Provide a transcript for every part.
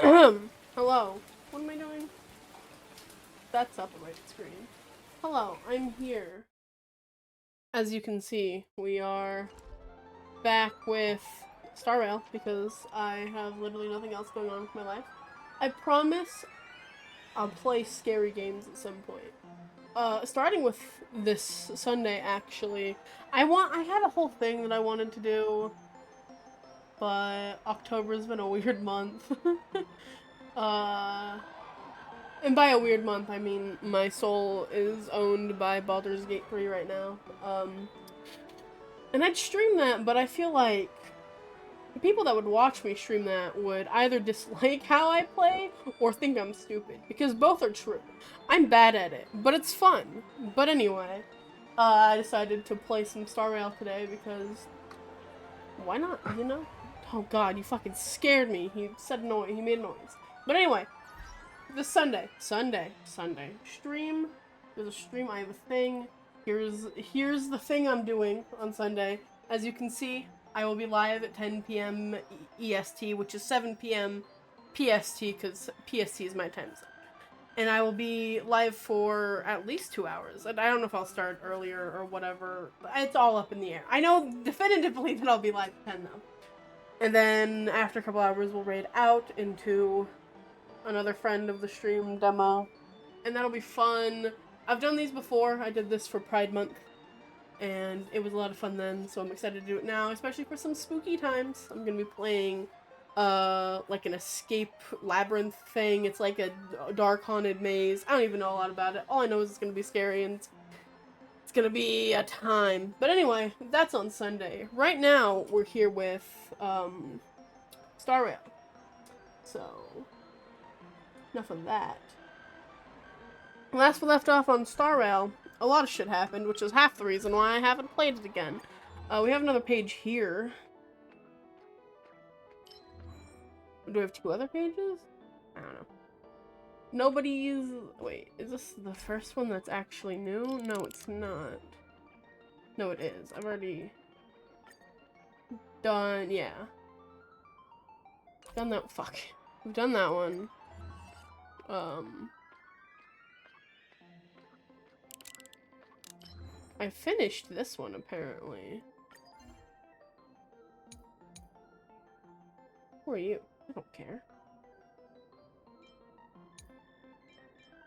Hello. What am I doing? That's not the right screen. Hello, I'm here. As you can see, we are back with Star Rail because I have literally nothing else going on with my life. I promise I'll play scary games at some point. Starting with this Sunday, actually. I had a whole thing that I wanted to do, but October's been a weird month. uh, And by a weird month, I mean my soul is owned by Baldur's Gate 3 right now. And I'd stream that, but I feel like the people that would watch me stream that would either dislike how I play or think I'm stupid, because both are true. I'm bad at it, but it's fun. But anyway, I decided to play some Star Rail today because why not, you know? Oh god, you fucking scared me. He made a noise. But anyway, this Sunday. Stream. There's a stream. I have a thing. Here's the thing I'm doing on Sunday. As you can see, I will be live at 10 p.m. EST, which is 7 p.m. PST, because PST is my time zone. And I will be live for at least 2 hours. And I don't know if I'll start earlier or whatever. It's all up in the air. I know definitively that I'll be live at 10, though. And then after a couple hours, we'll raid out into another friend of the stream demo, and that'll be fun. I've done these before. I did this for Pride Month, and it was a lot of fun then, so I'm excited to do it now, especially for some spooky times. I'm gonna be playing, like an escape labyrinth thing. It's like a dark haunted maze. I don't even know a lot about it. All I know is it's gonna be scary, and it's gonna be a time. But anyway, that's on Sunday. Right now, we're here with, Star Rail. So enough of that. Last we left off on Star Rail, a lot of shit happened, which is half the reason why I haven't played it again. We have another page here. Do we have 2 other pages? I don't know. Nobody's... Wait, is this the first one that's actually new? No, it's not. No, it is. I've already done... Yeah. Done that... Fuck. We've done that one. I finished this one, apparently. Who are you? I don't care.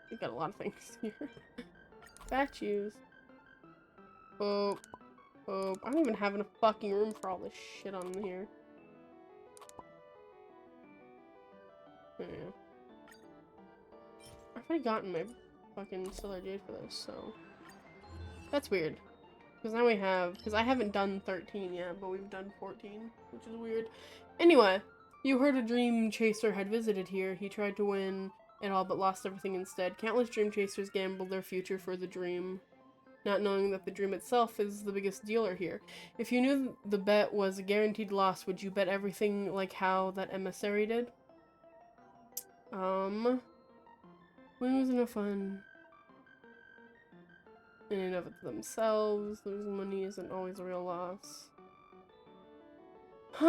We got a lot of things here. Statues. Oh. Oh. I don't even have enough fucking room for all this shit on here. Yeah. I've already gotten my fucking Stellar Jade for this, so... That's weird. Because now we have... Because I haven't done 13 yet, but we've done 14, which is weird. Anyway, you heard a dream chaser had visited here. He tried to win it all, but lost everything instead. Countless dream chasers gambled their future for the dream, not knowing that the dream itself is the biggest dealer here. If you knew the bet was a guaranteed loss, would you bet everything like how that emissary did? When was enough fun? In and of it themselves, losing money isn't always a real loss. I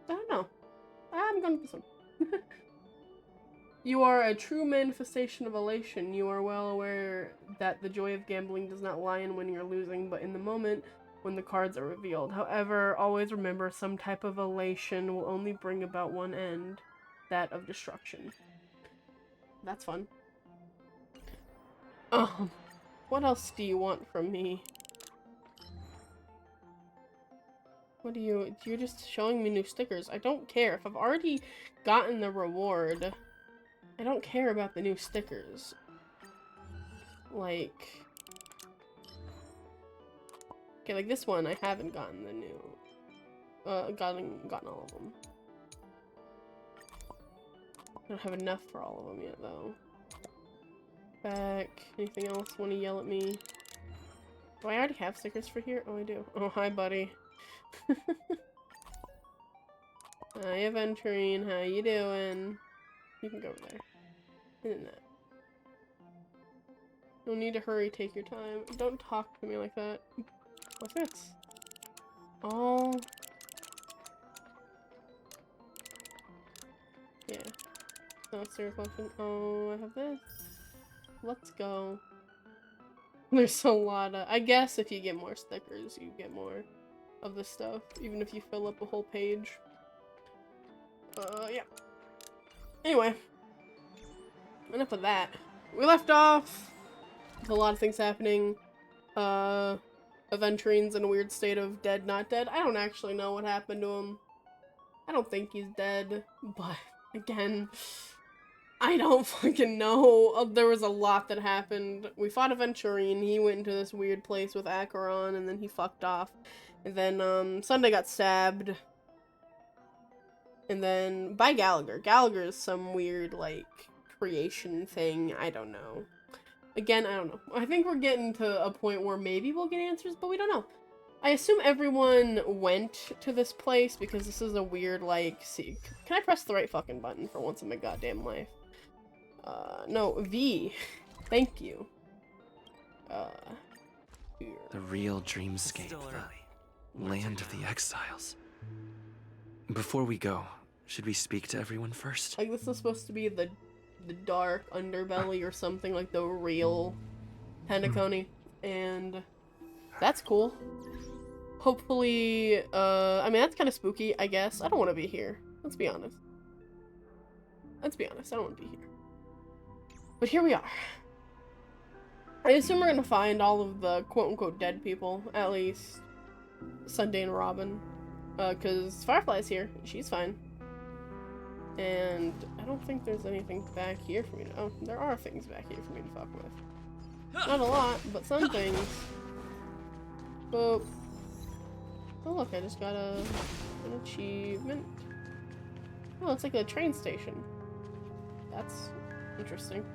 don't know. I'm going with this one. You are a true manifestation of elation. You are well aware that the joy of gambling does not lie in winning or losing, but in the moment when the cards are revealed. However, always remember some type of elation will only bring about one end, that of destruction. That's fun. What else do you want from me? What do you're just showing me new stickers. I don't care. If I've already gotten the reward, I don't care about the new stickers. Like... Okay, like this one, I haven't gotten the new... gotten all of them. I don't have enough for all of them yet, though. Back. Anything else want to yell at me? Do I already have stickers for here? Oh, I do. Oh, hi, buddy. Hi, Aventurine. How you doing? You can go over there. In that. No need to hurry. Take your time. Don't talk to me like that. What's this? All Oh, serious function. Oh, I have this. Let's go. There's a lot of... I guess if you get more stickers, you get more of this stuff. Even if you fill up a whole page. Yeah. Anyway. Enough of that. We left off with a lot of things happening. Aventuриne's in a weird state of dead, not dead. I don't actually know what happened to him. I don't think he's dead, but again, I don't fucking know. There was a lot that happened. We fought Aventurine, he went into this weird place with Acheron, and then he fucked off. And then, Sunday got stabbed. And then, by Gallagher. Gallagher is some weird, like, creation thing. I don't know. Again, I don't know. I think we're getting to a point where maybe we'll get answers, but we don't know. I assume everyone went to this place because this is a weird, like, see. Can I press the right fucking button for once in my goddamn life? No, V. Thank you. Here. The real dreamscape, the land of the exiles. Before we go, should we speak to everyone first? Like, this is supposed to be the dark underbelly or something, like the real Penacony, and that's cool. Hopefully, I mean, that's kind of spooky, I guess. I don't want to be here. Let's be honest. Let's be honest, I don't want to be here. But here we are. I assume we're gonna find all of the quote-unquote dead people, at least Sunday and Robin. Because Firefly's here. She's fine. And I don't think there's anything back here for me to... Oh, there are things back here for me to fuck with. Not a lot, but some things. Oh, oh look, I just got an achievement. Oh, it's like a train station. That's interesting.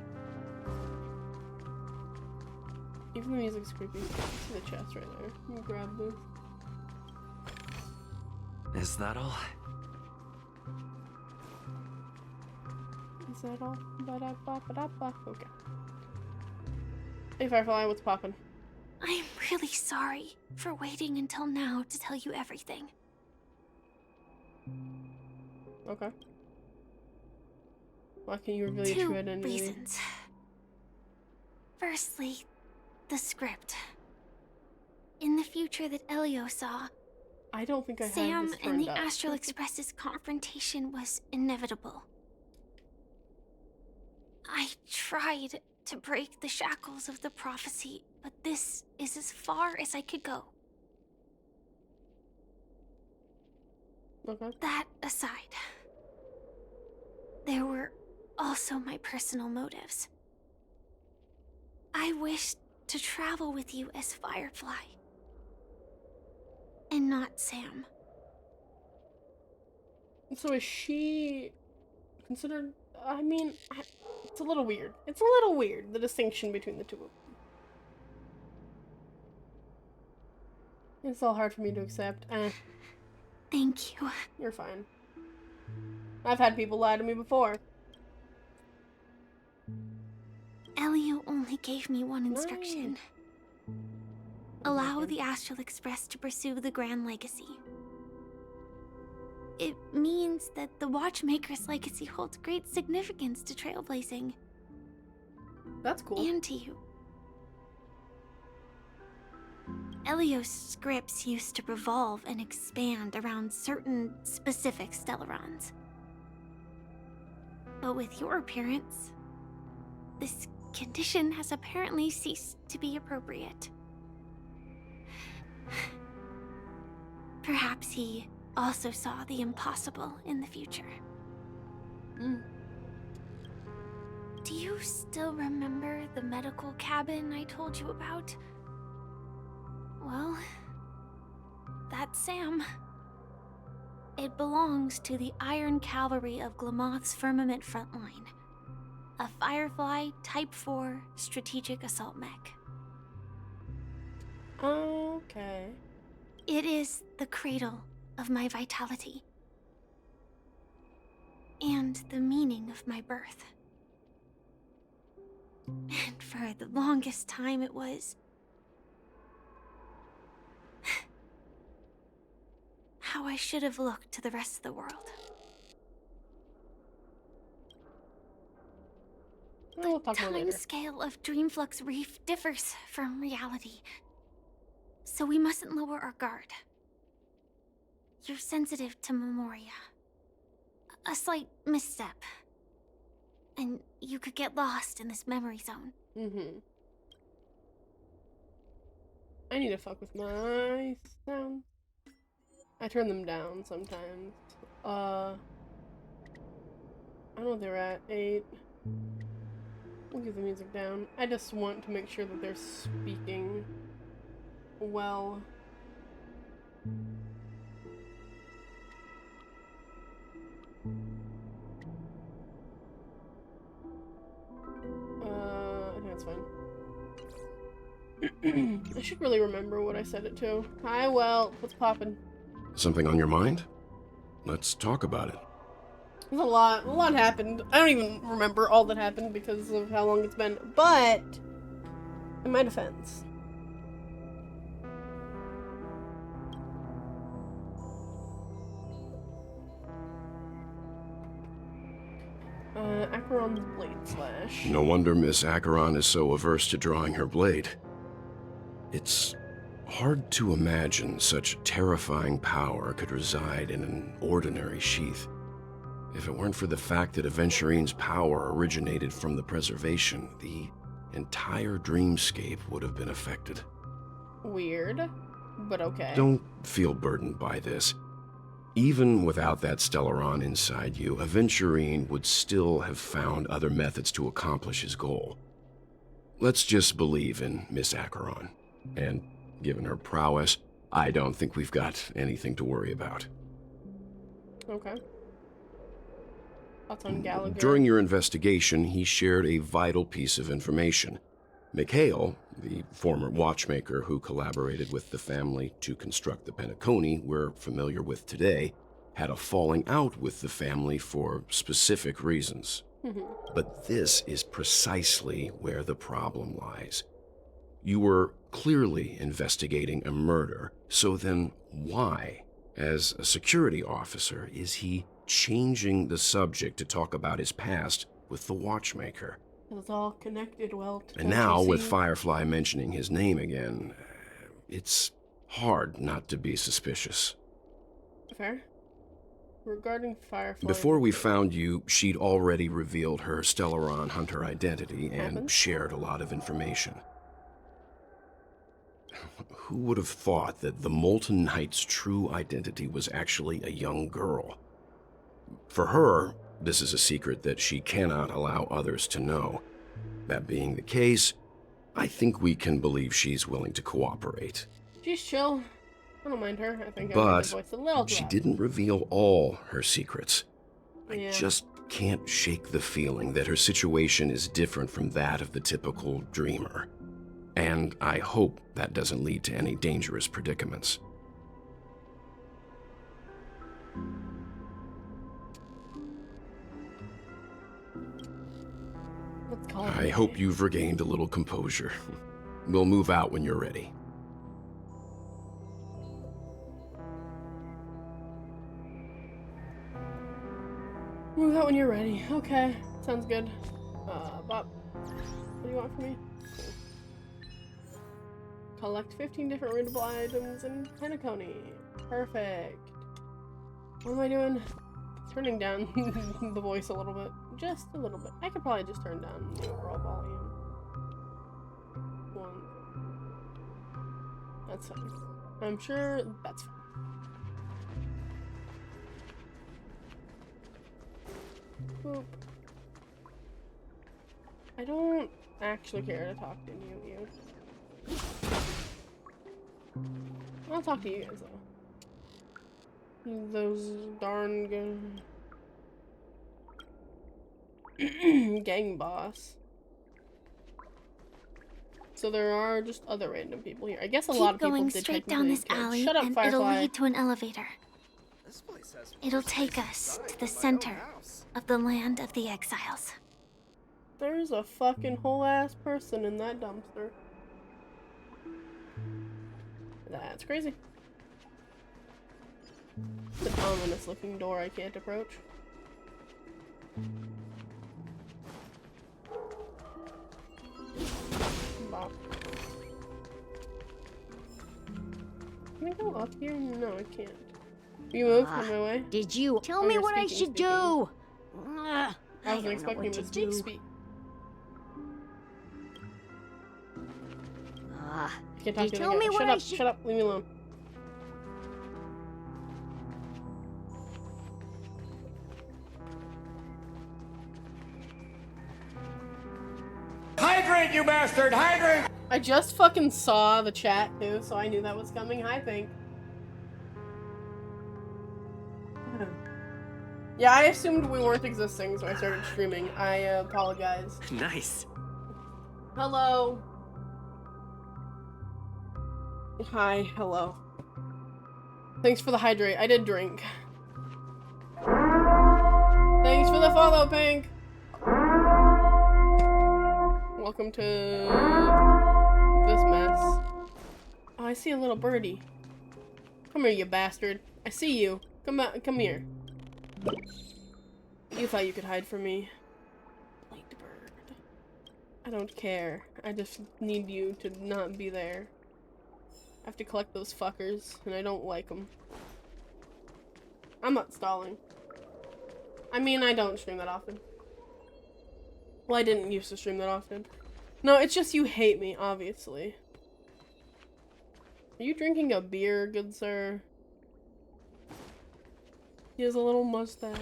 Even the music's creepy. See the chest right there. Let me grab this. Is that all? Is that all? Ba-da-ba-ba-da-ba. Okay. Hey Firefly, what's poppin'? I'm really sorry for waiting until now to tell you everything. Okay. Why can't you reveal your true identity? 2 reasons. Firstly, the script. In the future that Elio saw, I don't think I Sam had this and the turned up. Astral Express's confrontation was inevitable. I tried to break the shackles of the prophecy, but this is as far as I could go. Okay. That aside, there were also my personal motives. I wished to travel with you as Firefly, and not Sam. So is she considered... I mean, it's a little weird. It's a little weird, the distinction between the two of them. It's all hard for me to accept. Thank you. You're fine. I've had people lie to me before. Elio only gave me one instruction. Allow the Astral Express to pursue the Grand Legacy. It means that the Watchmaker's legacy holds great significance to trailblazing. That's cool. And to you. Elio's scripts used to revolve and expand around certain specific Stellarons. But with your appearance, this condition has apparently ceased to be appropriate. Perhaps he also saw the impossible in the future. Do you still remember the medical cabin I told you about? Well, that's Sam. It belongs to the Iron Cavalry of Glamoth's Firmament Frontline, a Firefly Type 4 strategic assault mech. Okay. It is the cradle of my vitality, and the meaning of my birth. And for the longest time it was how I should have looked to the rest of the world. We'll talk The more time later. scale of Dreamflux Reef differs from reality, so we mustn't lower our guard. You're sensitive to Memoria. A slight misstep, and you could get lost in this memory zone. Mm-hmm. I need to fuck with my sound. I turn them down sometimes. I don't know what they're at. 8. We'll get the music down. I just want to make sure that they're speaking well. I think that's fine. I should really remember what I said it to. Hi, well, what's poppin'? Something on your mind? Let's talk about it. There's a lot happened. I don't even remember all that happened because of how long it's been, but in my defense. Acheron's blade slash. No wonder Miss Acheron is so averse to drawing her blade. It's hard to imagine such terrifying power could reside in an ordinary sheath. If it weren't for the fact that Aventurine's power originated from the preservation, the entire dreamscape would have been affected. Weird, but okay. Don't feel burdened by this. Even without that Stellaron inside you, Aventurine would still have found other methods to accomplish his goal. Let's just believe in Miss Acheron. And given her prowess, I don't think we've got anything to worry about. Okay. Thoughts on Gallagher? During your investigation, he shared a vital piece of information. Mikhail, the former watchmaker who collaborated with the family to construct the Penacony we're familiar with today, had a falling out with the family for specific reasons. But this is precisely where the problem lies. You were clearly investigating a murder, so then why, as a security officer, is he changing the subject to talk about his past with the watchmaker? It's all connected well. And now, with Firefly mentioning his name again, it's hard not to be suspicious. Fair. Regarding Firefly... Before we found you, she'd already revealed her Stellaron Hunter identity and shared a lot of information. Who would have thought that the Molten Knight's true identity was actually a young girl? For her, this is a secret that she cannot allow others to know. That being the case, I think we can believe she's willing to cooperate. She's chill. I don't mind her. I think I But made the voice a little she dry. didn't reveal all her secrets. Yeah. I just can't shake the feeling that her situation is different from that of the typical dreamer. And I hope that doesn't lead to any dangerous predicaments. Let's call it I hope you've regained a little composure. We'll move out when you're ready. Move out when you're ready. Okay, sounds good. Bob, what do you want from me? Cool. Collect 15 different readable items in Penacony. Perfect. What am I doing? Turning down the voice a little bit. Just a little bit. I could probably just turn down the overall volume. 1. That's fine. I'm sure that's fine. Boop. I don't actually care to talk to you. I'll talk to you guys though. Those darn gang boss. So there are just other random people here. I guess a lot of Keep people going did straight technically down this kill. alley, Shut up, and Firefly. it'll lead to an elevator. It'll take us to the center of the land of the exiles. There's a fucking whole ass person in that dumpster. That's crazy. It's an ominous looking door I can't approach. off. Can I go up here? No, I can't. You move on my way. Did you tell Oh, me you're what I speaking, should do? I wasn't expecting him to speak. You can't talk you to the tell guy. me what Shut I up, should- shut up, leave me alone. Hydrate, you bastard! Hydrate! I just fucking saw the chat too, so I knew that was coming. Hi, Pink. Yeah, I assumed we weren't existing, so I started streaming. I apologize. Nice. Hello. Hi, hello. Thanks for the hydrate. I did drink. Thanks for the follow, Pink. Welcome to this mess. Oh, I see a little birdie. Come here, you bastard. I see you. Come here. You thought you could hide from me. White bird. I don't care. I just need you to not be there. I have to collect those fuckers, and I don't like them. I'm not stalling. I mean, I don't stream that often. Well, I didn't used to stream that often. No, it's just you hate me, obviously. Are you drinking a beer, good sir? He has a little mustache.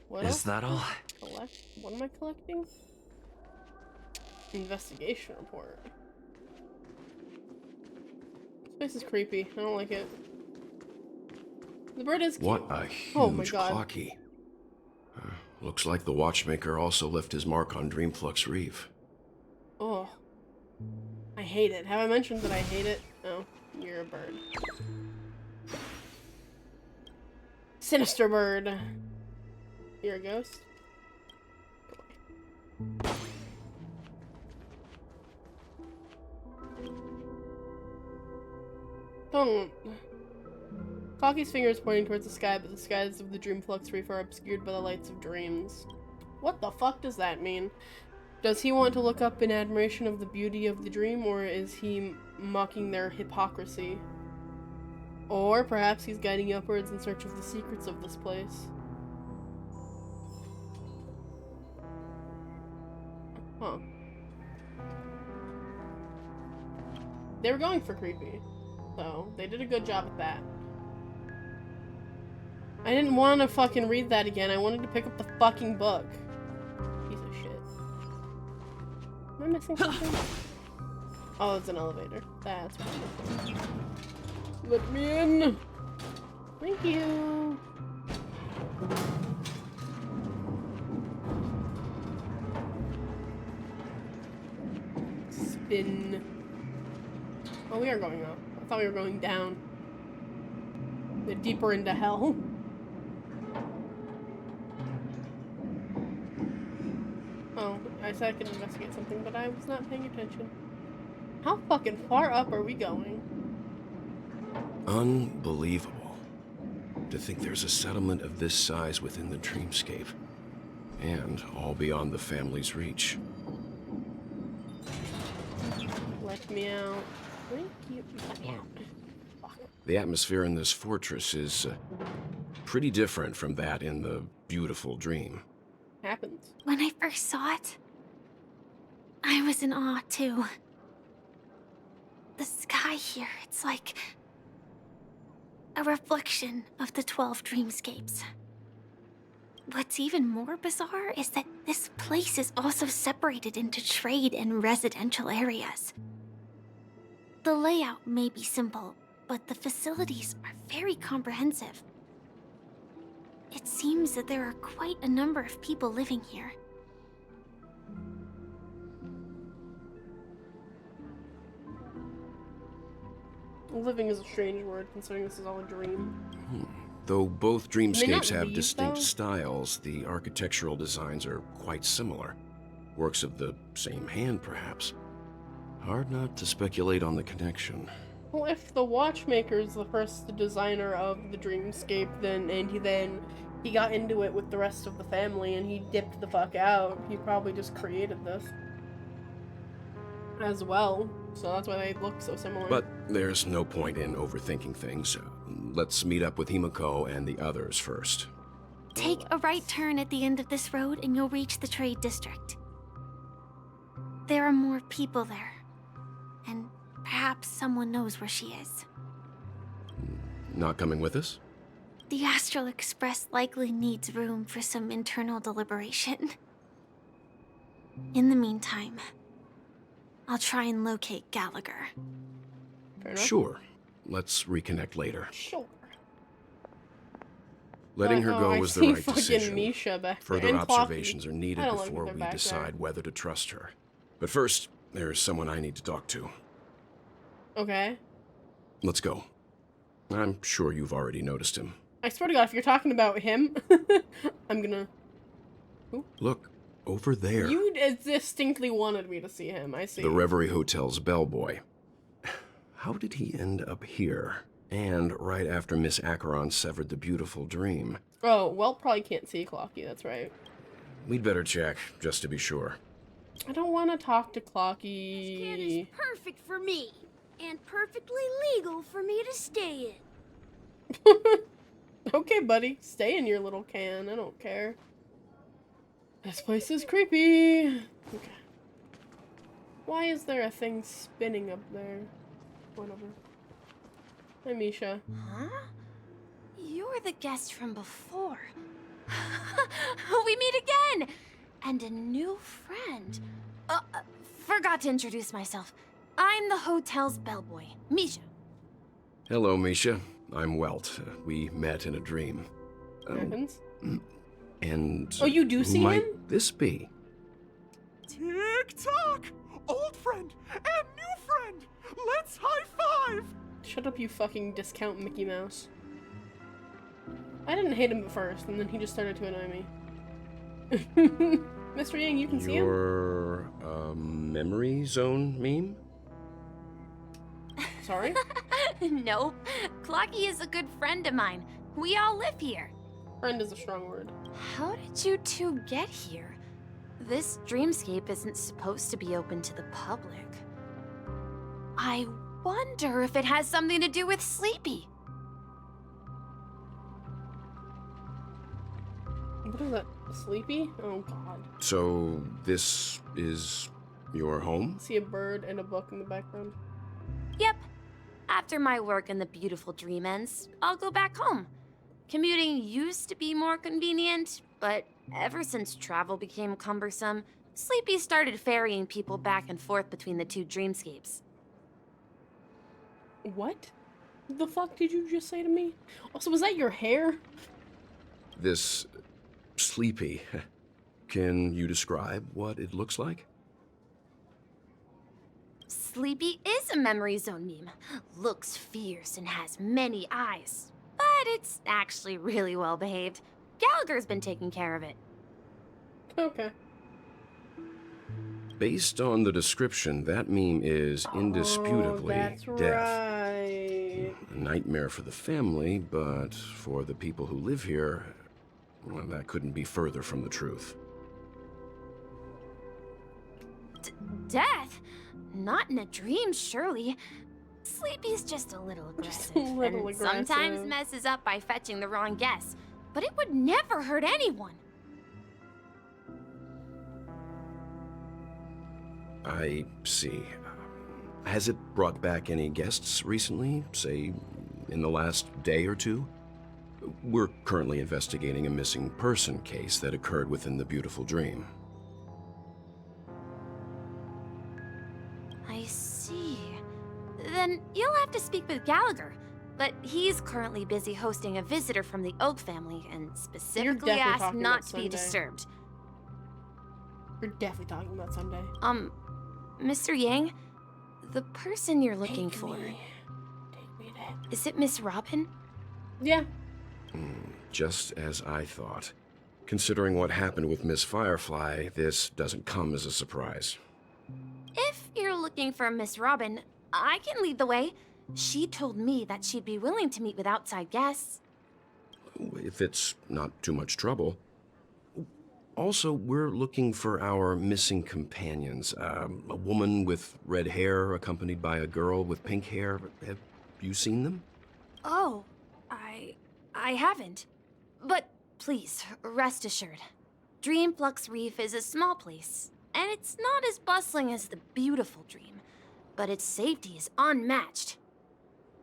What else? Is that all? What am I collecting? Investigation report. This place is creepy. I don't like it. The bird is cute. What a huge Oh my God. clocky. Looks like the watchmaker also left his mark on Dreamflux Reef. Oh. I hate it. Have I mentioned that I hate it? Oh, you're a bird. Sinister bird. You're a ghost? Don't. Cocky's finger is pointing towards the sky, but the skies of the Dreamflux Reef are obscured by the lights of dreams. What the fuck does that mean? Does he want to look up in admiration of the beauty of the dream, or is he mocking their hypocrisy? Or perhaps he's guiding upwards in search of the secrets of this place. Huh. They were going for creepy, so they did a good job at that. I didn't want to fucking read that again. I wanted to pick up the fucking book. Piece of shit. Am I missing something? Oh, it's an elevator. That's what I'm missing. Let me in! Thank you! Spin. Oh, we are going up. I thought we were going down. Bit deeper into hell. Oh, I said I could investigate something, but I was not paying attention. How fucking far up are we going? Unbelievable. To think there's a settlement of this size within the dreamscape. And all beyond the family's reach. Let me out. Thank you. Let me out. Fuck. The atmosphere in this fortress is pretty different from that in the beautiful dream. Happens. When I first saw it, I was in awe too. The sky here, it's like a reflection of the 12 dreamscapes. What's even more bizarre is that this place is also separated into trade and residential areas. The layout may be simple, but the facilities are very comprehensive. It seems that there are quite a number of people living here. Living is a strange word, considering this is all a dream. Though both dreamscapes have leave, distinct though? styles, the architectural designs are quite similar. Works of the same hand, perhaps. Hard not to speculate on the connection. Well, if the watchmaker's the first designer of the dreamscape, then he got into it with the rest of the family and he dipped the fuck out. He probably just created this. as well, so that's why they look so similar. But there's no point in overthinking things. Let's meet up with Himiko and the others first. Take a right turn at the end of this road and you'll reach the trade district. There are more people there. And perhaps someone knows where she is. Not coming with us? The Astral Express likely needs room for some internal deliberation. In the meantime, I'll try and locate Gallagher. Fair enough. Sure. Let's reconnect later. Sure. Letting her go I was the see right fucking decision. Misha back there. Further And Clocky. observations are needed I don't like before that they're we back there. decide whether to trust her. But first, there's someone I need to talk to. Okay. Let's go. I'm sure you've already noticed him. I swear to God, if you're talking about him, I'm gonna... Look, over there. You distinctly wanted me to see him, I see. The Reverie Hotel's bellboy. How did he end up here? And right after Miss Acheron severed the beautiful dream. Oh, well, probably can't see Clocky, that's right. We'd better check, just to be sure. I don't want to talk to This kid is Clocky. perfect for me, and perfectly legal for me to stay in. Okay, buddy. Stay in your little can. I don't care. This place is creepy. Okay. Why is there a thing spinning up there? Whatever. Hi, Misha. Huh? You're the guest from before. We meet again! And a new friend. Forgot to introduce myself. I'm the hotel's bellboy, Misha. Hello, Misha. I'm Welt. We met in a dream. Happens. And Oh, you do who see might him? this be? Tick-tock! Old friend and new friend! Let's high-five! Shut up, you fucking discount Mickey Mouse. I didn't hate him at first, and then he just started to annoy me. Mr. Yang, you can see him? Your memory zone meme? Sorry? No, Clocky is a good friend of mine. We all live here. Friend is a strong word. How did you two get here? This dreamscape isn't supposed to be open to the public. I wonder if it has something to do with Sleepy. What is that? Sleepy? Oh, God. So this is your home? See a bird and a book in the background. Yep. After my work in the beautiful dream ends, I'll go back home. Commuting used to be more convenient, but ever since travel became cumbersome, Sleepy started ferrying people back and forth between the two dreamscapes. What the fuck did you just say to me? Also, was that your hair? This Sleepy. Can you describe what it looks like? Sleepy is a memory zone meme. Looks fierce and has many eyes. But it's actually really well behaved. Gallagher's been taking care of it. Okay. Based on the description, that meme is indisputably oh, that's death. right. A nightmare for the family, but for the people who live here, well, that couldn't be further from the truth. Death? Not in a dream, surely. Sleepy's just a little aggressive. little and sometimes aggressive. messes up by fetching the wrong guess. But it would never hurt anyone. I see. Has it brought back any guests recently, say, in the last day or two? We're currently investigating a missing person case that occurred within the beautiful dream. I see. Then you'll have to speak with Gallagher. But he's currently busy hosting a visitor from the Oak family and specifically definitely asked talking not about to be Sunday. disturbed. You're definitely talking about Sunday. Mr. Yang, the person you're looking Take for, me there. is it Miss Robin? Yeah. Just as I thought. Considering what happened with Miss Firefly, this doesn't come as a surprise. If you're looking for Miss Robin, I can lead the way. She told me that she'd be willing to meet with outside guests. If it's not too much trouble. Also, we're looking for our missing companions. A woman with red hair accompanied by a girl with pink hair. Have you seen them? Oh, I haven't. But please, rest assured. Dreamflux Reef is a small place, and it's not as bustling as the beautiful Dream, but its safety is unmatched.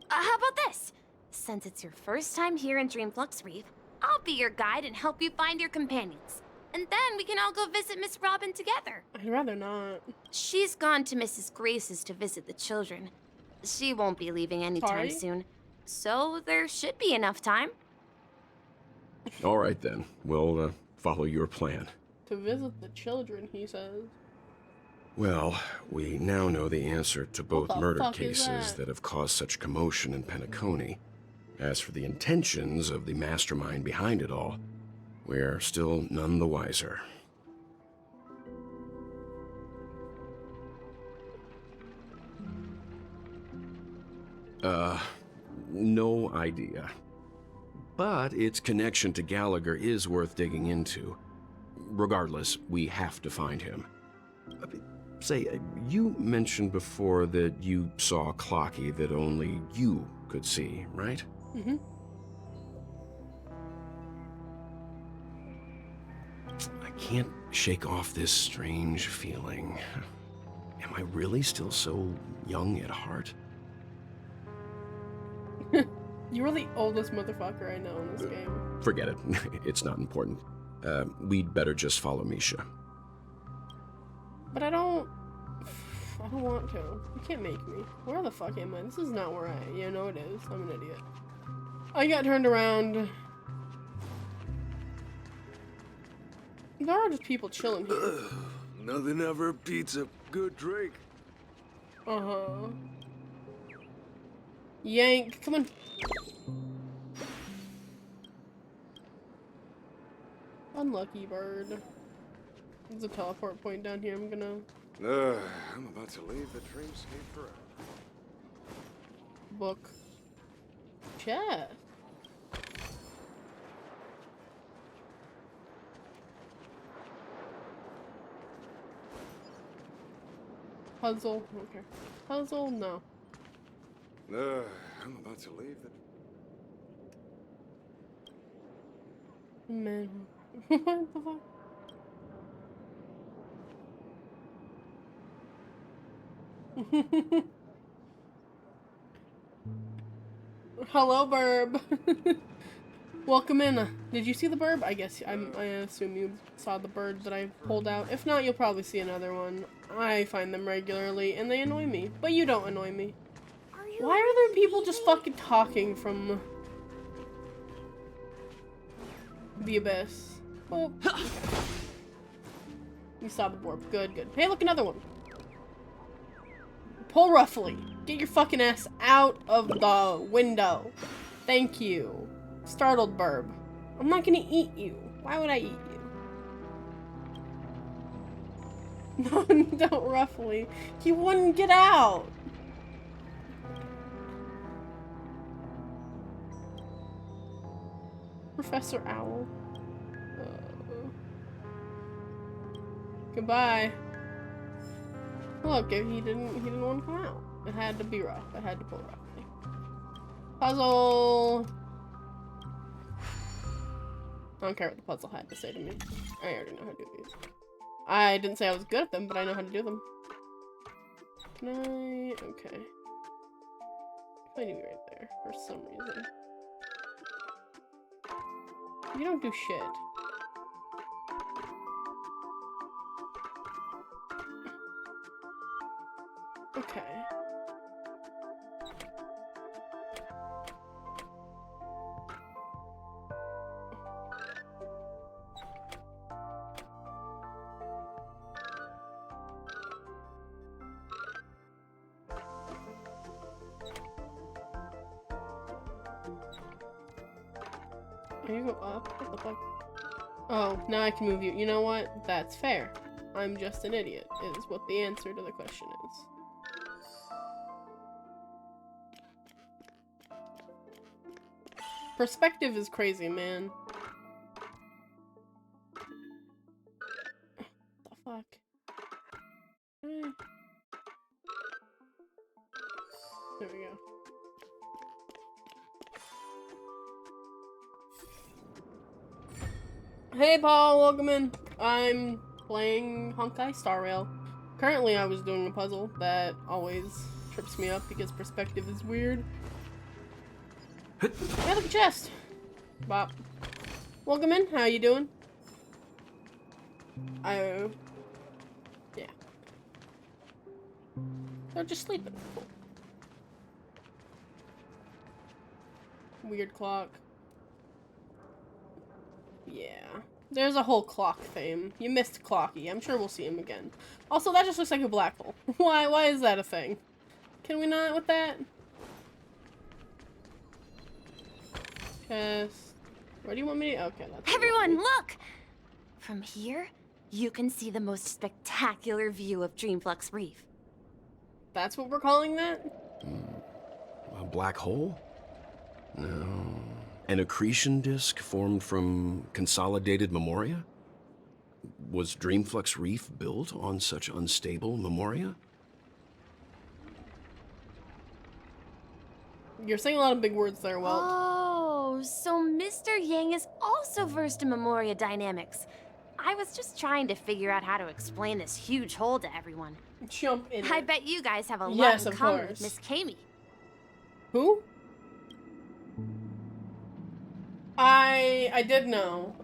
How about this? Since it's your first time here in Dreamflux Reef, I'll be your guide and help you find your companions. And then we can all go visit Miss Robin together. I'd rather not. She's gone to Mrs. Grace's to visit the children. She won't be leaving anytime Sorry? soon, so there should be enough time. All right, then. We'll follow your plan. To visit the children, he says. Well, we now know the answer to both the murder fuck is cases that? that have caused such commotion in Penacony. As for the intentions of the mastermind behind it all, we're still none the wiser. No idea. But its connection to Gallagher is worth digging into. Regardless, we have to find him. Say, you mentioned before that you saw Clocky that only you could see, right? Mm-hmm. I can't shake off this strange feeling. Am I really still so young at heart? You're the oldest motherfucker I know in this game. Forget it. It's not important. We'd better just follow Misha. But I don't want to. You can't make me. Where the fuck am I? This is not where you know it is. I'm an idiot. I got turned around. There are just people chilling here. Nothing ever beats a good drink. Uh-huh. Yank, come on. Unlucky bird. There's a teleport point down here. I'm gonna I'm about to leave the dreamscape forever. book. Chest. Puzzle. Okay. Puzzle? No. I'm about to leave the... Man. What the fuck? Hello, Burb. Welcome in. Did you see the Burb? I guess I assume you saw the bird that I pulled out. If not, you'll probably see another one. I find them regularly, and they annoy me. But you don't annoy me. Why are there people just fucking talking from the abyss? Oh. Okay. You saw the Burb. Good, good. Hey, look, another one. Pull roughly. Get your fucking ass out of the window. Thank you. Startled Burb. I'm not gonna eat you. Why would I eat you? No, don't roughly. He wouldn't get out. Professor Owl. Goodbye. Look, he didn't want to come out. It had to be rough. I had to pull roughly. Puzzle. I don't care what the puzzle had to say to me. I already know how to do these. I didn't say I was good at them, but I know how to do them. Can I? Okay. I need to be right there for some reason. You don't do shit. Okay. Can you go up? What the fuck? Oh, now I can move you. You know what? That's fair. I'm just an idiot, is what the answer to the question is. Perspective is crazy, man. fuck? Eh. There we go. Hey Paul, welcome in. I'm playing Honkai Star Rail. Currently I was doing a puzzle that always trips me up because perspective is weird. Hey, look at chest! Bop. Welcome in, how you doing? Yeah. They're just sleeping. Cool. Weird clock. Yeah. There's a whole clock theme. You missed Clocky. I'm sure we'll see him again. Also, that just looks like a black hole. Why is that a thing? Can we not with that? Chest. Where do you want me to? Okay, that's Everyone, look! From here, you can see the most spectacular view of Dreamflux Reef. That's what we're calling that? A black hole? No. An accretion disk formed from consolidated memoria? Was Dreamflux Reef built on such unstable memoria? You're saying a lot of big words there, Walt. Oh, so Mr. Yang is also versed in Memoria dynamics. I was just trying to figure out how to explain this huge hole to everyone. Jump in. I bet you guys have a lot Yes, in of common course. with Miss Kami. Who? I did know.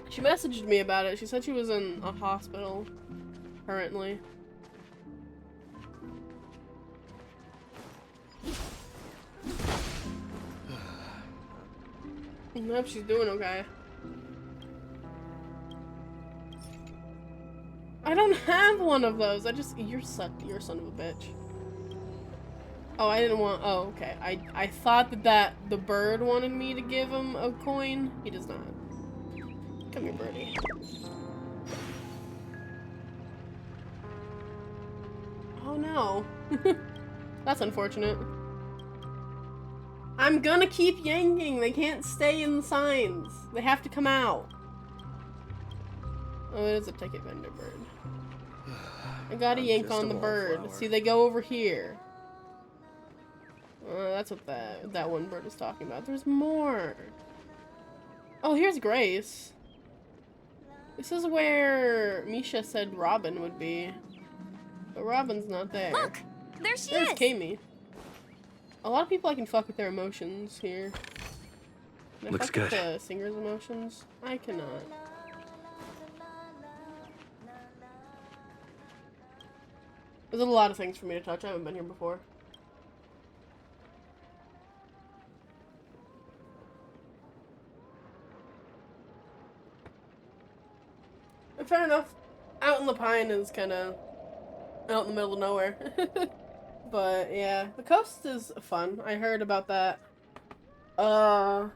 She messaged me about it. She said she was in a hospital currently. I hope she's doing okay. I don't have one of those. You're a son of a bitch. Oh, I didn't want. Oh, okay. I thought that the bird wanted me to give him a coin. He does not. Come here, birdie. Oh no. That's unfortunate. I'm gonna keep yanking. They can't stay in the signs. They have to come out. Oh, it is a ticket vendor bird. I gotta yank on the bird. See, they go over here. That's what that one bird is talking about. There's more. Oh, here's Grace. This is where Misha said Robin would be. But Robin's not there. Look! There she There's is! Kami. A lot of people I can fuck with their emotions here. Can I Looks fuck with good. the singer's emotions? I cannot. There's a lot of things for me to touch. I haven't been here before. Fair enough. Out in the pine is kind of out in the middle of nowhere. But yeah, the coast is fun. I heard about that. I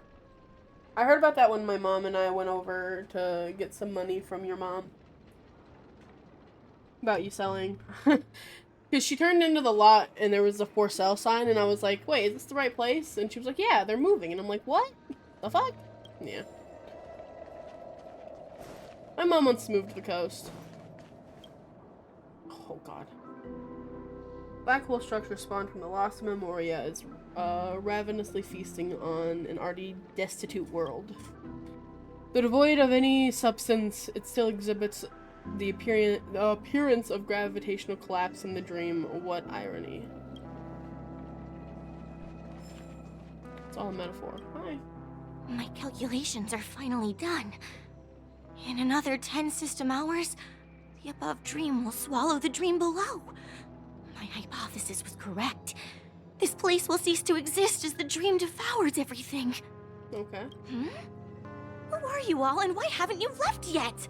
heard about that when my mom and I went over to get some money from your mom. About you selling. Because she turned into the lot and there was a for sale sign and I was like, wait, is this the right place? And she was like, yeah, they're moving. And I'm like, what? The fuck? Yeah. My mom wants to move to the coast. Oh god. Black hole structure spawned from the lost Memoria is ravenously feasting on an already destitute world. Though devoid of any substance, it still exhibits the appearance of gravitational collapse in the dream. What irony. It's all a metaphor. Hi. My calculations are finally done. In another 10 system hours, the above dream will swallow the dream below. My hypothesis was correct. This place will cease to exist as the dream devours everything. Okay. Who are you all, and why haven't you left yet?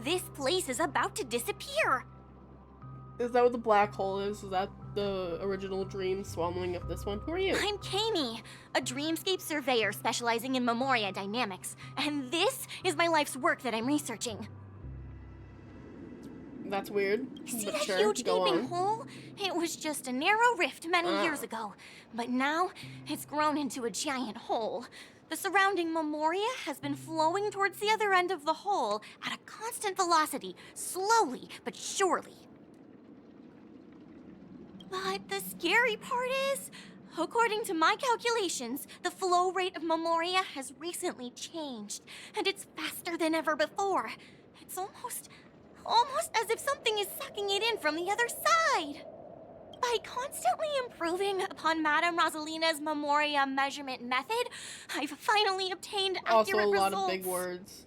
This place is about to disappear. Is that what the black hole is? Is that the original dream swallowing up this one? Who are you? I'm Kami, a dreamscape surveyor specializing in Memoria dynamics, and this is my life's work that I'm researching. That's weird. See But that sure, huge go gaping on. hole? It was just a narrow rift many years ago, but now it's grown into a giant hole. The surrounding Memoria has been flowing towards the other end of the hole at a constant velocity, slowly but surely. But the scary part is, according to my calculations, the flow rate of Memoria has recently changed, and it's faster than ever before. It's almost as if something is sucking it in from the other side. By constantly improving upon Madame Rosalina's Memoria measurement method, I've finally obtained Also accurate a lot results. of big words.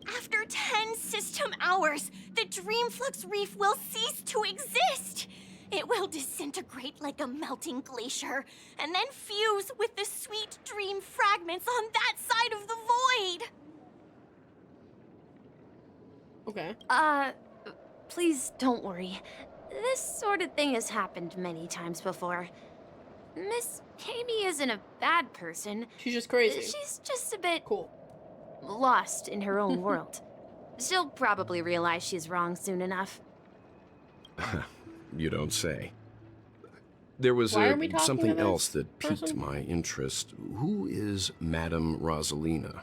After 10 system hours, the Dreamflux Reef will cease to exist. It will disintegrate like a melting glacier, and then fuse with the sweet dream fragments on that side of the void. Okay. Please don't worry. This sort of thing has happened many times before. Miss Kami isn't a bad person. She's just crazy. She's just a bit Cool. lost in her own world. She'll probably realize she's wrong soon enough. You don't say. There was Why are we talking to something this else that piqued person? my interest. Who is Madame Rosalina?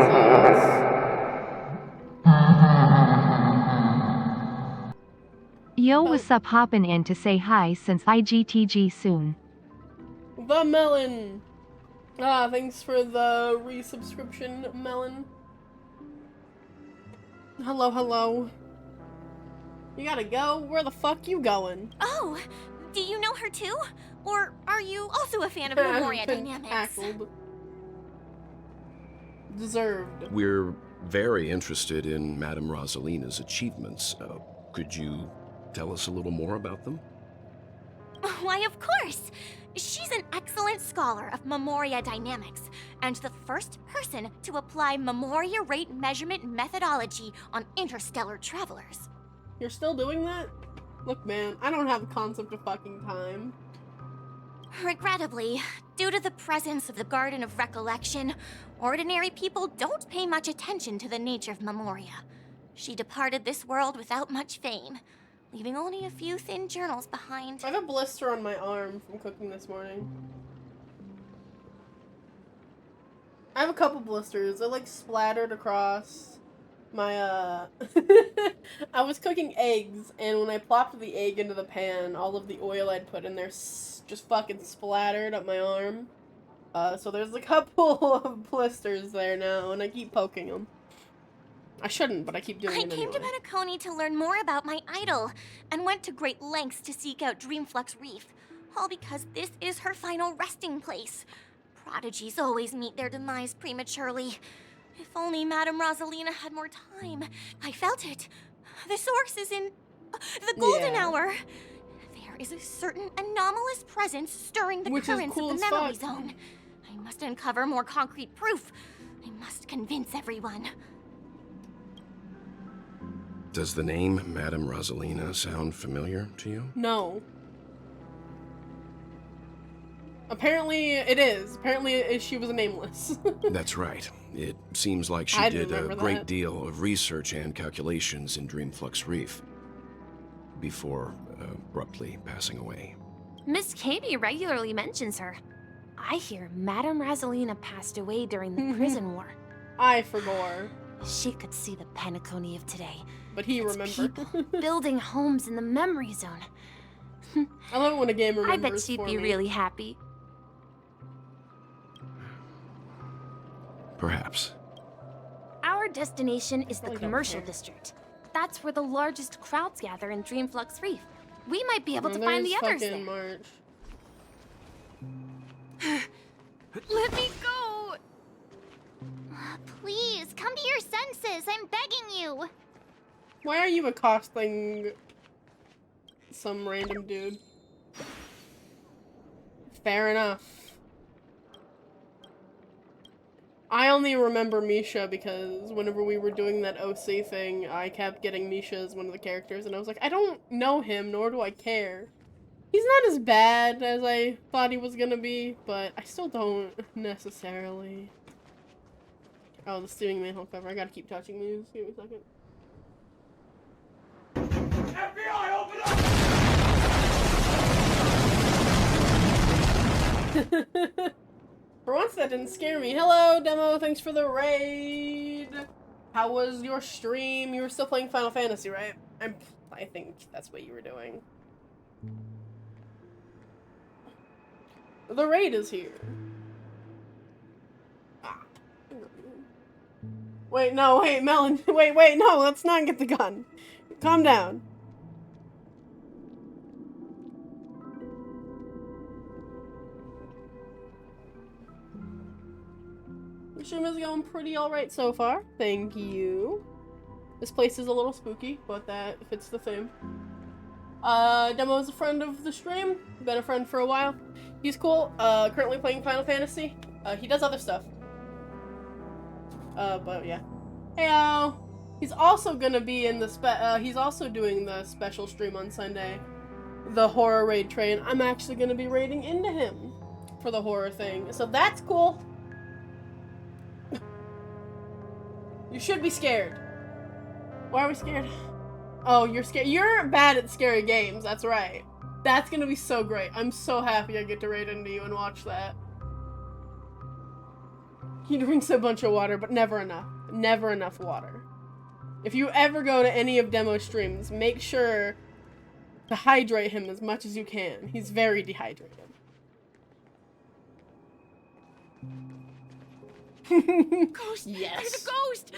Jesus. Yo, what's up? Hopping in to say hi since IGTG soon. The Melon. Thanks for the resubscription, Melon. Hello, hello. You gotta go? Where the fuck you going? Oh, do you know her too? Or are you also a fan of Memoria Been Dynamics? tackled. Deserved. We're very interested in Madame Rosalina's achievements. Could you tell us a little more about them? Why, of course! She's an excellent scholar of Memoria Dynamics, and the first person to apply Memoria rate measurement methodology on interstellar travelers. You're still doing that? Look, man, I don't have a concept of fucking time. Regrettably, due to the presence of the Garden of Recollection, ordinary people don't pay much attention to the nature of Memoria. She departed this world without much fame, leaving only a few thin journals behind. I have a blister on my arm from cooking this morning. I have a couple blisters. They're like splattered across my, I was cooking eggs, and when I plopped the egg into the pan, all of the oil I'd put in there just fucking splattered up my arm. So there's a couple of blisters there now, and I keep poking them. I shouldn't, but I keep doing it anyway. I came to Penacony to learn more about my idol, and went to great lengths to seek out Dreamflux Reef, all because this is her final resting place. Prodigies always meet their demise prematurely. If only Madame Rosalina had more time. I felt it. The source is in the golden hour. There is a certain anomalous presence stirring the currents of the memory zone. I must uncover more concrete proof. I must convince everyone. Does the name Madame Rosalina sound familiar to you? No. Apparently it is. Apparently she was nameless. That's right. It seems like she did a great deal of research and calculations in Dreamflux Reef before abruptly passing away. Miss Kami regularly mentions her. I hear Madame Rosalina passed away during the prison war. I forgot. She could see the Penacony of today. But he remembered. People building homes in the memory zone. I love it when a game remembers. I bet she'd be really happy. Perhaps. Our destination is the commercial district. That's where the largest crowds gather in Dreamflux Reef. We might be able to find the others there. March. Let me go! Please, come to your senses. I'm begging you. Why are you accosting some random dude? Fair enough. I only remember Misha because whenever we were doing that OC thing, I kept getting Misha as one of the characters, and I was like, I don't know him, nor do I care. He's not as bad as I thought he was gonna be, but I still don't necessarily. Oh, the steering manhole cover. I gotta keep touching these. Give me a second. FBI, open up! For once, that didn't scare me. Hello, Demo. Thanks for the raid. How was your stream? You were still playing Final Fantasy, right? I think that's what you were doing. The raid is here. Ah. Wait, no, wait, Melon. Wait, no, let's not get the gun. Calm down. The stream is going pretty alright so far. Thank you. This place is a little spooky, but that fits the theme. Demo is a friend of the stream. Been a friend for a while. He's cool. Currently playing Final Fantasy. He does other stuff. But yeah. Heyo! He's also gonna be in the he's also doing the special stream on Sunday. The horror raid train. I'm actually gonna be raiding into him for the horror thing. So that's cool. You should be scared. Why are we scared? Oh, you're scared. You're bad at scary games. That's right. That's gonna be so great. I'm so happy I get to raid into you and watch that. He drinks a bunch of water, but never enough. Never enough water. If you ever go to any of Demo's streams, make sure to hydrate him as much as you can. He's very dehydrated. Ghost! Yes. There's a ghost!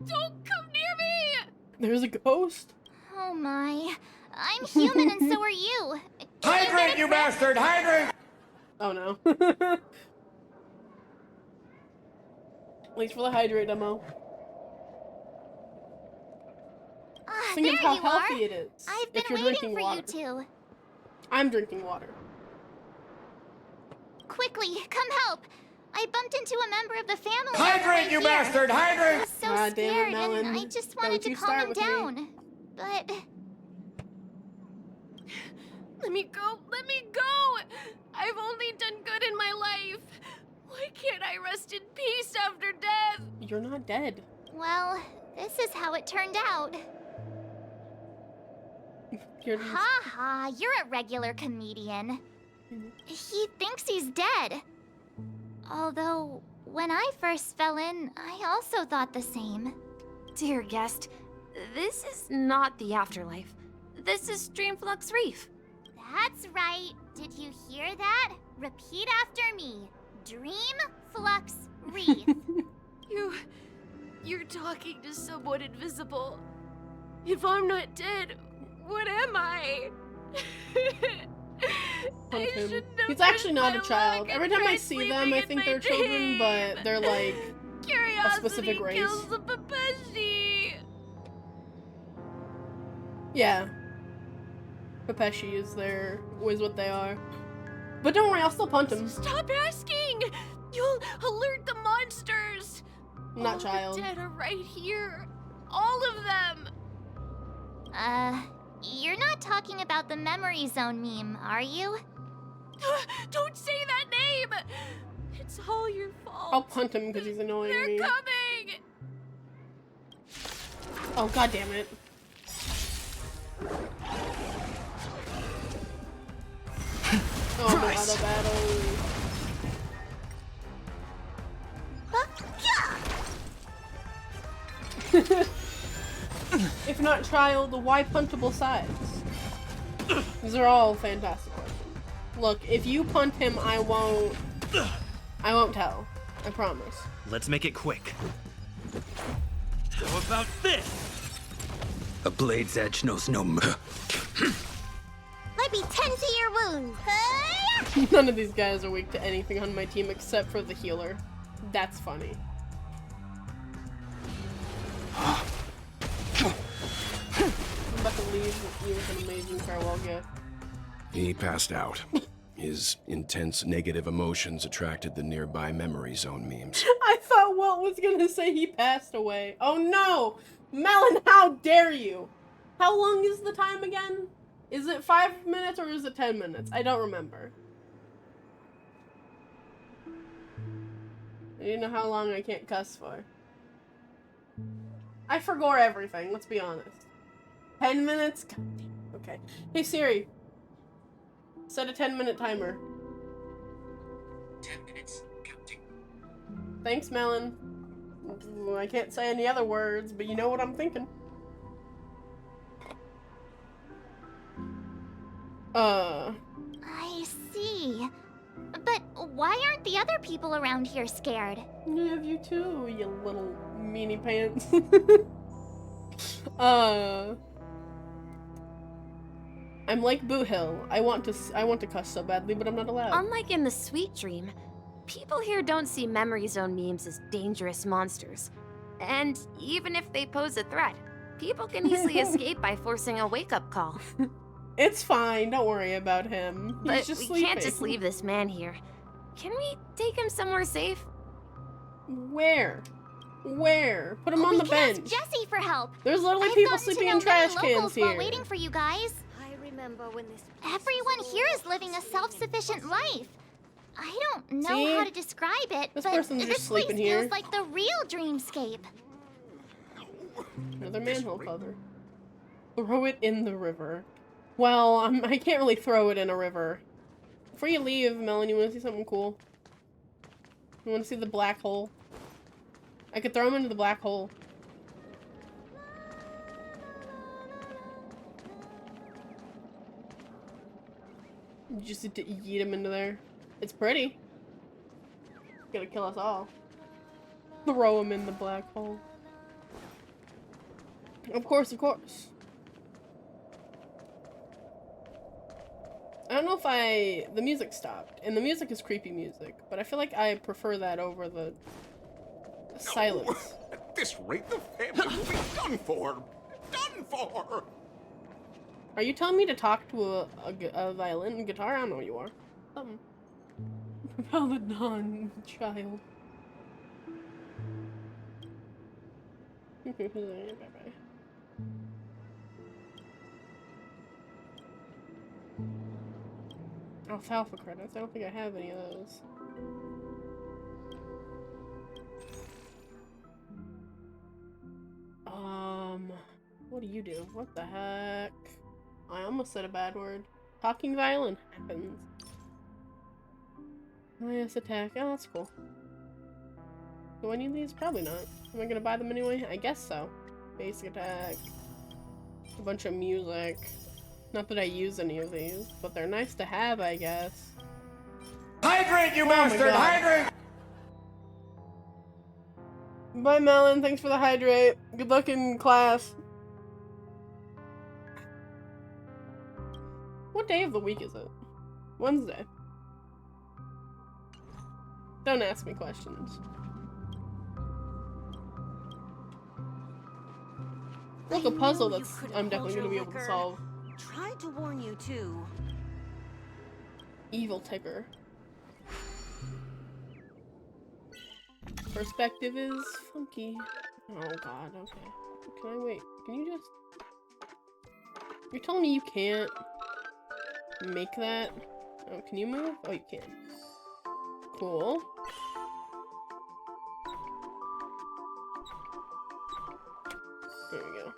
Don't come near me! There's a ghost? Oh my. I'm human and so are you. Hydrate, you bastard! Hydrate! Oh no. Thanks for the hydrate, Demo. Think There of how you healthy are. it is I've been if you're waiting drinking for water. you two. I'm drinking water. Quickly, come help. I bumped into a member of the family. Hydrate, you here. bastard! I Hydrate! was so Ah, damn it, scared, Melon. and I just Don't wanted to you calm start him with me. down. But Let me go! Let me go! I've only done good in my life. Why can't I rest in peace after death? You're not dead. well, this is how it turned out. You're just... Ha ha, you're a regular comedian. He thinks he's dead. Although, when I first fell in, I also thought the same. Dear guest, this is not the afterlife. This is Dreamflux Reef. That's right. Did you hear that? Repeat after me. Dream Flux Reef. You're talking to someone invisible. If I'm not dead, what am I? Punk I him. shouldn't have He's actually not a risked my child. luck Every and time I tried see sleeping them, I in think my they're children, but dream. they're like Curiosity specific race. kills the Papeshi. yeah. Pepeshi is what they are. But don't worry, I'll still punt him. Stop asking! You'll alert the monsters. I'm not All child. the dead are right here. All of them. You're not talking about the memory zone meme, are you? Don't say that name. It's all your fault. I'll punt him because he's annoying They're me. coming. Oh, god damn it. Oh, no, auto battle. If not child, why puntable sides? These are all fantastic questions. Look, if you punt him, I won't tell. I promise. Let's make it quick. How about this? A blade's edge knows no mercy. Let me tend to your wounds. None of these guys are weak to anything on my team except for the healer. That's funny. I'm about to leave you with an amazing farewell gift. He passed out. His intense negative emotions attracted the nearby memory zone memes. I thought Walt was gonna say he passed away. Oh no! Melon, how dare you! How long is the time again? Is it 5 minutes or is it 10 minutes? I don't remember. I didn't know how long I can't cuss for. I forgot everything, let's be honest. 10 minutes? God damn. Okay. Hey Siri. Set a 10-minute timer. Thanks, Melon. I can't say any other words, but you know what I'm thinking. I see. But why aren't the other people around here scared? We have you too, you little meanie pants. I'm like Boo Hill. I want to cuss so badly, but I'm not allowed. Unlike in the Sweet Dream, people here don't see Memory Zone memes as dangerous monsters. And even if they pose a threat, people can easily escape by forcing a wake-up call. It's fine, don't worry about him. He's But just we sleeping. can't just leave this man here. Can we take him somewhere safe? Where? Where? Put him on the We can bench. ask Jesse for help. There's literally I've people gotten to sleeping know in trash many locals cans here. while waiting for you guys. I remember when this. Everyone here is living a self-sufficient life. I don't know See? how to describe it, This but person's this just sleeping place here. feels like the real dreamscape. Another manhole cover. Throw it in the river. Well, I can't really throw it in a river. Before you leave, Melon, you want to see something cool? You want to see the black hole? I could throw him into the black hole. Just to yeet him into there. It's pretty. It's gonna kill us all. Throw him in the black hole. Of course, of course. I don't know if the music stopped, and the music is creepy music, but I feel like I prefer that over the silence. At this rate, the family will be done for. Done for. Are you telling me to talk to a violin and guitar? I don't know what you are. Something. Propel the non-child. Bye-bye. Alfalfa credits. I don't think I have any of those. What do you do? What the heck? I almost said a bad word. Talking violin happens. Highest attack. Oh, that's cool. Do I need these? Probably not. Am I gonna buy them anyway? I guess so. Basic attack. A bunch of music. Not that I use any of these, but they're nice to have, I guess. Hydrate, you bastard! Hydrate! Bye, Melon. Thanks for the hydrate. Good luck in class. What day of the week is it? Wednesday. Don't ask me questions. Look, a puzzle that's I'm definitely going to be able to solve. Tried to warn you too. Evil ticker. Perspective is funky. Oh god, okay. Can I wait? Can you just... You're telling me you can't make that? Oh, can you move? Oh, you can. Cool. There we go.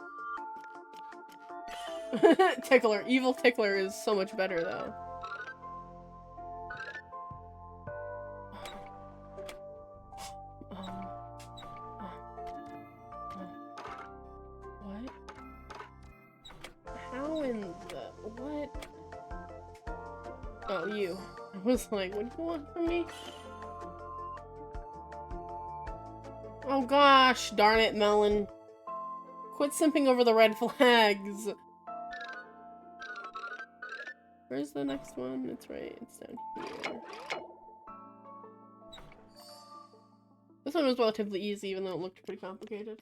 Tickler. Evil Tickler is so much better, though. What? How in the... What? Oh, you. I was like, what do you want from me? Oh gosh, darn it, Melon. Quit simping over the red flags. Where's the next one? It's right, it's down here. This one was relatively easy, even though it looked pretty complicated.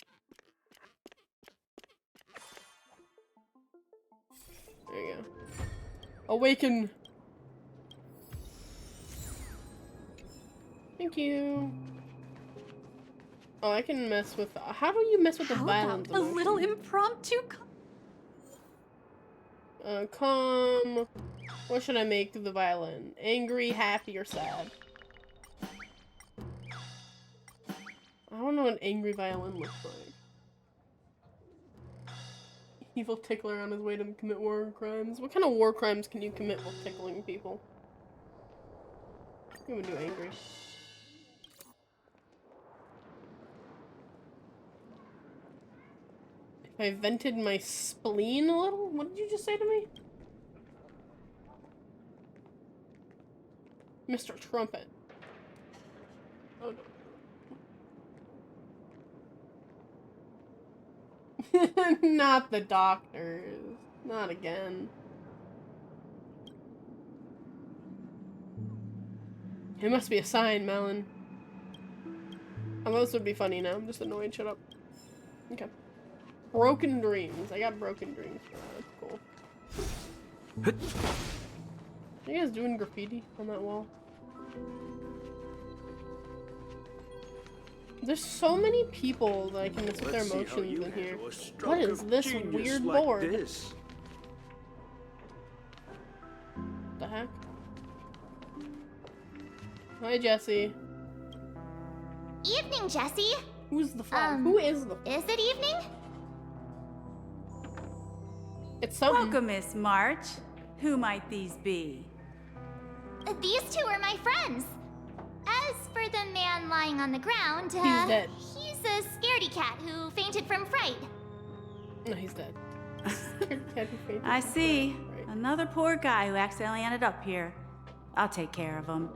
There you go. Awaken! Thank you. Oh, I can mess with... How do you mess with the violence? A little impromptu... Calm... What should I make the violin? Angry, happy, or sad? I don't know what an angry violin looks like. Evil tickler on his way to commit war crimes. What kind of war crimes can you commit while tickling people? I'm gonna do angry. I vented my spleen a little? What did you just say to me? Mr. Trumpet. Oh no. Not the doctors. Not again. It must be a sign, Melon. I thought this would be funny now. I'm just annoyed. Shut up. Okay. Broken dreams. I got broken dreams. Oh, that's cool. Are you guys doing graffiti on that wall? There's so many people that I can miss with their emotions in here. What is this weird board? This. The heck? Hi, Jesse. Evening, Jesse. Who's the flag? Who is the flag? Is it evening? It's something. Welcome, Miss March. Who might these be? These two are my friends. As for the man lying on the ground, he's dead. He's a scaredy cat who fainted from fright. No, he's dead. Scaredy cat who fainted I from see. fright. Right. Another poor guy who accidentally ended up here. I'll take care of him.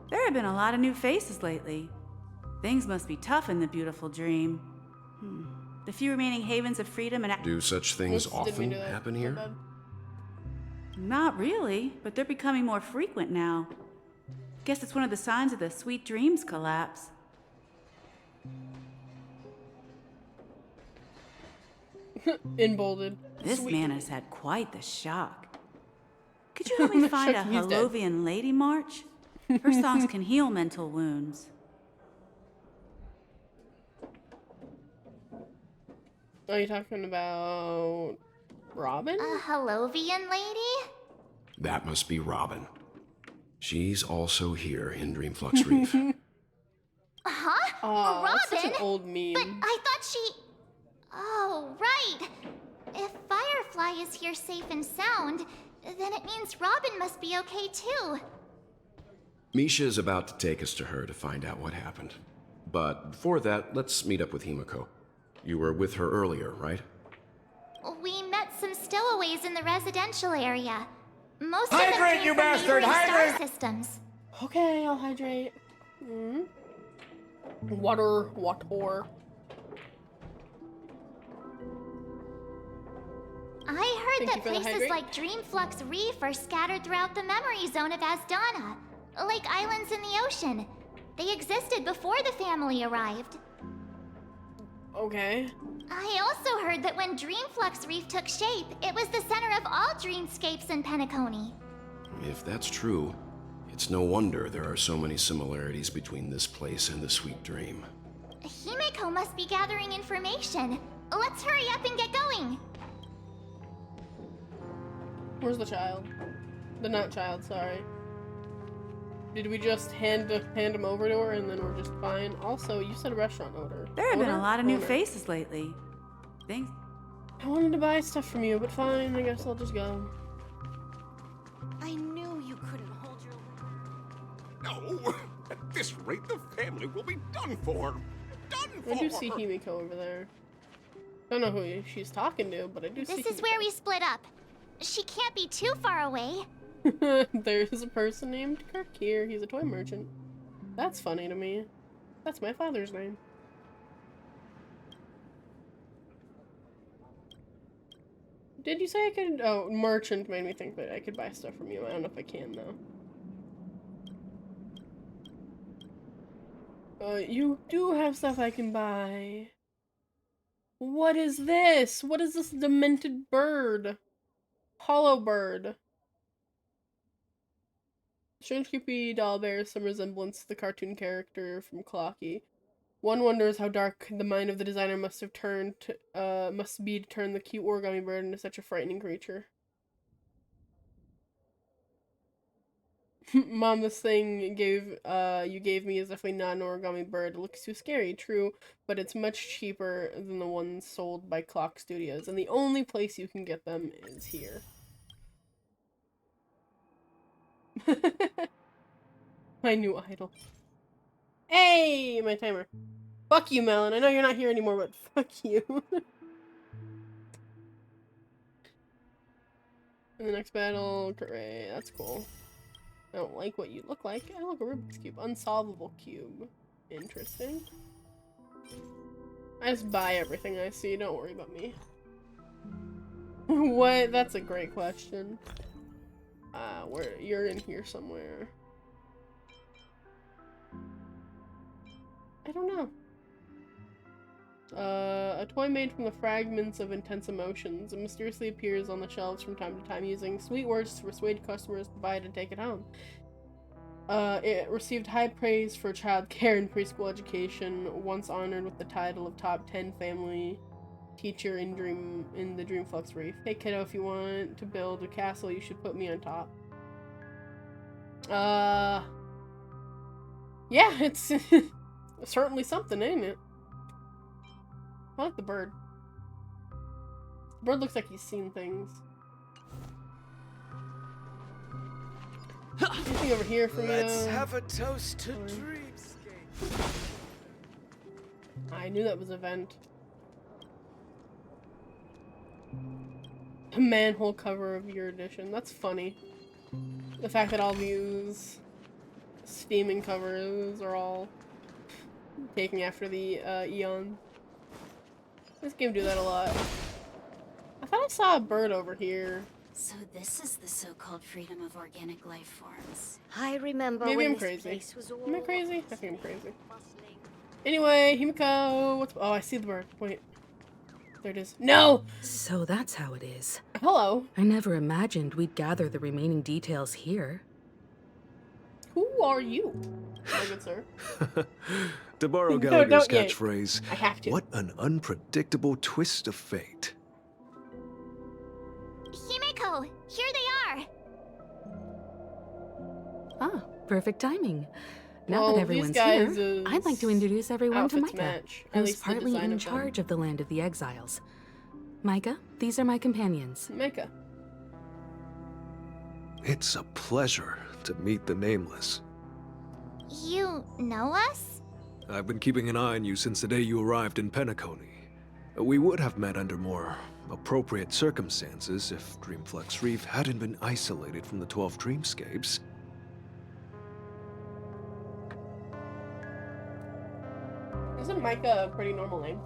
There have been a lot of new faces lately. Things must be tough in the beautiful dream. The few remaining havens of freedom and... Do such things Oops, often happen here? Not really, but they're becoming more frequent now. Guess it's one of the signs of the Sweet Dreams collapse. Emboldened. This Sweet. man has had quite the shock. Could you help me find a He's dead. Holovian lady, March? Her songs can heal mental wounds. Are you talking about Robin? A Holovian lady? That must be Robin. She's also here in Dreamflux Reef. Huh? Oh, Robin? that's such an old meme. But I thought she... Oh, right. If Firefly is here safe and sound, then it means Robin must be okay too. Misha is about to take us to her to find out what happened. But before that, let's meet up with Himiko. You were with her earlier, right? We met some stowaways in the residential area. Most Hydrate, of them came you from bastard, neighboring hydrate! star systems. Okay, I'll hydrate. Water. I heard Thank you that for the places hydrate. like Dreamflux Reef are scattered throughout the memory zone of Asdana, like islands in the ocean. They existed before the family arrived. Okay. I also heard that when Dreamflux Reef took shape, it was the center of all dreamscapes in Penacony. If that's true, it's no wonder there are so many similarities between this place and the Sweet Dream. Himiko must be gathering information. Let's hurry up and get going. Where's the child? The not child, sorry. Did we just hand him over to her and then we're just fine? Also, you said a restaurant owner. There have been a Owner? lot of new Owner. faces lately. Things... I wanted to buy stuff from you, but fine, I guess I'll just go. I knew you couldn't hold your... No! At this rate, the family will be done for! Done for! I do see Himiko over there. Don't know who she's talking to, but I do see This is where we split up. She can't be too far away. There's a person named Kirk here. He's a toy merchant. That's funny to me. That's my father's name. Did you say I could? Oh, merchant made me think that I could buy stuff from you. I don't know if I can though. You do have stuff I can buy. What is this? What is this demented bird? Hollow bird. Strange creepy doll bears some resemblance to the cartoon character from Clocky. One wonders how dark the mind of the designer must be to turn the cute origami bird into such a frightening creature. Mom, this thing you gave me is definitely not an origami bird. It looks too scary, true, but it's much cheaper than the ones sold by Clock Studios, and the only place you can get them is here. My new idol. Hey, my timer. Fuck you, Melon. I know you're not here anymore, but fuck you. In the next battle, great. That's cool. I don't like what you look like. I look a Rubik's Cube. Unsolvable cube. Interesting. I just buy everything I see. Don't worry about me. What? That's a great question. Where you're in here somewhere. I don't know. A toy made from the fragments of intense emotions. It mysteriously appears on the shelves from time to time using sweet words to persuade customers to buy it and take it home. It received high praise for child care and preschool education, once honored with the title of top 10 family teacher in the Dreamflux Reef. Hey kiddo, if you want to build a castle, you should put me on top. Yeah, it's certainly something, ain't it? I like the bird. The bird looks like he's seen things. Anything over here for me? Let's have a toast to Dreamscape. I knew that was a vent. A manhole cover of your edition. That's funny. The fact that all these steaming covers are all taking after the Eon. This game do that a lot. I thought I saw a bird over here. So this is the so-called freedom of organic life forms. I remember Maybe when I'm this crazy. place was all Am I crazy? I think I'm crazy. Anyway, Himiko, what's... Oh, I see the bird. Wait. There it is. No! So that's how it is. Hello. I never imagined we'd gather the remaining details here. Who are you, my good sir? To borrow No, Gallagher's don't yank. catchphrase, I have to. what an unpredictable twist of fate. Himeko, here they are. Ah, perfect timing. Now Well, that these everyone's guys' here, I'd like to introduce everyone to outfits Micah, match. At who's least the partly design in of them. charge of the land of the exiles. Micah, these are my companions. Micah. It's a pleasure to meet the Nameless. You know us? I've been keeping an eye on you since the day you arrived in Penacony. We would have met under more appropriate circumstances if Dreamflux Reef hadn't been isolated from the 12 dreamscapes. Isn't Micah a pretty normal name?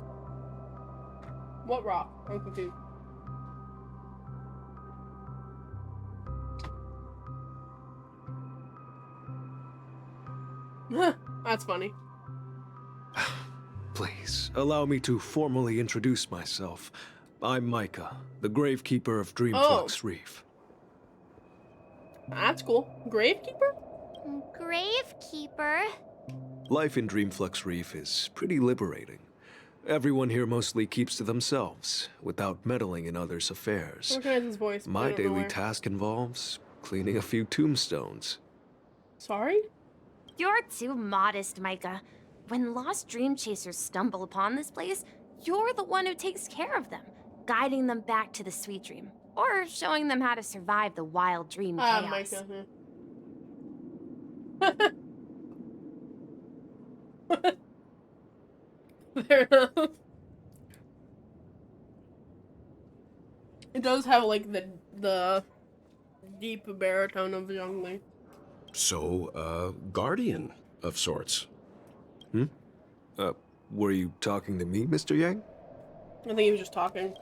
What rock? I'm confused. That's funny. Please, allow me to formally introduce myself. I'm Micah, the Gravekeeper of Dreamflux Reef. That's cool. Gravekeeper? Gravekeeper? Life in Dreamflux Reef is pretty liberating. Everyone here mostly keeps to themselves, without meddling in others' affairs. I recognize his voice. But I My don't know daily where. task involves cleaning a few tombstones. Sorry? You're too modest, Micah. When lost dream chasers stumble upon this place, you're the one who takes care of them, guiding them back to the sweet dream, or showing them how to survive the wild dream chaos. Micah. Fair enough. It does have like the deep baritone of Zhongli. So, guardian of sorts. Were you talking to me, Mr. Yang? I think he was just talking.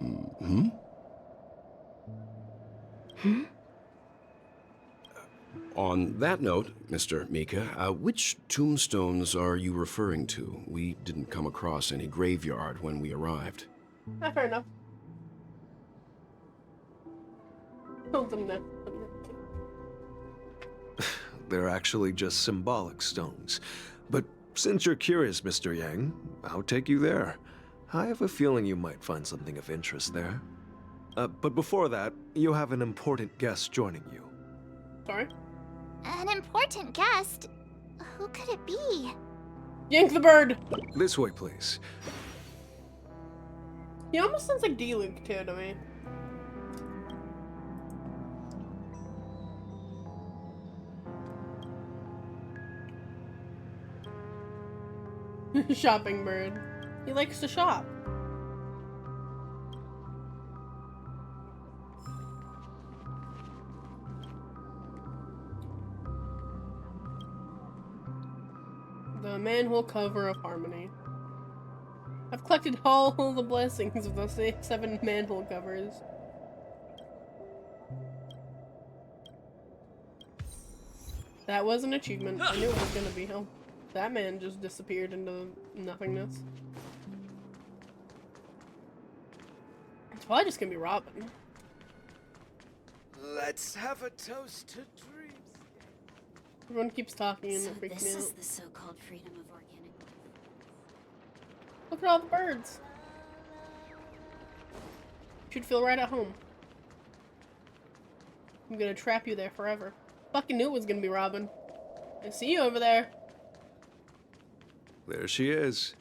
On that note, Mr. Mika, which tombstones are you referring to? We didn't come across any graveyard when we arrived. Fair enough. Told him that. They're actually just symbolic stones. But since you're curious, Mr. Yang, I'll take you there. I have a feeling you might find something of interest there. But before that, you have an important guest joining you. Sorry? An important guest? Who could it be? Yank the bird! This way, please. He almost sounds like D-Luke too to me. Shopping bird. He likes to shop. manhole cover of harmony. I've collected all the blessings of those 7 manhole covers. That was an achievement. I knew it was gonna be. Oh, that man just disappeared into nothingness. It's probably just gonna be Robin. Let's have a toast to dreams. Everyone keeps talking and So it freaks this me is out. the so-called freedom of organic life. Look at all the birds. Should feel right at home. I'm gonna trap you there forever. Fucking knew it was gonna be Robin. I see you over there. There she is.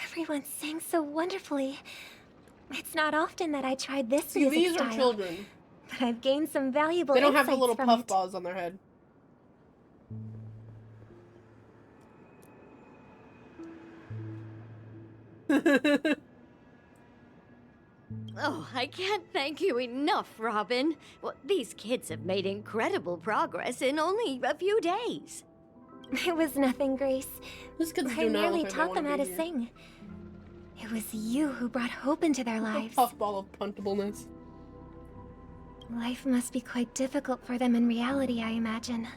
Everyone sang so wonderfully. It's not often that I tried this See, music these style, are children. but I've gained some valuable They don't have the insights little from puff it. balls on their head. Oh, I can't thank you enough, Robin. Well, these kids have made incredible progress in only a few days. It was nothing, Grace. These kids I do not merely look like they taught them wanna how be to here. sing. It was you who brought hope into their A lives. puffball of puntableness. Life must be quite difficult for them in reality, I imagine.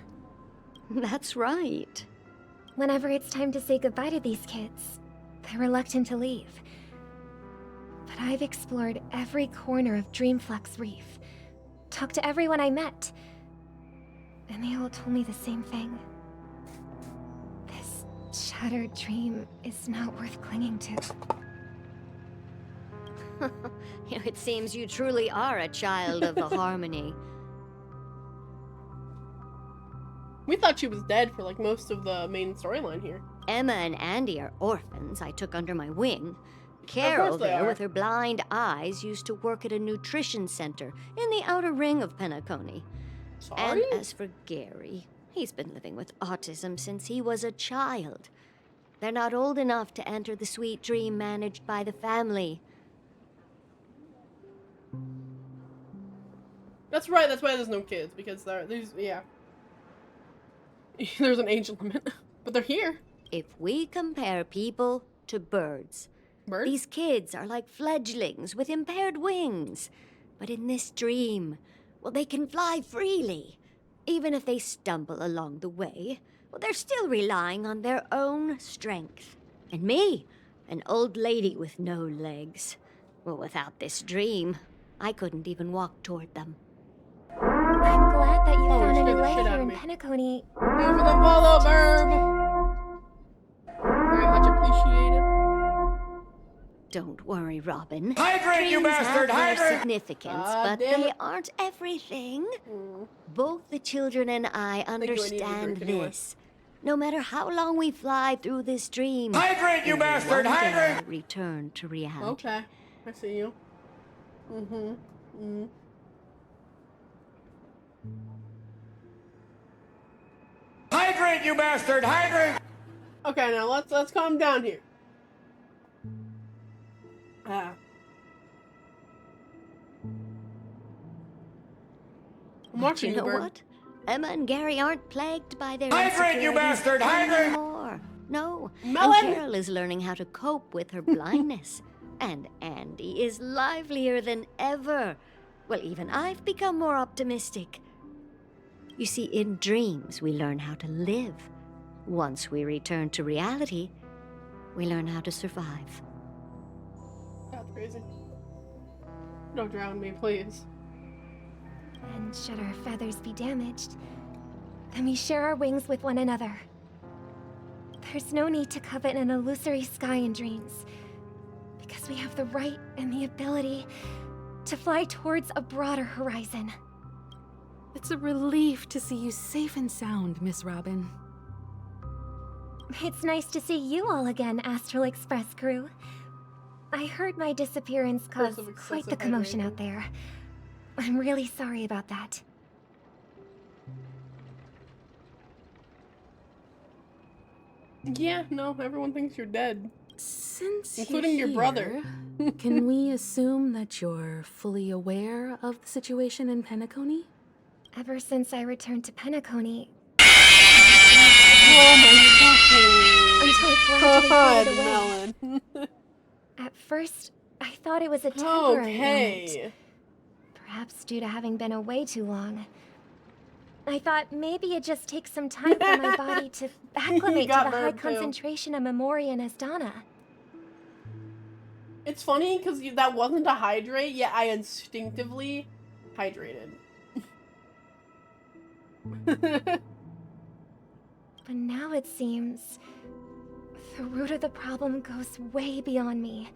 That's right. Whenever it's time to say goodbye to these kids, they're reluctant to leave. But I've explored every corner of Dreamflux Reef, talked to everyone I met, and they all told me the same thing. This shattered dream is not worth clinging to. It seems you truly are a child of the harmony. We thought she was dead for like most of the main storyline here. Emma and Andy are orphans I took under my wing. Carol they there, are. with her blind eyes, used to work at a nutrition center in the outer ring of Penacony. Sorry? And as for Gary, he's been living with autism since he was a child. They're not old enough to enter the sweet dream managed by the family. That's right, that's why there's no kids, because there's, yeah. There's an age limit. But they're here. If we compare people to birds, these kids are like fledglings with impaired wings. But in this dream, well, they can fly freely. Even if they stumble along the way, well, they're still relying on their own strength. And me, an old lady with no legs. Well, without this dream, I couldn't even walk toward them. I'm glad that you Oh, found a scared new the life shit out here of in me. Penacony. Thank you for the follow, Burb. Very much appreciated. Don't worry, Robin. Hydrate, you Dreams bastard, have their hydrate! significance, God but damn they it. aren't everything. Both the children and I you, I need a understand drink anyway. this. No matter how long we fly through this dream, Hydrate, you we will bastard, one day hydrate! return to reality. Okay, I see you. Hydrate, you bastard, hydrate! Okay, now let's calm down here. I'm But watching you you, know Burb. what? Emma and Gary aren't plagued by their Hydrate, you insecurities bastard, hydrate! anymore. No, Melon! and Carol is learning how to cope with her blindness. And Andy is livelier than ever. Well, even I've become more optimistic. You see, in dreams, we learn how to live. Once we return to reality, we learn how to survive. That's crazy. Don't drown me, please. And should our feathers be damaged, then we share our wings with one another. There's no need to covet an illusory sky in dreams, because we have the right and the ability to fly towards a broader horizon. It's a relief to see you safe and sound, Miss Robin. It's nice to see you all again, Astral Express crew. I heard my disappearance caused Source of quite the excessive commotion hydration. out there. I'm really sorry about that. Yeah, no, everyone thinks you're dead. Since Including you're your brother. here, can we assume that you're fully aware of the situation in Penacony? Ever since I returned to Penacony, gradually faded away. Melon. At first, I thought it was a temporary ailment. Perhaps due to having been away too long. I thought maybe it just takes some time for my body to acclimate to the high concentration of Memoria and Asdana. It's funny because that wasn't a hydrate, yet I instinctively hydrated. But now it seems the root of the problem goes way beyond me.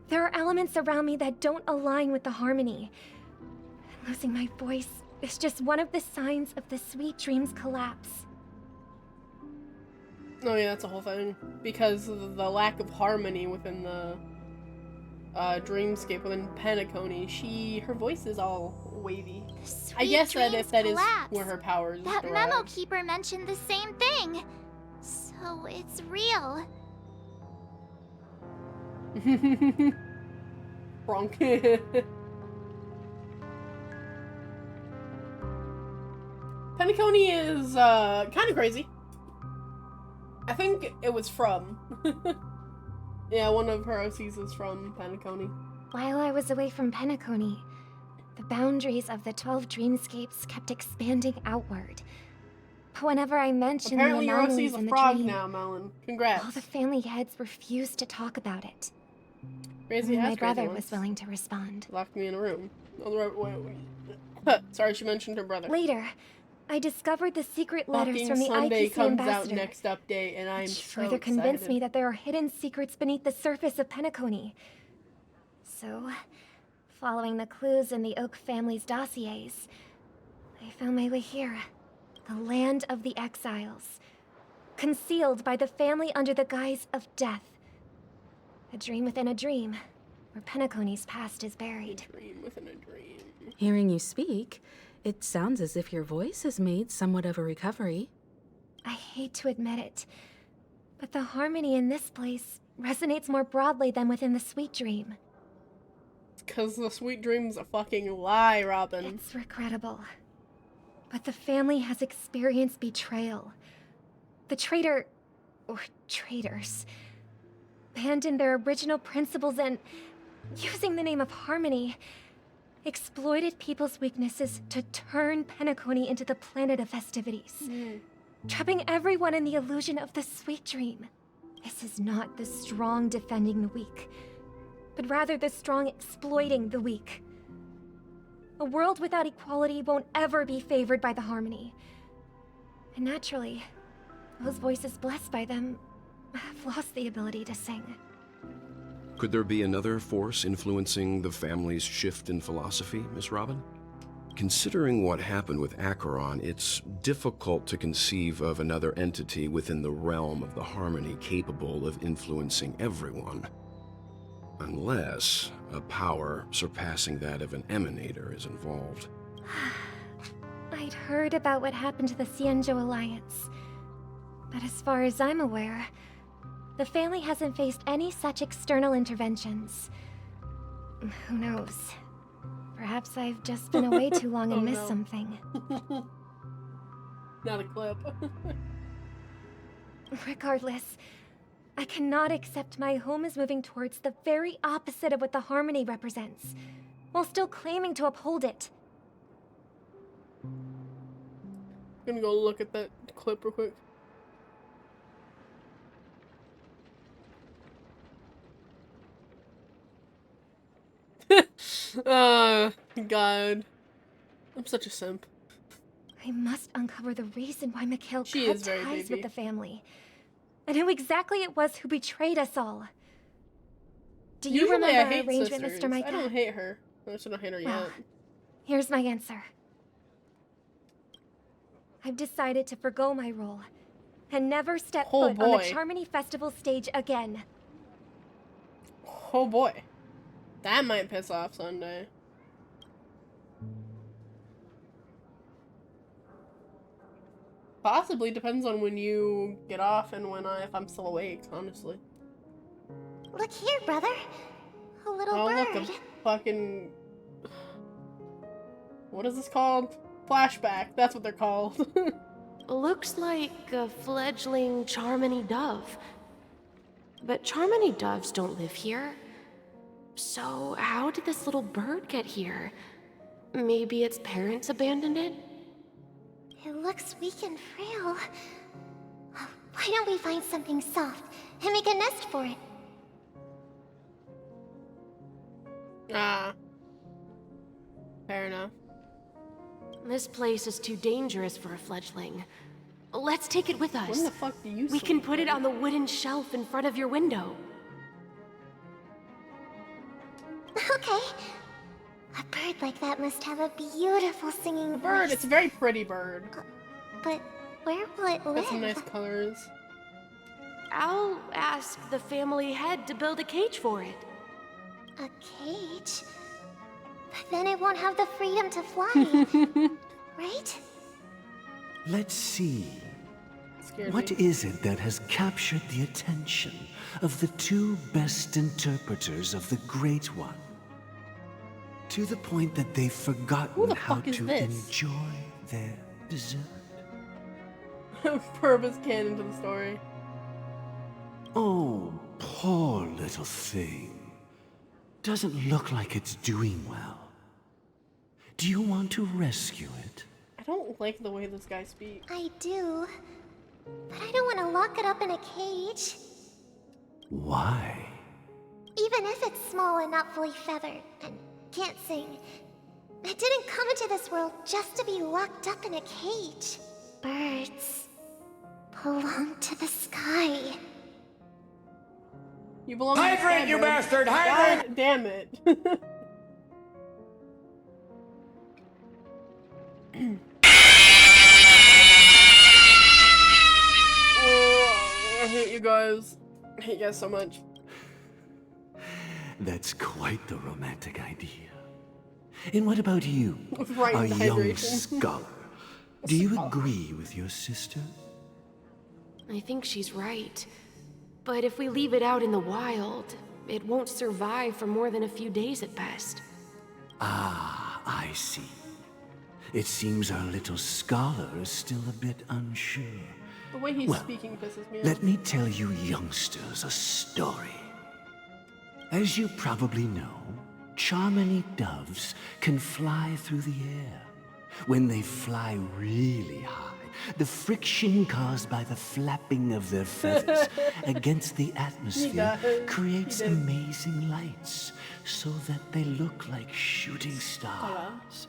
There are elements around me that don't align with the harmony. Losing my voice is just one of the signs of the sweet dream's collapse. Oh yeah, that's a whole thing. Because of the lack of harmony within the dreamscape within Penacony, her voice is all wavy. I guess that if that is where her powers That derive. memo keeper mentioned the same thing. So it's real. Bronk. Penacony is kind of crazy. I think it was from. Yeah, one of her OCs is from Penacony. While I was away from Penacony, the boundaries of the 12 dreamscapes kept expanding outward. But whenever I mentioned Apparently the your anomalies OC's in a the frog dream, now, Melon. Congrats. all the family heads refused to talk about it. Crazy Only has my crazy brother ones. was willing to respond. Locked me in a room. Wait. Sorry, she mentioned her brother. Later, I discovered the secret letters Fucking from the Sunday IPC comes ambassador. out next update, and I'm which so further convinced excited. me that there are hidden secrets beneath the surface of Penacony. So, following the clues in the Oak family's dossiers, I found my way here. The land of the exiles. Concealed by the family under the guise of death. A dream within a dream, where Penacony's past is buried. A dream within a dream. Hearing you speak, it sounds as if your voice has made somewhat of a recovery. I hate to admit it, but the harmony in this place resonates more broadly than within the sweet dream. Because the sweet dream's a fucking lie, Robin. It's regrettable. But the family has experienced betrayal. The traitor, or traitors, abandoned their original principles and, using the name of harmony, exploited people's weaknesses to turn Penacony into the planet of festivities. Trapping everyone in the illusion of the sweet dream. This is not the strong defending the weak, but rather the strong exploiting the weak. A world without equality won't ever be favored by the harmony. And naturally, those voices blessed by them have lost the ability to sing. Could there be another force influencing the family's shift in philosophy, Miss Robin? Considering what happened with Acheron, it's difficult to conceive of another entity within the realm of the harmony capable of influencing everyone. Unless a power surpassing that of an emanator is involved. I'd heard about what happened to the Xianzhou Alliance. But as far as I'm aware, the family hasn't faced any such external interventions. Who knows? Perhaps I've just been away too long and missed something. Not a clip. Regardless, I cannot accept my home is moving towards the very opposite of what the harmony represents, while still claiming to uphold it. I'm gonna go look at that clip real quick. God. I'm such a simp. I must uncover the reason why Mikhail She cut is very ties baby. with the family. And who exactly it was who betrayed us all. Do you Usually remember I our hate arrangement, sisters. Mr. Micah? I don't hate her. I just don't hate her Well, yet. here's my answer. I've decided to forgo my role and never step Oh, foot on the boy. Charmony Festival stage again. Oh boy. That might piss off Sunday. Possibly, depends on when you get off and if I'm still awake, honestly. Look here, brother. A little Oh, bird. look, a fucking... What is this called? Flashback, that's what they're called. Looks like a fledgling Charmony dove. But Charmony doves don't live here. So how did this little bird get here? Maybe its parents abandoned it? It looks weak and frail. Why don't we find something soft and make a nest for it? Fair enough. This place is too dangerous for a fledgling. Let's take it with us. When the fuck do you We can put it on the wooden shelf in front of your window. Okay. A bird like that must have a beautiful singing Bird, voice. it's a very pretty bird. But where will it live? Got some nice colors. I'll ask the family head to build a cage for it. A cage? But then it won't have the freedom to fly. Right? Let's see. Scared What me. is it that has captured the attention of the two best interpreters of the Great One? To the point that they've forgotten how fuck is to this? enjoy their dessert. Purvis canon to the story. Oh, poor little thing. Doesn't look like it's doing well. Do you want to rescue it? I don't like the way this guy speaks. I do. But I don't want to lock it up in a cage. Why? Even if it's small and not fully feathered and can't sing. It didn't come into this world just to be locked up in a cage. Birds belong to the sky. You belong to the Hydrate, sky, you bird. bastard! Hydrate! God damn it. I hate you guys. I hate you guys so much. That's quite the romantic idea. And what about you, Right a into young hydration. scholar? Do you agree with your sister? I think she's right. But if we leave it out in the wild, it won't survive for more than a few days at best. Ah, I see. It seems our little scholar is still a bit unsure. The way he's Well, speaking pisses me off. Let me tell you youngsters a story. As you probably know, Charmony doves can fly through the air. When they fly really high, the friction caused by the flapping of their feathers against the atmosphere creates amazing lights so that they look like shooting stars.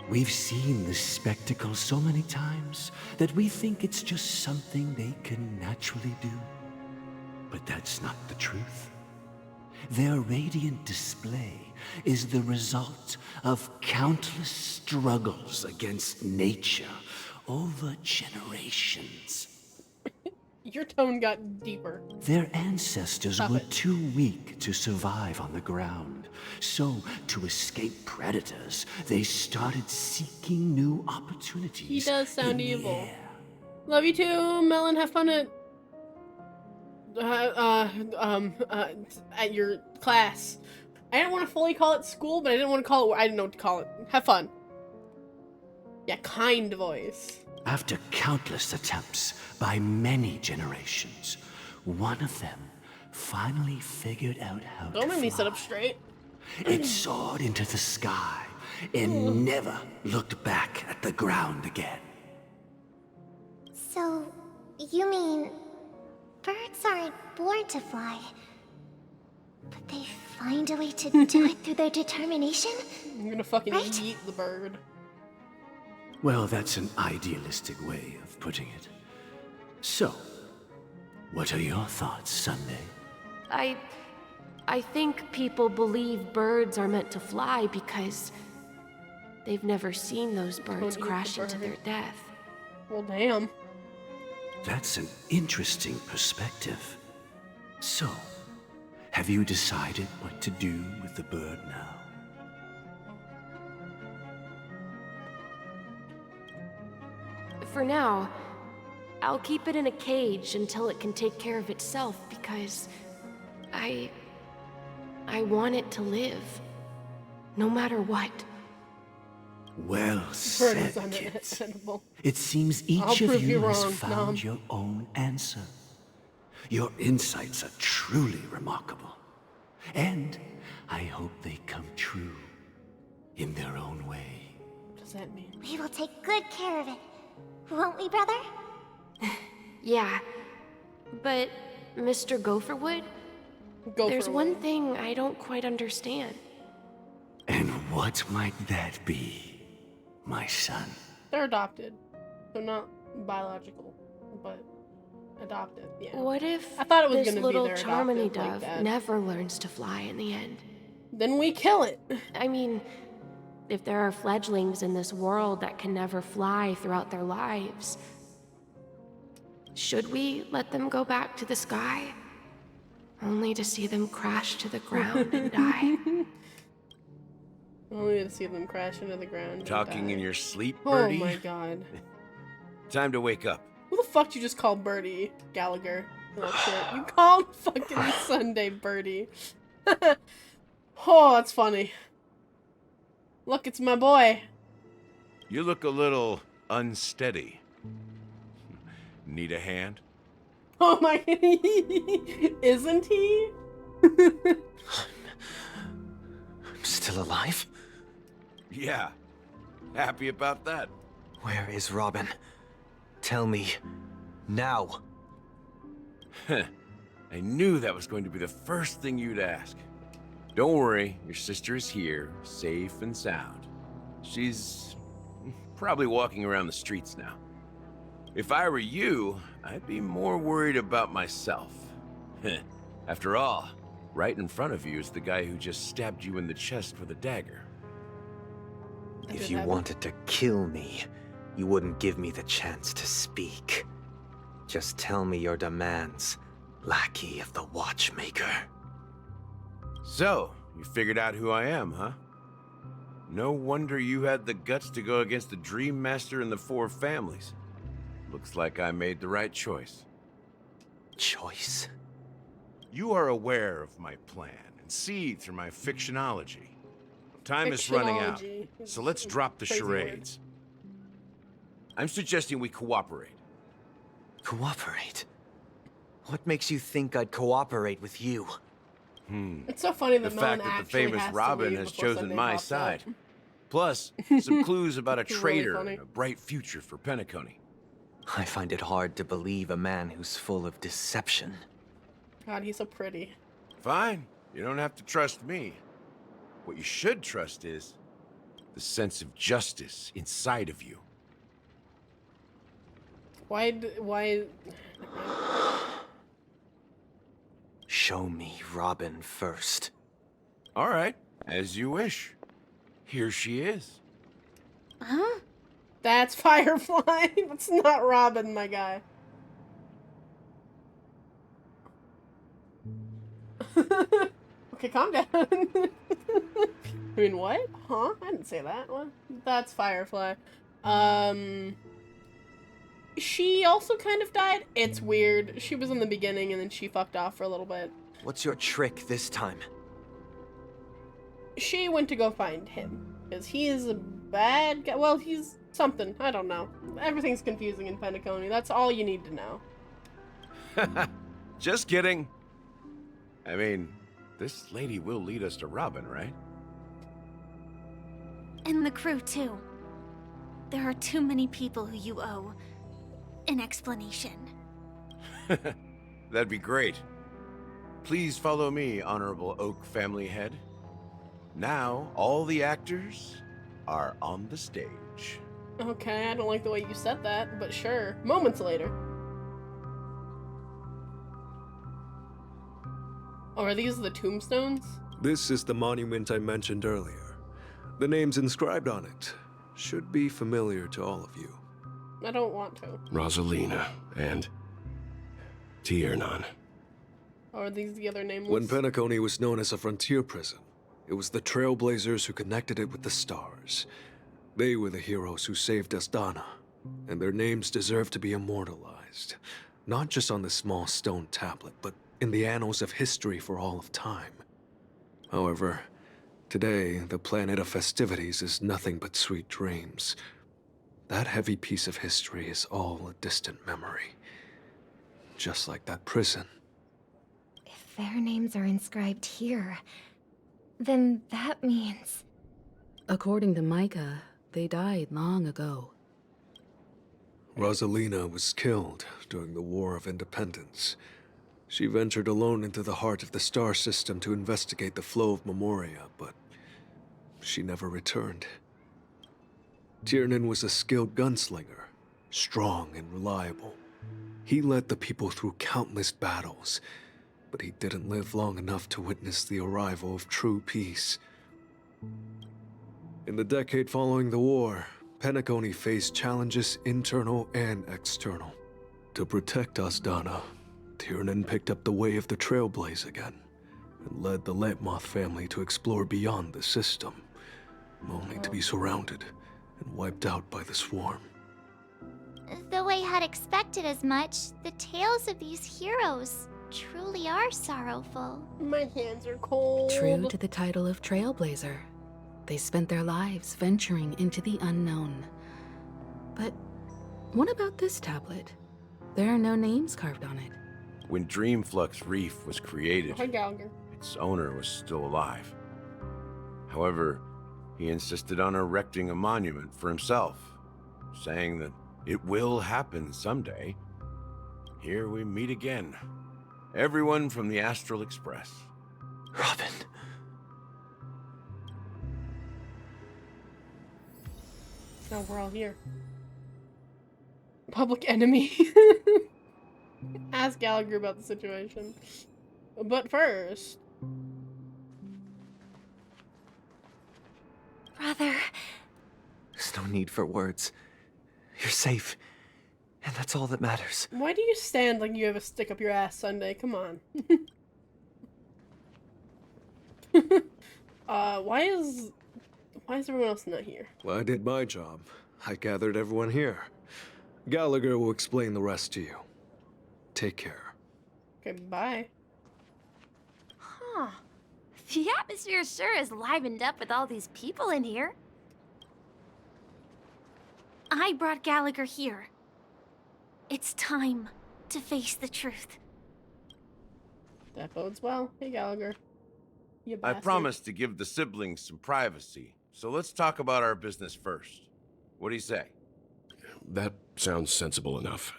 We've seen this spectacle so many times that we think it's just something they can naturally do. But that's not the truth. Their radiant display is the result of countless struggles against nature over generations. Your tone got deeper. Their ancestors were too weak to survive on the ground. So, to escape predators, they started seeking new opportunities. He does sound evil. Love you too, Melon. Have fun at your class. I didn't want to fully call it school, but I didn't want to call it. I didn't know what to call it. Have fun. Yeah, kind voice. After countless attempts by many generations, one of them finally figured out how Don't to make me fly. sit up straight. It soared into the sky and never looked back at the ground again. So, you mean birds aren't born to fly, but they find a way to do it through their determination? I'm gonna fucking Right? eat the bird. Well, that's an idealistic way of putting it. So, what are your thoughts, Sunday? I think people believe birds are meant to fly because they've never seen those birds eat the crash into bird. their death. Well, damn. That's an interesting perspective. So, have you decided what to do with the bird now? For now, I'll keep it in a cage until it can take care of itself because I want it to live, no matter what. Well Bird said, is kids. unedible. It seems I'll each of prove you you has wrong, found Nom. your own answer. Your insights are truly remarkable. And I hope they come true in their own way. What does that mean? We will take good care of it. Won't we, brother? Yeah. But, Mr. Gopherwood, there's one thing I don't quite understand. And what might that be, my son? They're adopted. So not biological, but adopted, yeah. What if I thought it was this gonna be little their Charmony adopted like dove that. never learns to fly in the end? Then we kill it. I mean, if there are fledglings in this world that can never fly throughout their lives, should we let them go back to the sky? Only to see them crash to the ground and die? Only to see them crash into the ground. and Talking die. in your sleep, Oh Birdie? my god. Time to wake up. Who the fuck did you just call Birdie, Gallagher? Oh shit. You called fucking Sunday Birdie. Oh, that's funny. Look, it's my boy. You look a little unsteady. Need a hand? Oh my isn't he? I'm still alive? Yeah. Happy about that. Where is Robin? Tell me. Now. I knew that was going to be the first thing you'd ask. Don't worry, your sister is here, safe and sound. She's probably walking around the streets now. If I were you, I'd be more worried about myself. After all, right in front of you is the guy who just stabbed you in the chest with a dagger. If you wanted to kill me, you wouldn't give me the chance to speak. Just tell me your demands, lackey of the Watchmaker. So, you figured out who I am, huh? No wonder you had the guts to go against the Dream Master and the Four Families. Looks like I made the right choice. Choice? You are aware of my plan and see through my fictionology. Time is running out, so let's drop the charades. I'm suggesting we cooperate. Cooperate? What makes you think I'd cooperate with you? It's so funny that The no fact one that the actually famous has to Robin leave has before chosen Sunday my pops up. side. Plus, some clues about a It's really traitor funny. and a bright future for Penacony. I find it hard to believe a man who's full of deception. God, he's so pretty. Fine, you don't have to trust me. What you should trust is the sense of justice inside of you. Why? Show me Robin first. All right, as you wish. Here she is. Huh? That's Firefly. That's not Robin, my guy. Okay, calm down. I mean, what? Huh? I didn't say that. What? That's Firefly. She also kind of died. It's weird. She was in the beginning and then she fucked off for a little bit. What's your trick this time? She went to go find him. Because he is a bad guy. Well, he's something. I don't know. Everything's confusing in Penacony. That's all you need to know. Just kidding. I mean, this lady will lead us to Robin, right? And the crew, too. There are too many people who you owe an explanation. That'd be great. Please follow me, Honorable Oak Family Head. Now, all the actors are on the stage. Okay, I don't like the way you said that, but sure. Moments later. Oh, are these the tombstones? This is the monument I mentioned earlier. The names inscribed on it should be familiar to all of you. I don't want to. Rosalina and Tiernan. Oh, are these the other nameless? When Penacony was known as a frontier prison, it was the Trailblazers who connected it with the stars. They were the heroes who saved Astana, and their names deserve to be immortalized. Not just on this small stone tablet, but in the annals of history for all of time. However, today, the planet of festivities is nothing but sweet dreams. That heavy piece of history is all a distant memory. just like that prison. If their names are inscribed here, then that means... According to Micah, they died long ago. Rosalina was killed during the War of Independence. She ventured alone into the heart of the star system to investigate the flow of Memoria, but she never returned. Tiernan was a skilled gunslinger, strong and reliable. He led the people through countless battles, but he didn't live long enough to witness the arrival of true peace. In the decade following the war, Penacony faced challenges internal and external. To protect Asdana, Tiernan picked up the way of the Trailblaze again, and led the Letmoth family to explore beyond the system, only to be surrounded and wiped out by the Swarm. Though I had expected as much, the tales of these heroes truly are sorrowful. My hands are cold. True to the title of Trailblazer, they spent their lives venturing into the unknown. But what about this tablet? There are no names carved on it. When Dreamflux Reef was created, Hi, Gallagher. its owner was still alive. However, he insisted on erecting a monument for himself, saying that it will happen someday. Here we meet again. Everyone from the Astral Express. Robin. Now we're all here. Public enemy. Ask Gallagher about the situation. But first... Brother... There's no need for words. You're safe. And that's all that matters. Why do you stand like you have a stick up your ass, Sunday? Come on. Why is everyone else not here? Well, I did my job. I gathered everyone here. Gallagher will explain the rest to you. Take care. Okay, bye. Huh. The atmosphere sure is livened up with all these people in here. I brought Gallagher here. It's time to face the truth. That bodes well. Hey, Gallagher. You I bastard. promised to give the siblings some privacy, so let's talk about our business first. What do you say? That sounds sensible enough.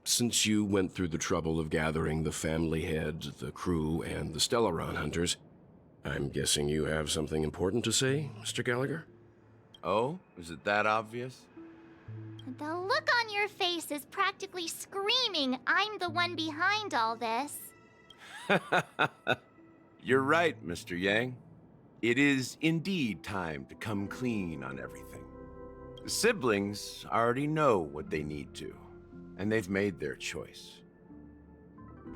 Since you went through the trouble of gathering the family heads, the crew, and the Stellaron hunters, I'm guessing you have something important to say, Mr. Gallagher? Oh? Is it that obvious? The look on your face is practically screaming, I'm the one behind all this. You're right, Mr. Yang. It is indeed time to come clean on everything. The siblings already know what they need to, and they've made their choice.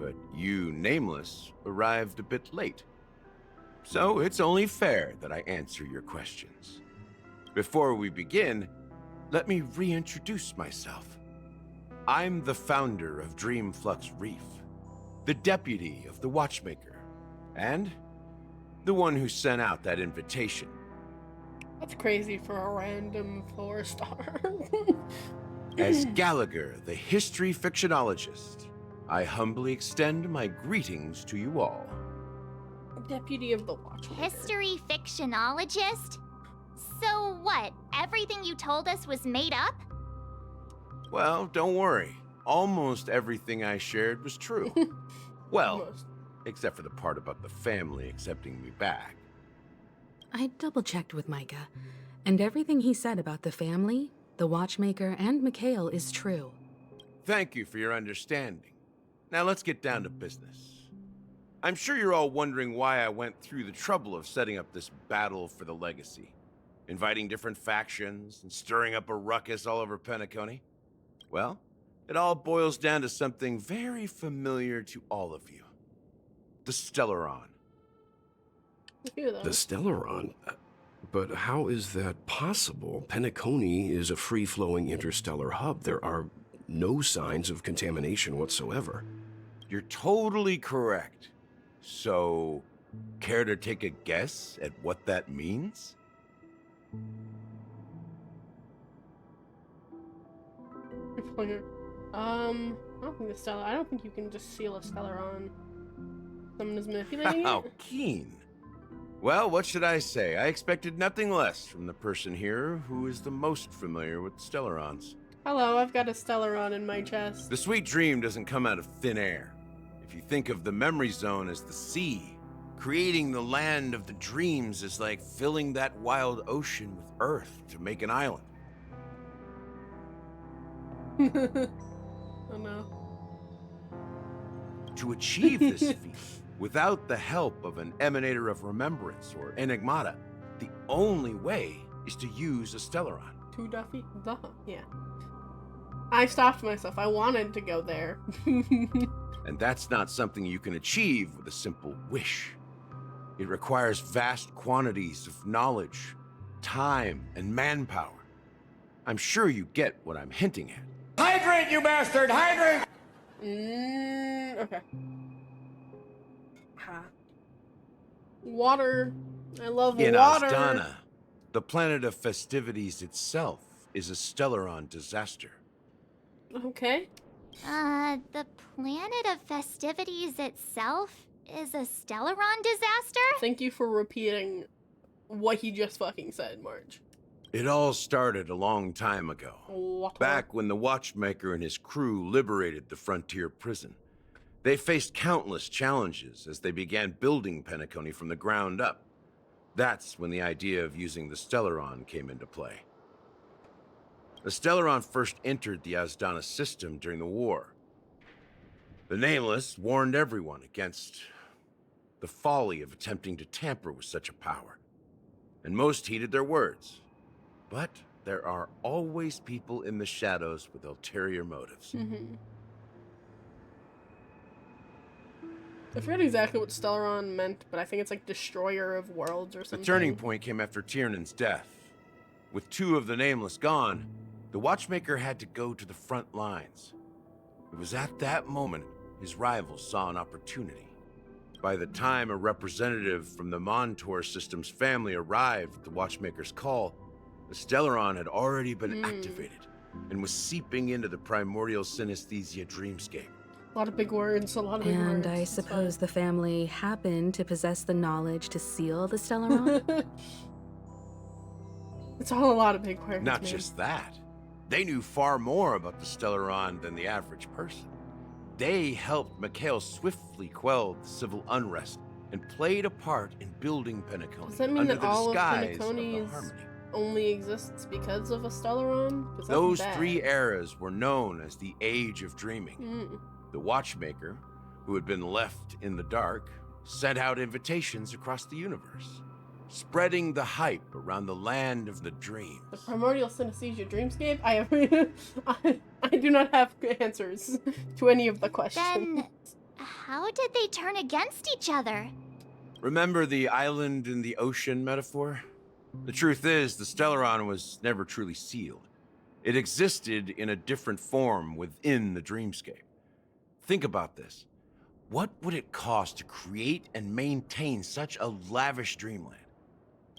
But you, Nameless, arrived a bit late. So it's only fair that I answer your questions. Before we begin, let me reintroduce myself. I'm the founder of Dreamflux Reef, the deputy of the Watchmaker, and the one who sent out that invitation. That's crazy for a random 4-star. As Gallagher, the history fictionologist, I humbly extend my greetings to you all. Deputy of the Watchmaker. History fictionologist? So what, everything you told us was made up? Well, don't worry. Almost everything I shared was true. Well, Almost. except for the part about the family accepting me back. I double-checked with Micah, and everything he said about the family, the Watchmaker, and Mikhail is true. Thank you for your understanding. Now let's get down to business. I'm sure you're all wondering why I went through the trouble of setting up this battle for the legacy, inviting different factions and stirring up a ruckus all over Penacony. Well, it all boils down to something very familiar to all of you. The Stellaron. The Stellaron? But how is that possible? Penacony is a free-flowing interstellar hub. There are no signs of contamination whatsoever. You're totally correct. So, care to take a guess at what that means? I don't think you can just seal a Stellaron. Someone is manipulating How it. keen. Well, what should I say? I expected nothing less from the person here who is the most familiar with Stellarons. Hello, I've got a Stellaron in my chest. The sweet dream doesn't come out of thin air. If you think of the memory zone as the sea, creating the land of the dreams is like filling that wild ocean with earth to make an island. Oh no. To achieve this feat, without the help of an Emanator of Remembrance or Enigmata, the only way is to use a Stellaron. Two Duffy? Duh. Yeah. I stopped myself. I wanted to go there. And that's not something you can achieve with a simple wish. It requires vast quantities of knowledge, time, and manpower. I'm sure you get what I'm hinting at. Hydrate, you bastard! Hydrate! Okay. Water. I love In water. Asdana, the planet of festivities itself is a Stellaron disaster. Okay. The planet of festivities itself is a Stellaron disaster? Thank you for repeating what he just fucking said, Marge. It all started a long time ago. What? Back when the Watchmaker and his crew liberated the frontier prison. They faced countless challenges as they began building Penacony from the ground up. That's when the idea of using the Stellaron came into play. The Stellaron first entered the Asdana system during the war. The Nameless warned everyone against the folly of attempting to tamper with such a power, and most heeded their words. But there are always people in the shadows with ulterior motives. Mm-hmm. I forget exactly what Stellaron meant, but I think it's like Destroyer of Worlds or something. The turning point came after Tiernan's death. With two of the Nameless gone, the Watchmaker had to go to the front lines. It was at that moment his rivals saw an opportunity. By the time a representative from the Montour Systems family arrived at the Watchmaker's call, the Stellaron had already been activated and was seeping into the primordial synesthesia dreamscape. A lot of big words, a lot of big words. And I suppose the family happened to possess the knowledge to seal the Stellaron? It's all a lot of big words. Not just that. They knew far more about the Stellaron than the average person. They helped Mikhail swiftly quell the civil unrest and played a part in building Penacony. Does that mean under that the all of disguise Penacony only exists because of a Stellaron? Those three eras were known as the Age of Dreaming. The Watchmaker, who had been left in the dark, sent out invitations across the universe, spreading the hype around the land of the dreams. The primordial synesthesia dreamscape? I do not have answers to any of the questions. Then, how did they turn against each other? Remember the island in the ocean metaphor? The truth is, the Stellaron was never truly sealed. It existed in a different form within the dreamscape. Think about this. What would it cost to create and maintain such a lavish dreamland?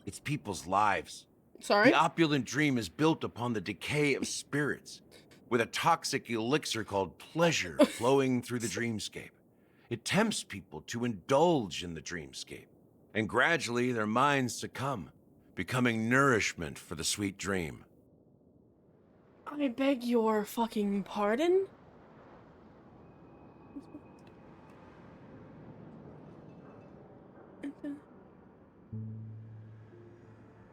It's people's lives. Sorry? The opulent dream is built upon the decay of spirits, with a toxic elixir called pleasure flowing through the dreamscape. It tempts people to indulge in the dreamscape, and gradually their minds succumb, becoming nourishment for the sweet dream. I beg your fucking pardon?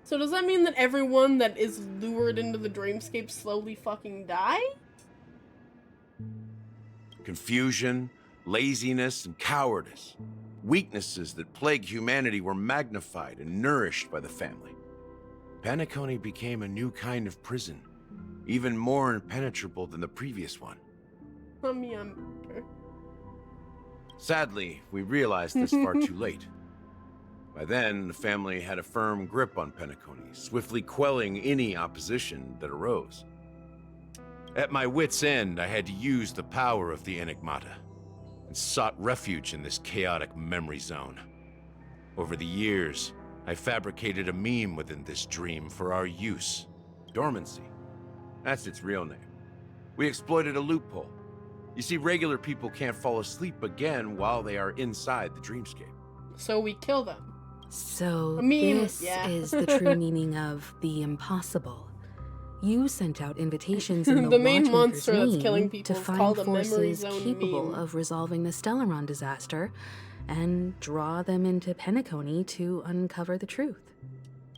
So does that mean that everyone that is lured into the dreamscape slowly fucking die? Confusion, laziness, and cowardice. Weaknesses that plague humanity were magnified and nourished by the family. Penacony became a new kind of prison, even more impenetrable than the previous one. Sadly, we realized this far too late. By then, the family had a firm grip on Penacony, swiftly quelling any opposition that arose. At my wit's end, I had to use the power of the Enigmata, and sought refuge in this chaotic memory zone. Over the years, I fabricated a meme within this dream for our use. Dormancy. That's its real name. We exploited a loophole. You see, regular people can't fall asleep again while they are inside the dreamscape. So we kill them. So this is the true meaning of the impossible. You sent out invitations in the, The main Watchmaker's monster that's name killing people to is find called a memory forces zone capable meme. of resolving the Stellaron disaster and draw them into Penacony to uncover the truth.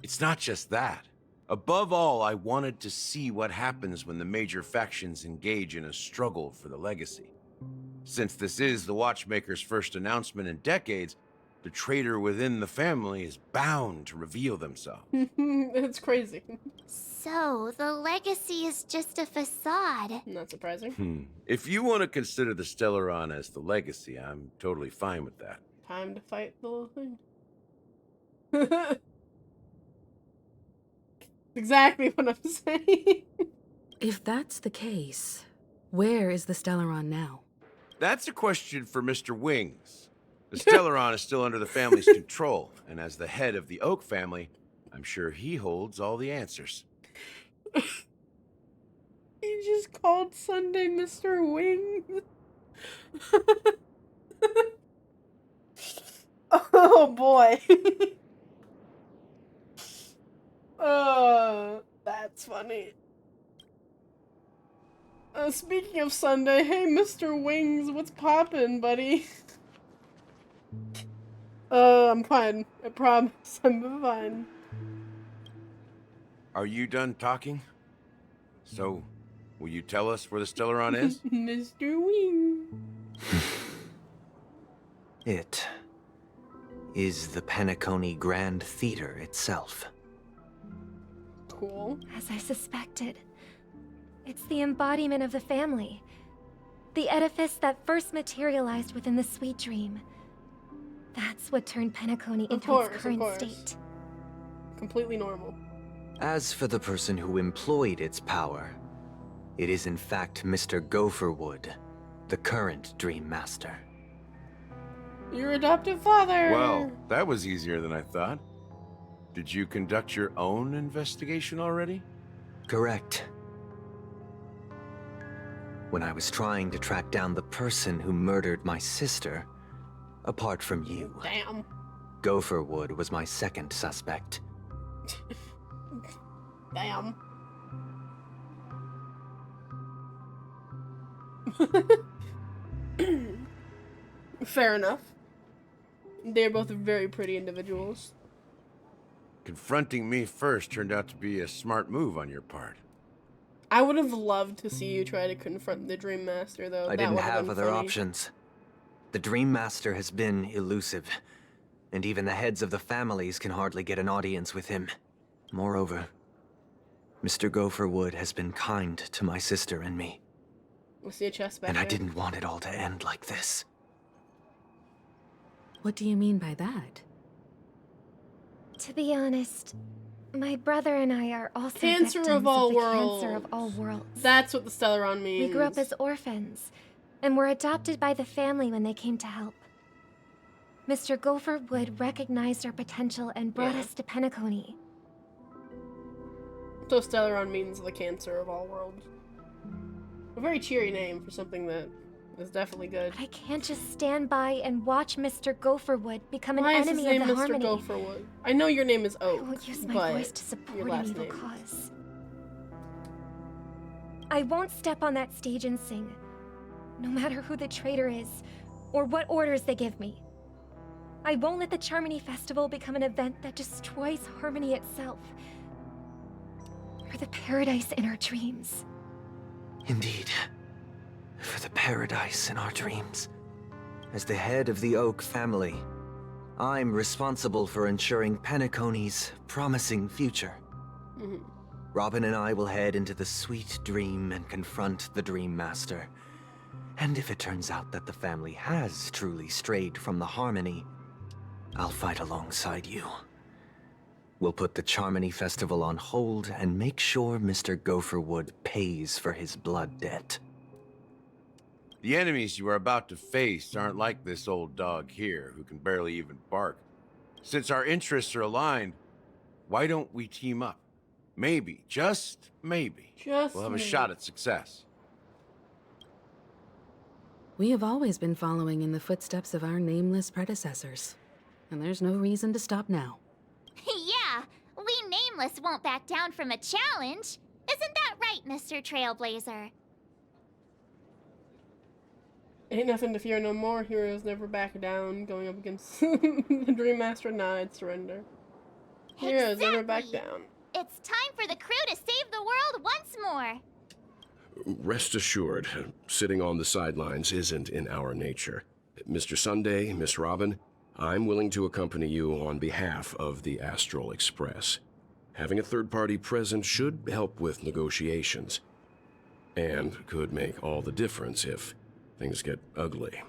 It's not just that. Above all, I wanted to see what happens when the major factions engage in a struggle for the legacy. Since this is the Watchmaker's first announcement in decades, the traitor within the family is bound to reveal themselves. It's crazy. So, the legacy is just a facade. Not surprising. If you want to consider the Stellaron as the legacy, I'm totally fine with that. Time to fight the little thing. Exactly what I'm saying. If that's the case, where is the Stellaron now? That's a question for Mr. Wings. The Stellaron is still under the family's control, and as the head of the Oak family, I'm sure he holds all the answers. He just called Sunday Mr. Wings. Oh boy. That's funny. Speaking of Sunday, hey Mr. Wings, what's poppin', buddy? I'm fine. I promise, I'm fine. Are you done talking? So, will you tell us where the Stellaron is? Mr. Wing. It is the Penacony Grand Theater itself. Cool. As I suspected. It's the embodiment of the family. The edifice that first materialized within the sweet dream. That's what turned Penacony into its current state. Completely normal. As for the person who employed its power, it is in fact Mr. Gopherwood, the current Dream Master. Your adoptive father! Well, that was easier than I thought. Did you conduct your own investigation already? Correct. When I was trying to track down the person who murdered my sister, apart from you, damn, Gopherwood was my second suspect. Damn. Fair enough. They're both very pretty individuals. Confronting me first turned out to be a smart move on your part. I would have loved to see you try to confront the Dream Master, though. I didn't have other options. The Dream Master has been elusive, and even the heads of the families can hardly get an audience with him. Moreover, Mr. Gopherwood has been kind to my sister and me. We'll see a chest back and there. I didn't want it all to end like this. What do you mean by that? To be honest, my brother and I are also Cancer victims of all the worlds. Cancer of all worlds. That's what the Stellaron means. We grew up as orphans, and were adopted by the family when they came to help. Mr. Gopherwood recognized our potential and brought us to Penacony. So Stellaron means the cancer of all worlds. A very cheery name for something that is definitely good. But I can't just stand by and watch Mr. Gopherwood become an Why is his enemy name of the Mr. Harmony. Gopherwood? I know your name is Oak, I will use my but voice to support your an last evil name. cause. I won't step on that stage and sing, no matter who the traitor is, or what orders they give me. I won't let the Charmony Festival become an event that destroys Harmony itself, or the paradise in our dreams. Indeed. For the paradise in our dreams. As the head of the Oak family, I'm responsible for ensuring Penacony's promising future. Robin and I will head into the sweet dream and confront the Dream Master. And if it turns out that the family has truly strayed from the Harmony, I'll fight alongside you. We'll put the Charmony Festival on hold and make sure Mr. Gopherwood pays for his blood debt. The enemies you are about to face aren't like this old dog here, who can barely even bark. Since our interests are aligned, why don't we team up? Maybe, just maybe, we'll have a shot at success. We have always been following in the footsteps of our nameless predecessors, and there's no reason to stop now. Yeah, we Nameless won't back down from a challenge. Isn't that right, Mr. Trailblazer? Ain't nothing to fear no more. Heroes never back down. Going up against the Dream Master, nah, I'd surrender. Heroes never back down. It's time for the crew to save the world once more. Rest assured, sitting on the sidelines isn't in our nature. Mr. Sunday, Miss Robin, I'm willing to accompany you on behalf of the Astral Express. Having a third party present should help with negotiations, and could make all the difference if things get ugly.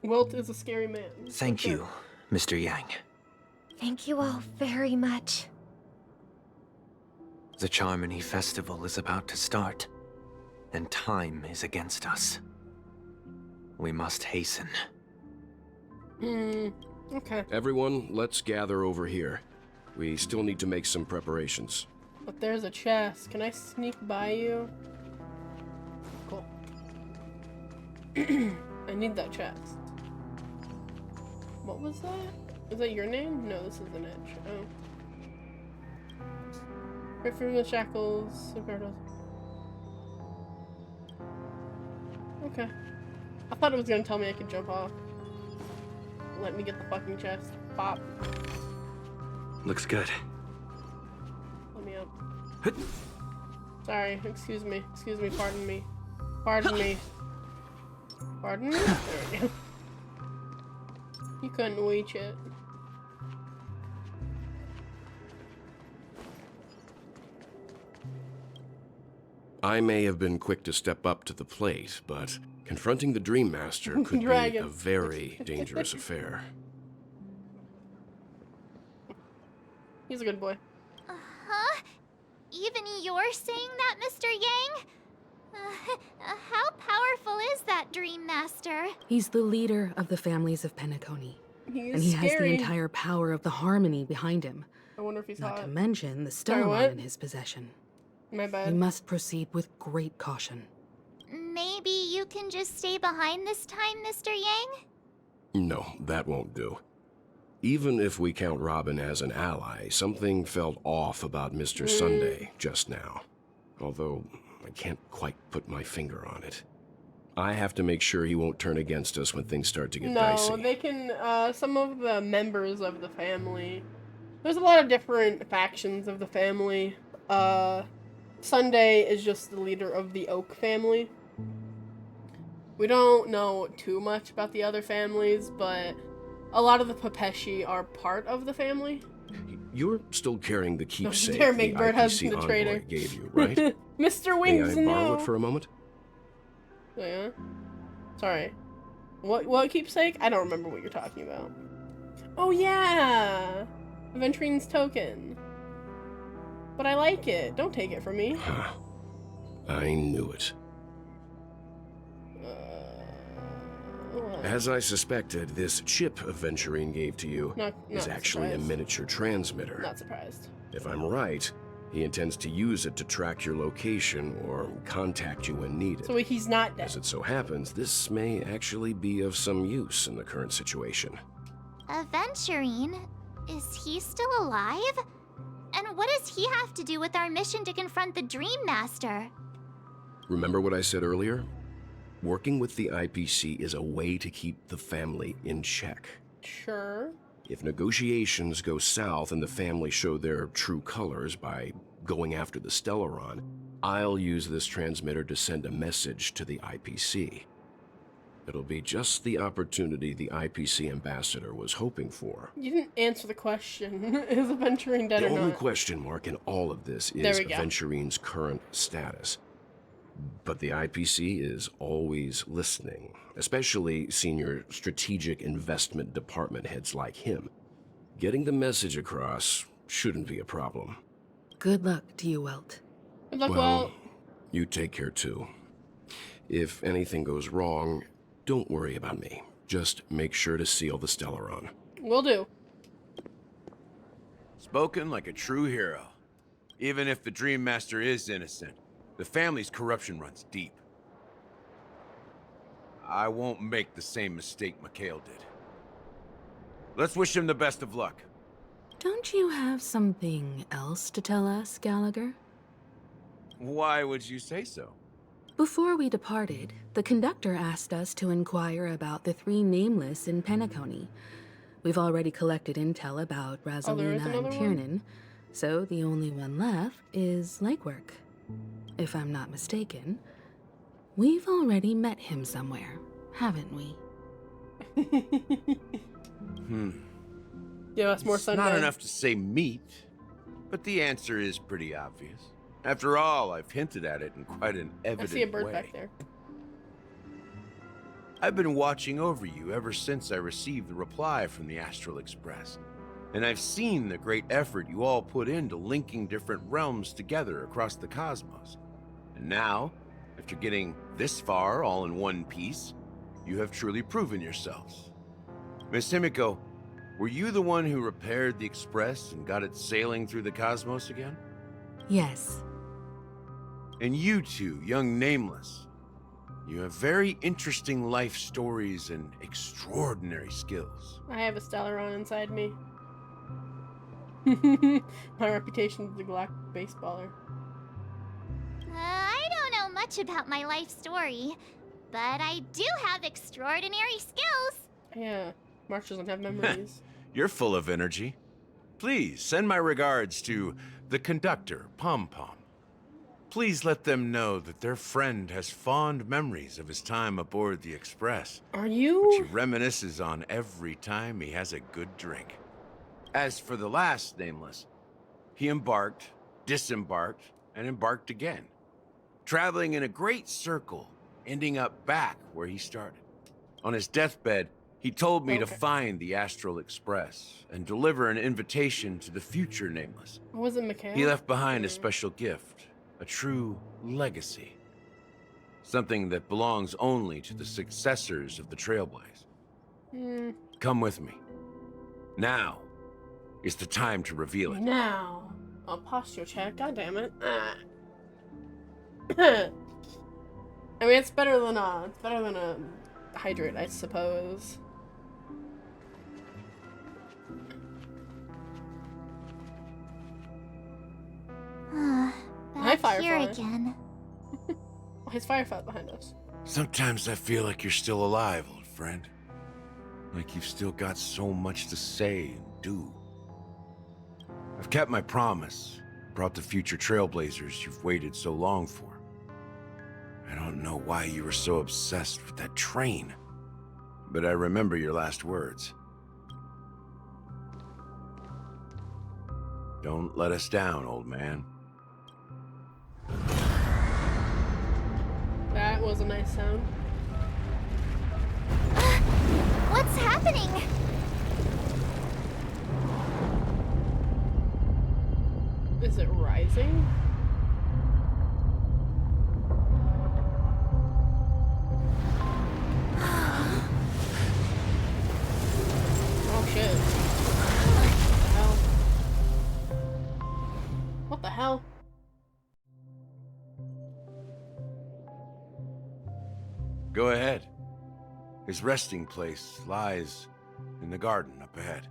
Wilt is a scary man. Thank you, Mr. Yang. Thank you all very much. The Charmony Festival is about to start, and time is against us. We must hasten. Okay. Everyone, let's gather over here. We still need to make some preparations. But there's a chest. Can I sneak by you? Cool. I need that chest. What was that? Is that your name? No, this is an edge. Oh. Right from the shackles. Okay. I thought it was gonna tell me I could jump off. Let me get the fucking chest. Pop. Looks good. Let me up. Sorry, excuse me. Excuse me, pardon me. Pardon me. Pardon me? There we go. You couldn't reach it. I may have been quick to step up to the plate, but confronting the Dream Master could be a very dangerous affair. He's a good boy. Huh? Even you're saying that, Mr. Yang? How powerful is that Dream Master? He's the leader of the families of Penacony. And he scary. has the entire power of the Harmony behind him. I wonder if he's Not hot. to mention the Sorry, Stellaron what? in his possession. My bad. We must proceed with great caution. Maybe you can just stay behind this time, Mr. Yang? No, that won't do. Even if we count Robin as an ally, something felt off about Mr. Sunday just now. Although, I can't quite put my finger on it. I have to make sure he won't turn against us when things start to get dicey. No, they can, some of the members of the family. There's a lot of different factions of the family. Sunday is just the leader of the Oak family. We don't know too much about the other families, but a lot of the Pepeshi are part of the family. You're still carrying the keepsake Dare the make Bird IPC husband the envoy traitor. gave you, right? Mr. Wings, May I borrow no. it for a moment? Oh, yeah? Sorry. What keepsake? I don't remember what you're talking about. Oh yeah! Aventurine's token. But I like it. Don't take it from me. I knew it. As I suspected, this chip Aventurine gave to you is actually a miniature transmitter. Not surprised. If I'm right, he intends to use it to track your location or contact you when needed. So he's not dead. As it so happens, this may actually be of some use in the current situation. Aventurine? Is he still alive? And what does he have to do with our mission to confront the Dream Master? Remember what I said earlier? Working with the IPC is a way to keep the family in check. Sure. If negotiations go south and the family show their true colors by going after the Stellaron, I'll use this transmitter to send a message to the IPC. It'll be just the opportunity the IPC ambassador was hoping for. You didn't answer the question. Is Aventurine dead The or not? only question mark in all of this is Aventurine's current status. But the IPC is always listening, especially senior strategic investment department heads like him. Getting the message across shouldn't be a problem. Good luck to you, Welt. Good luck, Well, Welt. you take care too. If anything goes wrong, don't worry about me. Just make sure to seal the Stellaron. Will do. Spoken like a true hero. Even if the Dream Master is innocent, the family's corruption runs deep. I won't make the same mistake Mikhail did. Let's wish him the best of luck. Don't you have something else to tell us, Gallagher? Why would you say so? Before we departed, the conductor asked us to inquire about the 3 nameless in Penacony. We've already collected intel about Razalina and Tiernan, so the only one left is Lakework. If I'm not mistaken, we've already met him somewhere, haven't we? Yeah, that's more it's Sunday. Not enough to say meet, but the answer is pretty obvious. After all, I've hinted at it in quite an evident way. I see a bird back there. I've been watching over you ever since I received the reply from the Astral Express, and I've seen the great effort you all put into linking different realms together across the cosmos. And now, after getting this far all in one piece, you have truly proven yourselves. Miss Himiko, were you the one who repaired the Express and got it sailing through the cosmos again? Yes. And you two, young Nameless, you have very interesting life stories and extraordinary skills. I have a Stellaron inside me. My reputation as a galactic baseballer. I don't know much about my life story, but I do have extraordinary skills. Yeah, March doesn't have memories. You're full of energy. Please send my regards to the conductor, Pom Pom. Please let them know that their friend has fond memories of his time aboard the Express. Are you? Which he reminisces on every time he has a good drink. As for the last Nameless, he embarked, disembarked, and embarked again, traveling in a great circle, ending up back where he started. On his deathbed, he told me to find the Astral Express and deliver an invitation to the future Nameless. Was it Mikhail? He left behind a special gift, a true legacy. Something that belongs only to the successors of the Trailblaze. Come with me. Now is the time to reveal it. Now. A posture check, god damn it. I mean, it's better than a hydrate, I suppose. Hi, Firefly. Here again. Why is Firefly behind us? Sometimes I feel like you're still alive, old friend. Like you've still got so much to say and do. I've kept my promise, brought the future Trailblazers you've waited so long for. I don't know why you were so obsessed with that train, but I remember your last words. Don't let us down, old man. That was a nice sound. What's happening? Is it rising? Oh shit. What the hell? Go ahead. His resting place lies in the garden up ahead.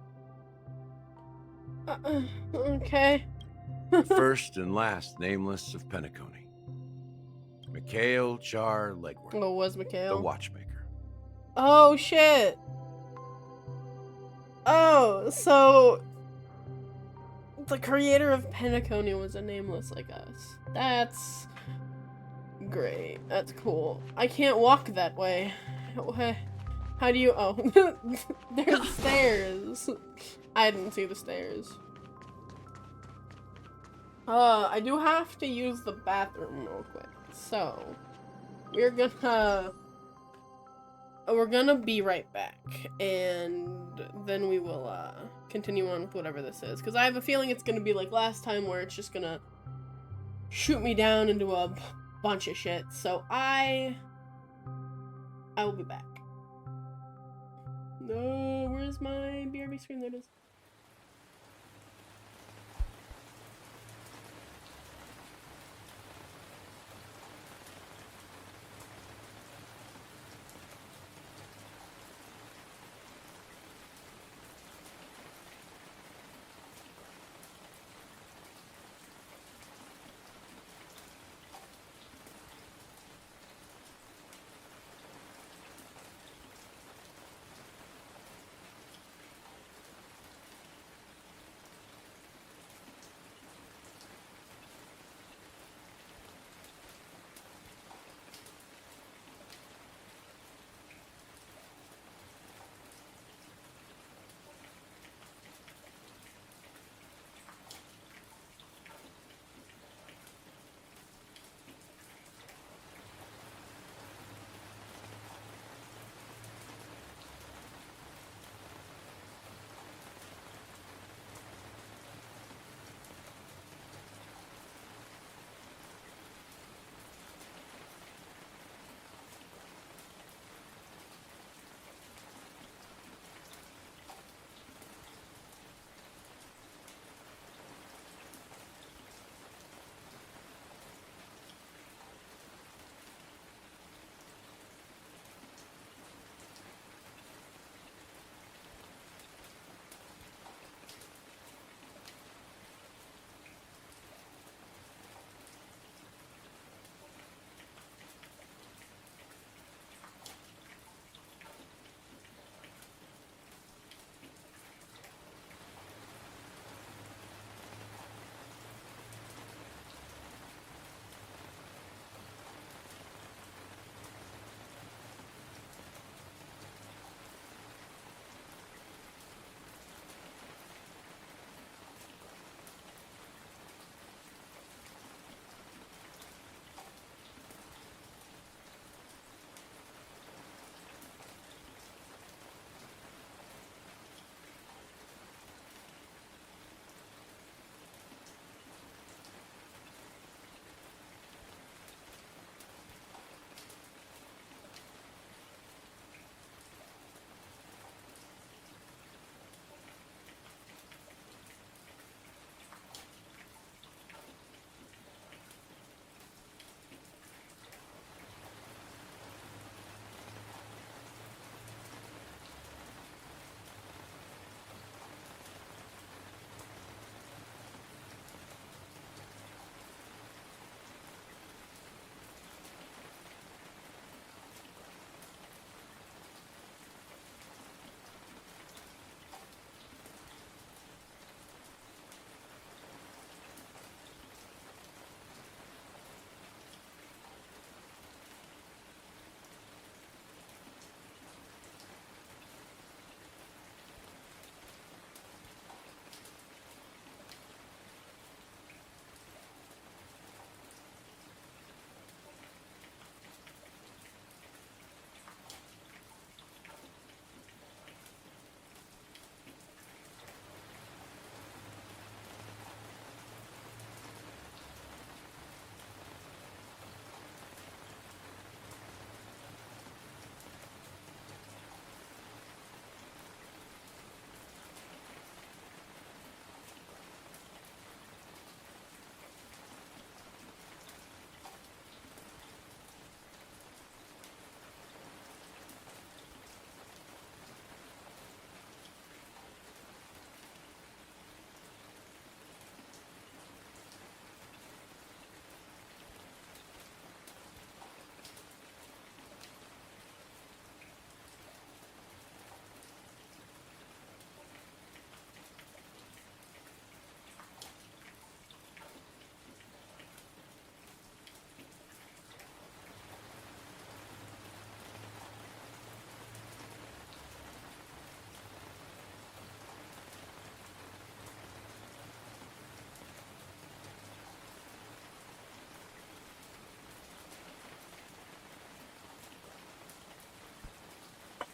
Okay. The first and last Nameless of Penacony. Mikhail Char Legworth. What was Mikhail? The Watchmaker. Oh shit. Oh, so the creator of Penacony was a Nameless like us. That's great. That's cool. I can't walk that way. How do you? Oh, there's stairs. I didn't see the stairs. I do have to use the bathroom real quick. So, we're gonna be right back, and then we will continue on with whatever this is, because I have a feeling it's gonna be like last time where it's just gonna shoot me down into a bunch of shit. So I will be back. No, where's my BRB screen? There it is.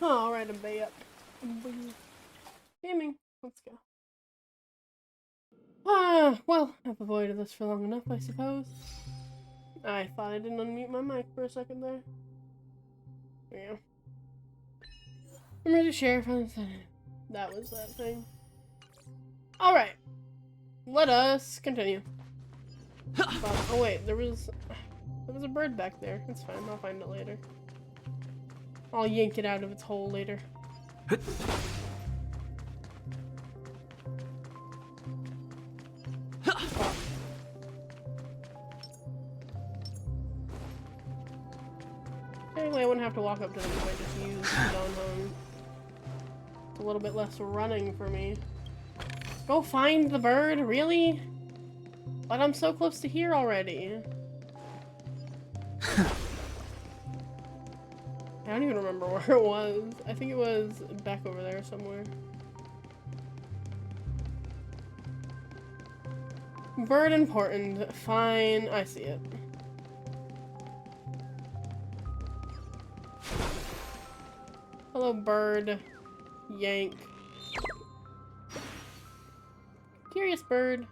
Oh, alright, I'm bay up. Gaming. Let's go. Well, I've avoided this for long enough, I suppose. I thought I didn't unmute my mic for a second there. Yeah. I'm ready to share. That was that thing. Alright. Let us continue. Oh wait, there was a bird back there. It's fine, I'll find it later. I'll yank it out of its hole later. Anyway, I wouldn't have to walk up to them if I just used the Dawn Home. It's a little bit less running for me. Go find the bird? Really? But I'm so close to here already. I don't even remember where it was. I think it was back over there somewhere. Bird important. Fine, I see it. Hello, bird. Yank. Curious bird.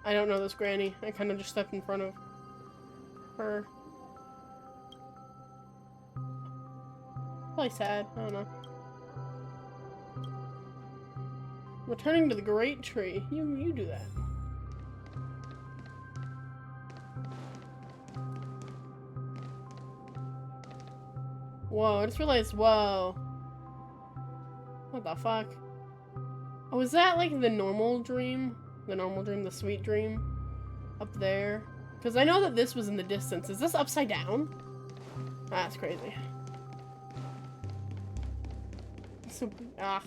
I don't know this granny. I kind of just stepped in front of her. Probably sad. I don't know. Returning to the great tree. You do that. Whoa, I just realized, whoa. What the fuck? Oh, is that like the normal dream? The normal dream, the sweet dream? Up there? Because I know that this was in the distance. Is this upside down? That's crazy. So, ah.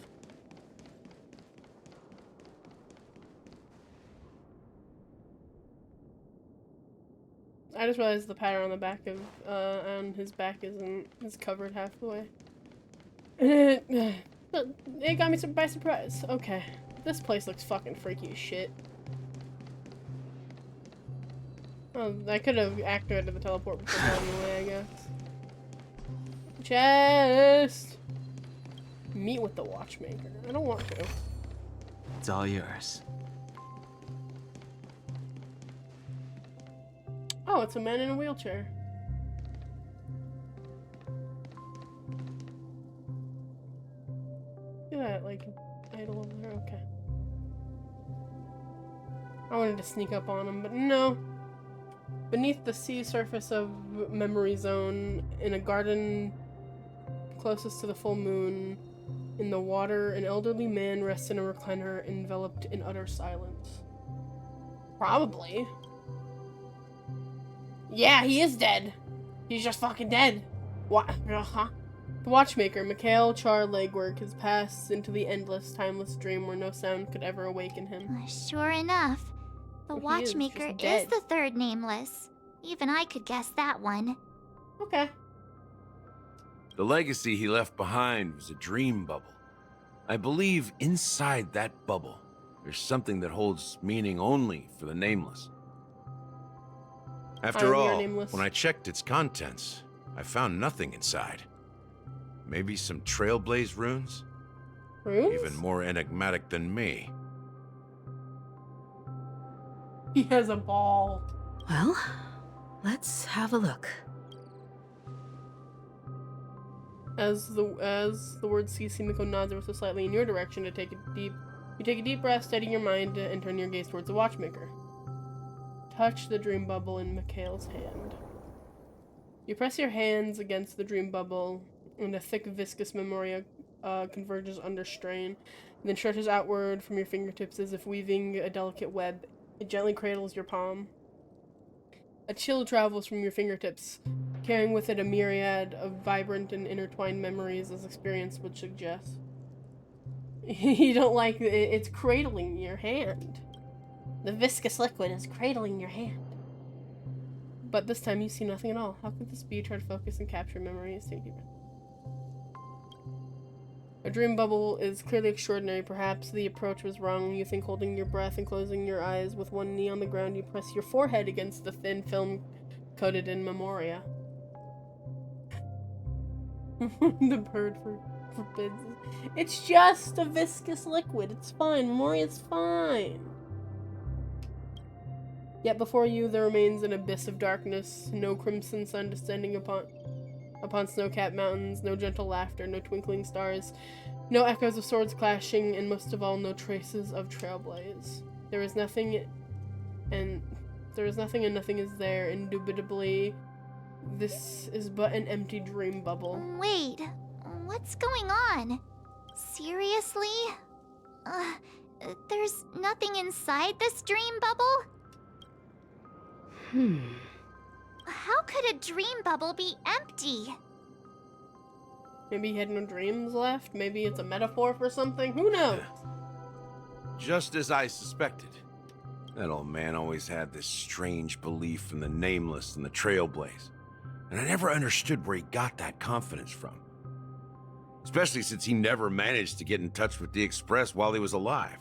I just realized the pattern on the back of, on his back is covered half the way. It got me by surprise. Okay. This place looks fucking freaky as shit. Oh, I could have activated the teleport before going away, I guess. Chest! Meet with the watchmaker. I don't want to. It's all yours. Oh, it's a man in a wheelchair. Look at that, like, idol over there. Okay. I wanted to sneak up on him, but no. Beneath the sea surface of Memory Zone, in a garden closest to the full moon, in the water, an elderly man rests in a recliner, enveloped in utter silence. Probably. Yeah, he is dead. He's just fucking dead. What? The watchmaker, Mikhail Char Legwork, has passed into the endless, timeless dream where no sound could ever awaken him. Sure enough. The Well, watchmaker is the third nameless. Even I could guess that one. Okay. The legacy he left behind was a dream bubble. I believe inside that bubble, there's something that holds meaning only for the nameless. After all, when I checked its contents, I found nothing inside. Maybe some Trailblaze runes? Runes? Even more enigmatic than me. He has a ball. Well, let's have a look. As the word cease, Himiko nods ever so slightly in your direction to take a deep. You take a deep breath, steady your mind, and turn your gaze towards the watchmaker. Touch the dream bubble in Mikhail's hand. You press your hands against the dream bubble, and a thick, viscous memoria converges under strain, and then stretches outward from your fingertips as if weaving a delicate web. It gently cradles your palm. A chill travels from your fingertips, carrying with it a myriad of vibrant and intertwined memories as experience would suggest. You don't like it, it's cradling your hand. The viscous liquid is cradling your hand. But this time you see nothing at all. How could this be? Try to focus and capture memories. Take a deep breath. A dream bubble is clearly extraordinary. Perhaps the approach was wrong. You think holding your breath and closing your eyes with one knee on the ground, you press your forehead against the thin film coated in memoria. The bird forbids. It's just a viscous liquid. It's fine. Moria's fine. Yet before you there remains an abyss of darkness, no crimson sun descending upon snow-capped mountains, no gentle laughter, no twinkling stars, no echoes of swords clashing, and most of all, no traces of trailblaze. There is nothing, and nothing is there. Indubitably, this is but an empty dream bubble. Wait, what's going on? Seriously? There's nothing inside this dream bubble? How could a dream bubble be empty? Maybe he had no dreams left? Maybe it's a metaphor for something? Who knows? Just as I suspected. That old man always had this strange belief in the nameless and the trailblaze. And I never understood where he got that confidence from. Especially since he never managed to get in touch with the Express while he was alive.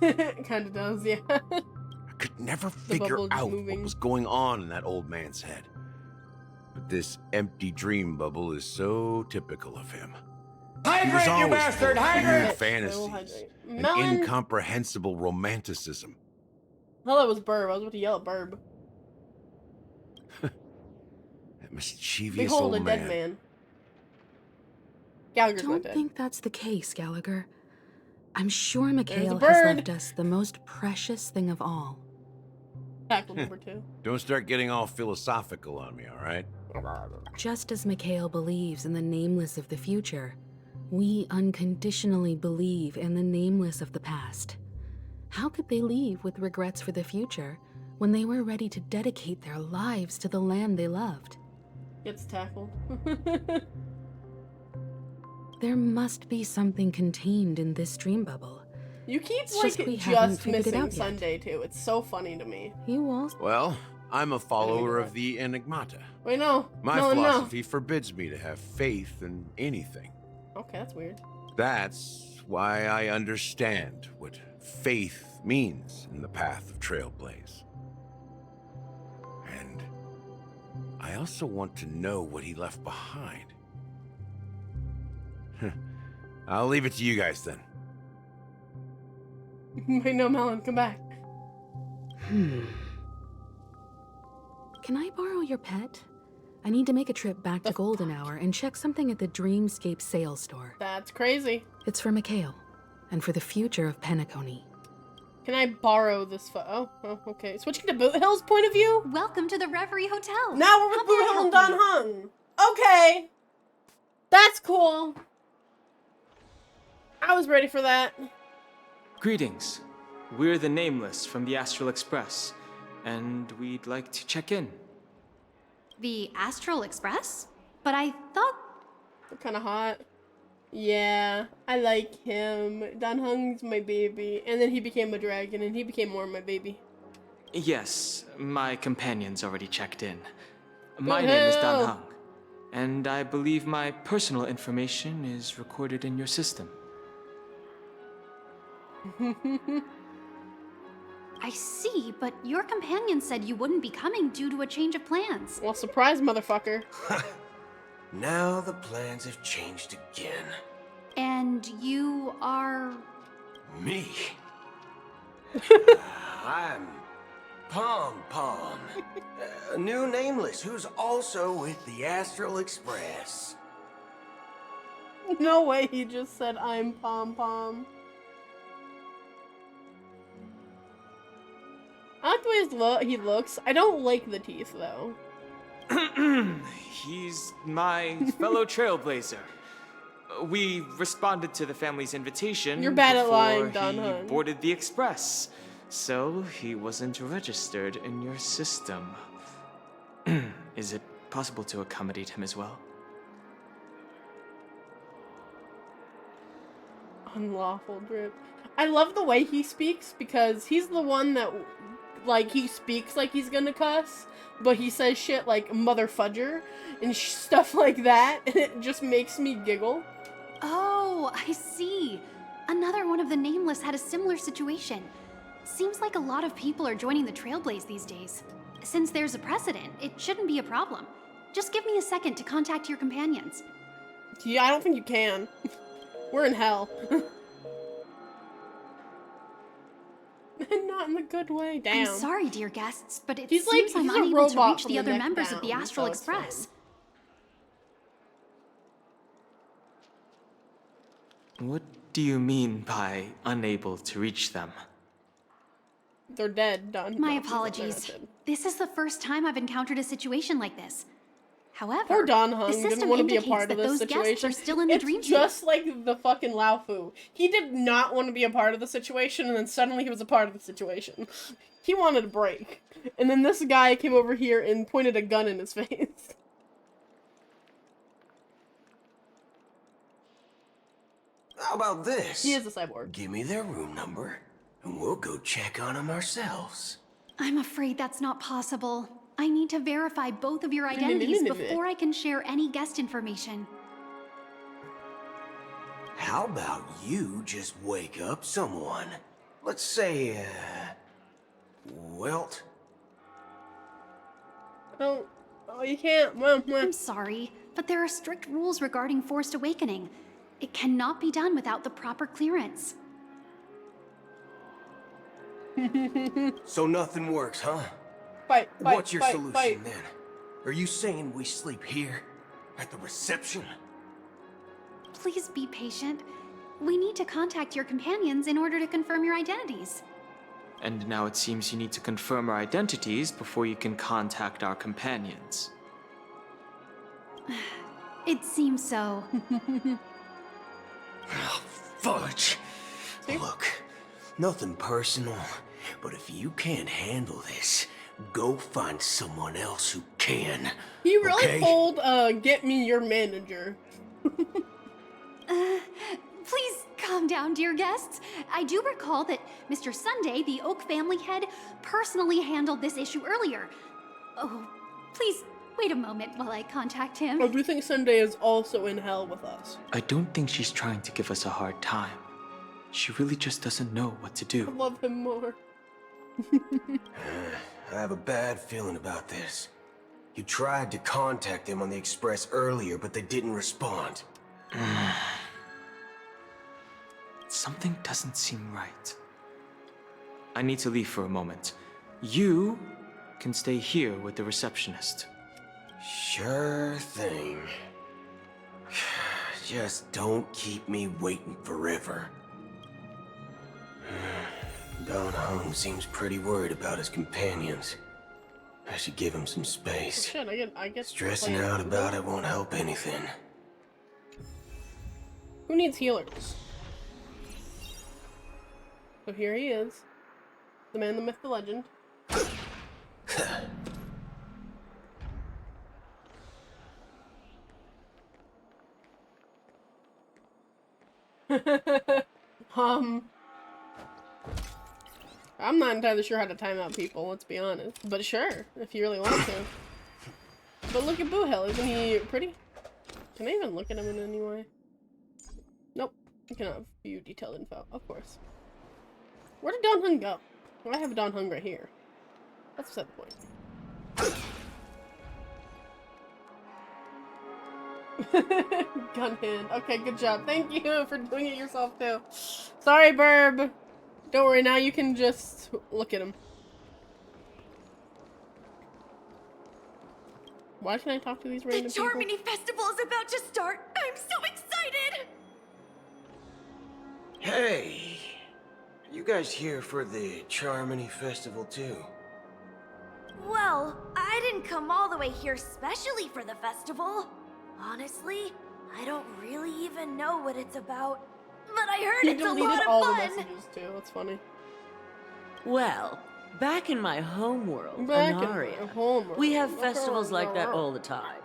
It kind of does, yeah. I could never figure out what was going on in that old man's head. But this empty dream bubble is so typical of him. Hydrate, you bastard! Hydrate! Weird fantasies and incomprehensible romanticism. Well, that was Burb. I was about to yell at Burb. That mischievous Behold, old a dead man. Gallagher's not Don't dead. think that's the case, Gallagher. I'm sure Mikhail bird. has left us the most precious thing of all. Tackle number 2. Don't start getting all philosophical on me, all right? Just as Mikhail believes in the nameless of the future, we unconditionally believe in the nameless of the past. How could they leave with regrets for the future when they were ready to dedicate their lives to the land they loved? Gets tackled. There must be something contained in this dream bubble. You keep, It's like, we haven't figured it missing out yet. Sunday, too. It's so funny to me. You also... Well, I'm a follower of the Enigmata. Wait, no. My no, philosophy forbids me to have faith in anything. Okay, that's weird. That's why I understand what faith means in the path of Trailblaze. And I also want to know what he left behind. I'll leave it to you guys then. Wait, no, Melon, come back. Can I borrow your pet? I need to make a trip back to Golden Hour and check something at the Dreamscape sales store. That's crazy. It's for Mikhail, and for the future of Penacony. Can I borrow this oh, okay. Switching to Boot Hill's point of view? Welcome to the Reverie Hotel. Now we're with Boot Hill and Don Hung. Okay. That's cool. I was ready for that. Greetings. We're the Nameless from the Astral Express, and we'd like to check in. The Astral Express? But I thought... They're kind of hot. Yeah, I like him. Don Hung's my baby. And then he became a dragon, and he became more my baby. Yes, my companion's already checked in. My name is Dan Hung, and I believe my personal information is recorded in your system. I see, but your companion said you wouldn't be coming due to a change of plans. Well, surprise, motherfucker. Now the plans have changed again. And you are... Me? I'm Pom Pom, a new nameless who's also with the Astral Express. No way he just said I'm Pom Pom. I like the way he looks. I don't like the teeth, though. He's my fellow trailblazer. We responded to the family's invitation. You're bad at lying, before Don he Hung. boarded the express, so he wasn't registered in your system. Is it possible to accommodate him as well? Unlawful drip. I love the way he speaks because he's the one that, like, he speaks like he's gonna cuss, but he says shit like motherfudger and stuff like that, and it just makes me giggle. Oh, I see. Another one of the Nameless had a similar situation. Seems like a lot of people are joining the Trailblaze these days. Since there's a precedent, it shouldn't be a problem. Just give me a second to contact your companions. Yeah, I don't think you can. We're in hell. Not in the good way. Damn. I'm sorry, dear guests, but it He's seems like, I'm he's a unable to robot reach from the the other neck members of the down, Astral so it's Express. What do you mean by unable to reach them? They're dead, done. My No, apologies. they're not dead. This is the first time I've encountered a situation like this. However, Poor Don the Hung didn't system want to be a indicates part of that this those guests situation. are still in the It's dream just like the fucking Lao Fu. He did not want to be a part of the situation, and then suddenly he was a part of the situation. He wanted a break. And then this guy came over here and pointed a gun in his face. How about this? He is a cyborg. Give me their room number, and we'll go check on them ourselves. I'm afraid that's not possible. I need to verify both of your identities before I can share any guest information. How about you just wake up someone? Let's say, Welt? Oh, you can't. I'm sorry, but there are strict rules regarding forced awakening. It cannot be done without the proper clearance. So nothing works, huh? Fight, What's your solution fight. then? Are you saying we sleep here? At the reception? Please be patient. We need to contact your companions in order to confirm your identities. And now it seems you need to confirm our identities before you can contact our companions. It seems so. Oh, fudge. Look, nothing personal, but if you can't handle this, go find someone else who can. He really okay? pulled, get me your manager. Please calm down, dear guests. I do recall that Mr. Sunday, the Oak family head, personally handled this issue earlier. Oh, please wait a moment while I contact him. I do think Sunday is also in hell with us. I don't think she's trying to give us a hard time. She really just doesn't know what to do. I love him more. I have a bad feeling about this. You tried to contact them on the Express earlier, but they didn't respond. Something doesn't seem right. I need to leave for a moment. You can stay here with the receptionist. Sure thing. Just don't keep me waiting forever. Don Hung seems pretty worried about his companions. I should give him some space. Oh, shit, I get Stressing out about it won't help anything. Who needs healers? So here he is. The man, the myth, the legend. I'm not entirely sure how to time out people, let's be honest. But sure, if you really want to. But look at Boo Hill, isn't he pretty? Can I even look at him in any way? Nope. You cannot view detailed info, of course. Where did Don Hung go? Well, I have Don Hung right here. That's beside the point. Gun hand. Okay, good job. Thank you for doing it yourself too. Sorry, Burb. Don't worry, now you can just look at him. Why can I talk to these random people? The Charmony Festival is about to start! I'm so excited! Hey! You guys here for the Charmony Festival too? Well, I didn't come all the way here specially for the festival. Honestly, I don't really even know what it's about. But I heard it's a lot of fun! He deleted all the messages too, that's funny. Well, back in my home world, Anaria, we have festivals like that all the time.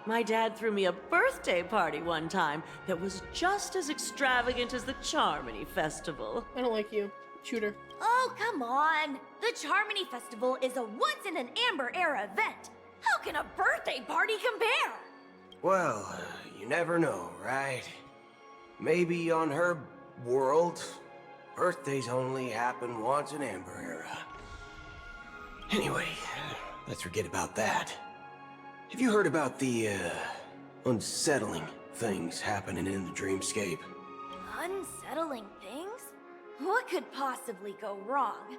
My dad threw me a birthday party one time that was just as extravagant as the Charmony Festival. I don't like you. Shooter. Oh, come on! The Charmony Festival is a once-in-an-Amber-era event! How can a birthday party compare? Well, you never know, right? Maybe on her world, birthdays only happen once in Amber Era. Anyway, let's forget about that. Have you heard about the, unsettling things happening in the dreamscape? Unsettling things? What could possibly go wrong?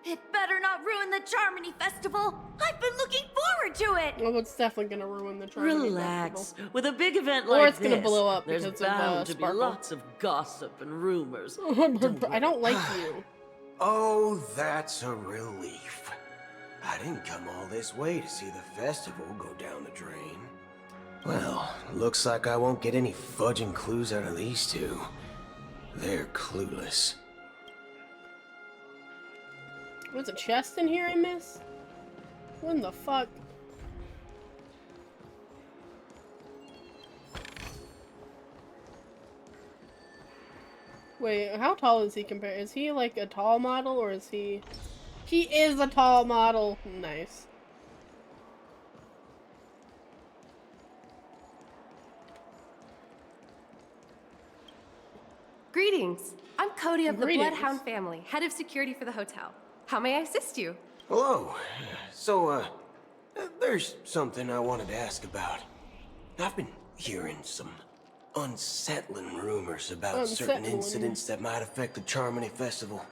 It better not ruin the Charmony Festival! I've been looking forward to it! Well, it's definitely gonna ruin the Charmony Relax. Festival. With a big event Or like it's gonna this, blow up there's because bound of to be Sparkle. lots of gossip and rumors. I don't like you. Oh, that's a relief. I didn't come all this way to see the festival go down the drain. Well, looks like I won't get any fudging clues out of these two. They're clueless. There's a chest in here I missed? What in the fuck? Wait, how tall is he compared? Is he like a tall model or is he... He is a tall model! Nice. Greetings. I'm Cody of the Greetings. Bloodhound family, head of security for the hotel. How may I assist you? Hello. So, there's something I wanted to ask about. I've been hearing some unsettling rumors about certain incidents that might affect the Charmony Festival.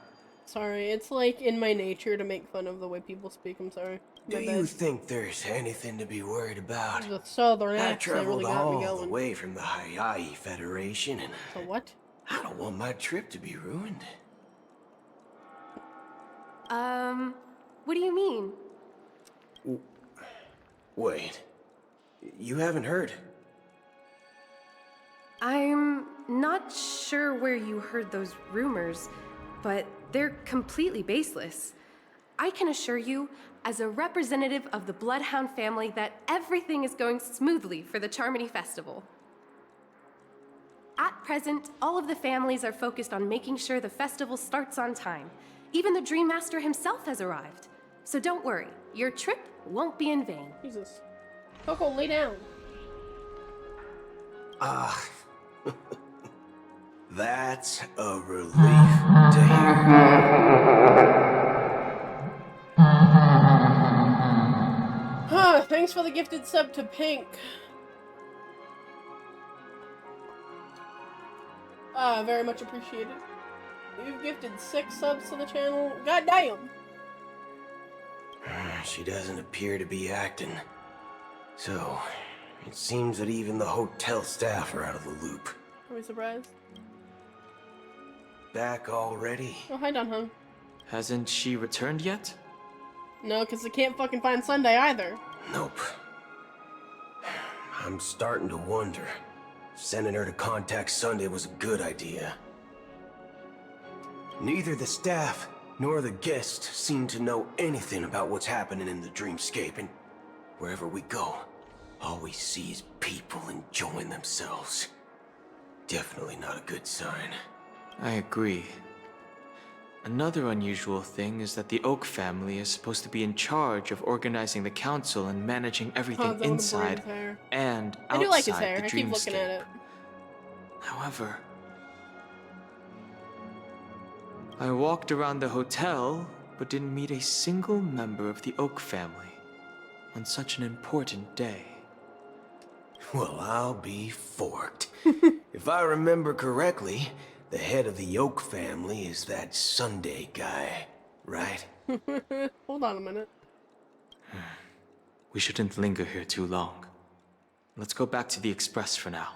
Sorry, it's like in my nature to make fun of the way people speak. I'm sorry. Do you think there's anything to be worried about? The southern I accent traveled really got me all the going. way from the Hayaii Federation, and So what? I don't want my trip to be ruined. What do you mean? Wait, you haven't heard? I'm not sure where you heard those rumors, but they're completely baseless. I can assure you, as a representative of the Bloodhound family, that everything is going smoothly for the Charmony Festival. At present, all of the families are focused on making sure the festival starts on time. Even the Dream Master himself has arrived. So don't worry, your trip won't be in vain. Jesus. Coco, lay down. That's a relief to Huh, thanks for the gifted sub to Pink. Very much appreciated. You've gifted 6 subs to the channel. God damn! She doesn't appear to be acting. So, it seems that even the hotel staff are out of the loop. Are we surprised? Back already? Oh, hi, Don Hung. Hasn't she returned yet? No, because they can't fucking find Sunday either. Nope. I'm starting to wonder. Sending her to contact Sunday was a good idea. Neither the staff nor the guests seem to know anything about what's happening in the dreamscape, and wherever we go, all we see is people enjoying themselves. Definitely not a good sign. I agree. Another unusual thing is that the Oak family is supposed to be in charge of organizing the council and managing everything inside and outside I do like his hair. the I keep looking at dreamscape. it. However, I walked around the hotel, but didn't meet a single member of the Oak family on such an important day. Well, I'll be forked. If I remember correctly, the head of the Oak family is that Sunday guy, right? Hold on a minute. We shouldn't linger here too long. Let's go back to the Express for now.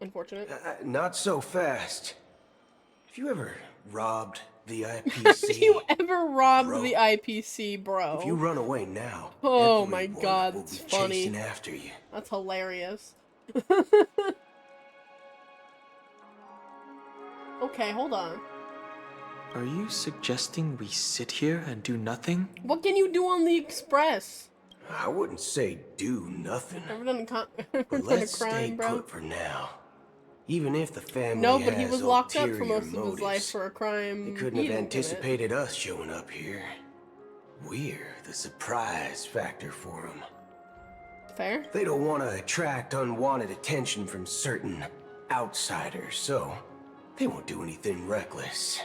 Unfortunate. Not so fast. Have you ever robbed the IPC? Have you ever robbed the IPC, bro? If you run away now, oh my everyone god, will that's be funny. chasing after you. That's hilarious. Okay, hold on. Are you suggesting we sit here and do nothing? What can you do on the Express? I wouldn't say do nothing. Ever done But a let's crime, stay bro? put for now. Even if the family No, but has he was locked up for ulterior most of his life motives, for a crime. they couldn't he have didn't commit. anticipated us showing up here. We're the surprise factor for them. Fair. They don't want to attract unwanted attention from certain outsiders, so they won't do anything reckless.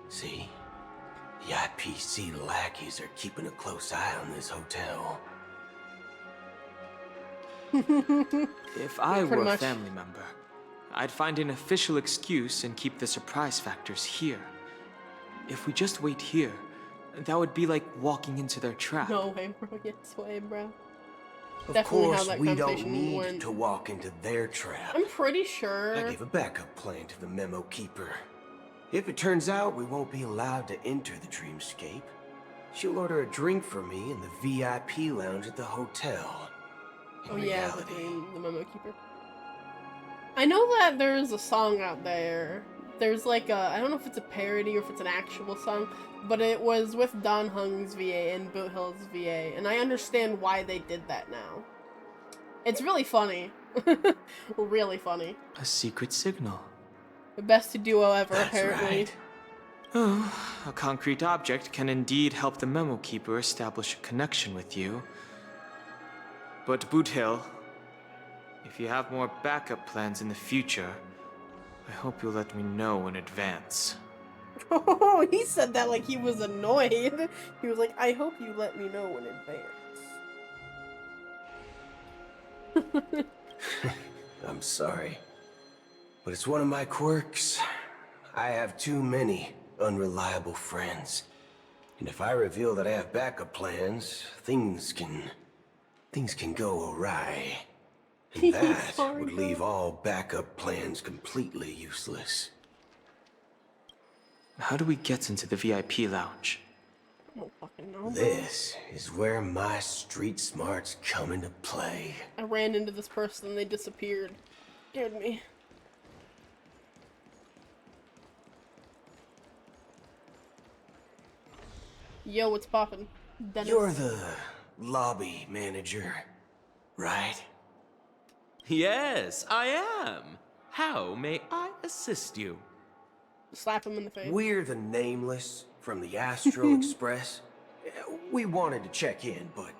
See, the IPC lackeys are keeping a close eye on this hotel. If I were Pretty a much. family member, I'd find an official excuse and keep the surprise factors here. If we just wait here, that would be like walking into their trap. No way, bro. Yes way, bro. Of Definitely how course, that we don't conversation need went. to walk into their trap. I'm pretty sure. I gave a backup plan to the memo keeper. If it turns out we won't be allowed to enter the dreamscape, she'll order a drink for me in the VIP lounge at the hotel. In Oh yeah, reality, the memo keeper. I know that there's a song out there. There's like a, I don't know if it's a parody or if it's an actual song, but it was with Don Hung's VA and Boot Hill's VA, and I understand why they did that now. It's really funny. Really funny. A secret signal. The best duo ever, That's apparently. right. Oh, a concrete object can indeed help the memo keeper establish a connection with you. But Boot Hill, if you have more backup plans in the future, I hope you'll let me know in advance. Oh, he said that like he was annoyed. He was like, I hope you let me know in advance. I'm sorry, but it's one of my quirks. I have too many unreliable friends. And if I reveal that I have backup plans, things can go awry. And that would leave all backup plans completely useless. How do we get into the VIP lounge? I don't fucking know. This is where my street smarts come into play. I ran into this person and they disappeared. Scared me. Yo, what's poppin'? Dennis. You're the lobby manager, right? Yes, I am. How may I assist you? Slap him in the face. We're the Nameless from the Astro Express. We wanted to check in, but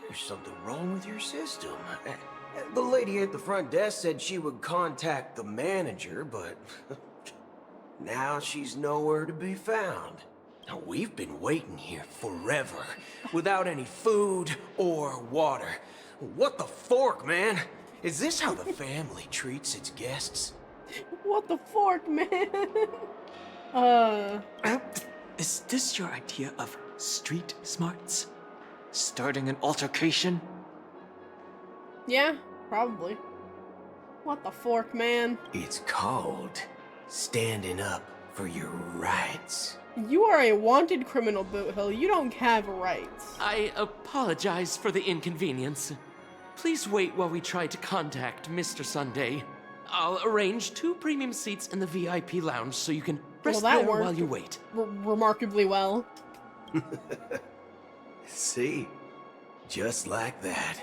there's something wrong with your system. The lady at the front desk said she would contact the manager, but now she's nowhere to be found. Now, we've been waiting here forever, without any food or water. What the fork, man? Is this how the family treats its guests? What the fork, man? Is this your idea of street smarts? Starting an altercation? Yeah, probably. What the fork, man? It's called standing up for your rights. You are a wanted criminal, Boot Hill. You don't have rights. I apologize for the inconvenience. Please wait while we try to contact Mr. Sunday. I'll arrange 2 premium seats in the VIP lounge so you can rest that there worked while you wait. Remarkably well. See? Just like that.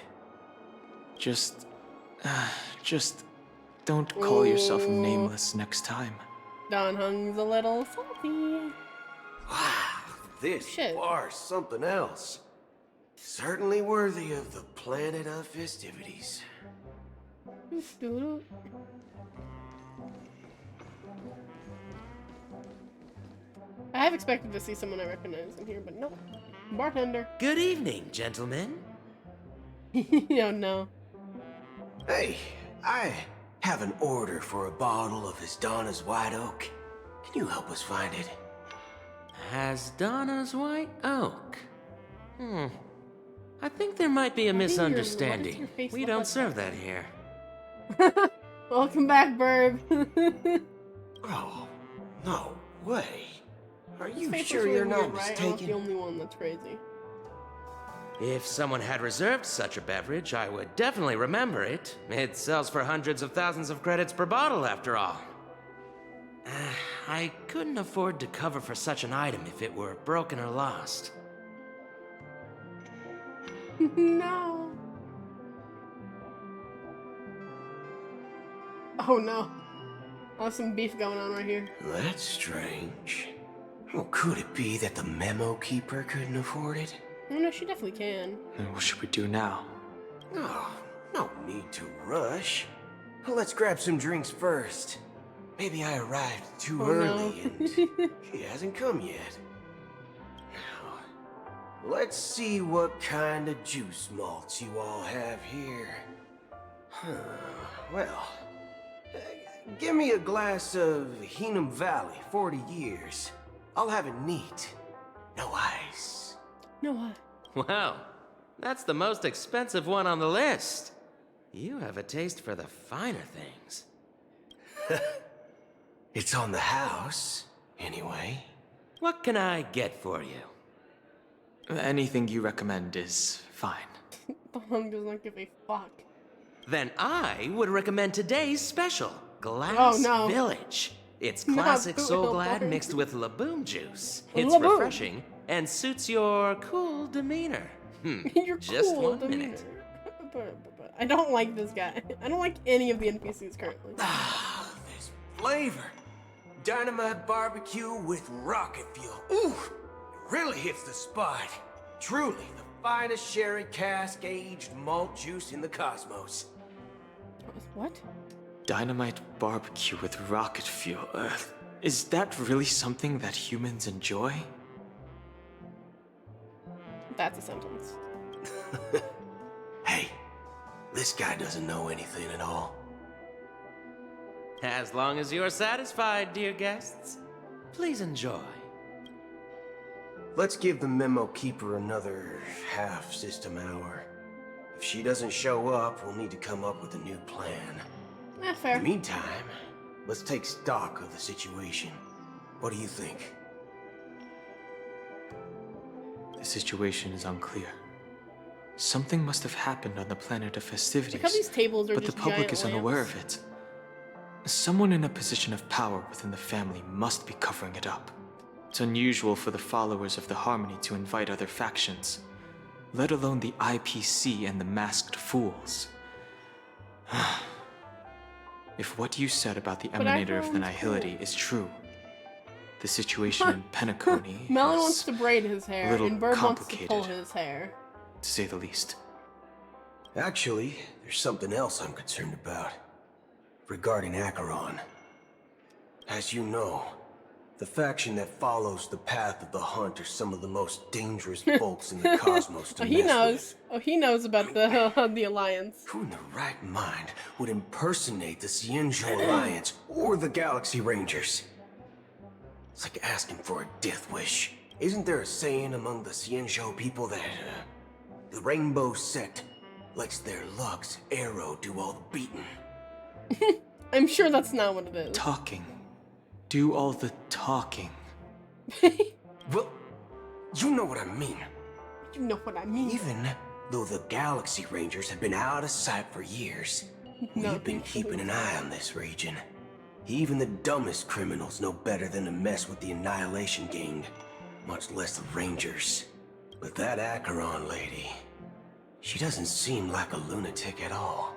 Just don't call yourself Ooh. Nameless next time. Don Hung's a little salty. Wow, this bar's something else. Certainly worthy of the planet of festivities. I have expected to see someone I recognize in here, but no. Bartender. Good evening, gentlemen. Oh no. Hey, I have an order for a bottle of His Donna's White Oak. Can you help us find it? Has Donna's White Oak? I think there might be a misunderstanding. We don't serve that here. Welcome back, Burb. Oh, no way. Are you His face sure looks you're really not weird, right? I'm not mistaken? the only one that's crazy. If someone had reserved such a beverage, I would definitely remember it. It sells for hundreds of thousands of credits per bottle, after all. I couldn't afford to cover for such an item if it were broken or lost. No. Oh no. There's some beef going on right here. That's strange. Well, could it be that the memo keeper couldn't afford it? Oh, no, she definitely can. Then what should we do now? Oh, no need to rush. Let's grab some drinks first. Maybe I arrived too early and he hasn't come yet. Now, let's see what kind of juice malts you all have here. Well, give me a glass of Heenum Valley, 40 years. I'll have it neat. No ice. No ice. Wow, that's the most expensive one on the list. You have a taste for the finer things. It's on the house, anyway. What can I get for you? Anything you recommend is fine. The hunk does not give a fuck. Then I would recommend today's special, Glass Village. It's classic Soul Glad mixed with Laboom juice. It's refreshing and suits your cool demeanor. Your Just cool one demeanor. minute. I don't like this guy. I don't like any of the NPCs currently. This flavor. Dynamite barbecue with rocket fuel. Ooh, it really hits the spot. Truly the finest sherry cask aged malt juice in the cosmos. What? Dynamite barbecue with rocket fuel. Is that really something that humans enjoy? That's a sentence. Hey, this guy doesn't know anything at all. As long as you're satisfied, dear guests, please enjoy. Let's give the memo keeper another half-system hour. If she doesn't show up, we'll need to come up with a new plan. Fair. In the meantime, let's take stock of the situation. What do you think? The situation is unclear. Something must have happened on the planet of festivities, Look how these tables are but the just public giant is unaware lamps. of it. Someone in a position of power within the family must be covering it up. It's unusual for the followers of the Harmony to invite other factions, let alone the IPC and the Masked Fools. If what you said about the Emanator of the Nihility is true, the situation in Penacony Melon is wants to braid his hair, a little and Bird wants to complicated, pull his hair. to say the least. Actually, there's something else I'm concerned about. Regarding Acheron. As you know, the faction that follows the path of the Hunt are some of the most dangerous folks in the cosmos to He mess knows. with. Oh, he knows about the Alliance. Who in the right mind would impersonate the Cienjo Alliance or the Galaxy Rangers? It's like asking for a death wish. Isn't there a saying among the Cienjo people that the Rainbow Sect lets their Lux Arrow do all the beating? I'm sure that's not what it is. Talking. Do all the talking. Well, you know what I mean. You know what I mean. Even though the Galaxy Rangers have been out of sight for years, we've been keeping an eye on this region. Even the dumbest criminals know better than to mess with the Annihilation Gang, much less the Rangers. But that Acheron lady, she doesn't seem like a lunatic at all.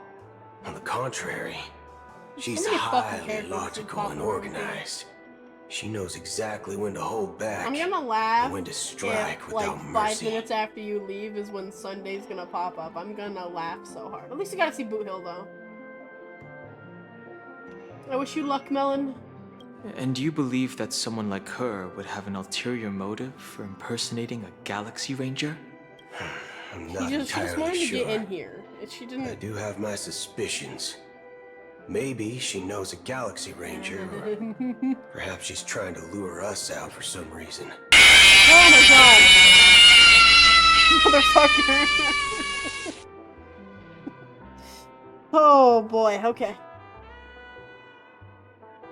On the contrary, she's highly logical and organized. She knows exactly when to hold back. I'm gonna laugh. And when to strike if, without like, mercy. 5 minutes after you leave is when Sunday's gonna pop up. I'm gonna laugh so hard. At least you gotta see Boot Hill though. I wish you luck, Melon. And you believe that someone like her would have an ulterior motive for impersonating a Galaxy Ranger? I'm She not just entirely wanted to sure. get in here. She didn't. I do have my suspicions. Maybe she knows a Galaxy Ranger, or perhaps she's trying to lure us out for some reason. Oh my god! Motherfucker! Oh boy, okay.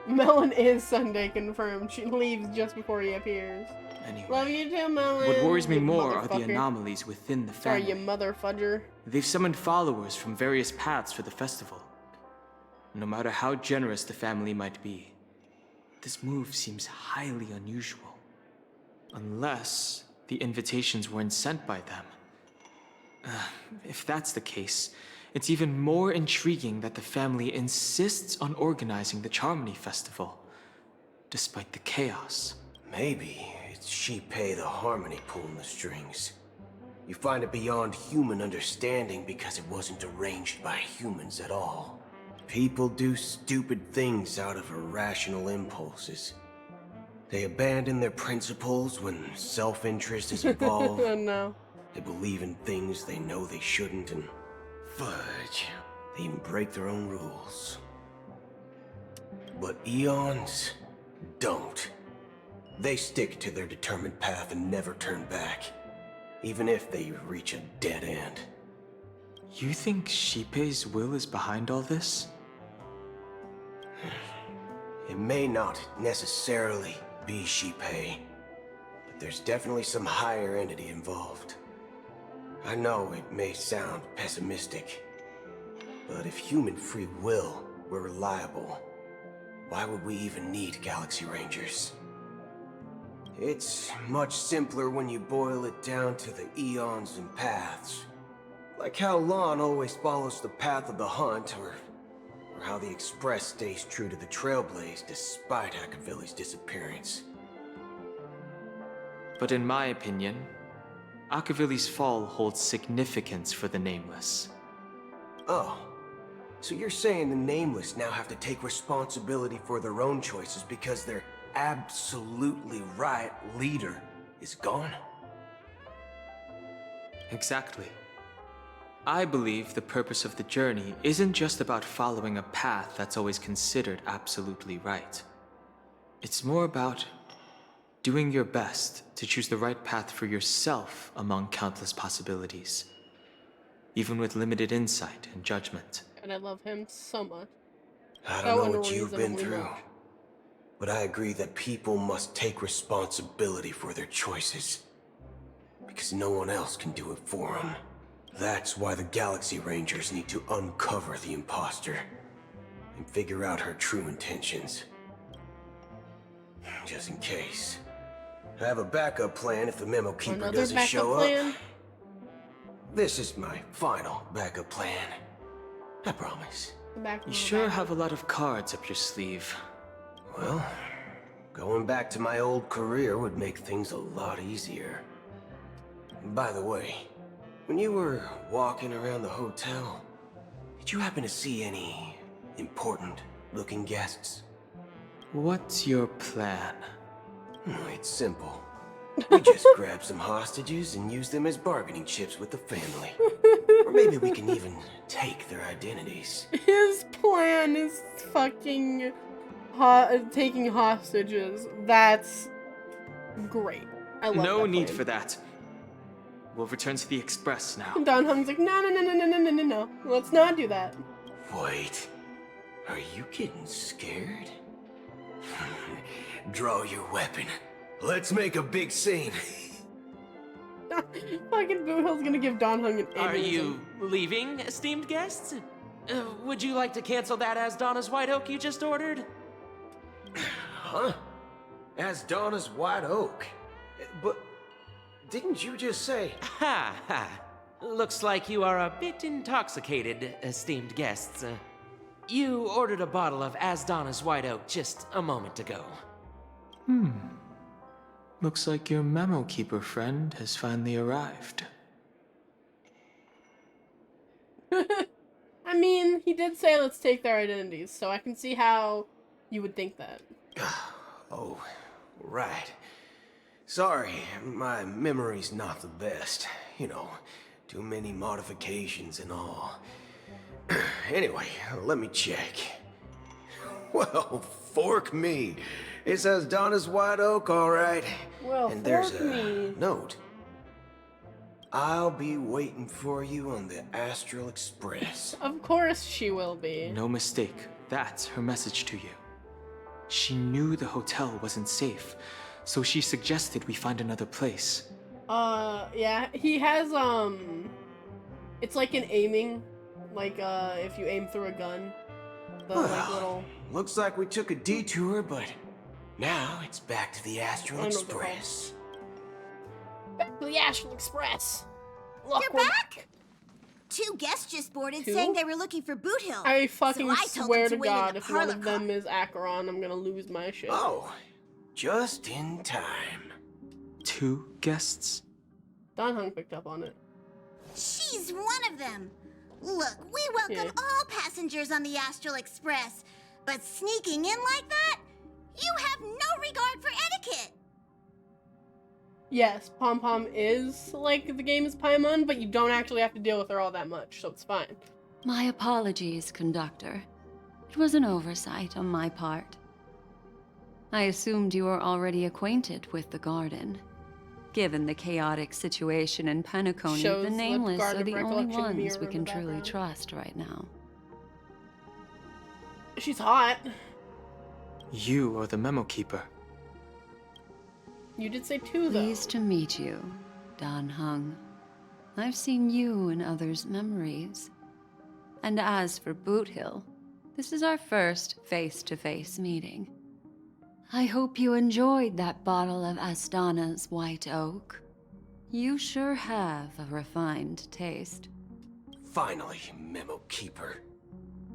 Melon is Sunday confirmed. She leaves just before he appears. Anyway, love you too, Melon. What worries me you more are the motherfucker. anomalies within the Sorry, family. you mother fudger. They've summoned followers from various paths for the festival. No matter how generous the family might be, this move seems highly unusual. Unless the invitations weren't sent by them. If that's the case, it's even more intriguing that the family insists on organizing the Charmony Festival, despite the chaos. Maybe it's She-Pei the Harmony pulling the strings. You find it beyond human understanding because it wasn't arranged by humans at all. People do stupid things out of irrational impulses. They abandon their principles when self-interest is involved. Oh no. They believe in things they know they shouldn't, and fudge. They even break their own rules. But Eons don't. They stick to their determined path and never turn back, even if they reach a dead end. You think Shippei's will is behind all this? It may not necessarily be Shippei, but there's definitely some higher entity involved. I know it may sound pessimistic, but if human free will were reliable, why would we even need Galaxy Rangers? It's much simpler when you boil it down to the eons and paths. Like how Lon always follows the path of the hunt, or how the Express stays true to the Trailblaze despite Akavilli's disappearance. But in my opinion, Akavilli's fall holds significance for the Nameless. Oh, so you're saying the Nameless now have to take responsibility for their own choices because their absolutely right leader is gone? Exactly. I believe the purpose of the journey isn't just about following a path that's always considered absolutely right. It's more about doing your best to choose the right path for yourself among countless possibilities, even with limited insight and judgment. And I love him so much. I don't know what you've been through, but I agree that people must take responsibility for their choices, because no one else can do it for them. That's why the Galaxy Rangers need to uncover the imposter and figure out her true intentions. Just in case. I have a backup plan if the Memo Keeper doesn't show up. This is my final backup plan. I promise. You sure have a lot of cards up your sleeve. Well, going back to my old career would make things a lot easier. By the way, when you were walking around the hotel, did you happen to see any important-looking guests? What's your plan? It's simple. We just grab some hostages and use them as bargaining chips with the family. Or maybe we can even take their identities. His plan is fucking taking hostages. That's great. I love No that need plan. for that. We'll return to the Express now. And Don Hung's like, no. Let's not do that. Wait. Are you getting scared? Draw your weapon. Let's make a big scene. Fucking Boo Hill's gonna give Don Hung an aneurysm. Are you leaving, esteemed guests? Would you like to cancel that as Donna's White Oak you just ordered? Huh? As Donna's White Oak? But didn't you just say... Ha ha. Looks like you are a bit intoxicated, esteemed guests. You ordered a bottle of As Donna's White Oak just a moment ago. Looks like your Memo Keeper friend has finally arrived. I mean, he did say let's take their identities, so I can see how you would think that. Oh, right. Sorry, my memory's not the best. You know, too many modifications and all. Anyway, let me check. Well, fork me. It says Donna's White Oak, all right. Well, and there's fork a me. note. I'll be waiting for you on the Astral Express. Of course she will be. No mistake. That's her message to you. She knew the hotel wasn't safe, so she suggested we find another place. Yeah, he has, it's like an aiming, like, if you aim through a gun. The, like, little... Looks like we took a detour, but now it's back to the Astral Express. Back to the Astral Express. Look, you're back? Two guests just boarded saying they were looking for Boot Hill. I fucking so swear to God, if one of them is Acheron, I'm gonna lose my shit. Oh, just in time. 2 guests? Don Hung picked up on it. She's one of them. Look, we welcome all passengers on the Astral Express, but sneaking in like that? You have no regard for etiquette. Yes, Pom Pom is like the game is Paimon, but you don't actually have to deal with her all that much, so it's fine. My apologies, Conductor. It was an oversight on my part. I assumed you were already acquainted with the garden. Given the chaotic situation in Penacony, the Nameless are the only ones we can truly trust right now. She's hot. You are the memo keeper. You did say 2, though. Pleased to meet you, Dan Heng. I've seen you in others' memories. And as for Boot Hill, this is our first face-to-face meeting. I hope you enjoyed that bottle of Astana's White Oak. You sure have a refined taste. Finally, Memo Keeper.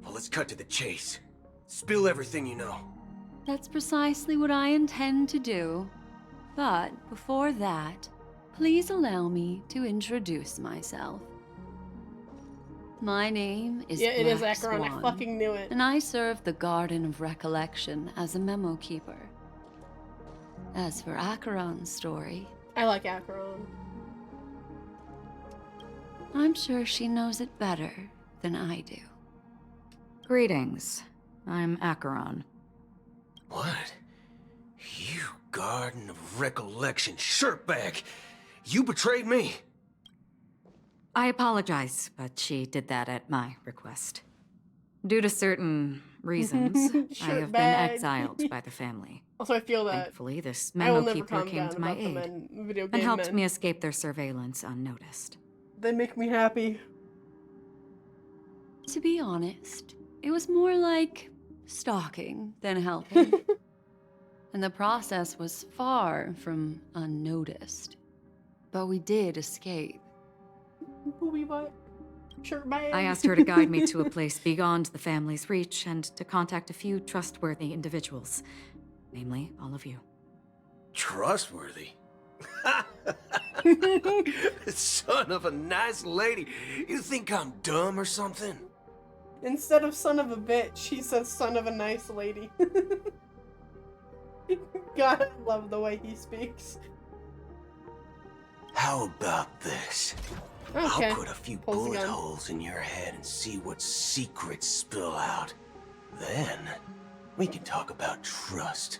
Well, let's cut to the chase. Spill everything you know. That's precisely what I intend to do. But before that, please allow me to introduce myself. My name is it is Black Acheron. Swan, I fucking knew it. and I serve the Garden of Recollection as a memo keeper. As for Acheron's story, I like Acheron. I'm sure she knows it better than I do. Greetings. I'm Acheron. What? You Garden of Recollection shirtbag! You betrayed me! I apologize, but she did that at my request. Due to certain reasons, I have been exiled by the family. Also, I feel that. Thankfully, this memo keeper came to my aid and helped men. me escape their surveillance unnoticed. They make me happy. To be honest, it was more like stalking than helping. And the process was far from unnoticed. But we did escape. Booby butt. Shirt bag. I asked her to guide me to a place beyond the family's reach and to contact a few trustworthy individuals. Namely, all of you. Trustworthy? Son of a nice lady. You think I'm dumb or something? Instead of son of a bitch, she says son of a nice lady. God, I love the way he speaks. How about this? Okay. I'll put a few bullet holes in your head and see what secrets spill out. Then, we can talk about trust.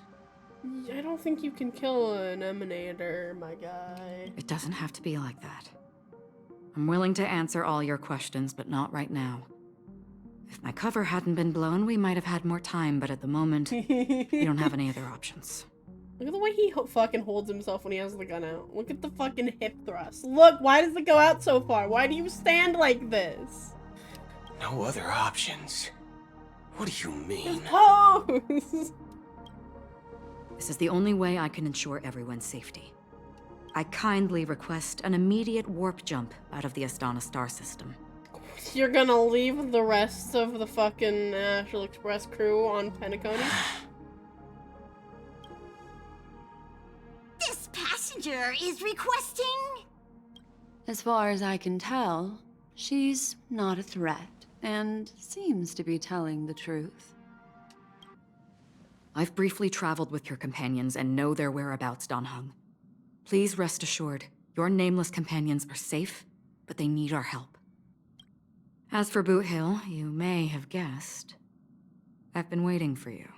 I don't think you can kill an emanator, my guy. It doesn't have to be like that. I'm willing to answer all your questions, but not right now. If my cover hadn't been blown, we might have had more time, but at the moment, you don't have any other options. Look at the way he fucking holds himself when he has the gun out. Look at the fucking hip thrust. Look, why does it go out so far? Why do you stand like this? No other options? What do you mean? His pose! This is the only way I can ensure everyone's safety. I kindly request an immediate warp jump out of the Astana star system. You're gonna leave the rest of the fucking Astral Express crew on Penacony? This passenger is requesting... As far as I can tell, she's not a threat, and seems to be telling the truth. I've briefly traveled with your companions and know their whereabouts, Dan Heng. Please rest assured, your nameless companions are safe, but they need our help. As for Boot Hill, you may have guessed. I've been waiting for you.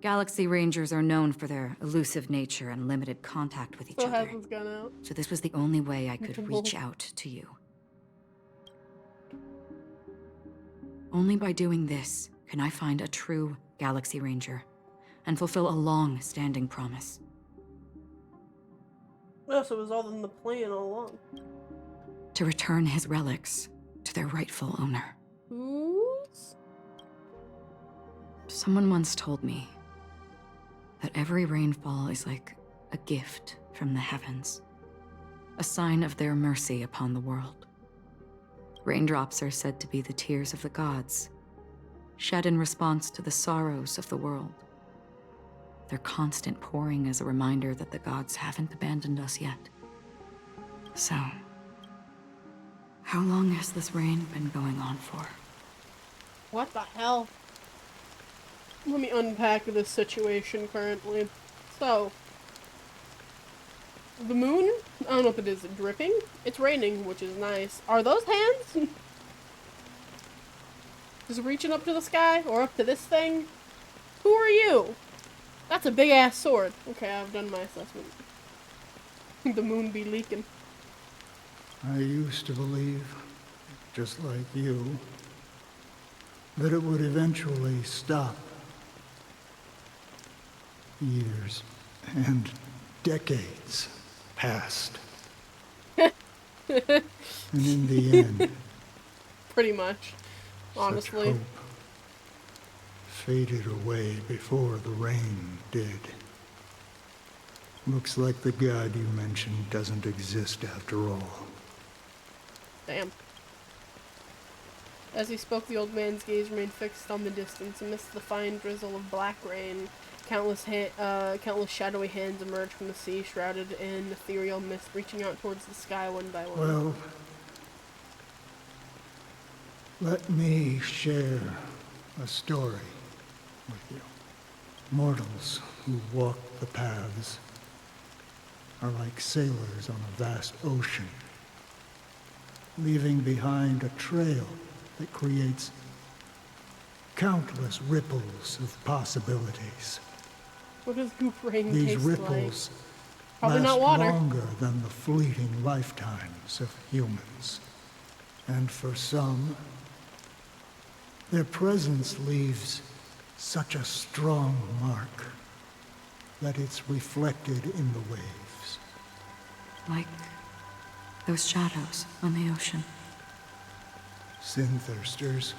Galaxy Rangers are known for their elusive nature and limited contact with each other. So this was the only way I could reach out to you. Only by doing this can I find a true Galaxy Ranger and fulfill a long-standing promise. Oh, so it was all in the plan all along. To return his relics to their rightful owner. Who's? Someone once told me that every rainfall is like a gift from the heavens, a sign of their mercy upon the world. Raindrops are said to be the tears of the gods, shed in response to the sorrows of the world. Their constant pouring is a reminder that the gods haven't abandoned us yet. So, how long has this rain been going on for? What the hell? Let me unpack this situation currently. So, the moon, I don't know if it is dripping. It's raining, which is nice. Are those hands? Just reaching up to the sky or up to this thing? Who are you? That's a big ass sword. Okay, I've done my assessment. The moon be leaking. I used to believe, just like you, that it would eventually stop. Years and decades passed. And in the end, pretty much, honestly, such hope faded away before the rain did. Looks like the god you mentioned doesn't exist after all. Damn. As he spoke, the old man's gaze remained fixed on the distance. Amidst the fine drizzle of black rain, countless shadowy hands emerged from the sea, shrouded in ethereal mist, reaching out towards the sky one by one. Well, let me share a story with you. Mortals who walk the paths are like sailors on a vast ocean, leaving behind a trail that creates countless ripples of possibilities. What does goop rain These taste ripples like? Probably not last water. longer than the fleeting lifetimes of humans. And for some, their presence leaves such a strong mark that it's reflected in the waves. Like those shadows on the ocean. Sin-thirsters.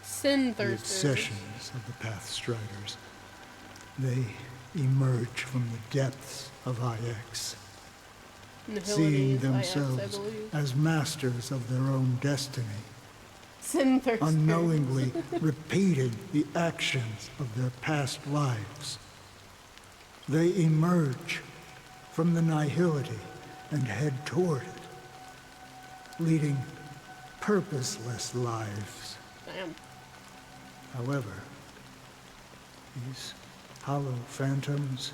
Sin-thirsters. The obsessions of the Pathstriders. They emerge from the depths of IX, seeing themselves as masters of their own destiny, unknowingly repeating the actions of their past lives. They emerge from the nihility and head toward it, leading purposeless lives. Damn. However, these hollow phantoms,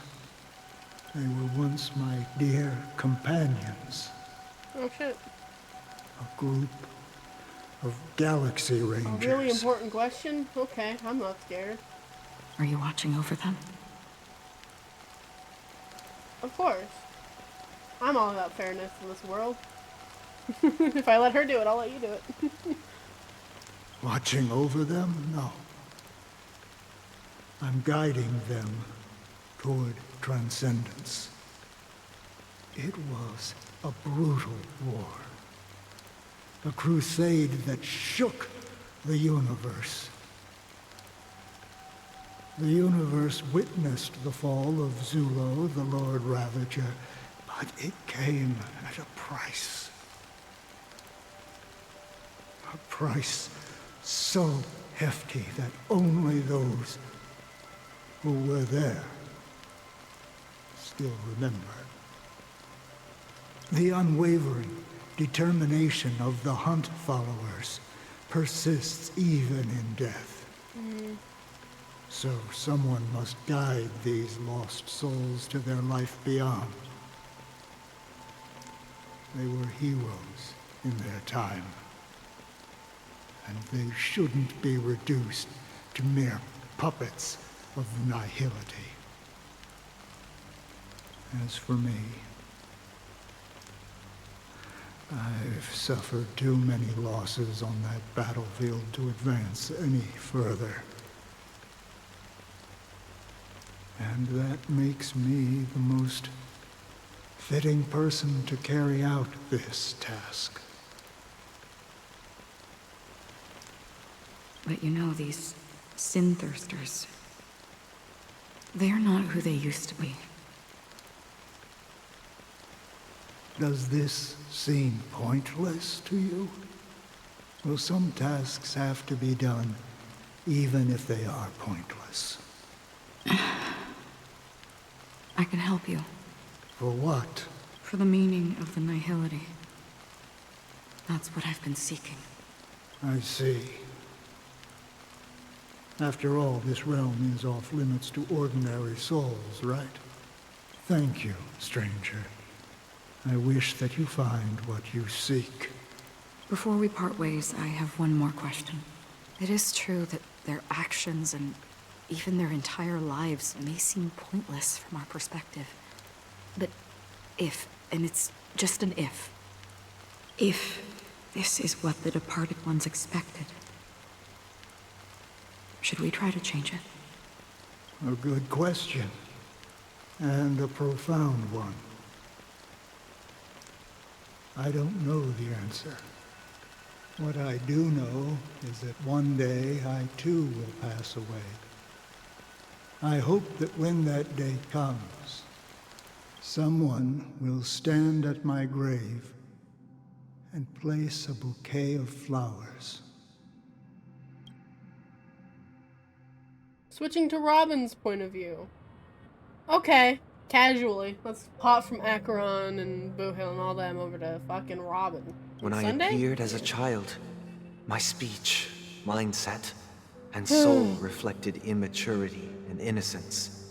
they were once my dear companions. Oh shit. A group of galaxy rangers. A really important question? Okay, I'm not scared. Are you watching over them? Of course. I'm all about fairness in this world. If I let her do it, I'll let you do it. Watching over them? No. I'm guiding them toward transcendence. It was a brutal war. A crusade that shook the universe. The universe witnessed the fall of Zulo, the Lord Ravager, but it came at a price. A price so hefty that only those who were there still remember. The unwavering determination of the Hunt followers persists even in death. So someone must guide these lost souls to their life beyond. They were heroes in their time, and they shouldn't be reduced to mere puppets of nihility. As for me, I've suffered too many losses on that battlefield to advance any further. And that makes me the most fitting person to carry out this task. But you know, these sin-thirsters, they're not who they used to be. Does this seem pointless to you? Well, some tasks have to be done, even if they are pointless. I can help you. For what? For the meaning of the nihility. That's what I've been seeking. I see. After all, this realm is off limits to ordinary souls, right? Thank you, stranger. I wish that you find what you seek. Before we part ways, I have one more question, It is true that their actions and even their entire lives may seem pointless from our perspective. But if, and it's just an if this is what the departed ones expected, should we try to change it? A good question. And a profound one. I don't know the answer. What I do know is that one day I too will pass away. I hope that when that day comes, someone will stand at my grave and place a bouquet of flowers. Switching to Robin's point of view. Okay, casually. Let's hop from Acheron and Boohill and all them over to fucking Robin. When I Sunday? appeared as a child, my speech, mindset, and soul reflected immaturity and innocence.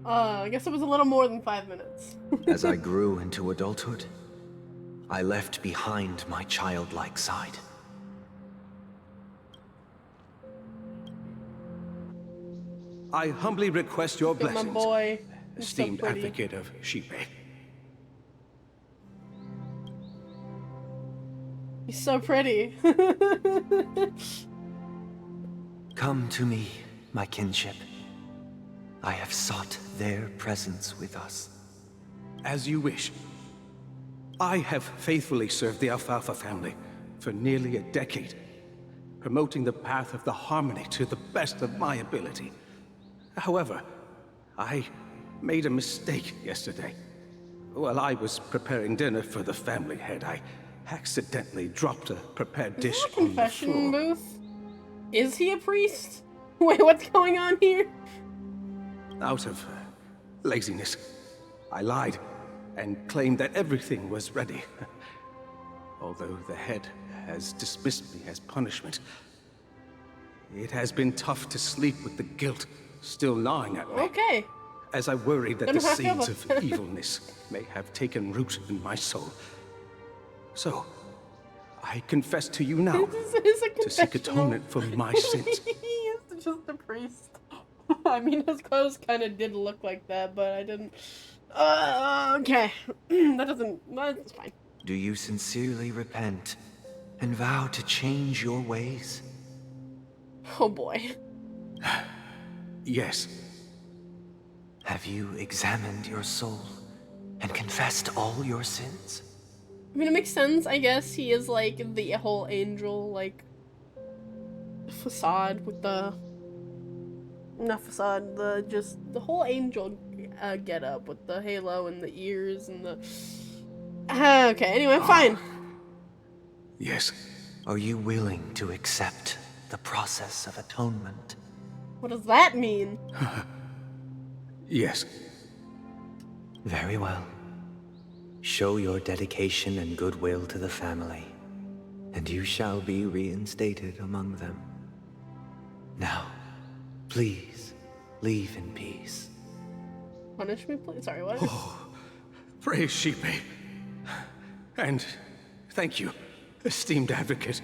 I guess it was a little more than 5 minutes. As I grew into adulthood, I left behind my childlike side. I humbly request your Look at blessings, my boy. He's so esteemed pretty. advocate of Shipe. He's so pretty. Come to me, my kinship. I have sought their presence with us. As you wish. I have faithfully served the Alfalfa family for nearly a decade, promoting the path of the harmony to the best of my ability. However, I made a mistake yesterday. While I was preparing dinner for the family head, I accidentally dropped a prepared dish Is this a on the confession floor. booth? Is he a priest? Wait, what's going on here? Out of laziness, I lied and claimed that everything was ready. Although the head has dismissed me as punishment, it has been tough to sleep with the guilt still gnawing at me. Okay. As I worried that Don't the know how I feel seeds about of evilness may have taken root in my soul. So, I confess to you now This is a to seek confessional. atonement for my sins. He is just a priest. I mean, his clothes kind of did look like that, but I didn't. Okay. That's fine. Do you sincerely repent and vow to change your ways? Oh boy. Yes. Have you examined your soul and confessed all your sins? I mean, it makes sense, I guess. He is like the whole angel, like, facade with the. Not facade, the whole angel get up with the halo and the ears and the. Okay, anyway, fine. Yes. Are you willing to accept the process of atonement? What does that mean? Yes. Very well. Show your dedication and goodwill to the family, and you shall be reinstated among them. Now, please, leave in peace. Punish me, please? Sorry, what? Praise Shipe. And thank you, esteemed advocate.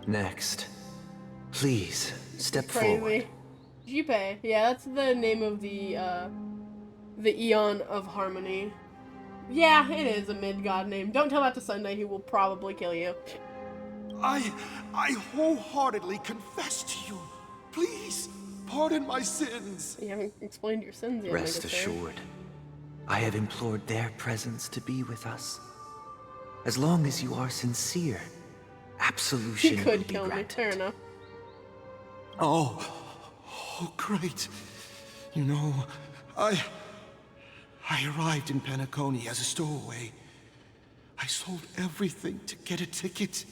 Next, please step Crazy. forward. Jipe. Yeah, that's the name of the Eon of Harmony. Yeah, it is a mid-god name. Don't tell that to Sunday, he will probably kill you. I wholeheartedly confess to you. Please, pardon my sins. You haven't explained your sins yet. Rest assured, I have implored their presence to be with us. As long as you are sincere, absolution He will could be kill me, granted. fair enough. Oh, great. You know, I arrived in Penacony as a stowaway. I sold everything to get a ticket.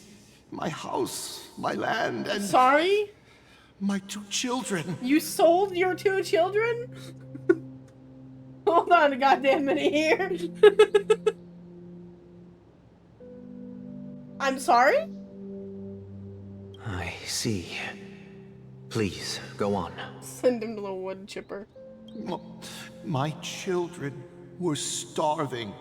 My house, my land, and... Sorry? My 2 children. You sold your 2 children? Hold on a goddamn minute here. I'm sorry? I see. Please, go on. Send him to the wood chipper. My children were starving.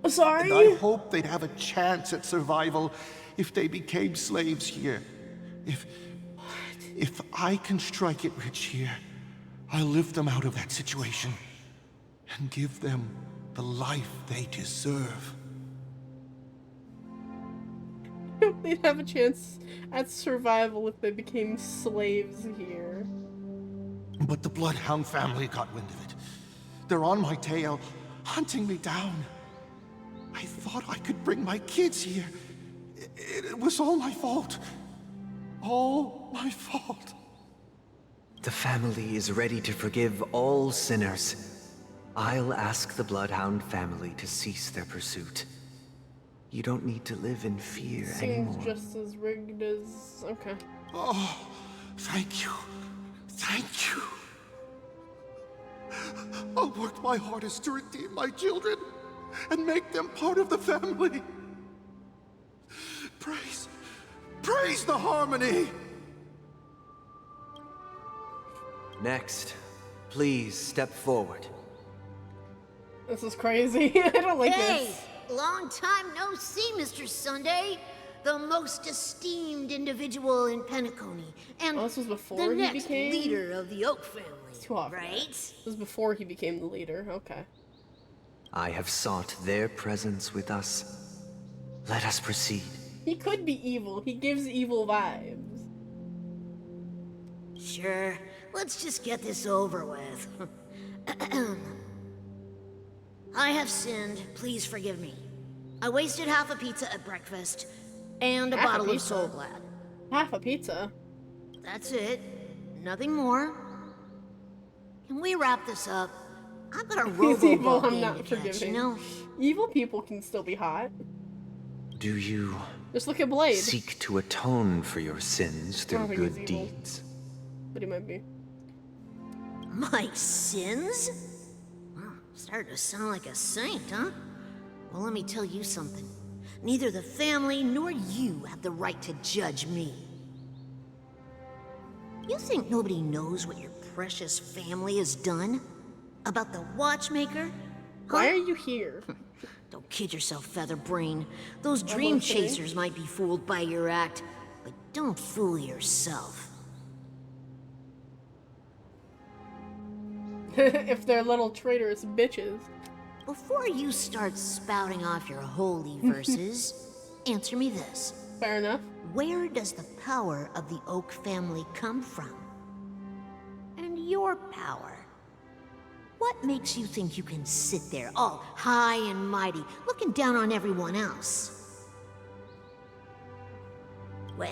Sorry? And I hoped they'd have a chance at survival if they became slaves here. If I can strike it rich here, I'll lift them out of that situation and give them the life they deserve. They'd have a chance at survival if they became slaves here. But the Bloodhound family got wind of it. They're on my tail, hunting me down. I thought I could bring my kids here. It was all my fault. All my fault. The family is ready to forgive all sinners. I'll ask the Bloodhound family to cease their pursuit. You don't need to live in fear anymore. Seems just as rigged as... okay. Oh, thank you. Thank you. I'll work my hardest to redeem my children and make them part of the family. Praise the harmony! Next, please step forward. This is crazy. I don't like this. Long time no see, Mr. Sunday. The most esteemed individual in Penacony, and this was before the he next became leader of the Oak family. It's too often. Right? This was before he became the leader. Okay. I have sought their presence with us. Let us proceed. He could be evil. He gives evil vibes. Sure. Let's just get this over with. I have sinned. Please forgive me. I wasted half a pizza at breakfast, and a bottle of Soul Glad. Half a pizza? That's it. Nothing more. Can we wrap this up? I've got a He's evil. robo I'm not forgiving. you know? Evil people can still be hot. Do you just look at Blade? Seek to atone for your sins through good deeds? But he might be. My sins? Well, starting to sound like a saint, huh? Well, let me tell you something. Neither the family nor you have the right to judge me. You think nobody knows what your precious family has done? About the watchmaker? Huh? Why are you here? Don't kid yourself, Featherbrain. Those dream chasers might be fooled by your act, but don't fool yourself. If they're little traitorous bitches. Before you start spouting off your holy verses, answer me this. Fair enough. Where does the power of the Oak family come from? And your power? What makes you think you can sit there, all high and mighty, looking down on everyone else? Well,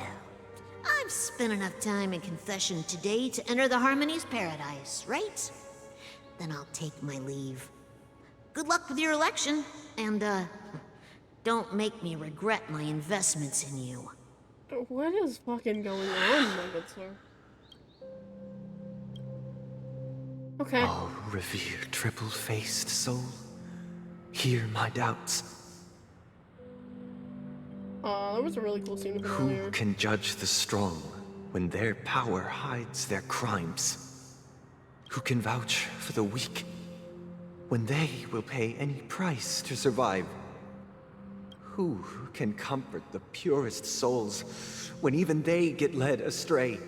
I've spent enough time in confession today to enter the Harmony's paradise, right? Then I'll take my leave. Good luck with your election, and, don't make me regret my investments in you. What is fucking going on, my good sir? Okay. Oh, revered triple-faced soul, hear my doubts. That was a really cool scene from earlier. Who can judge the strong when their power hides their crimes? Who can vouch for the weak when they will pay any price to survive? Who can comfort the purest souls when even they get led astray?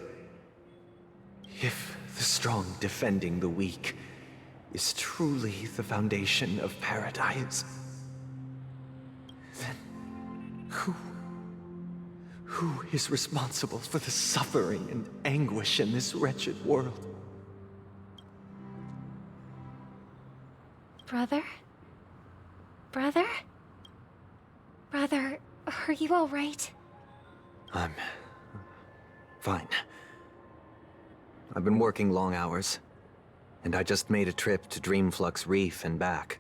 If the strong defending the weak is truly the foundation of paradise, then who is responsible for the suffering and anguish in this wretched world? Brother? Brother? Brother, are you all right? I'm fine. I've been working long hours, and I just made a trip to Dreamflux Reef and back.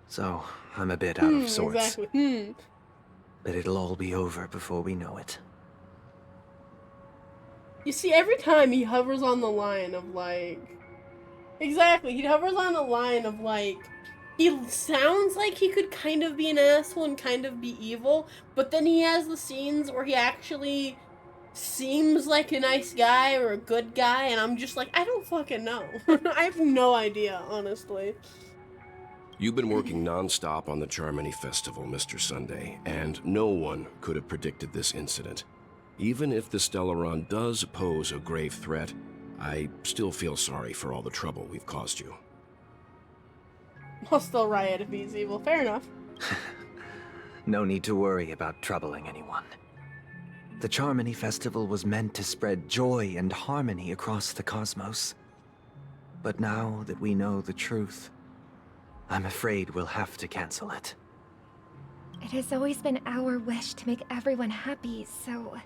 So, I'm a bit out of sorts. Exactly. But it'll all be over before we know it. You see, every time he hovers on the line of, like... Exactly, he hovers on the line of, like... He sounds like he could kind of be an asshole and kind of be evil, but then he has the scenes where he actually seems like a nice guy or a good guy, and I'm just like, I don't fucking know. I have no idea, honestly. You've been working non-stop on the Charmony Festival, Mr. Sunday, and no one could have predicted this incident. Even if the Stellaron does pose a grave threat, I still feel sorry for all the trouble we've caused you. I'll still riot if he's evil. Fair enough. No need to worry about troubling anyone. The Charmony Festival was meant to spread joy and harmony across the cosmos. But now that we know the truth, I'm afraid we'll have to cancel it. It has always been our wish to make everyone happy, so...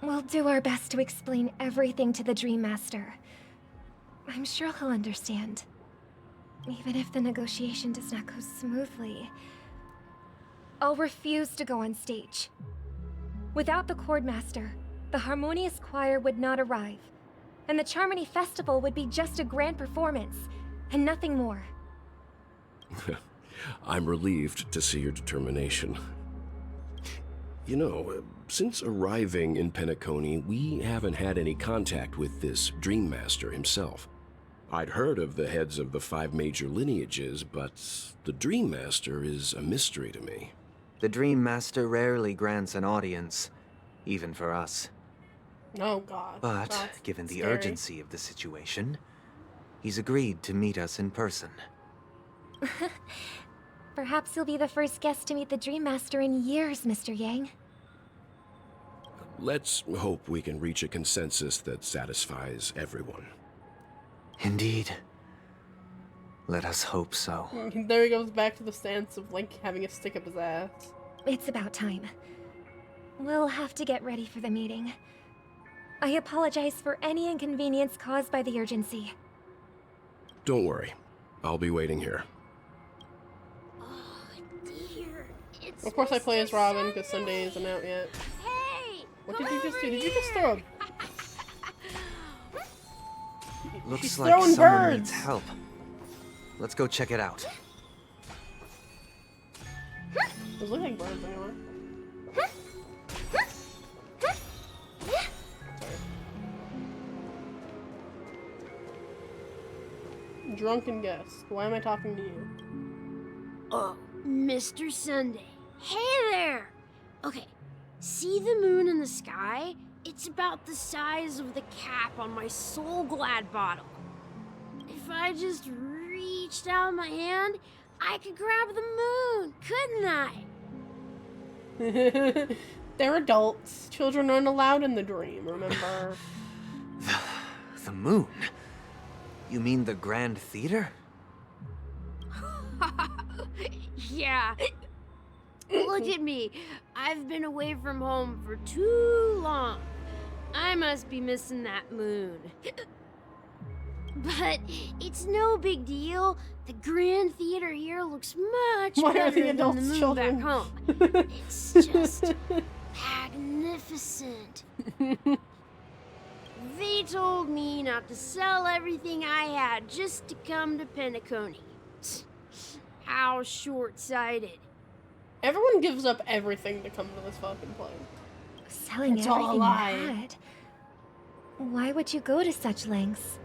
we'll do our best to explain everything to the Dream Master. I'm sure he'll understand. Even if the negotiation does not go smoothly, I'll refuse to go on stage. Without the Chord Master, the Harmonious Choir would not arrive, and the Charmony Festival would be just a grand performance, and nothing more. I'm relieved to see your determination. You know, since arriving in Penacony, we haven't had any contact with this Dream Master himself. I'd heard of the heads of the 5 major lineages, but the Dream Master is a mystery to me. The Dream Master rarely grants an audience, even for us. Oh god. But, That's given the scary. urgency of the situation, he's agreed to meet us in person. Perhaps you'll be the first guest to meet the Dream Master in years, Mr. Yang. Let's hope we can reach a consensus that satisfies everyone. Indeed. Let us hope so. There he goes back to the stance of Link having a stick up his ass. It's about time. We'll have to get ready for the meeting. I apologize for any inconvenience caused by the urgency. Don't worry. I'll be waiting here. Of course I play as Robin because Sunday isn't out yet. Hey! What did you just do? Did you just throw a... Looks She's like throwing someone birds. needs help. Let's go check it out. Those look like birds anyway. Sorry. Drunken guest. Why am I talking to you? Oh, Mr. Sunday. Hey there! Okay, see the moon in the sky? It's about the size of the cap on my Soul Glad bottle. If I just reached out my hand, I could grab the moon, couldn't I? They're adults. Children aren't allowed in the dream, remember? The moon? You mean the Grand Theater? Yeah. Look at me. I've been away from home for too long. I must be missing that moon. But it's no big deal. The Grand Theater here looks much Why are better the than adults the moon children? back home. It's just magnificent. They told me not to sell everything I had just to come to Penacony. How short-sighted. Everyone gives up everything to come to this fucking place. Selling It's all a everything you lie. had. Why would you go to such lengths?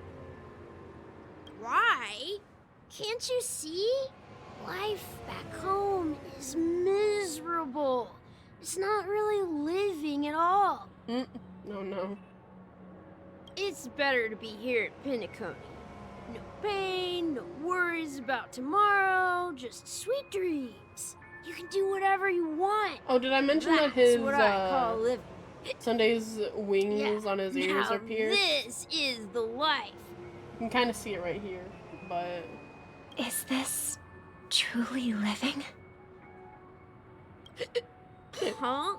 Why? Can't you see? Life back home is miserable. It's not really living at all. No. It's better to be here at Penacony. No pain, no worries about tomorrow, just sweet dreams. You can do whatever you want. Oh, did I mention that That's his what I call living. Sunday's wings on his ears now are pierced? This is the life. You can kind of see it right here, but... Is this truly living? Huh?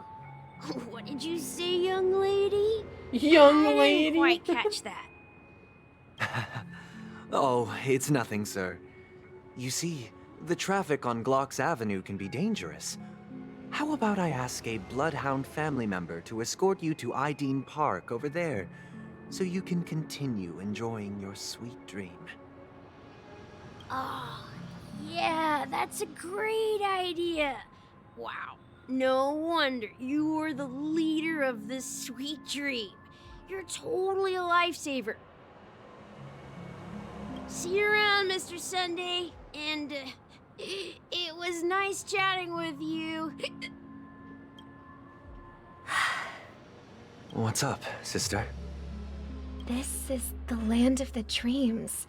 What did you say, young lady? Young I lady? didn't quite catch that. Oh, it's nothing, sir. You see, the traffic on Glock's Avenue can be dangerous. How about I ask a Bloodhound family member to escort you to Ideen Park over there, so you can continue enjoying your sweet dream? Oh, yeah, that's a great idea. Wow, no wonder you were the leader of this sweet dream. You're totally a lifesaver. See you around, Mr. Sunday. And it was nice chatting with you. What's up, sister? This is the land of the dreams.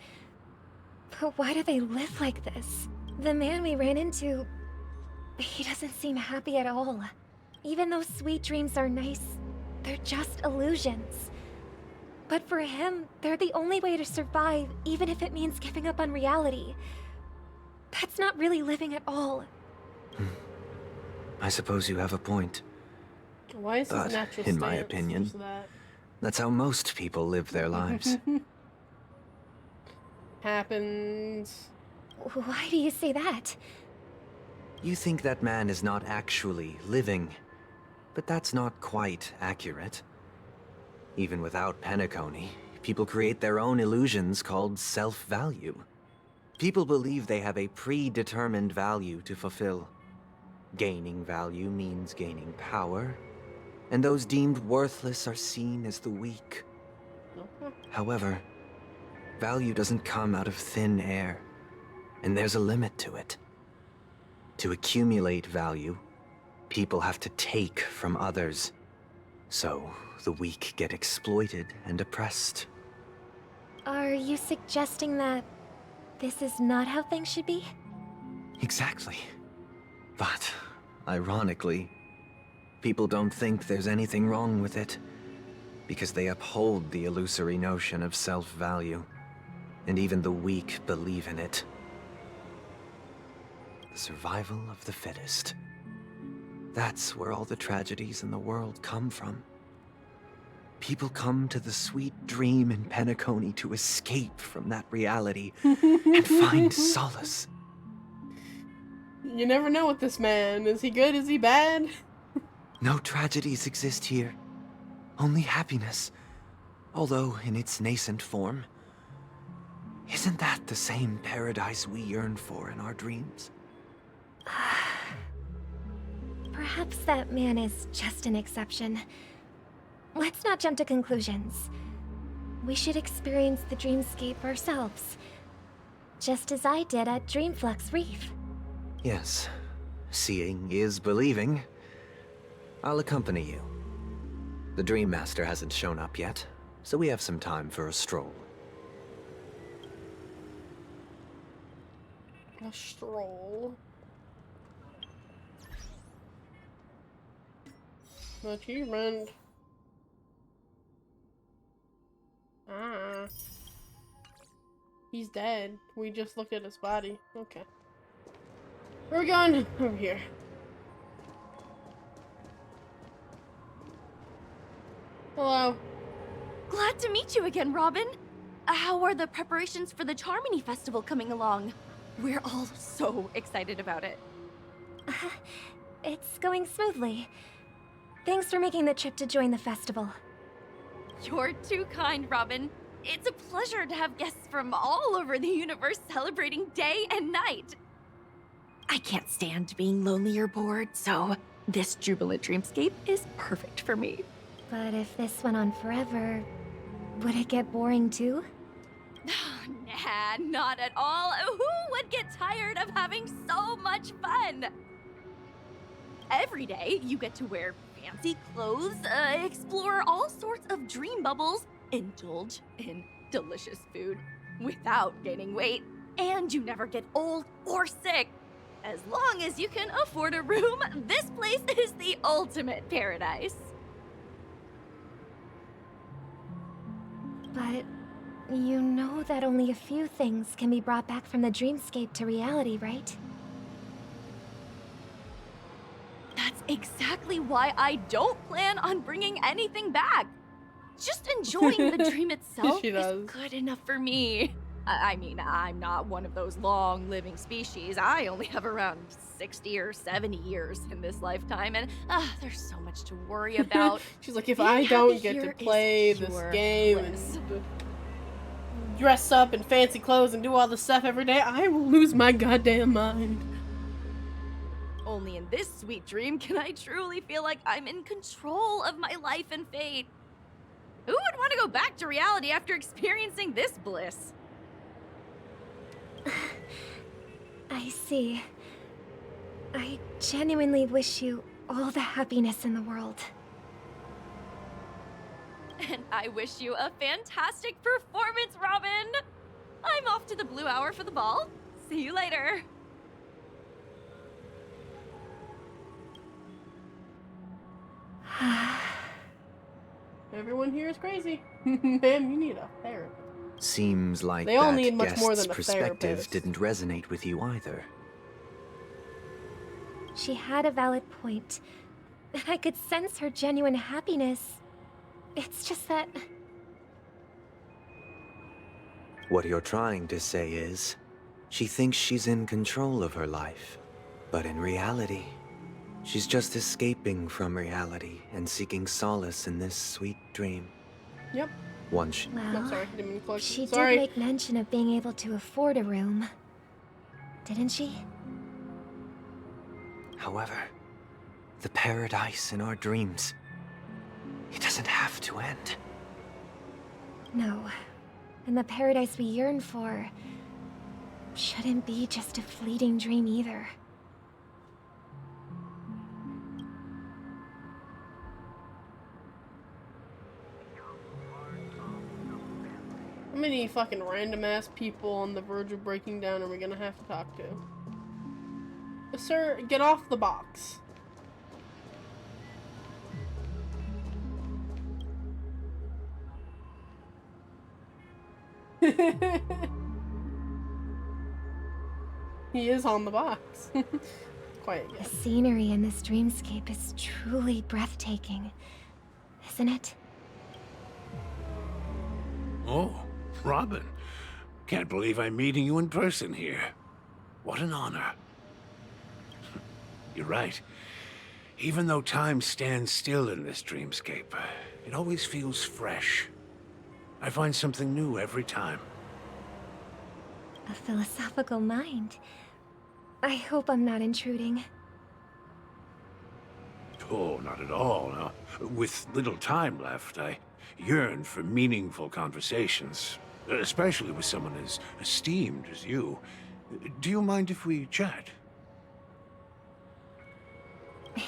But why do they live like this? The man we ran into, he doesn't seem happy at all. Even though sweet dreams are nice, they're just illusions. But for him, they're the only way to survive, even if it means giving up on reality. That's not really living at all. I suppose you have a point. Why is his But, natural in my stance opinion, just that? that's how most people live their lives. Happens. Why do you say that? You think that man is not actually living, but that's not quite accurate. Even without Penacony, people create their own illusions called self-value. People believe they have a predetermined value to fulfill. Gaining value means gaining power, and those deemed worthless are seen as the weak. However, value doesn't come out of thin air, and there's a limit to it. To accumulate value, people have to take from others. So, the weak get exploited and oppressed. Are you suggesting that this is not how things should be? Exactly. But, ironically, people don't think there's anything wrong with it, because they uphold the illusory notion of self-value, and even the weak believe in it. The survival of the fittest. That's where all the tragedies in the world come from. People come to the sweet dream in Penacony to escape from that reality and find solace. You never know with this man. Is he good? Is he bad? No tragedies exist here. Only happiness. Although in its nascent form. Isn't that the same paradise we yearn for in our dreams? Perhaps that man is just an exception. Let's not jump to conclusions. We should experience the dreamscape ourselves. Just as I did at Dreamflux Reef. Yes. Seeing is believing. I'll accompany you. The Dream Master hasn't shown up yet, so we have some time for a stroll. A stroll. Achievement. Ah. He's dead. We just looked at his body. Okay. Where are we going? Over here. Hello. Glad to meet you again, Robin. How are the preparations for the Charmony Festival coming along? We're all so excited about it. It's going smoothly. Thanks for making the trip to join the festival. You're too kind, Robin. It's a pleasure to have guests from all over the universe celebrating day and night. I can't stand being lonely or bored, so this jubilant dreamscape is perfect for me. But if this went on forever, would it get boring too? Nah, not at all. Who would get tired of having so much fun? Every day, you get to wear fancy clothes, explore all sorts of dream bubbles, indulge in delicious food without gaining weight, and you never get old or sick. As long as you can afford a room, this place is the ultimate paradise. But you know that only a few things can be brought back from the dreamscape to reality, right? That's exactly why I don't plan on bringing anything back. Just enjoying the dream itself is good enough for me. I mean, I'm not one of those long-living species. I only have around 60 or 70 years in this lifetime, and there's so much to worry about. She's like, if I don't get to play this game and dress up in fancy clothes and do all this stuff every day, I will lose my goddamn mind. Only in this sweet dream can I truly feel like I'm in control of my life and fate. Who would want to go back to reality after experiencing this bliss? I see. I genuinely wish you all the happiness in the world. And I wish you a fantastic performance, Robin! I'm off to the Blue Hour for the ball. See you later. Everyone here is crazy. Man, you need a therapist. Seems like They all that need much more guest's than a perspective therapist. didn't resonate with you either. She had a valid point. And I could sense her genuine happiness. It's just that... What you're trying to say is, she thinks she's in control of her life. But in reality, she's just escaping from reality and seeking solace in this sweet dream. Yep. One she... Well, sorry, didn't mean to collect she it. did Sorry. make mention of being able to afford a room. Didn't she? However, the paradise in our dreams, it doesn't have to end. No. And the paradise we yearn for shouldn't be just a fleeting dream either. How many fucking random ass people on the verge of breaking down are we gonna have to talk to? Sir, get off the box. He is on the box. Quiet again. The scenery in this dreamscape is truly breathtaking, isn't it? Oh, Robin. Can't believe I'm meeting you in person here. What an honor. You're right. Even though time stands still in this dreamscape, it always feels fresh. I find something new every time. A philosophical mind. I hope I'm not intruding. Oh, not at all. Now, with little time left, I yearn for meaningful conversations, especially with someone as esteemed as you. Do you mind if we chat?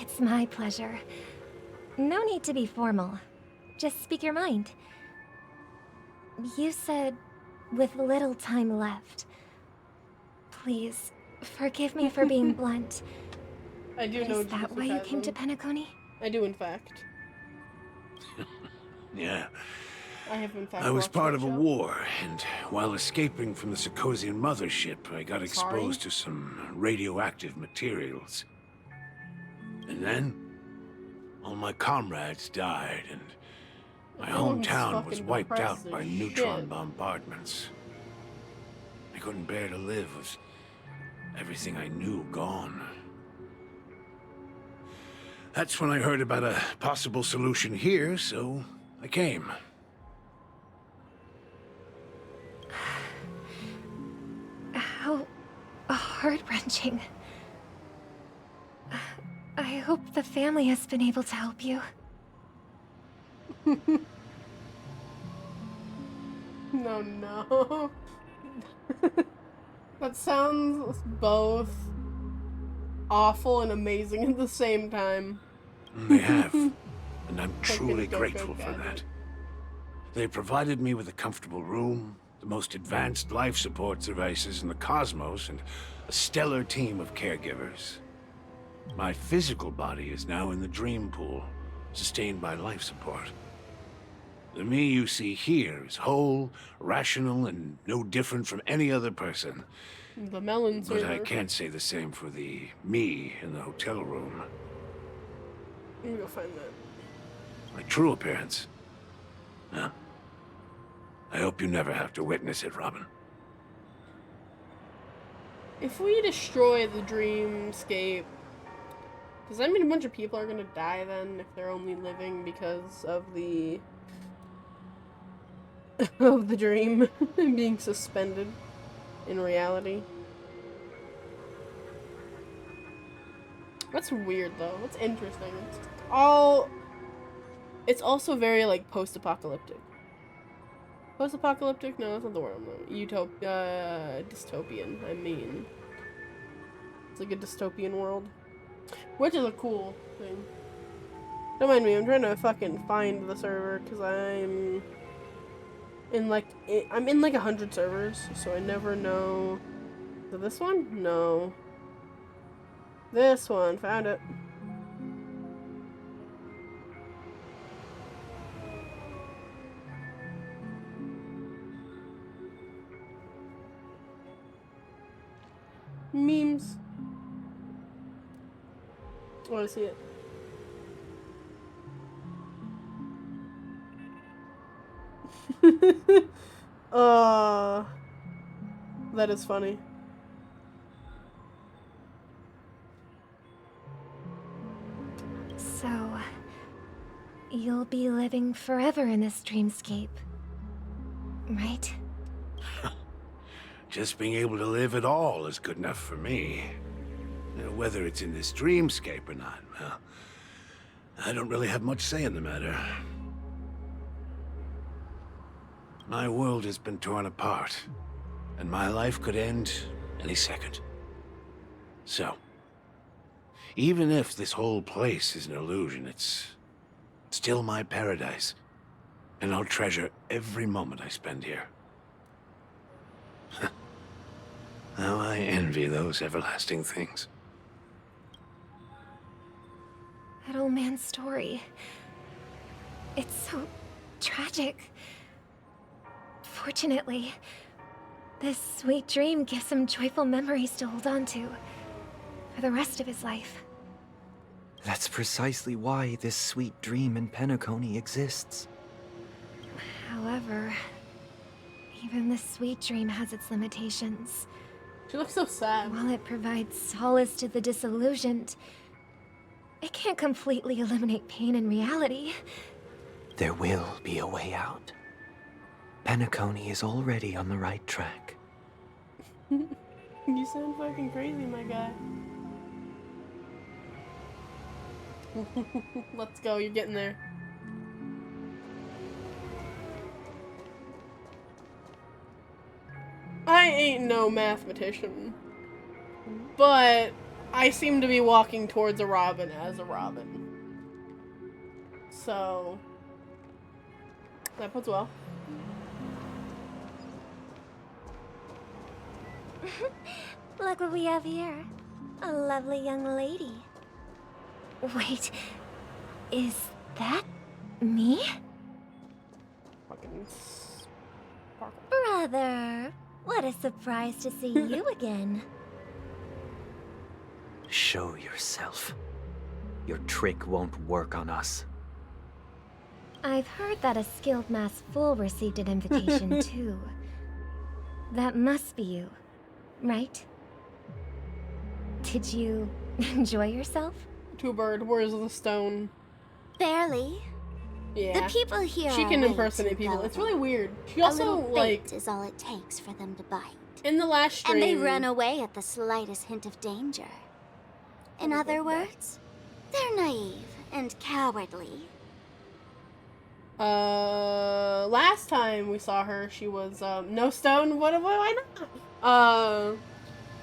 It's my pleasure. No need to be formal. Just speak your mind. You said, with little time left. Please, forgive me for being blunt. I do know. Is that why you came to Penacony? I do, in fact. Yeah. I have, in fact, I was watched part that of a show. war, and while escaping from the Sarkosian mothership, I got exposed to some radioactive materials. And then, all my comrades died, and my Everyone's hometown was fucking wiped depressed out by as neutron shit. bombardments. I couldn't bear to live with everything I knew gone. That's when I heard about a possible solution here, so I came. How heart-wrenching. I hope the family has been able to help you. No. That sounds both awful and amazing at the same time. They have, and I'm Like truly a go-go grateful for gadget. that. They provided me with a comfortable room, the most advanced life support devices in the cosmos, and a stellar team of caregivers. My physical body is now in the dream pool, sustained by life support. The me you see here is whole, rational, and no different from any other person. The melon But I server. can't say the same for the me in the hotel room. I'm gonna find that. My true appearance. Huh? I hope you never have to witness it, Robin. If we destroy the dreamscape, does that mean a bunch of people are gonna die then if they're only living because of the of the dream being suspended in reality? That's weird though. That's interesting. It's also very like post-apocalyptic. Post-apocalyptic? No, that's not the word I'm looking. Utopia, dystopian. I mean, It's like a dystopian world. Which is a cool thing. Don't mind me, I'm trying to fucking find the server because I'm in like 100 servers, so I never know. Is it this one? No. This one, found it. Memes. I want to see it. That is funny. So, you'll be living forever in this dreamscape, right? Just being able to live at all is good enough for me. Whether it's in this dreamscape or not, well, I don't really have much say in the matter. My world has been torn apart, and my life could end any second. So, even if this whole place is an illusion, it's still my paradise, and I'll treasure every moment I spend here. How I envy those everlasting things. That old man's story. It's so tragic. Fortunately, this sweet dream gives him joyful memories to hold on to for the rest of his life. That's precisely why this sweet dream in Penacony exists. However, even this sweet dream has its limitations. She looks so sad. While it provides solace to the disillusioned, it can't completely eliminate pain in reality. There will be a way out. Penacony is already on the right track. You sound fucking crazy, my guy. Let's go, you're getting there. I ain't no mathematician, but I seem to be walking towards a robin as a robin. So, that puts well. Look what we have here. A lovely young lady. Wait, is that me? Brother, what a surprise to see you again. Show yourself. Your trick won't work on us. I've heard that a skilled mass fool received an invitation too. That must be you, right? Did you enjoy yourself? Two-bird, where's the stone? Barely. Yeah. The people here She are can way impersonate too people. It's gullible. really weird. She A also, little like, bait is all it takes for them to bite. in the last stream... And they run away at the slightest hint of danger. In other words, they're naive and cowardly. Last time we saw her, she was, no stone, why not?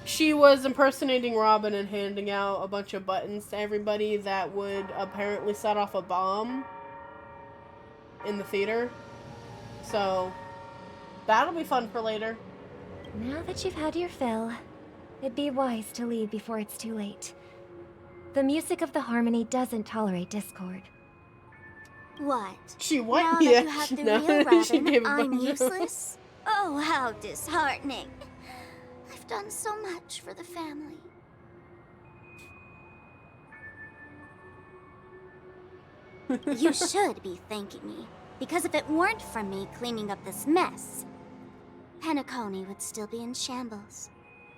She was impersonating Robin and handing out a bunch of buttons to everybody that would apparently set off a bomb in the theater. So, that'll be fun for later. Now that you've had your fill, it'd be wise to leave before it's too late. The music of the harmony doesn't tolerate discord. What? She Now what? that Yeah, you have the no, real she Robin, gave a I'm bunch of- useless? Oh, how disheartening. I've done so much for the family. You should be thanking me, because if it weren't for me cleaning up this mess, Penacony would still be in shambles.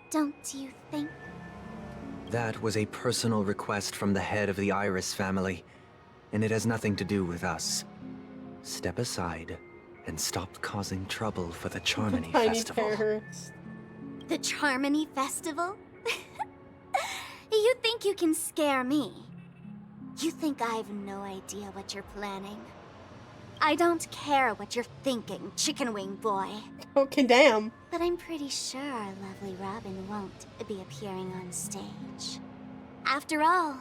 Don't you think? That was a personal request from the head of the Iris family, and it has nothing to do with us. Step aside and stop causing trouble for the Charmony Tiny Festival. terrorist. The Charmony Festival? You think you can scare me? You think I have no idea what you're planning? I don't care what you're thinking, chicken wing boy. Okay, damn. But I'm pretty sure our lovely Robin won't be appearing on stage. After all,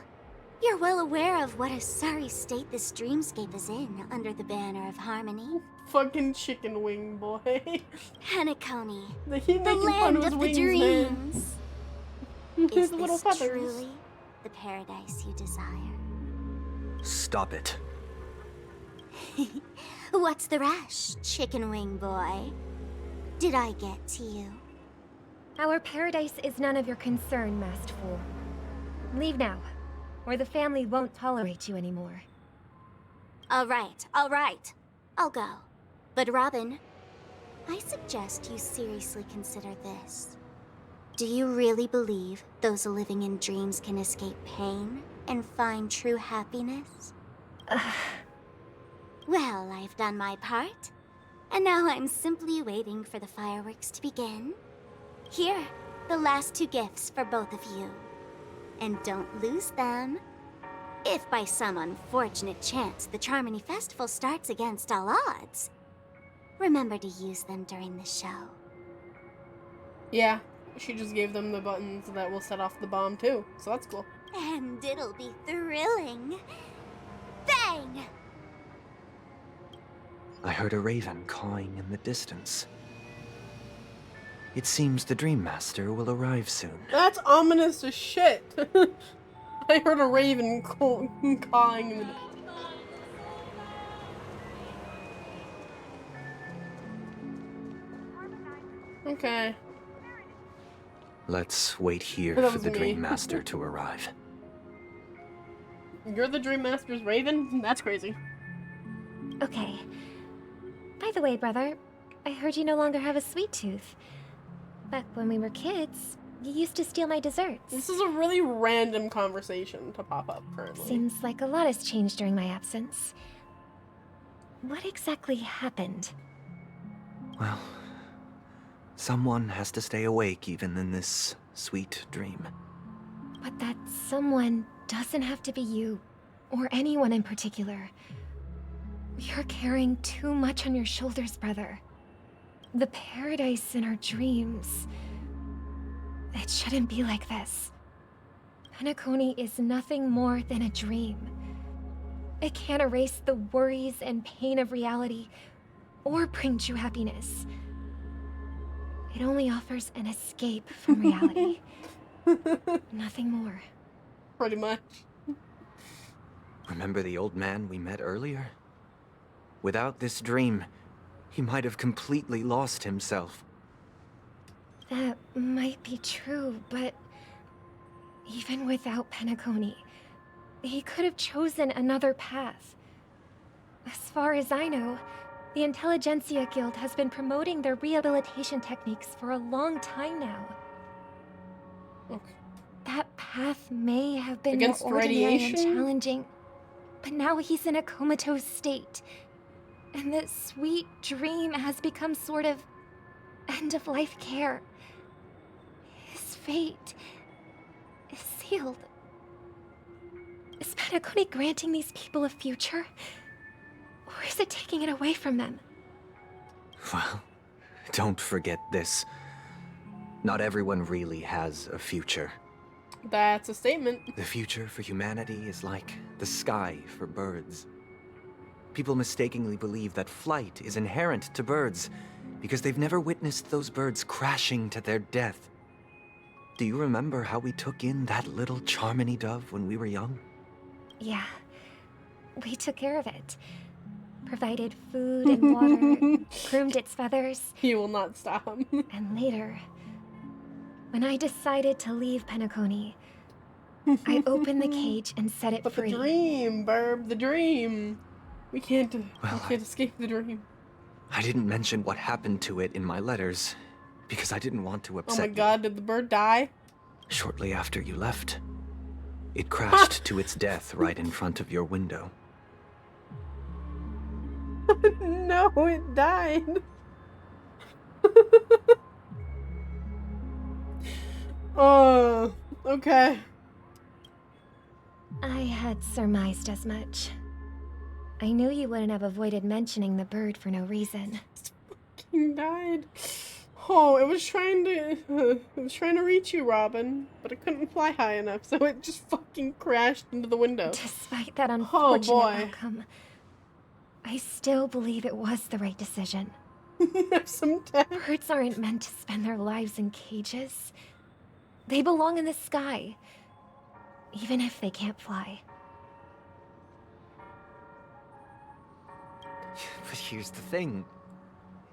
you're well aware of what a sorry state this dreamscape is in under the banner of harmony. Fucking chicken wing boy. Penacony, the land of the wings, dreams. Man. Is little this feathers. truly the paradise you desire? Stop it. What's the rush, chicken wing boy? Did I get to you? Our paradise is none of your concern, masked fool. Leave now, or the family won't tolerate you anymore. All right. I'll go. But Robin, I suggest you seriously consider this. Do you really believe those living in dreams can escape pain and find true happiness? Well, I've done my part, and now I'm simply waiting for the fireworks to begin. Here, the last 2 gifts for both of you. And don't lose them. If by some unfortunate chance the Charmony Festival starts against all odds, remember to use them during the show. Yeah, she just gave them the buttons that will set off the bomb too, so that's cool. And it'll be thrilling. Bang! I heard a raven cawing in the distance. It seems the Dream Master will arrive soon. That's ominous as shit. I heard a raven cawing in the... Okay. Let's wait here That for was the me. Dream Master to arrive. You're the Dream Master's raven? That's crazy. Okay. By the way, brother, I heard you no longer have a sweet tooth. Back when we were kids, you used to steal my desserts. This is a really random conversation to pop up currently. Seems like a lot has changed during my absence. What exactly happened? Well, someone has to stay awake even in this sweet dream. But that someone doesn't have to be you, or anyone in particular. You're carrying too much on your shoulders, brother. The paradise in our dreams. It shouldn't be like this. Penacony is nothing more than a dream. It can't erase the worries and pain of reality, or bring true happiness. It only offers an escape from reality. Nothing more. Pretty much. Remember the old man we met earlier? Without this dream, he might have completely lost himself. That might be true, but even without Penacony, he could have chosen another path. As far as I know, the Intelligentsia Guild has been promoting their rehabilitation techniques for a long time now. Okay. That path may have been Against more ordinary and radiation? challenging, but now he's in a comatose state. And that sweet dream has become sort of end-of-life care. His fate is sealed. Is Penacony granting these people a future? Or is it taking it away from them? Well, don't forget this. Not everyone really has a future. That's a statement. The future for humanity is like the sky for birds. People mistakenly believe that flight is inherent to birds because they've never witnessed those birds crashing to their death. Do you remember how we took in that little Charmony dove when we were young? Yeah. We took care of it. Provided food and water, groomed its feathers. He will not stop. And later, when I decided to leave Penacony, I opened the cage and set it free. The dream, Burb, the dream. We can't escape the dream. I didn't mention what happened to it in my letters because I didn't want to upset Oh my god, did the bird die? Shortly after you left, it crashed to its death right in front of your window. No, it died. Oh, okay. I had surmised as much. I knew you wouldn't have avoided mentioning the bird for no reason. Fucking died. Oh, it was trying to reach you, Robin, but it couldn't fly high enough, so it just fucking crashed into the window. Despite that unfortunate Oh boy. outcome, I still believe it was the right decision. Birds aren't meant to spend their lives in cages. They belong in the sky, even if they can't fly. But here's the thing.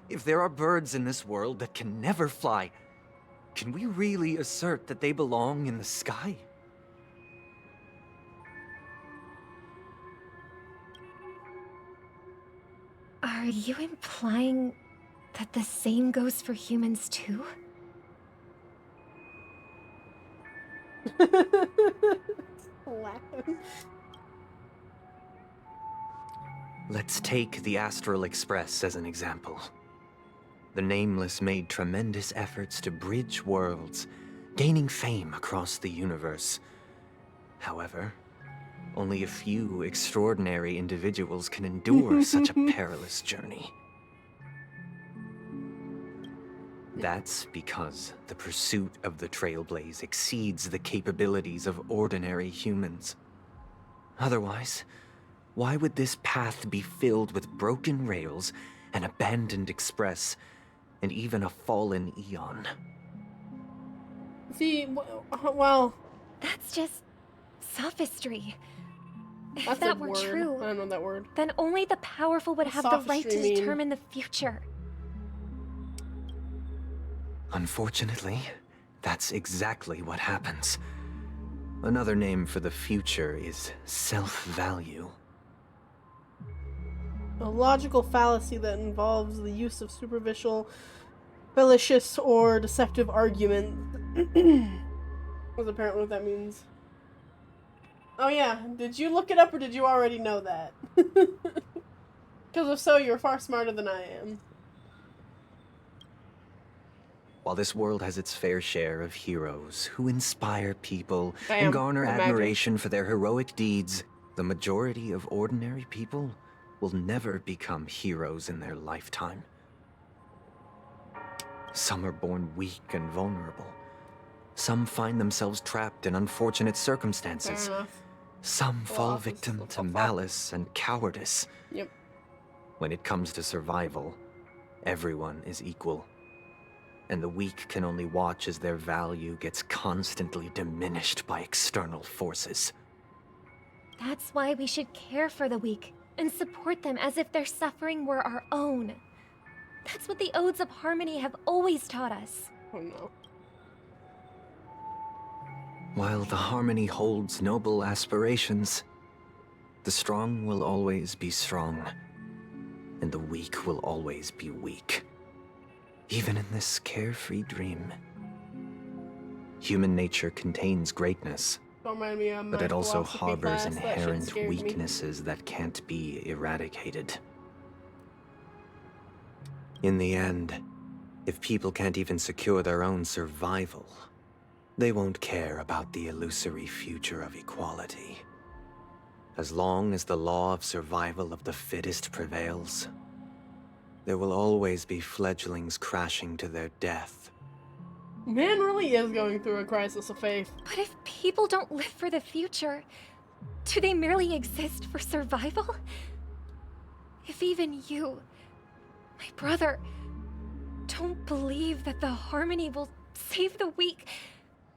If there are birds in this world that can never fly, can we really assert that they belong in the sky? Are you implying that the same goes for humans too? Laughing. Let's take the Astral Express as an example. The Nameless made tremendous efforts to bridge worlds, gaining fame across the universe. However, only a few extraordinary individuals can endure such a perilous journey. That's because the pursuit of the Trailblaze exceeds the capabilities of ordinary humans. Otherwise, why would this path be filled with broken rails, an abandoned express, and even a fallen Eon? See, well... That's just sophistry. If That's that a were word. true, I don't know that word. then only the powerful would What's have the right to sophistry mean? determine the future. Unfortunately, that's exactly what happens. Another name for the future is self-value. A logical fallacy that involves the use of superficial, fallacious, or deceptive argument. That's apparently what that means. Oh yeah, did you look it up or did you already know that? Because if so, you're far smarter than I am. While this world has its fair share of heroes who inspire people Damn, and garner imagine. admiration for their heroic deeds, the majority of ordinary people will never become heroes in their lifetime. Some are born weak and vulnerable. Some find themselves trapped in unfortunate circumstances. Fair enough. Some fall victim to malice and cowardice. Yep. When it comes to survival, everyone is equal. And the weak can only watch as their value gets constantly diminished by external forces. That's why we should care for the weak and support them as if their suffering were our own. That's what the Odes of Harmony have always taught us. Oh no. While the Harmony holds noble aspirations, the strong will always be strong, and the weak will always be weak. Even in this carefree dream. Human nature contains greatness, Don't remind me of but my it also philosophy harbors class. That shit inherent scared me. weaknesses that can't be eradicated. In the end, if people can't even secure their own survival, they won't care about the illusory future of equality. As long as the law of survival of the fittest prevails, there will always be fledglings crashing to their death. Man really is going through a crisis of faith. But if people don't live for the future, do they merely exist for survival? If even you, my brother, don't believe that the Harmony will save the weak,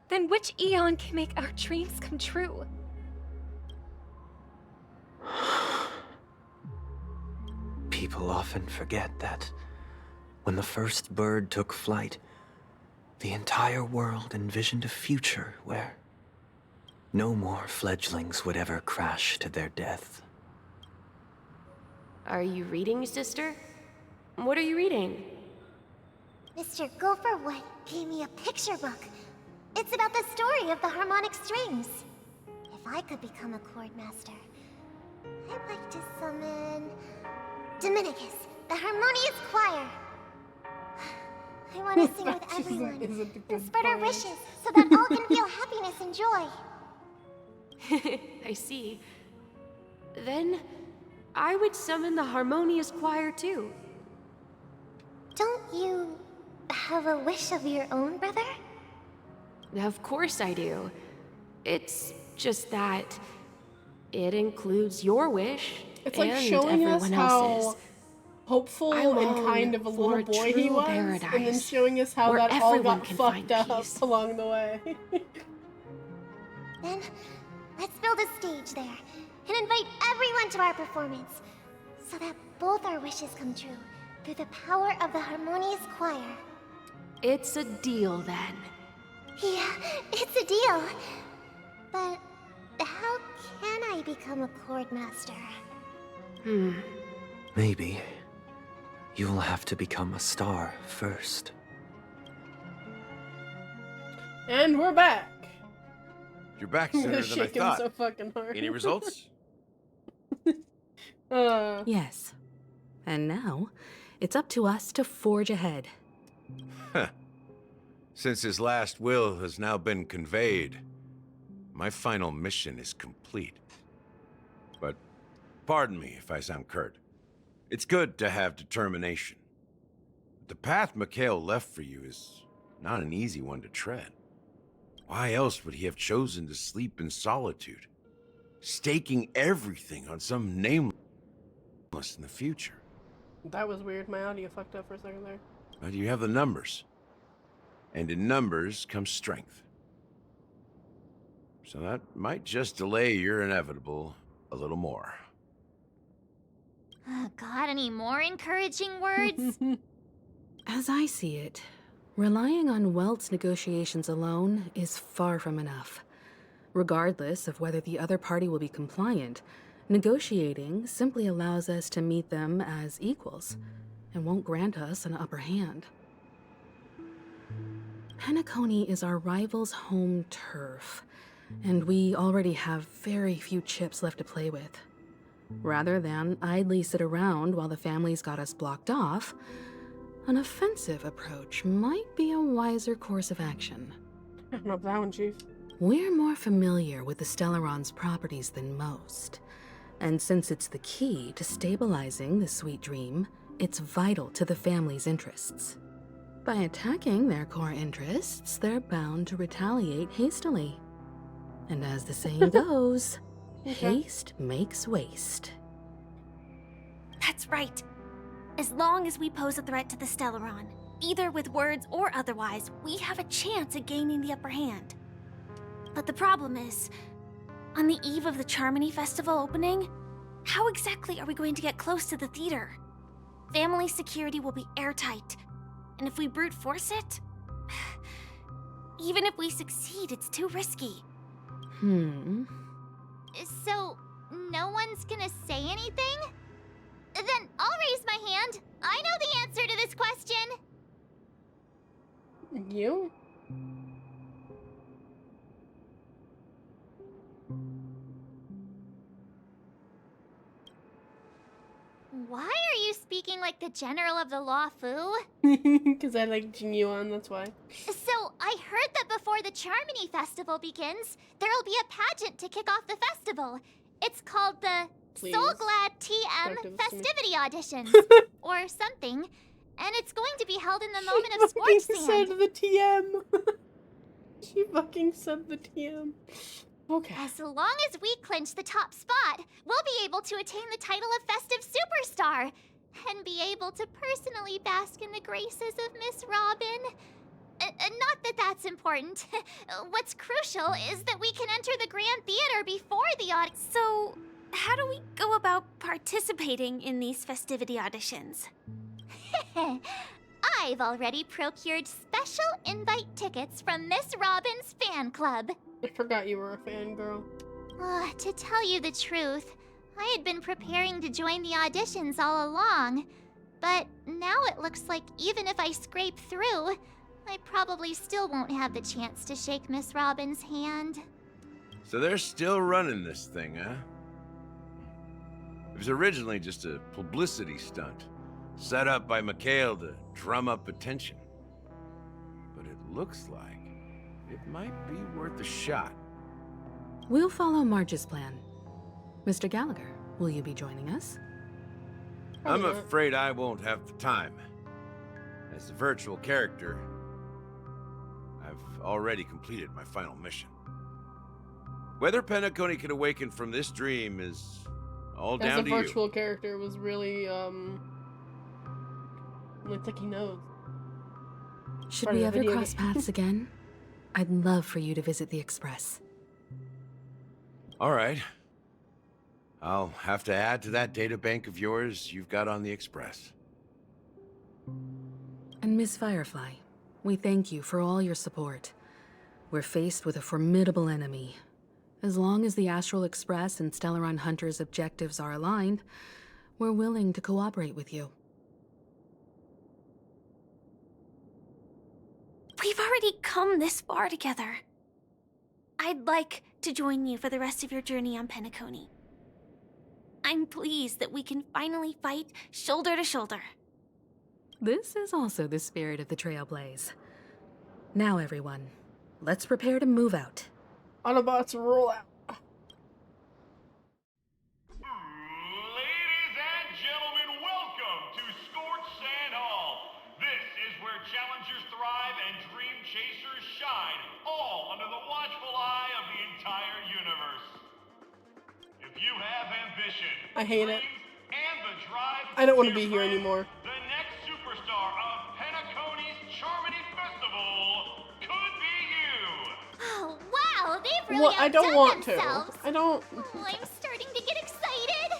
then which Eon can make our dreams come true? People often forget that when the first bird took flight, the entire world envisioned a future where no more fledglings would ever crash to their death. Are you reading, sister? What are you reading? Mr. Gopherwood gave me a picture book. It's about the story of the harmonic strings. If I could become a chord master, I'd like to summon Dominicus, the harmonious choir. I want to sing with everyone and spread our wishes so that all can feel happiness and joy. I see. Then, I would summon the harmonious choir too. Don't you have a wish of your own, brother? Of course I do. It's just that it includes your wish. It's like and showing us everyone how else's. hopeful I and long kind of a for little boy he true was, and then paradise, showing us how where that all everyone got can fucked find up peace. along the way. Then, let's build a stage there, and invite everyone to our performance, so that both our wishes come true, through the power of the harmonious choir. It's a deal then. Yeah, it's a deal. But how can I become a chord master? Maybe you'll have to become a star first. And we're back. You're back sooner than I Shaking thought. so fucking hard. Any results? Yes. And now, it's up to us to forge ahead. Since his last will has now been conveyed, my final mission is complete. But pardon me if I sound curt. It's good to have determination. The path Mikhail left for you is not an easy one to tread. Why else would he have chosen to sleep in solitude, staking everything on some nameless in the future? That was weird. My audio fucked up for a second there. But you have the numbers. And in numbers comes strength. So that might just delay your inevitable a little more. Got any more encouraging words? As I see it, relying on Welt's negotiations alone is far from enough. Regardless of whether the other party will be compliant, negotiating simply allows us to meet them as equals, and won't grant us an upper hand. Penacony is our rival's home turf, and we already have very few chips left to play with. Rather than idly sit around while the family's got us blocked off, an offensive approach might be a wiser course of action. I don't know about that one, Chief. We're more familiar with the Stellaron's properties than most, and since it's the key to stabilizing the sweet dream, it's vital to the family's interests. By attacking their core interests, they're bound to retaliate hastily. And as the saying goes, haste makes waste. That's right. As long as we pose a threat to the Stellaron, either with words or otherwise, we have a chance at gaining the upper hand. But the problem is, on the eve of the Charmony Festival opening, how exactly are we going to get close to the theater? Family security will be airtight, and if we brute force it, even if we succeed, it's too risky. So, no one's gonna say anything? Then I'll raise my hand. I know the answer to this question. You? Why are you speaking like the General of the Law Fu? Because I like Jinyuan, that's why. So, I heard that before the Charmony Festival begins, there'll be a pageant to kick off the festival. It's called the Please. Soul Glad TM Don't do this to me. Festivity Auditions, or something. And it's going to be held in the moment of Fucking Sports said Sand. the TM. She fucking said the TM. Okay. As long as we clinch the top spot, we'll be able to attain the title of Festive Superstar, and be able to personally bask in the graces of Miss Robin. Not that that's important. What's crucial is that we can enter the Grand Theater before the audience. So, how do we go about participating in these festivity auditions? I've already procured special invite tickets from Miss Robin's fan club. I forgot you were a fangirl. To tell you the truth, I had been preparing to join the auditions all along. But now it looks like even if I scrape through, I probably still won't have the chance to shake Miss Robin's hand. So they're still running this thing, huh? It was originally just a publicity stunt, set up by Mikhail to drum up attention. But it looks like it might be worth a shot. We'll follow Marge's plan. Mr. Gallagher, Will you be joining us? I'm afraid I won't have the time. As a virtual character, I've already completed my final mission. Whether Penacony can awaken from this dream is all down to you. As a virtual character was really, really taking notes. Should we ever cross paths again? I'd love for you to visit the Express. All right. I'll have to add to that data bank of yours you've got on the Express. And Miss Firefly, we thank you for all your support. We're faced with a formidable enemy. As long as the Astral Express and Stellaron Hunter's objectives are aligned, we're willing to cooperate with you. We've already come this far together. I'd like to join you for the rest of your journey on Penacony. I'm pleased that we can finally fight shoulder to shoulder. This is also the spirit of the Trailblaze. Now, everyone, let's prepare to move out. Autobots roll out. Ladies and gentlemen, welcome to Scorched Sand Hall. This is where challengers thrive and dream chasers shine, all under the watchful eye of the entire universe. If you have ambition, I hate it. and the drive, I don't want to be here anymore. the next superstar of Penacony's Charmony Festival could be you. Oh, wow, they've really Well, I don't outdone want themselves. to. I don't. Oh, I'm starting to get excited.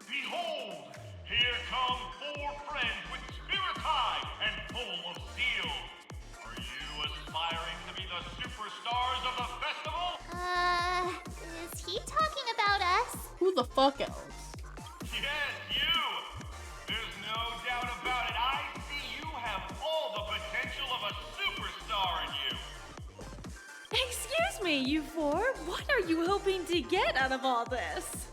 Behold, here come 4 friends with spirits high and full of steel. Are you aspiring to be the superstars of the festival? Is he talking about us? Who the fuck else? Yes, you! There's no doubt about it. I see you have all the potential of a superstar in you. Excuse me, you 4. What are you hoping to get out of all this?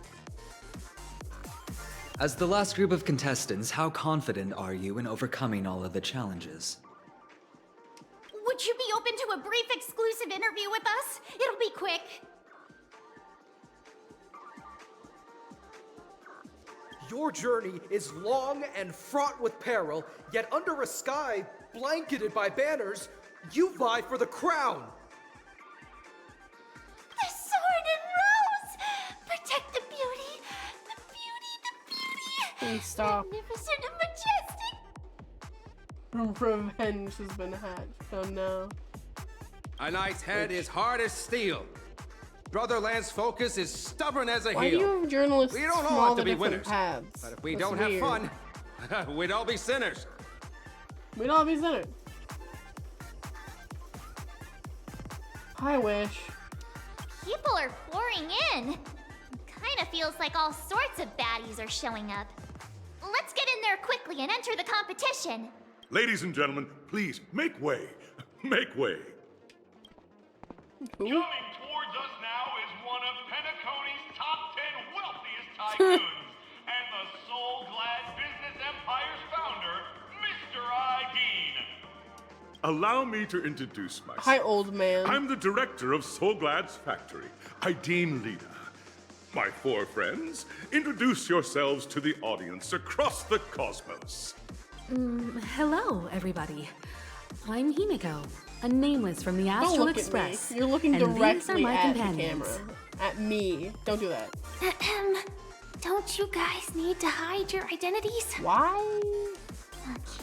As the last group of contestants, how confident are you in overcoming all of the challenges? Would you be open to a brief exclusive interview with us? It'll be quick. Your journey is long and fraught with peril, yet under a sky blanketed by banners, you vie for the crown. The sword and rose! Protect the beauty! The beauty, the beauty! Please stop. Magnificent and majestic! Revenge has been hatched. Oh no. A knight's head is hard as steel. Brother Lance Focus is stubborn as a Why heel. do you journalists We don't from all all have the to be different winners. paths? But if we That's don't weird. have fun, we'd all be sinners. We'd all be sinners. I wish. People are pouring in. Kinda feels like all sorts of baddies are showing up. Let's get in there quickly and enter the competition. Ladies and gentlemen, please make way. Make way. Coming towards us now is one of Penacony's top 10 wealthiest tycoons and the soul-glad business empire's founder, Mr. Ideen. Allow me to introduce myself. Hi, old man. I'm the director of Soulglad's factory, Ideen Lena. My 4 friends, introduce yourselves to the audience across the cosmos. Hello, everybody. I'm Himiko, a nameless from the Don't Astral look Express. at me. You're looking and these are directly my at the companions. camera. At me. Don't do that. Don't you guys need to hide your identities? Why?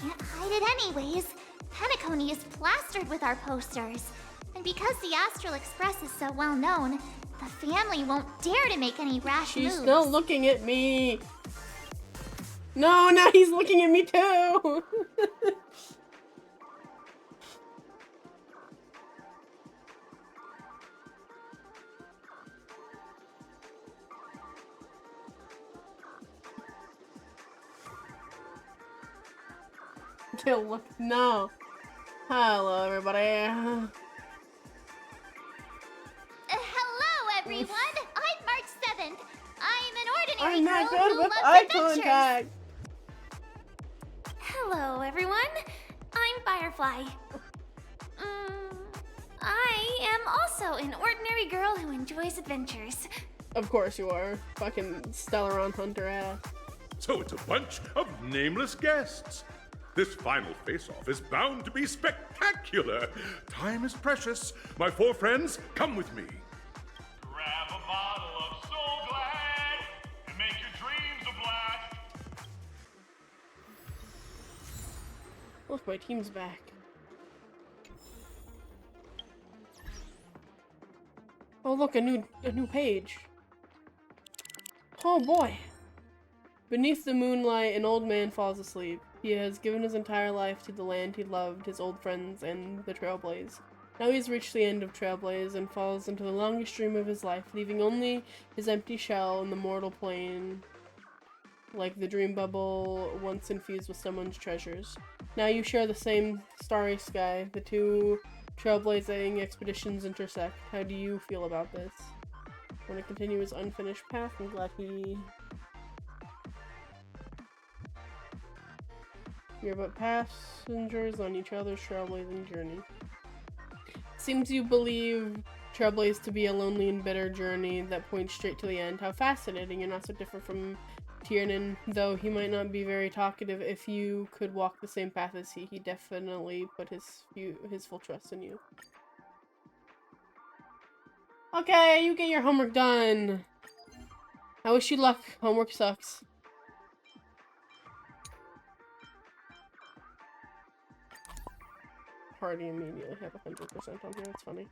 Can't hide it anyways. Penacony is plastered with our posters. And because the Astral Express is so well known, the family won't dare to make any rash She's moves. still looking at me. No, now he's looking at me too. Kill, look, no. Hello, everybody. Hello, everyone. I'm March 7th. I'm an ordinary I'm not girl good who with loves eye adventures. contact. Hello, everyone. I'm Firefly. I am also an ordinary girl who enjoys adventures. Of course you are. Fucking Stellaron Hunter ass. So it's a bunch of nameless guests. This final face-off is bound to be spectacular. Time is precious. My 4 friends, come with me. Grab a bottle of Soul Glad and make your dreams a blast. Look, my team's back. Oh look, a new page. Oh boy. Beneath the moonlight, an old man falls asleep. He has given his entire life to the land he loved, his old friends, and the Trailblaze. Now he's reached the end of Trailblaze and falls into the longest dream of his life, leaving only his empty shell in the mortal plane, like the dream bubble once infused with someone's treasures. Now you share the same starry sky. The two trailblazing expeditions intersect. How do you feel about this? Want to continue his unfinished path? I'm glad he... You're but passengers on each other's trailblazing journey. Seems you believe Trailblaze to be a lonely and bitter journey that points straight to the end. How fascinating. You're not so different from Tiernan, though he might not be very talkative. If you could walk the same path as he definitely put his full trust in you. Okay, you get your homework done. I wish you luck. Homework sucks. Party immediately have 100% on here. That's funny.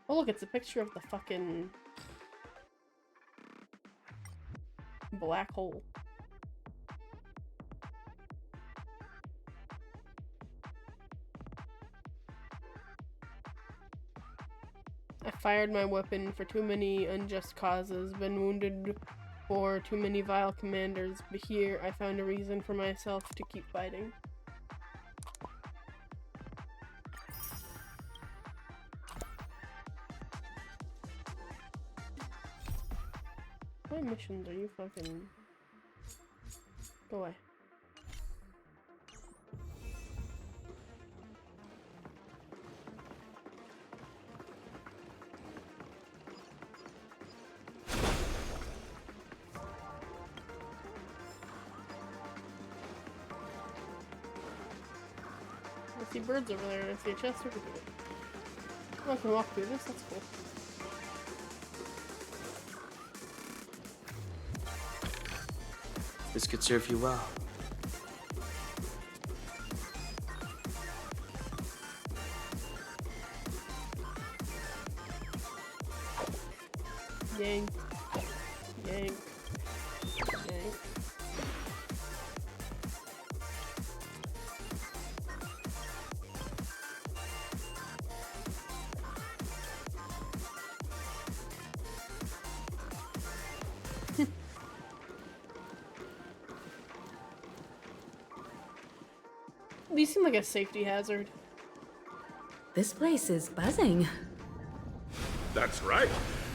Oh look, it's a picture of the fucking black hole. I fired my weapon for too many unjust causes, been wounded for too many vile commanders, but here I found a reason for myself to keep fighting. What missions are you fucking... Go away. I see birds over there and I see a chest over there. Oh, I can walk through this, that's cool. This could serve you well. Yank. Yank. Yank. These seem like a safety hazard. This place is buzzing. That's right.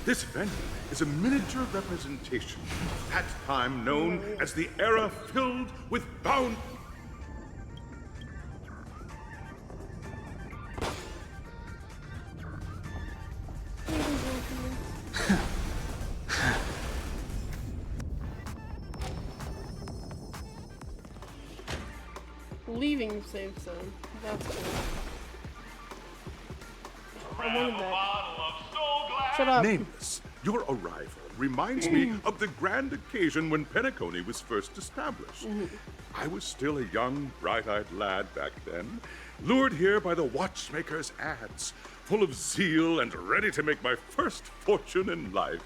This venue is a miniature representation of that time known as the era filled with bound... Leaving safe zone. That's cool. I wanted that. Shut up. Nameless, your arrival reminds me of the grand occasion when Penacony was first established. I was still a young, bright-eyed lad back then, lured here by the watchmaker's ads, full of zeal and ready to make my first fortune in life.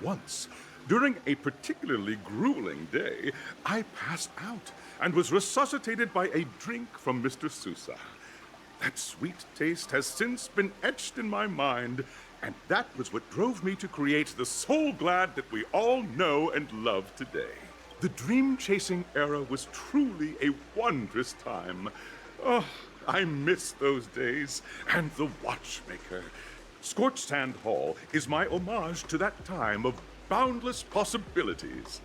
Once, during a particularly grueling day, I passed out and was resuscitated by a drink from Mr. Sousa. That sweet taste has since been etched in my mind, and that was what drove me to create the Soul Glad that we all know and love today. The dream-chasing era was truly a wondrous time. Oh, I miss those days, and the watchmaker. Scorched Sand Hall is my homage to that time of boundless possibilities.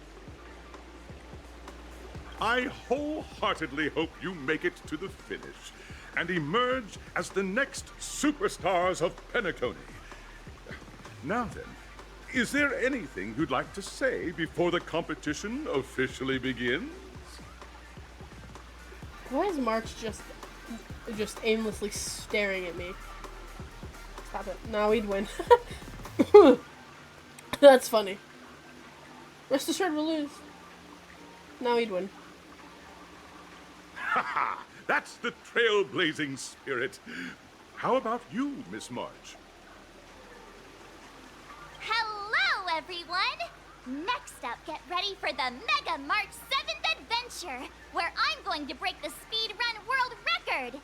I wholeheartedly hope you make it to the finish. and emerge as the next superstars of Penacony. Now then, is there anything you'd like to say before the competition officially begins? Why is March just aimlessly staring at me? Stop it. No, he'd win. That's funny. Rest assured we'll lose. Now he'd win. Haha! That's the trailblazing spirit. How about you, Miss March? Hello, everyone! Next up, get ready for the Mega March 7th Adventure, where I'm going to break the speed run world record!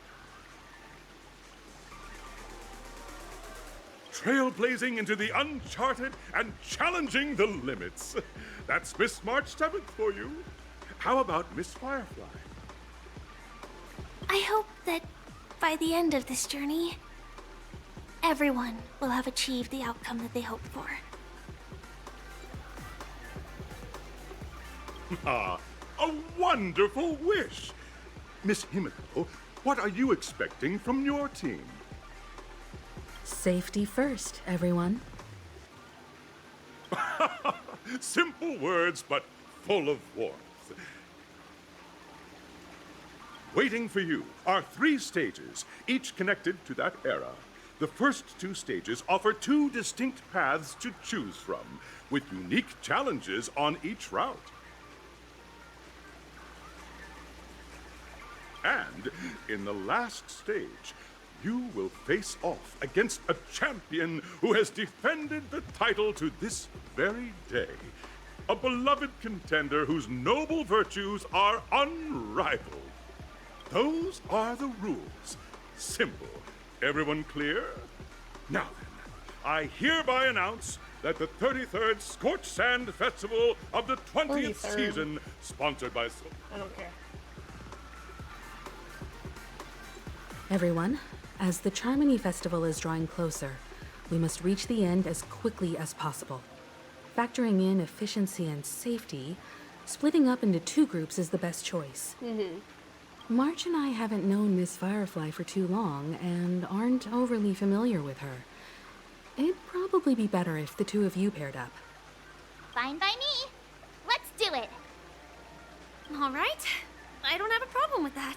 Trailblazing into the uncharted and challenging the limits. That's Miss March 7th for you. How about Miss Firefly? I hope that by the end of this journey, everyone will have achieved the outcome that they hoped for. Ah, a wonderful wish! Miss Himiko, what are you expecting from your team? Safety first, everyone. Simple words, but full of warmth. Waiting for you are 3 stages, each connected to that era. The first 2 stages offer 2 distinct paths to choose from, with unique challenges on each route. And in the last stage, you will face off against a champion who has defended the title to this very day. A beloved contender whose noble virtues are unrivaled. Those are the rules. Simple. Everyone clear? Now then, I hereby announce that the 33rd Scorched Sand Festival of the 20th 33rd. season, sponsored by... I don't care. Everyone, as the Charmony Festival is drawing closer, we must reach the end as quickly as possible. Factoring in efficiency and safety, splitting up into 2 groups is the best choice. March and I haven't known Miss Firefly for too long and aren't overly familiar with her. It'd probably be better if the 2 of you paired up. Fine by me. Let's do it. All right. I don't have a problem with that.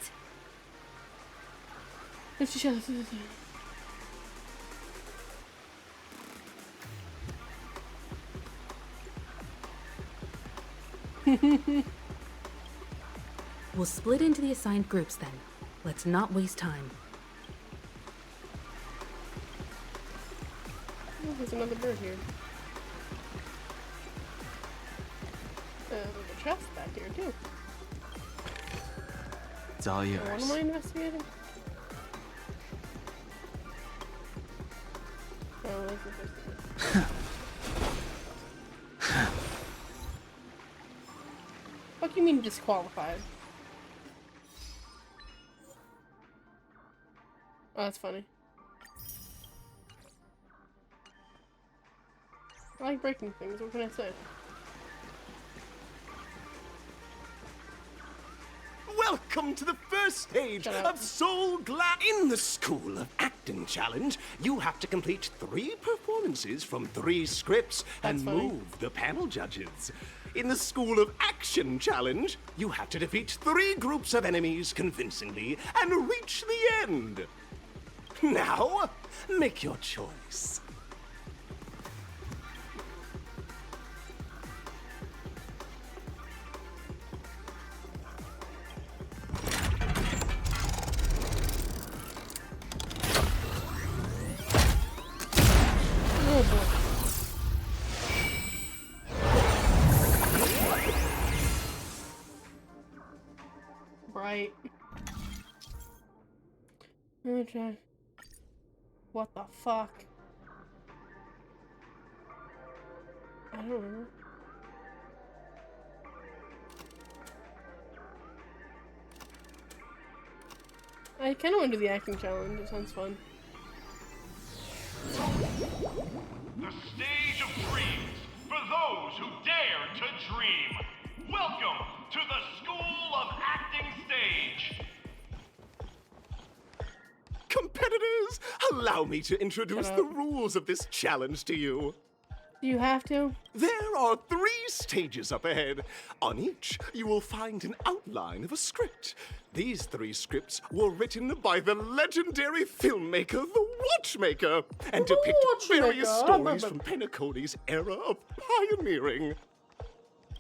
We'll split into the assigned groups then. Let's not waste time. Oh, there's another bird here. There's a chest back here too. It's all yours. What am I investigating? Oh, that's the first thing. What do you mean disqualified? Oh, that's funny. I like breaking things, what can I say? Welcome to the first stage of Soul Glad. In the School of Acting Challenge, you have to complete 3 performances from 3 scripts and move the panel judges. In the School of Action Challenge, you have to defeat 3 groups of enemies convincingly and reach the end. Now, make your choice. Right. Let me try. What the fuck? I don't remember. I kind of want to do the acting challenge. It sounds fun. The stage of dreams for those who dare to dream. Welcome to the School of Acting stage. competitors, allow me to introduce the rules of this challenge to you. Do you have to? There are 3 stages up ahead. On each, you will find an outline of a script. These 3 scripts were written by the legendary filmmaker, The Watchmaker, and depict various stories from Penacony's era of pioneering.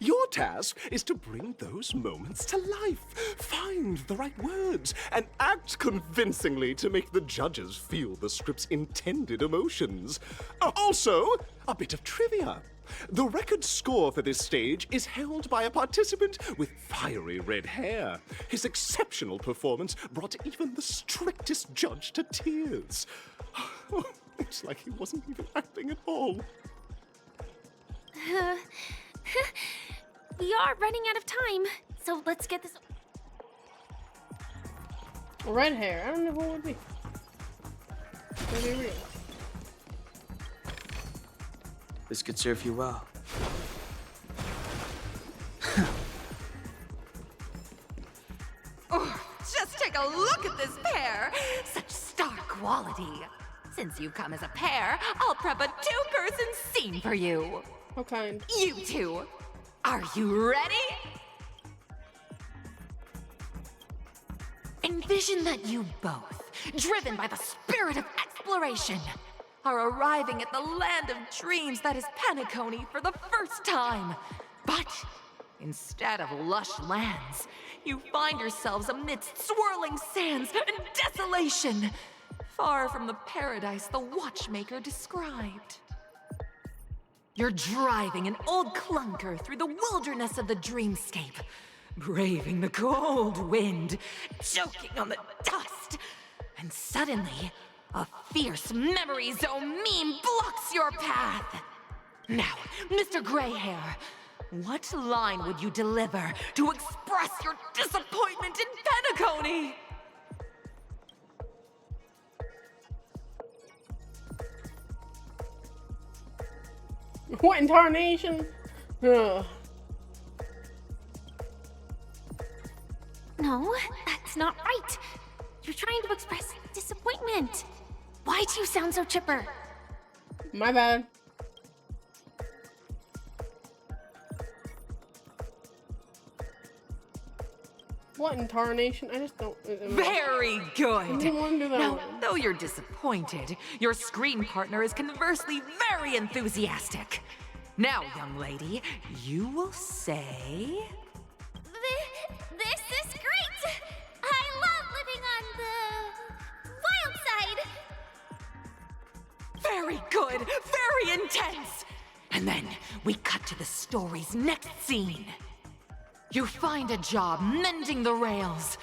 Your task is to bring those moments to life, find the right words, and act convincingly to make the judges feel the script's intended emotions. Also, a bit of trivia. The record score for this stage is held by a participant with fiery red hair. His exceptional performance brought even the strictest judge to tears. It's like he wasn't even acting at all. We are running out of time, so let's get this. Red hair. I don't know who it would be. Maybe real. This could serve you well. Oh, just take a look at this pair! Such star quality. Since you've come as a pair, I'll prep a 2-person scene for you. What kind? You two. Are you ready? Envision that you both, driven by the spirit of exploration, are arriving at the land of dreams that is Penacony for the first time. But instead of lush lands, you find yourselves amidst swirling sands and desolation, far from the paradise the Watchmaker described. You're driving an old clunker through the wilderness of the dreamscape, braving the cold wind, choking on the dust, and suddenly, a fierce memory zone meme blocks your path. Now, Mr. Greyhair, what line would you deliver to express your disappointment in Penacony? What in tarnation? Ugh. No, that's not right. You're trying to express disappointment. Why do you sound so chipper? My bad. What in tarnation? I just don't. Very good. I didn't want to do that Now, one. though you're disappointed, your screen partner is conversely very enthusiastic. Now, young lady, you will say... This is great! I love living on the wild side! Very good, very intense. And then we cut to the story's next scene. You find a job mending the rails,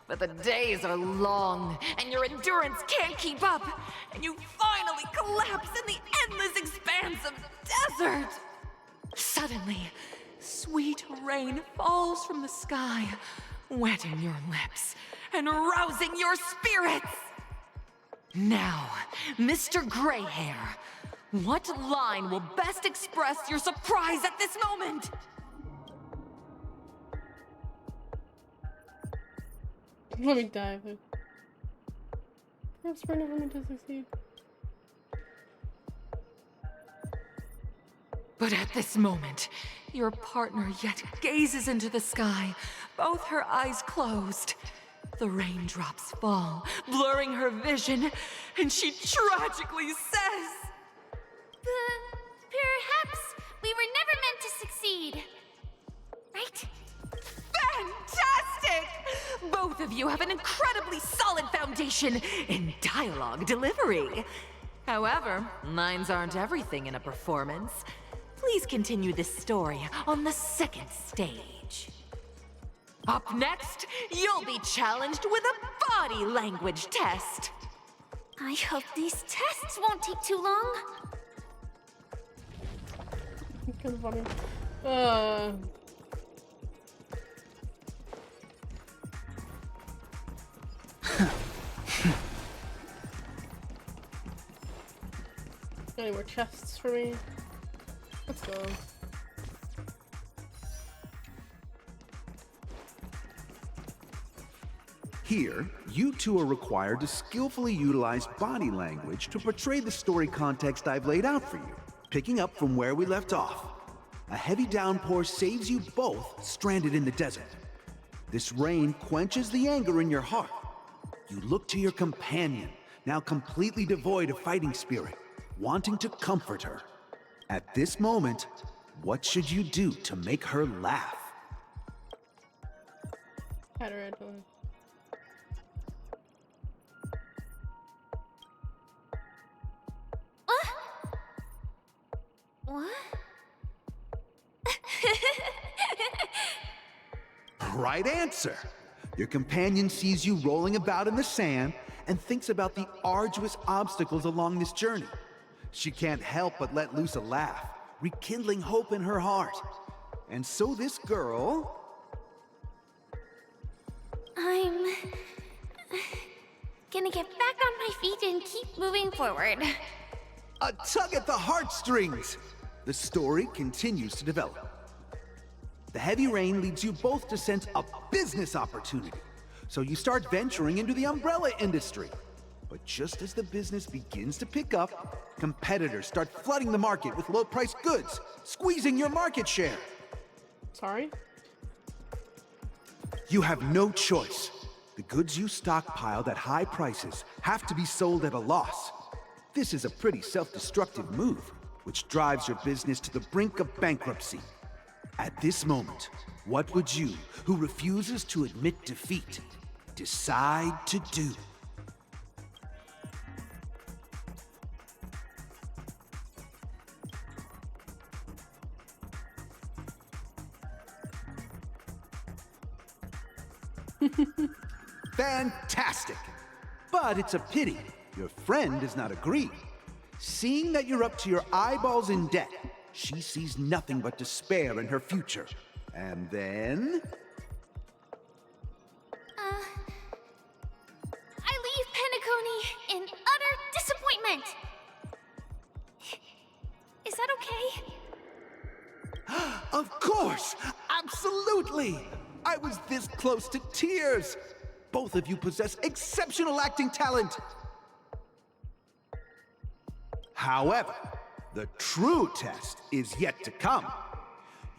but the days are long and your endurance can't keep up, and you finally collapse in the endless expanse of desert. Suddenly, sweet rain falls from the sky, wetting your lips and rousing your spirits. Now, Mr. Greyhair, what line will best express your surprise at this moment? Let me dive in. Perhaps we're never meant to succeed. But at this moment, your partner yet gazes into the sky, both her eyes closed. The raindrops fall, blurring her vision, and she tragically says... Perhaps we were never meant to succeed. Right? Fantastic! Both of you have an incredibly solid foundation in dialogue delivery. However, lines aren't everything in a performance. Please continue this story on the second stage. Up next, you'll be challenged with a body language test. I hope these tests won't take too long. It's kind of funny. Any more chests for me? Let's go. Here, you two are required to skillfully utilize body language to portray the story context I've laid out for you, picking up from where we left off. A heavy downpour saves you both stranded in the desert. This rain quenches the anger in your heart. You look to your companion, now completely devoid of fighting spirit, wanting to comfort her. At this moment, what should you do to make her laugh? Pat her head on. What? Right answer! Your companion sees you rolling about in the sand and thinks about the arduous obstacles along this journey. She can't help but let loose a laugh, rekindling hope in her heart. And so this girl... I'm gonna get back on my feet and keep moving forward. A tug at the heartstrings! The story continues to develop. The heavy rain leads you both to sense a business opportunity, so you start venturing into the umbrella industry. But just as the business begins to pick up, competitors start flooding the market with low-priced goods, squeezing your market share. Sorry? You have no choice. The goods you stockpiled at high prices have to be sold at a loss. This is a pretty self-destructive move, which drives your business to the brink of bankruptcy. At this moment, what would you, who refuses to admit defeat, decide to do? Fantastic! But it's a pity your friend does not agree. Seeing that you're up to your eyeballs in debt, she sees nothing but despair in her future. And then... I leave Penacony in utter disappointment. Is that okay? Of course! Absolutely! I was this close to tears! Both of you possess exceptional acting talent! However, the true test is yet to come.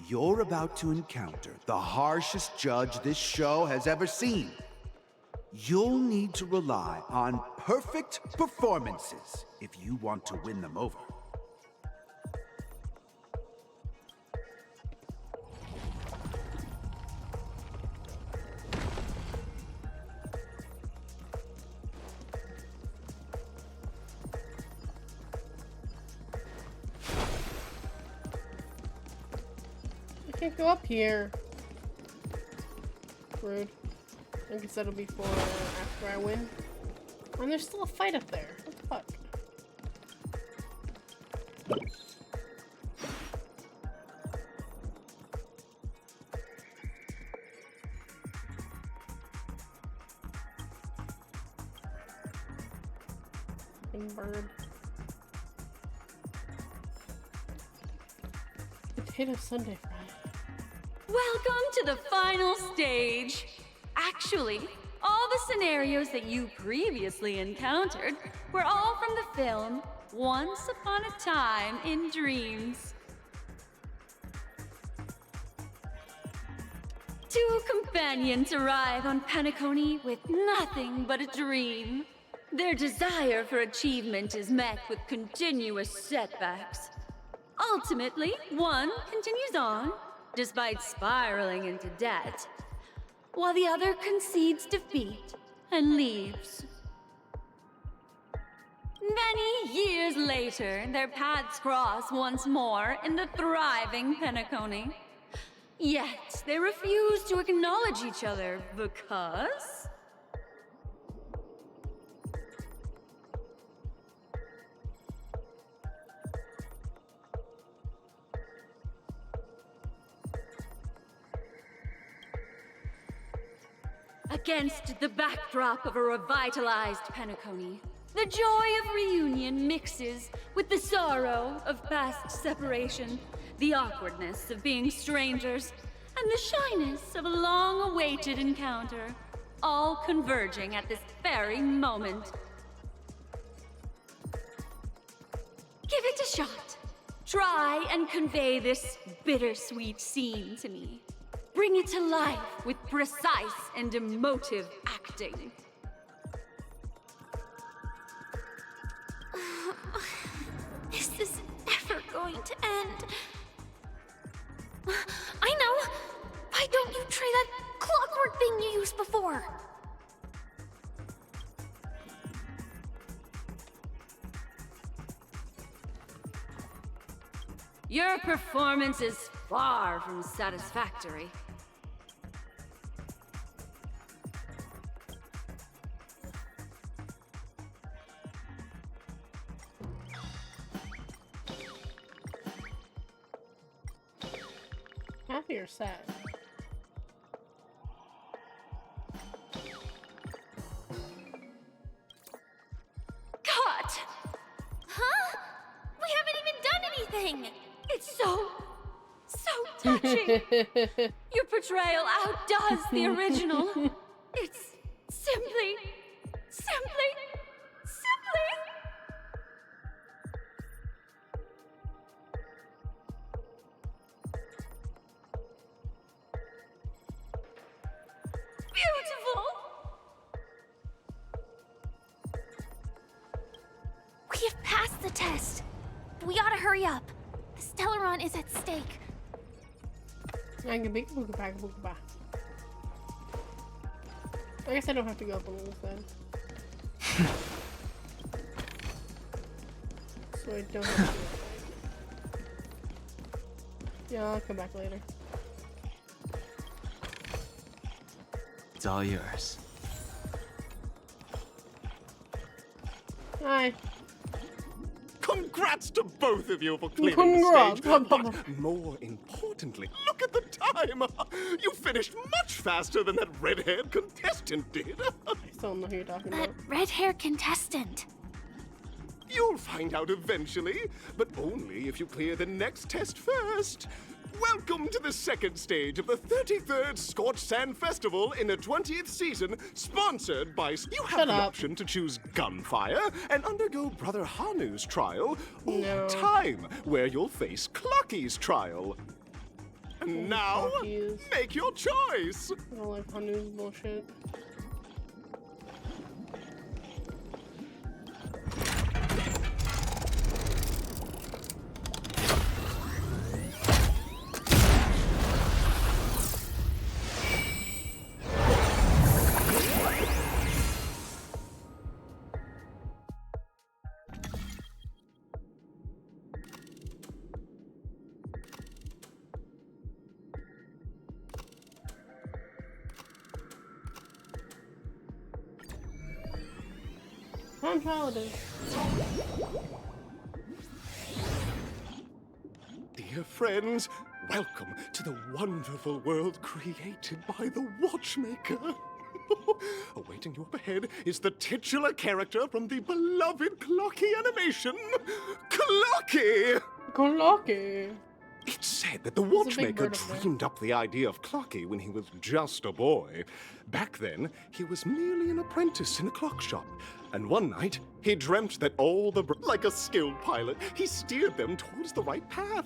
You're about to encounter the harshest judge this show has ever seen. You'll need to rely on perfect performances if you want to win them over. I can't go up here. Rude. I guess that'll be for after I win. And there's still a fight up there. What the fuck? Fucking bird. Potato Sunday fry. Welcome to the final stage. Actually, all the scenarios that you previously encountered were all from the film Once Upon a Time in Dreams. Two companions arrive on Penacony with nothing but a dream. Their desire for achievement is met with continuous setbacks. Ultimately, one continues on, despite spiraling into debt, while the other concedes defeat and leaves. Many years later, their paths cross once more in the thriving Penacony. Yet, they refuse to acknowledge each other because... Against the backdrop of a revitalized Penacony, the joy of reunion mixes with the sorrow of past separation, the awkwardness of being strangers, and the shyness of a long-awaited encounter. all converging at this very moment. Give it a shot. Try and convey this bittersweet scene to me. Bring it to life with precise and emotive acting. Is this ever going to end? I know! Why don't you try that clockwork thing you used before? Your performance is far from satisfactory. Happy or sad? Cut! Huh? We haven't even done anything! It's so touching. Your portrayal outdoes the original. It's simply. Beautiful. We have passed the test. We ought to hurry up. The Stellaron is at stake. I guess I don't have to go up on the side. So I don't have to do that. Yeah, I'll come back later. It's all yours. Hi. Congrats to both of you for clearing the stage. But more importantly, look at the time. You finished much faster than that red-haired contestant did. I still don't know who you're talking about. Red-haired contestant. You'll find out eventually, but only if you clear the next test first. Welcome to the second stage of the 33rd Scorched Sand Festival in the 20th season, sponsored by... You have the option to choose Gunfire and undergo Brother Hanu's trial, or Time, where you'll face Clucky's trial. And now, make your choice! I don't like Hanu's bullshit. I'm Paladin. Dear friends, welcome to the wonderful world created by the Watchmaker. Awaiting you up ahead is the titular character from the beloved Clocky animation, Clocky! Clocky! It's said that the Watchmaker dreamed up the idea of Clocky when he was just a boy. Back then, he was merely an apprentice in a clock shop. And one night, he dreamt that all the... Like a skilled pilot, he steered them towards the right path.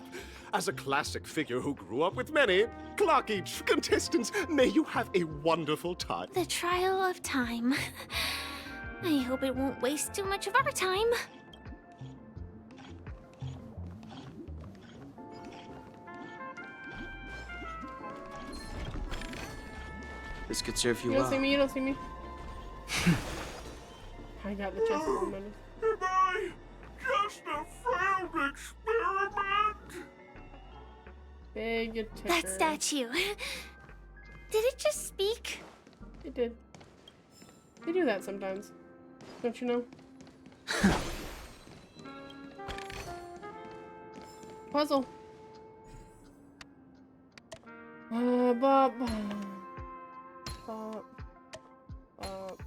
As a classic figure who grew up with many Clocky contestants, may you have a wonderful time. The trial of time. I hope it won't waste too much of our time. This could serve you You don't well. see me, you don't see me. I got the chest for a minute. Am I just a failed experiment? Big ticker. That statue. Did it just speak? It did. They do that sometimes. Don't you know? Puzzle. Bop. Bop. Bop. Bop.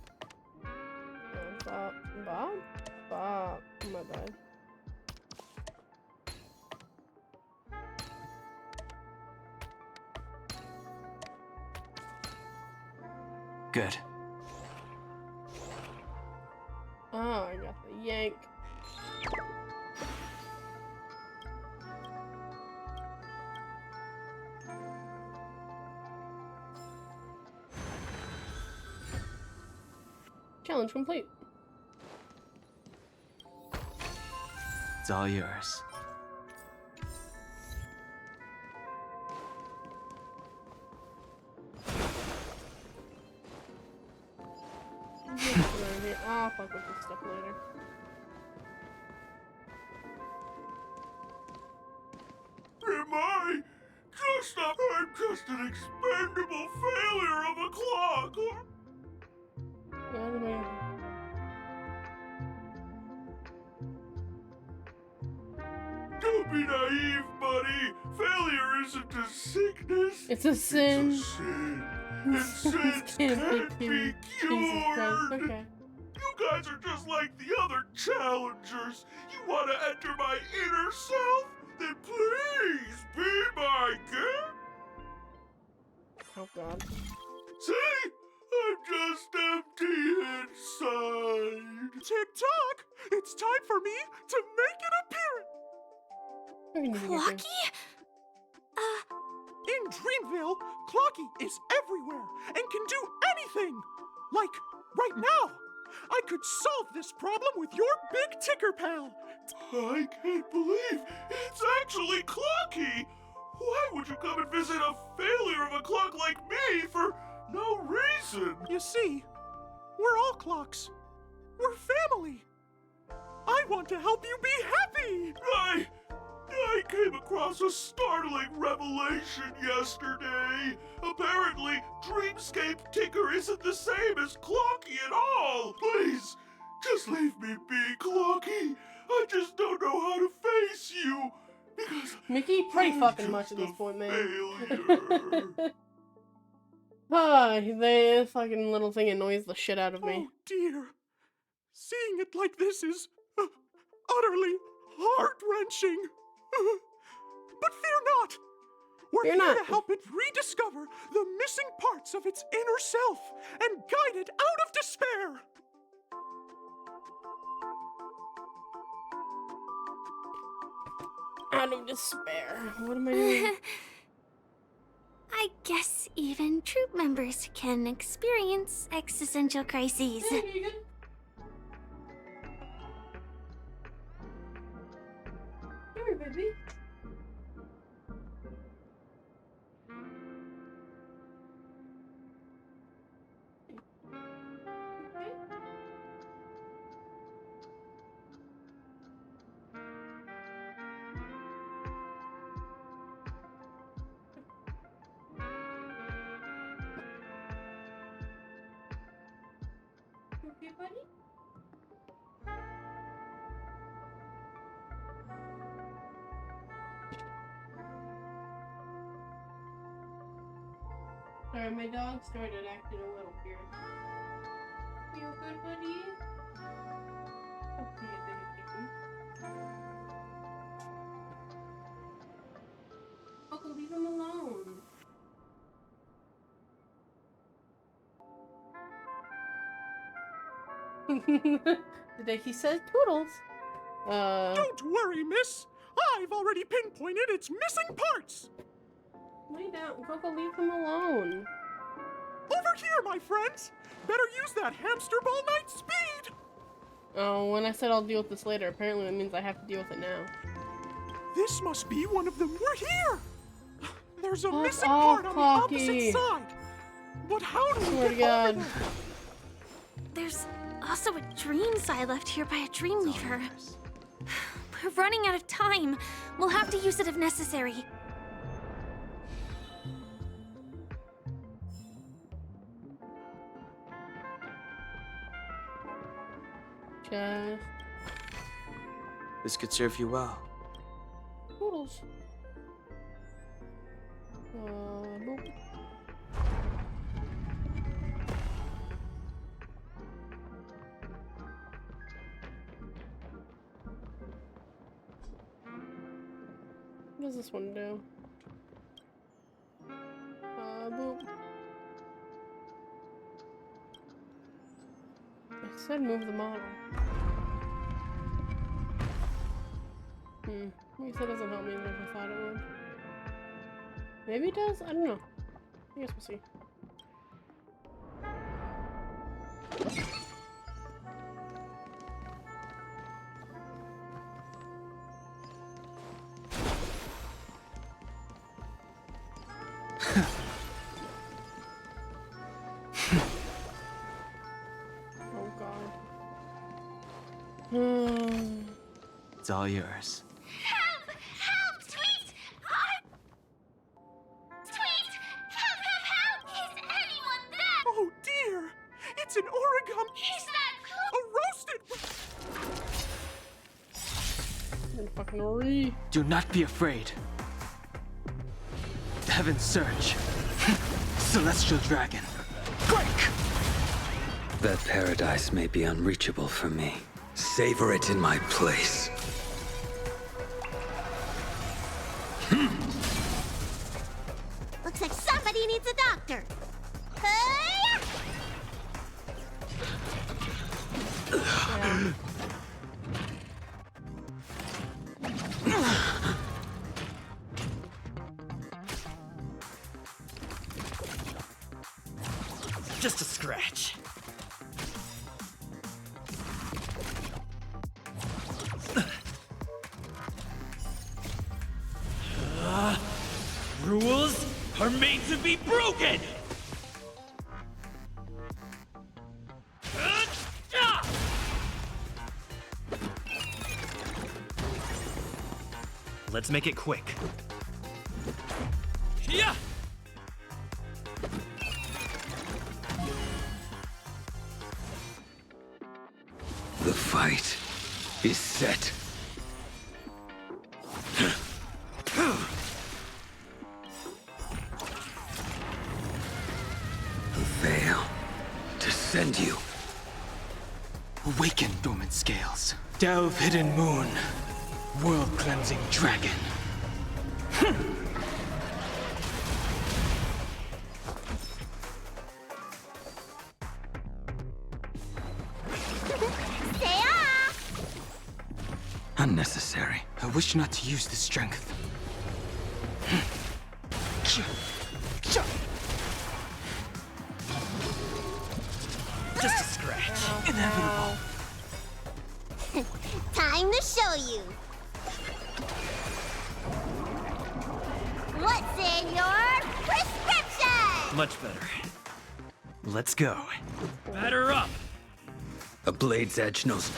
Bop. Bop. My bad. Good. Oh, I got the yank. Challenge complete. It's all yours. I'll fuck with this stuff later. I'm just an expendable failure of a clock. Don't be naive, buddy. Failure isn't a sickness. It's a sin. It's a sin. And sins can't be cured. Okay. You guys are just like the other challengers. You want to enter my inner self? Then please be my guest. Oh God. See? I'm just empty inside. Tick-tock! It's time for me to make an appearance! Clocky? In Dreamville, Clocky is everywhere and can do anything! Like, right now! I could solve this problem with your big ticker pal! I can't believe it's actually Clocky! Why would you come and visit a failure of a clock like me for no reason? You see, we're all clocks. We're family. I want to help you be happy! I came across a startling revelation yesterday. Apparently, Dreamscape Ticker isn't the same as Clocky at all. Please, just leave me be, Clocky. I just don't know how to face you. Because Mickey, pretty fucking much at this point, man. This fucking little thing annoys the shit out of me. Oh dear. Seeing it like this is utterly heart-wrenching. But fear not. We're here to help it rediscover the missing parts of its inner self and guide it out of despair. Out of despair. What am I doing? I guess even troop members can experience existential crises. Here, baby. Okay, buddy? Sorry, my dog started acting a little weird. You good, buddy? Okay, baby. Uncle, leave him alone. Today he says toodles. Don't worry, miss. I've already pinpointed its missing parts. Lay down. Coco, leave him alone. Over here, my friends. Better use that hamster ball night speed. Oh, when I said I'll deal with this later, apparently that means I have to deal with it now. This must be one of them. We're here. There's a Fuck missing off, part on Clocky. the opposite side. But how do Swear we to get God. over there? There's also a dream side left here by a Dreamweaver. We're running out of time. We'll have to use it if necessary. Just This could serve you well. toodles. Boop. What does this one do? Boop. It said move the model. Maybe that doesn't help me as much as I thought it would. Maybe it does? I don't know. I guess we'll see. Oh god. It's all yours. Help! Help! Tweet! Tweet! Help! Help! Help! Is anyone there? Oh dear! It's an origami! Is that A roasted! Fucking re. Do not be afraid. Heaven surge. Celestial dragon. Break! That paradise may be unreachable for me. Savor it in my place. Looks like somebody needs a doctor. Hey! Just a scratch. Rules are made to be broken! Let's make it quick. Yeah! The fight is set. A veil to send you. Awaken dormant scales. Delve hidden moon. World cleansing dragon. Unnecessary. I wish not to use this strength. Just a scratch. Inevitable. Time to show you. What's in your prescription? Much better. Let's go. Batter up! A blade's edge knows.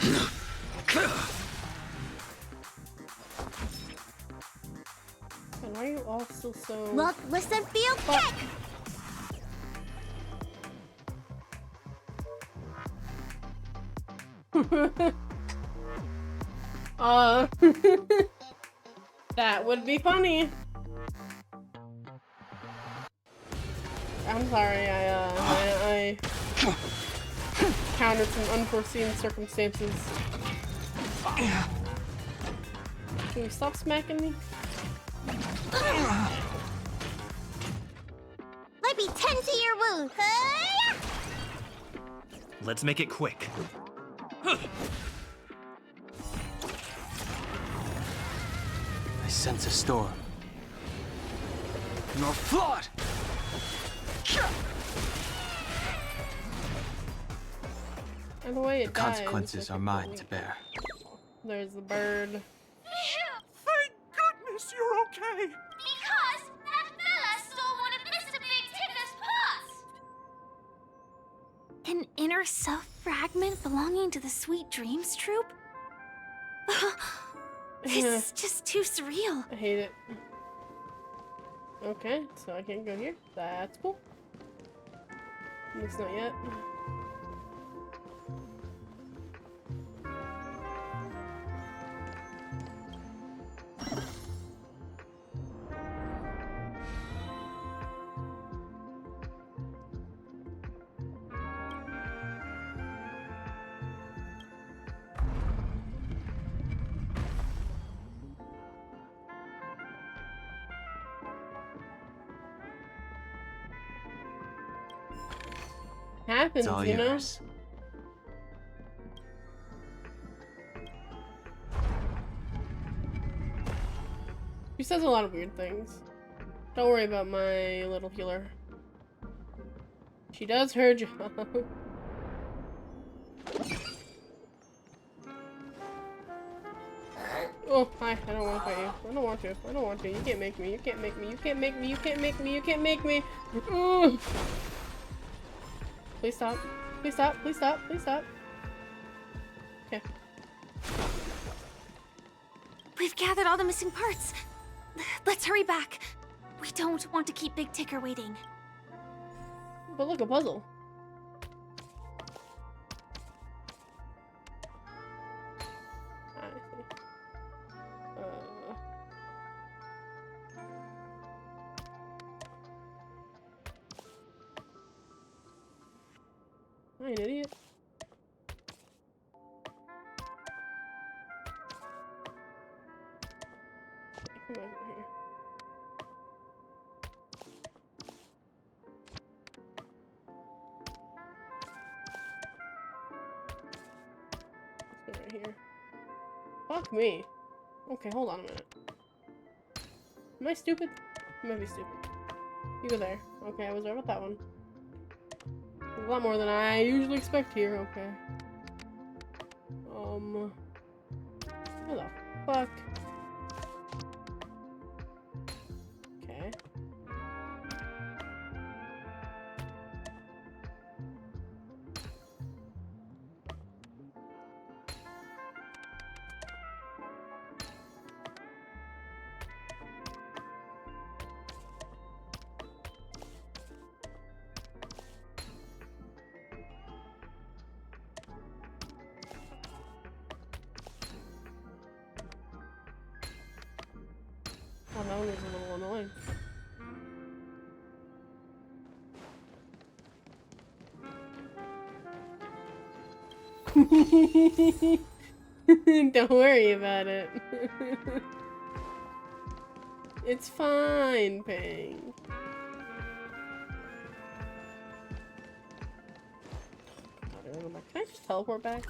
And why are you all still so... Look, listen, feel, kick! That would be funny. I'm sorry, I countered some unforeseen circumstances. Can you stop smacking me? Let me tend to your wound. Hey! Let's make it quick. I sense a storm. You're flawed! And the way The it dies, consequences are mine to bear. There's the bird. Thank goodness you're okay! Because that fella stole one of Mr. Big Tigger's pots! An inner self fragment belonging to the Sweet Dreams troupe? This is just too surreal. I hate it. Okay, so I can't go here. That's cool. At least not yet. Happens, It's all you know? yours. She says a lot of weird things. Don't worry about my little healer. She does her job. Oh, hi. I don't want to fight you. I don't want to. I don't want to. You can't make me. You can't make me. You can't make me. You can't make me. You can't make me. Ugh. Please stop. Please stop. Please stop. Please stop. Okay. We've gathered all the missing parts. Let's hurry back. We don't want to keep Big Ticker waiting. But look, a puzzle. I see. I'm an idiot. Come over here. Let's go right here. Fuck me. Okay, hold on a minute. Am I stupid? I might be stupid. You go there. Okay, I was right about that one. A lot more than I usually expect here, okay. What the fuck? Okay. Oh, that one is a little annoying. Don't worry about it. It's fine, Pang. Can I just teleport back?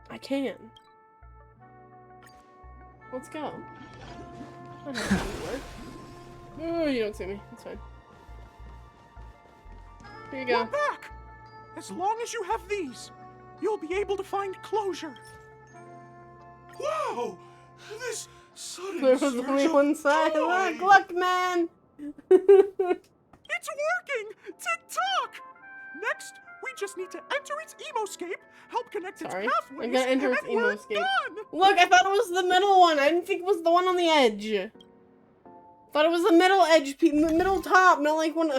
I can. Let's go. I don't know how to work. Oh, you don't see me. It's fine. Here you go. We're back! As long as you have these, you'll be able to find closure. Wow! This sudden There was only one side. Look, man! It's working! Tick-tock! Next, we just need to enter its emoscape, help connect its pathways, I'm gonna enter its and we're emoscape. done! Look, I thought it was the middle one. I didn't think it was the one on the edge. Thought it was the middle edge, middle top, not like one.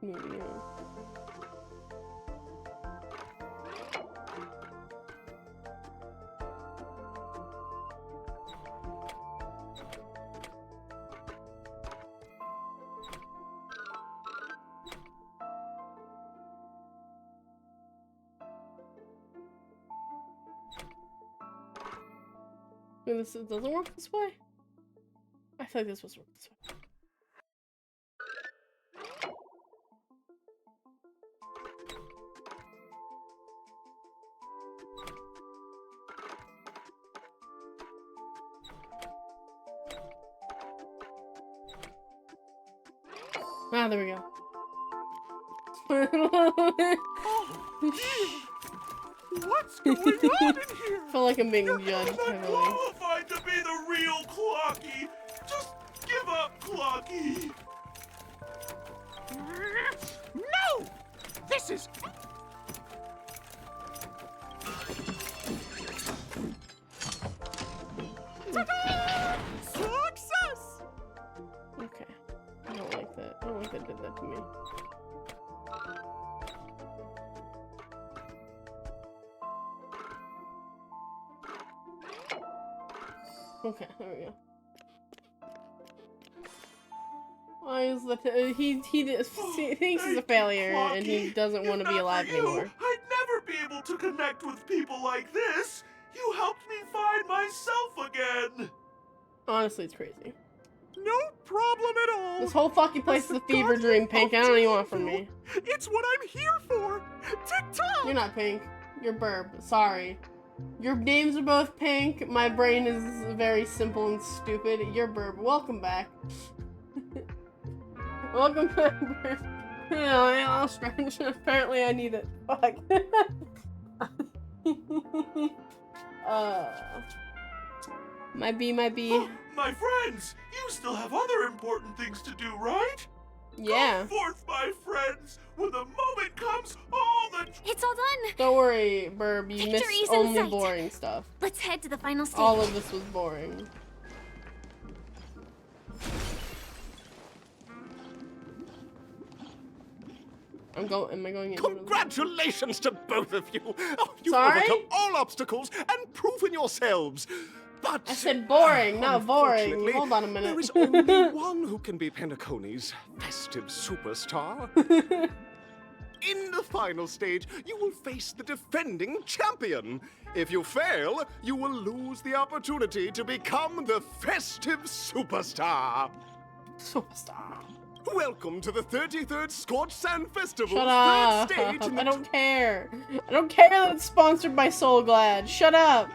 Moving on. Wait, this doesn't work this way? I feel like this was work this way. Ah, there we go. What's going on in here? Felt like I'm being judged You're heavily. not qualified to be the real Clocky. Just give up, Clocky. No! This is... Success! Okay. I don't like that. I don't like that did that to me. Okay, there we go. Why is the he thinks he's a failure and he doesn't want to be alive anymore. I'd never be able to connect with people like this. You helped me find myself again. Honestly, it's crazy. No problem at all. This whole fucking place is a fever dream, Pink. I don't know what you want from me. It's what I'm here for. Tick-tock. You're not Pink. You're Burb. Sorry. Your names are both Pink. My brain is very simple and stupid. You're Burb. Welcome back. Welcome back, Burb. I lost French. Apparently I need it. Fuck. Might be. Oh, my friends, you still have other important things to do, right? Yeah. Go forth, my friends. When the moment comes, all the... It's all done. Don't worry, Burb. You Victory's missed in only sight. boring stuff. Let's head to the final stage. All of this was boring. Am I going in? Congratulations to both of you! Oh, you've Sorry? overcome all obstacles and proven yourselves. But I said boring, not boring. unfortunately, Hold on a minute. There is only one who can be Penacony's festive superstar. In the final stage, you will face the defending champion. If you fail, you will lose the opportunity to become the festive superstar. Superstar. Welcome to the 33rd Scorched Sand Festival's Shut up. third stage. I don't care. I don't care that it's sponsored by Soul Glad. Shut up.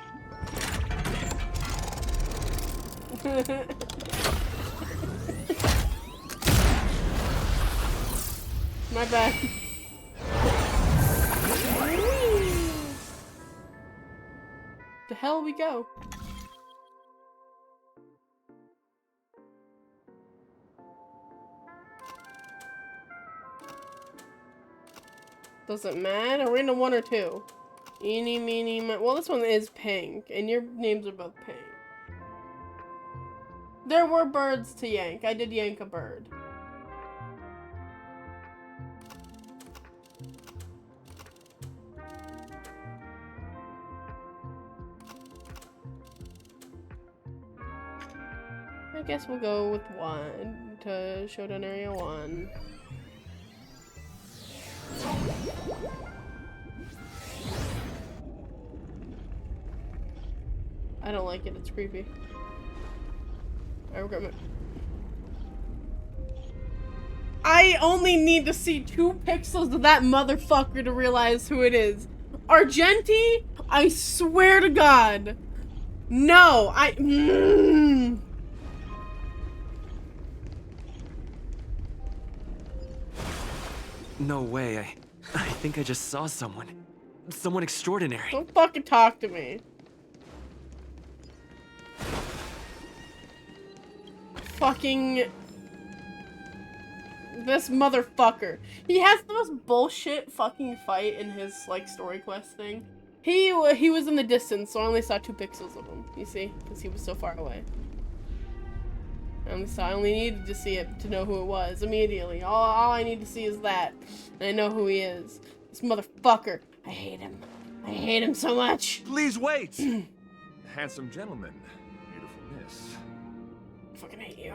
My bad. The hell we go? Doesn't matter. We're into 1 or 2. Eeny, meeny, well, this one is Pink, and your names are both Pink. There were birds to yank. I did yank a bird. I guess we'll go with 1 to Showdown Area 1. I don't like it, it's creepy. I regret it. I only need to see 2 pixels of that motherfucker to realize who it is. Argenti? I swear to God. No, No way, I think I just saw someone. Someone extraordinary. Don't fucking talk to me. Fucking... This motherfucker. He has the most bullshit fucking fight in his, like, story quest thing. He was in the distance, so I only saw 2 pixels of him, you see? Because he was so far away. I only needed to see it to know who it was immediately. All I need to see is that. And I know who he is. This motherfucker. I hate him. I hate him so much. Please wait. Handsome gentleman. Beautiful miss. I fucking hate you.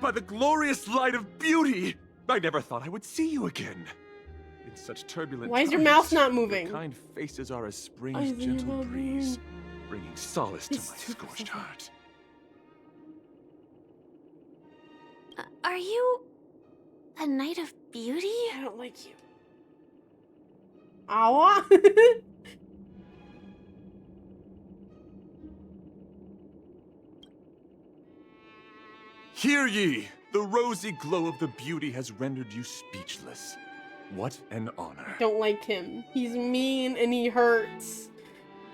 By the glorious light of beauty! I never thought I would see you again. In such turbulent Why is your times, mouth not moving? Your kind faces are as spring's gentle breeze, bringing solace to my scorched heart. Are you a Knight of Beauty? I don't like you. Awa? Hear ye! The rosy glow of the beauty has rendered you speechless. What an honor. Don't like him. He's mean and he hurts.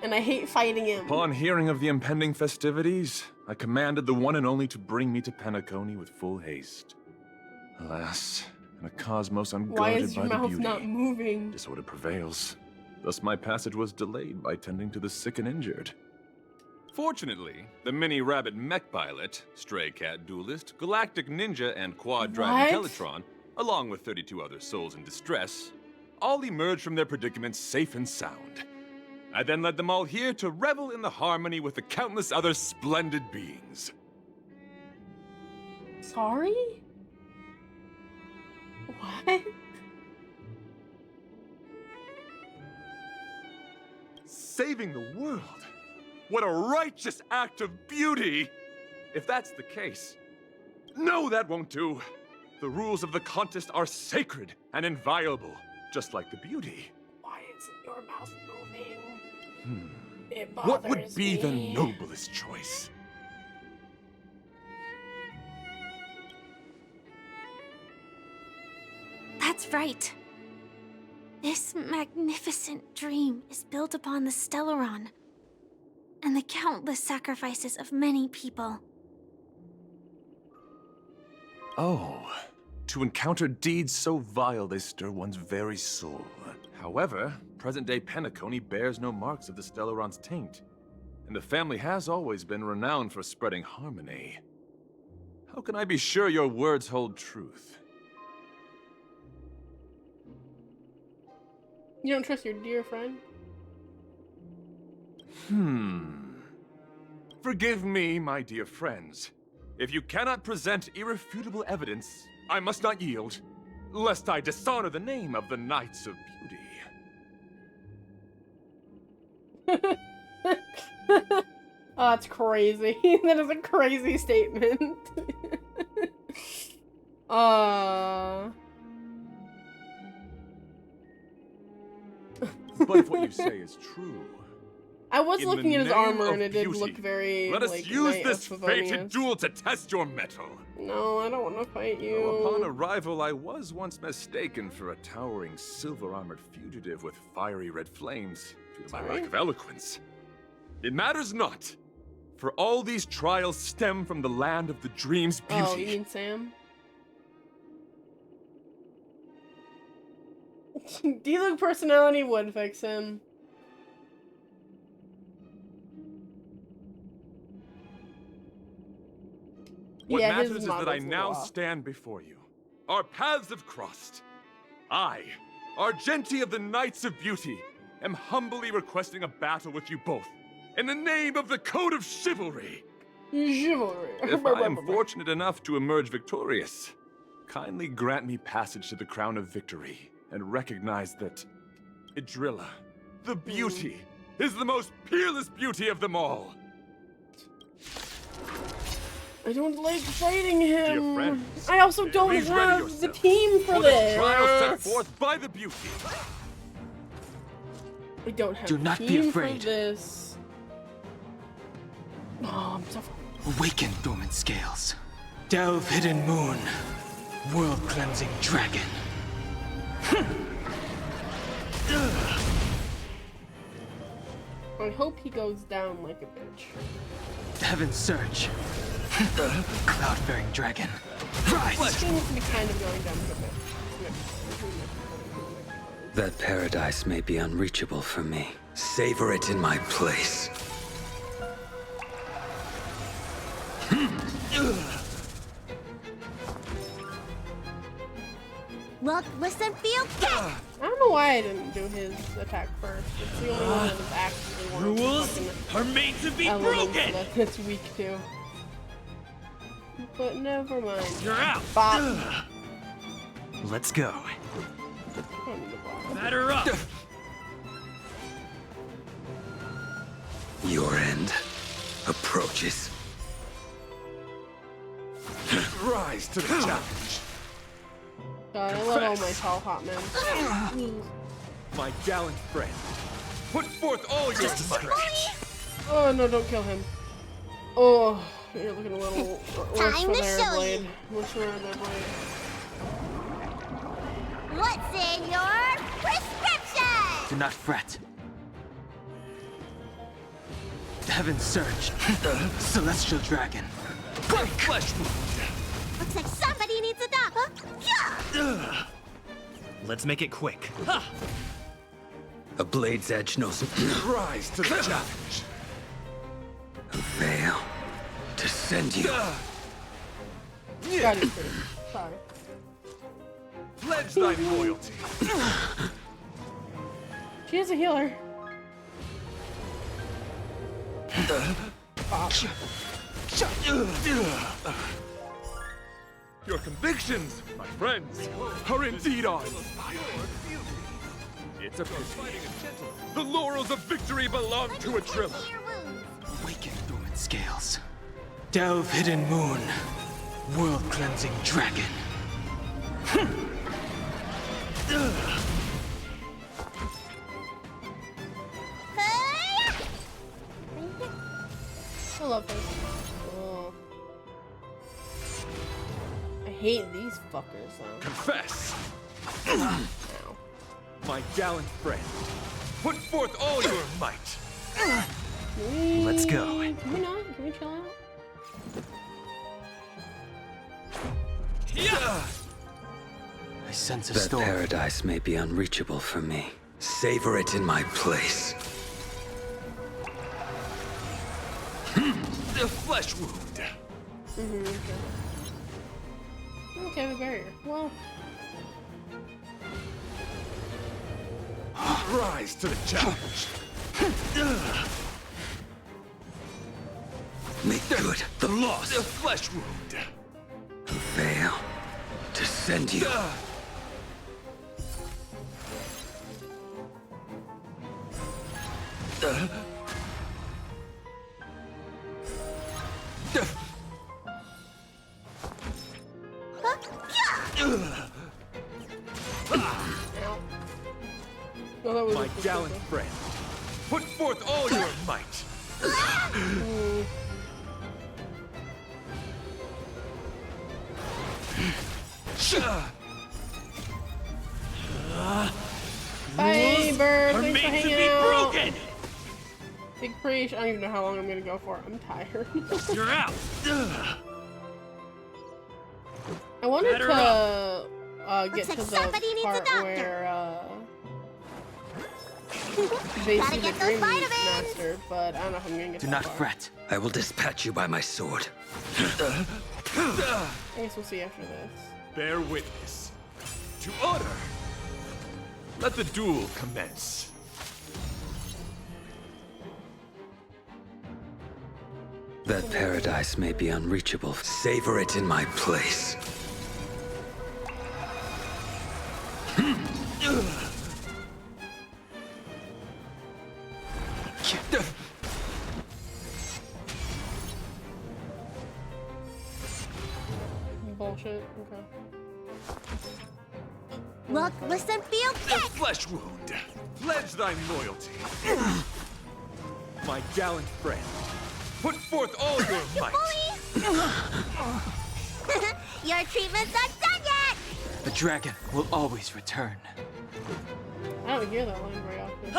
And I hate fighting him. Upon hearing of the impending festivities, I commanded the one and only to bring me to Penacony with full haste. Alas, in a cosmos unguarded Why is your by the mouth beauty, not moving? disorder prevails. Thus my passage was delayed by tending to the sick and injured. Fortunately, the mini-rabbit mech pilot, stray cat duelist, galactic ninja, and quad-driving What? Teletron, along with 32 other souls in distress, all emerged from their predicaments safe and sound. I then led them all here to revel in the harmony with the countless other splendid beings. Sorry? What? Saving the world? What a righteous act of beauty! If that's the case, no, that won't do. The rules of the contest are sacred and inviolable, just like the beauty. Why isn't your mouth moving? It bothers What would be the me. noblest choice? That's right. This magnificent dream is built upon the Stellaron and the countless sacrifices of many people. Oh, to encounter deeds so vile they stir one's very soul. However, present-day Penacony bears no marks of the Stellaron's taint, and the family has always been renowned for spreading harmony. How can I be sure your words hold truth? You don't trust your dear friend? Forgive me, my dear friends. If you cannot present irrefutable evidence, I must not yield, lest I dishonor the name of the Knights of Beauty. Oh, that's crazy. That is a crazy statement. But if what you say is true, I was in looking the at his name armor and of it did beauty, look very, let us like, use Knight this of fated Favonius. duel to test your mettle. No, I don't want to fight you. Though upon arrival, I was once mistaken for a towering silver-armored fugitive with fiery red flames due to my Sorry? lack of eloquence. It matters not, for all these trials stem from the land of the dream's beauty. Oh, you mean Sam? D-Luke personality would fix him. What Yeah, matters his is that I model's a now little off. stand before you. Our paths have crossed. I, Argenti of the Knights of Beauty, am humbly requesting a battle with you both, in the name of the Code of Chivalry. Chivalry. If I am fortunate enough to emerge victorious, kindly grant me passage to the Crown of Victory, and recognize that Idrilla, the beauty, is the most peerless beauty of them all. I don't like fighting him. Dear friends, I also don't please ready have the yourselves team for for this. the trial set forth by the beauty. I don't have Do the not be team afraid. for this. Oh, I'm so... Awaken dormant scales. Delve hidden moon. World-cleansing dragon. I hope he goes down like a bitch. Heaven surge. Cloud-bearing dragon. Rise! He seems to be kind of going down like a bitch. That paradise may be unreachable for me. Savor it in my place. Look, listen, feel, get! I don't know why I didn't do his attack first. It's the only one that's actually one of the Rules fucking are made to be elements broken! that it's weak to. But never mind. You're out! Bop. Let's go. I don't need to block. Batter up! Your end approaches. Rise to the challenge. God, I love all my tall hot men. My gallant friend, put forth all your strength. Oh no, don't kill him. Oh, you're looking a little worse Time for to their show blade. you. What's for their blade? What's in your prescription? Do not fret. Heaven surge. Celestial dragon. Flesh wound. Looks like somebody needs a doctor. Yeah. Let's make it quick. A blade's edge knows Rise to the challenge. a veil to send you. God, he's pretty. Sorry. Pledge thy loyalty. She is a healer. Your convictions, my friends, are indeed awe-inspiring. It's a pity. The laurels of victory belong to a driller. Awaken dormant scales. Delve hidden moon. World-cleansing dragon. I love this. Oh. I hate these fuckers though. Confess! Ow. My gallant friend, put forth all your might. Let's go. Can we not? Can we chill out? I sense a That storm. paradise may be unreachable for me. Savor it in my place. The flesh wound. Okay. Okay, the barrier. Well. Rise to the challenge. Make good the loss. The flesh wound. Fail to send you. Oh, that was My gallant friend, put forth all your might. Bye, bird. Are Thanks for made to hanging be out. broken. Big preach. I don't even know how long I'm gonna go for. I'm tired. You're out. I wanted Batter to get Looks to like the somebody needs a part doctor. where they Gotta see the get those Dream vitamins. Master, but I don't know if I'm gonna get Do that not far. fret. I will dispatch you by my sword. I guess we'll see after this. Bear witness to honor. Let the duel commence. That paradise may be unreachable. Savor it in my place. Bullshit. Okay. Look, listen, feel, The kick! flesh wound. Pledge thy loyalty. My gallant friend, put forth all your might. Your treatment's not done yet! The dragon will always return. I don't hear that line very often.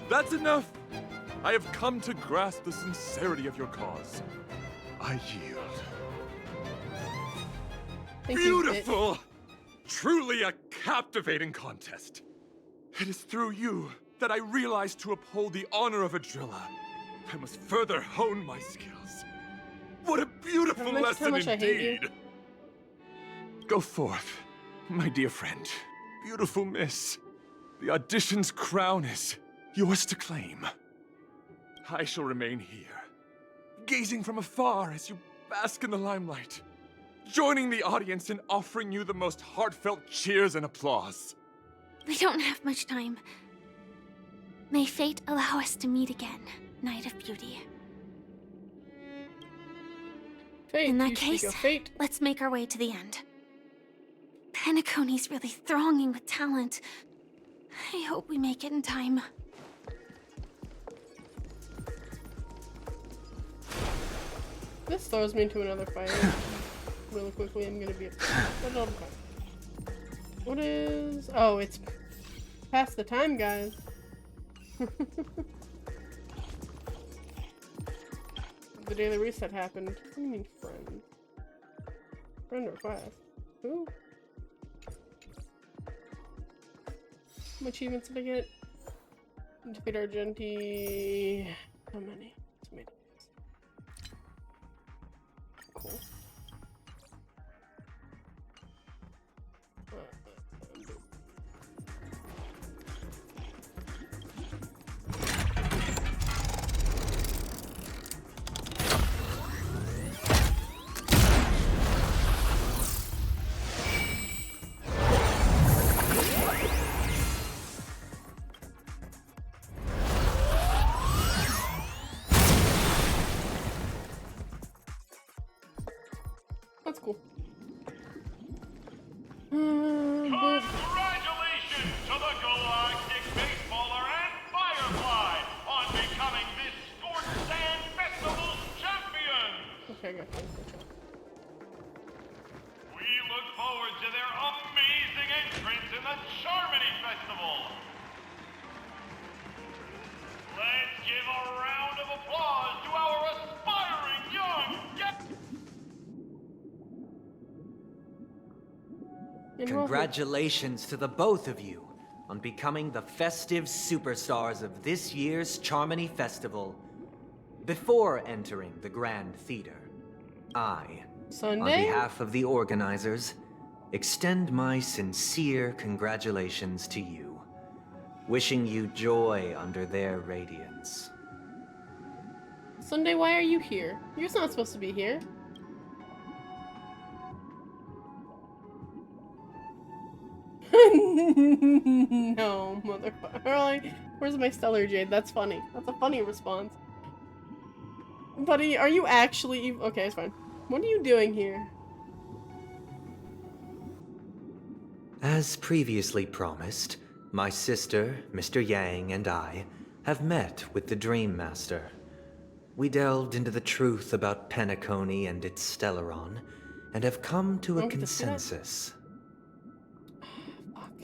That's enough. I have come to grasp the sincerity of your cause. I yield. Thank you, bitch. Beautiful! Truly a captivating contest. It is through you that I realized to uphold the honor of a driller, I must further hone my skills. What a beautiful lesson how much I hate you. indeed! Go forth, my dear friend. Beautiful miss. The audition's crown is yours to claim. I shall remain here, gazing from afar as you bask in the limelight, joining the audience in offering you the most heartfelt cheers and applause. We don't have much time. May fate allow us to meet again, Knight of Beauty. Fate, In that you speak case, of fate. let's make our way to the end. Penacony's really thronging with talent. I hope we make it in time. This throws me into another fight. Really quickly, I'm gonna be upset. But it'll be fine. What is... Oh, it's past the time, guys. The daily reset happened. What do you mean, friend? Friend request? Who? How many achievements did I get? Defeat Argenti... How many? It's made. Cool. Festival. Let's give a round of applause to our aspiring young guests. Congratulations to the both of you on becoming the festive superstars of this year's Charmony Festival. Before entering the Grand Theater, I, on behalf of the organizers, extend my sincere congratulations to you, wishing you joy under their radiance. Sunday, why are you here? You're not supposed to be here. No, motherfucker. Like, where's my stellar jade? That's funny. That's a funny response. Buddy, are you actually... Okay, it's fine. What are you doing here? As previously promised, my sister, Mr. Yang, and I have met with the Dream Master. We delved into the truth about Penacony and its Stellaron, and have come to a consensus.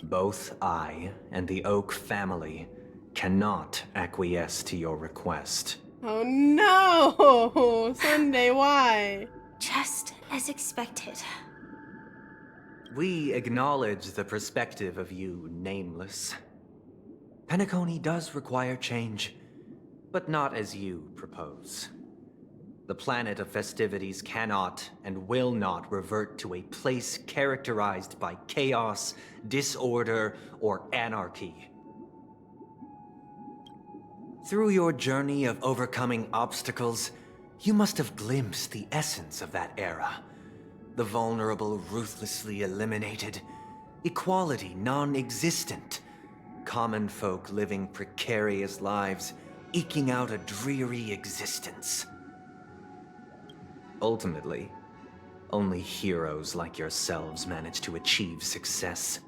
Both I and the Oak family cannot acquiesce to your request. Oh no! Sunday, why? Just as expected. We acknowledge the perspective of you, Nameless. Penacony does require change, but not as you propose. The planet of festivities cannot and will not revert to a place characterized by chaos, disorder, or anarchy. Through your journey of overcoming obstacles, you must have glimpsed the essence of that era. The vulnerable ruthlessly eliminated, equality non-existent, common folk living precarious lives, eking out a dreary existence. Ultimately, only heroes like yourselves manage to achieve success.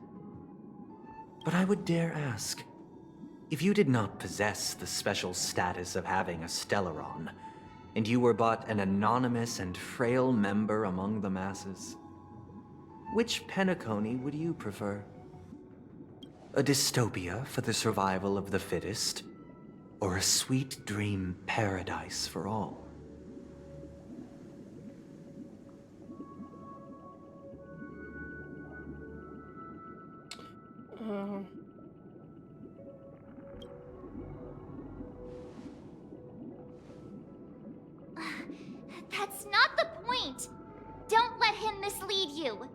But I would dare ask, if you did not possess the special status of having a Stellaron, and you were but an anonymous and frail member among the masses, which Penacony would you prefer? A dystopia for the survival of the fittest, or a sweet dream paradise for all? That's not the point! Don't let him mislead you!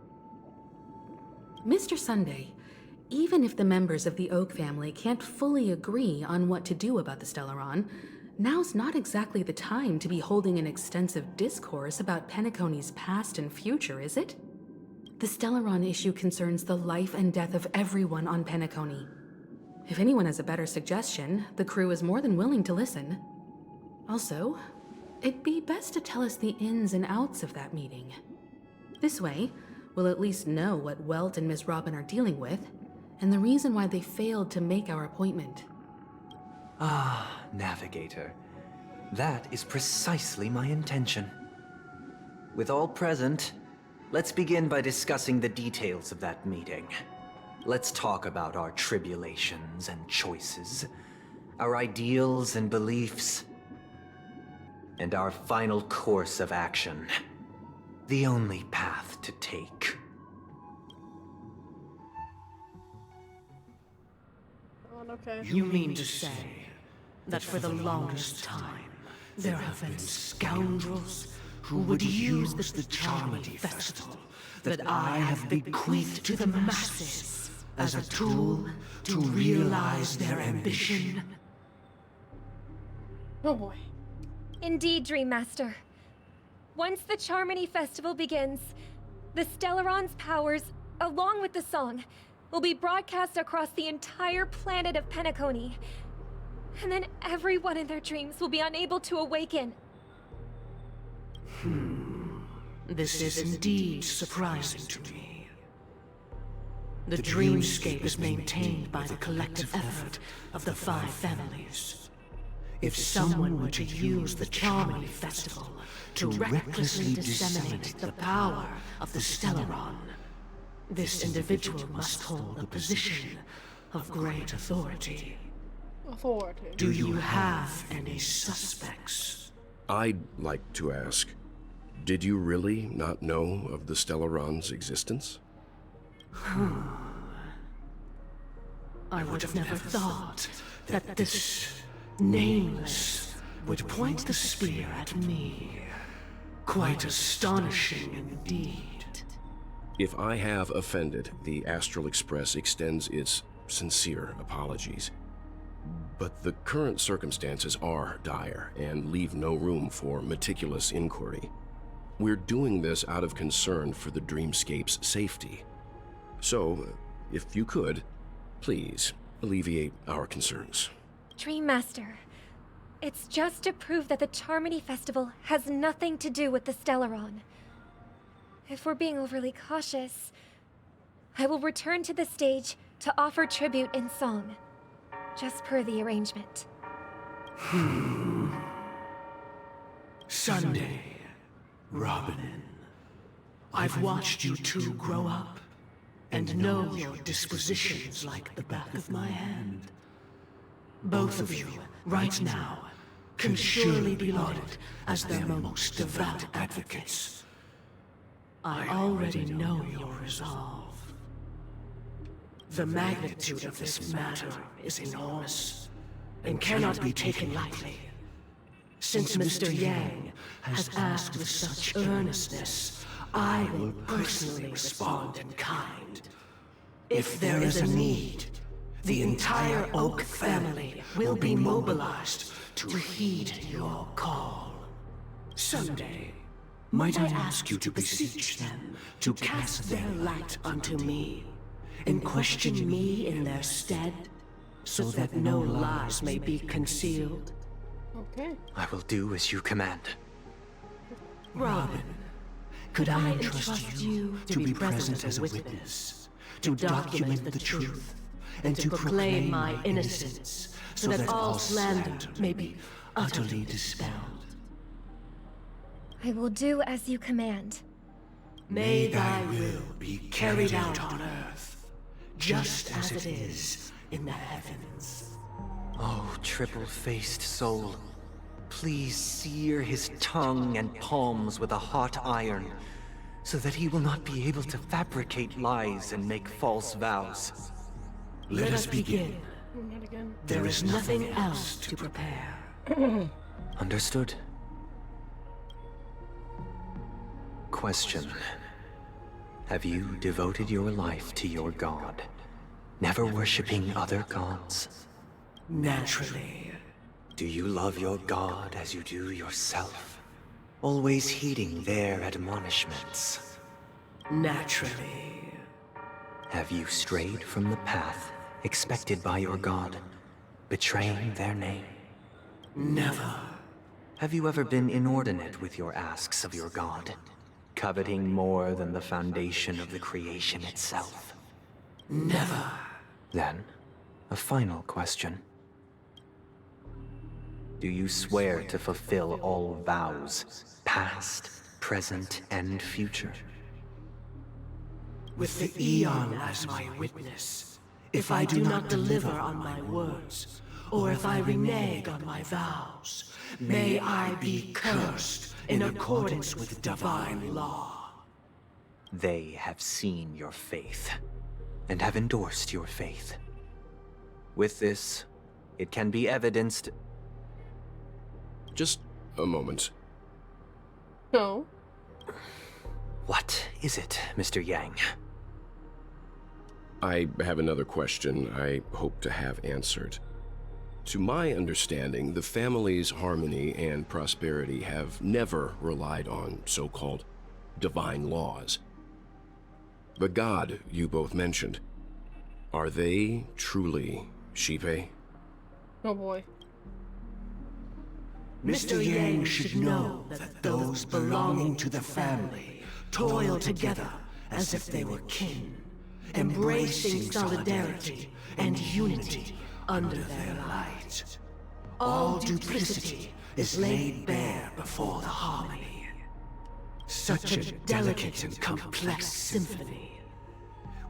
Mr. Sunday, even if the members of the Oak family can't fully agree on what to do about the Stellaron, now's not exactly the time to be holding an extensive discourse about Penacony's past and future, is it? The Stellaron issue concerns the life and death of everyone on Penacony. If anyone has a better suggestion, the crew is more than willing to listen. Also, it'd be best to tell us the ins and outs of that meeting. This way, we'll at least know what Welt and Miss Robin are dealing with, and the reason why they failed to make our appointment. Ah, Navigator. That is precisely my intention. With all present, let's begin by discussing the details of that meeting. Let's talk about our tribulations and choices, our ideals and beliefs, and our final course of action. The only path to take. Okay. You mean to say that for the longest time, there have been scoundrels who would use the Charmony Festival that I have bequeathed to the masses as a tool to realize their ambition? Oh boy. Indeed, Dream Master. Once the Charmony Festival begins, the Stellaron's powers, along with the song, will be broadcast across the entire planet of Penacony. And then everyone in their dreams will be unable to awaken. This is indeed surprising to me. The dreamscape is maintained by the collective effort of the 5 families. If someone were to use the Charmony Festival to recklessly disseminate the power of the Stellaron, this individual must hold a position of great authority. Authority. Do you have any suspects? I'd like to ask, did you really not know of the Stellaron's existence? I would have never thought that this Nameless would point the spear at me. Quite astonishing indeed. If I have offended, the Astral Express extends its sincere apologies. But the current circumstances are dire and leave no room for meticulous inquiry. We're doing this out of concern for the Dreamscape's safety. So, if you could, please alleviate our concerns. Dream Master, it's just to prove that the Charmony Festival has nothing to do with the Stellaron. If we're being overly cautious, I will return to the stage to offer tribute in song, just per the arrangement. Sunday, Robin. I've watched you two grow up, and know your dispositions like the back of my hand. Both of you, right now, can surely be lauded as their most devout advocates. I already know your resolve. The magnitude of this matter is enormous, and cannot be taken lightly. Since Mr. Yang has asked with such earnestness, I will personally respond in kind. If there is a need, the entire Oak family will be mobilized to heed your call. Someday, might I ask you to beseech them to cast their light unto me, and question me in their stead, so that no lies may be concealed? Okay. I will do as you command. Robin, could I entrust you to be present as a witness, to document the truth, and to proclaim my innocence, so that all slander may be utterly dispelled? I will do as you command. May thy will be carried out on earth, just as it is in the heavens. Oh, triple-faced soul, please sear his tongue and palms with a hot iron, so that he will not be able to fabricate lies and make false vows. Let us begin. Not again. There is nothing else to prepare. Understood. Question. Have you devoted your life to your god, never worshipping other gods? Naturally. Do you love your god as you do yourself, always heeding their admonishments? Naturally. Have you strayed from the path expected by your god, betraying their name? Never. Have you ever been inordinate with your asks of your god, coveting more than the foundation of the creation itself? Never. Then, a final question. Do you swear to fulfill all vows, past, present, and future? With the Eon as my witness, if I do not deliver on my words, or if I renege on my vows, may I be cursed in accordance with divine law. They have seen your faith, and have endorsed your faith. With this, it can be evidenced... Just a moment. No. What is it, Mr. Yang? I have another question I hope to have answered. To my understanding, the family's harmony and prosperity have never relied on so-called divine laws. The god you both mentioned, are they truly Shipe? Oh boy. Mr. Yang should know that those belonging to the family toil together as if they were kin, embracing solidarity and unity under their light. All duplicity is laid bare before the harmony. Such a delicate and complex symphony.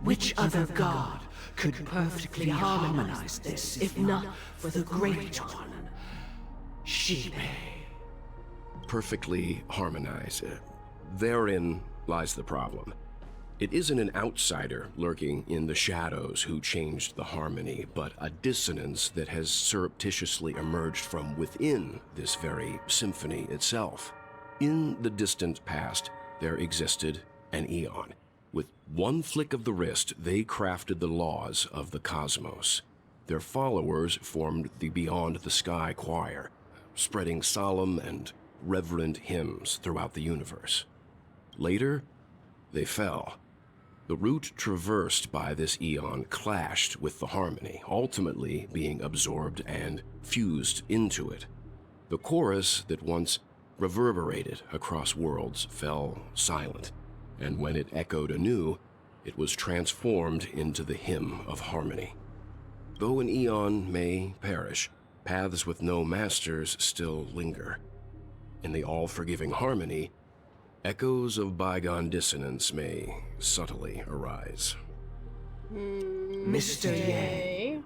Which other god could perfectly harmonize this, if not for the Great One? Shibe. Perfectly harmonize. Therein lies the problem. It isn't an outsider lurking in the shadows who changed the harmony, but a dissonance that has surreptitiously emerged from within this very symphony itself. In the distant past, there existed an Eon. With one flick of the wrist, they crafted the laws of the cosmos. Their followers formed the Beyond the Sky Choir, spreading solemn and reverent hymns throughout the universe. Later, they fell. The route traversed by this Eon clashed with the harmony, ultimately being absorbed and fused into it. The chorus that once reverberated across worlds fell silent, and when it echoed anew, it was transformed into the hymn of harmony. Though an Eon may perish, paths with no masters still linger. In the all-forgiving harmony, echoes of bygone dissonance may subtly arise. Mr. Yang,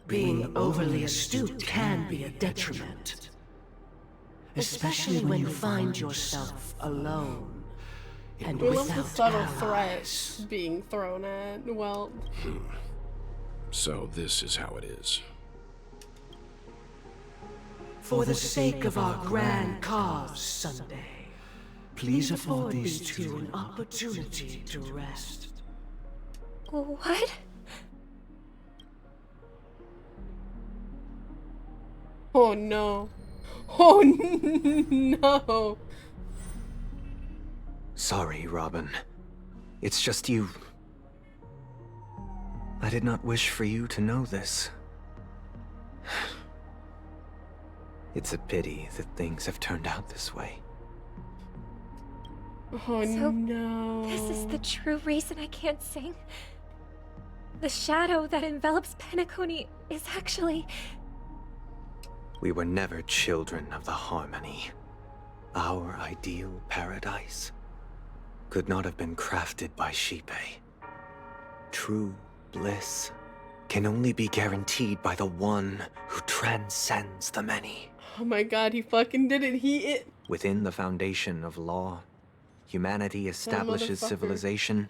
being overly astute can be a detriment. Especially when you find yourself alone and We love the without subtle allies. threats being thrown at. Well, So this is how it is. For the sake of our grand cause, Sunday, please afford these two an opportunity to rest. What? oh no. Oh no. Sorry, Robin. It's just you. I did not wish for you to know this. It's a pity that things have turned out this way. Oh So, no. this is the true reason I can't sing? The shadow that envelops Penacony is actually... We were never children of the harmony. Our ideal paradise could not have been crafted by Shipe. True bliss can only be guaranteed by the one who transcends the many. Oh my god, he fucking did it. Within the foundation of law, humanity establishes motherfucker. civilization,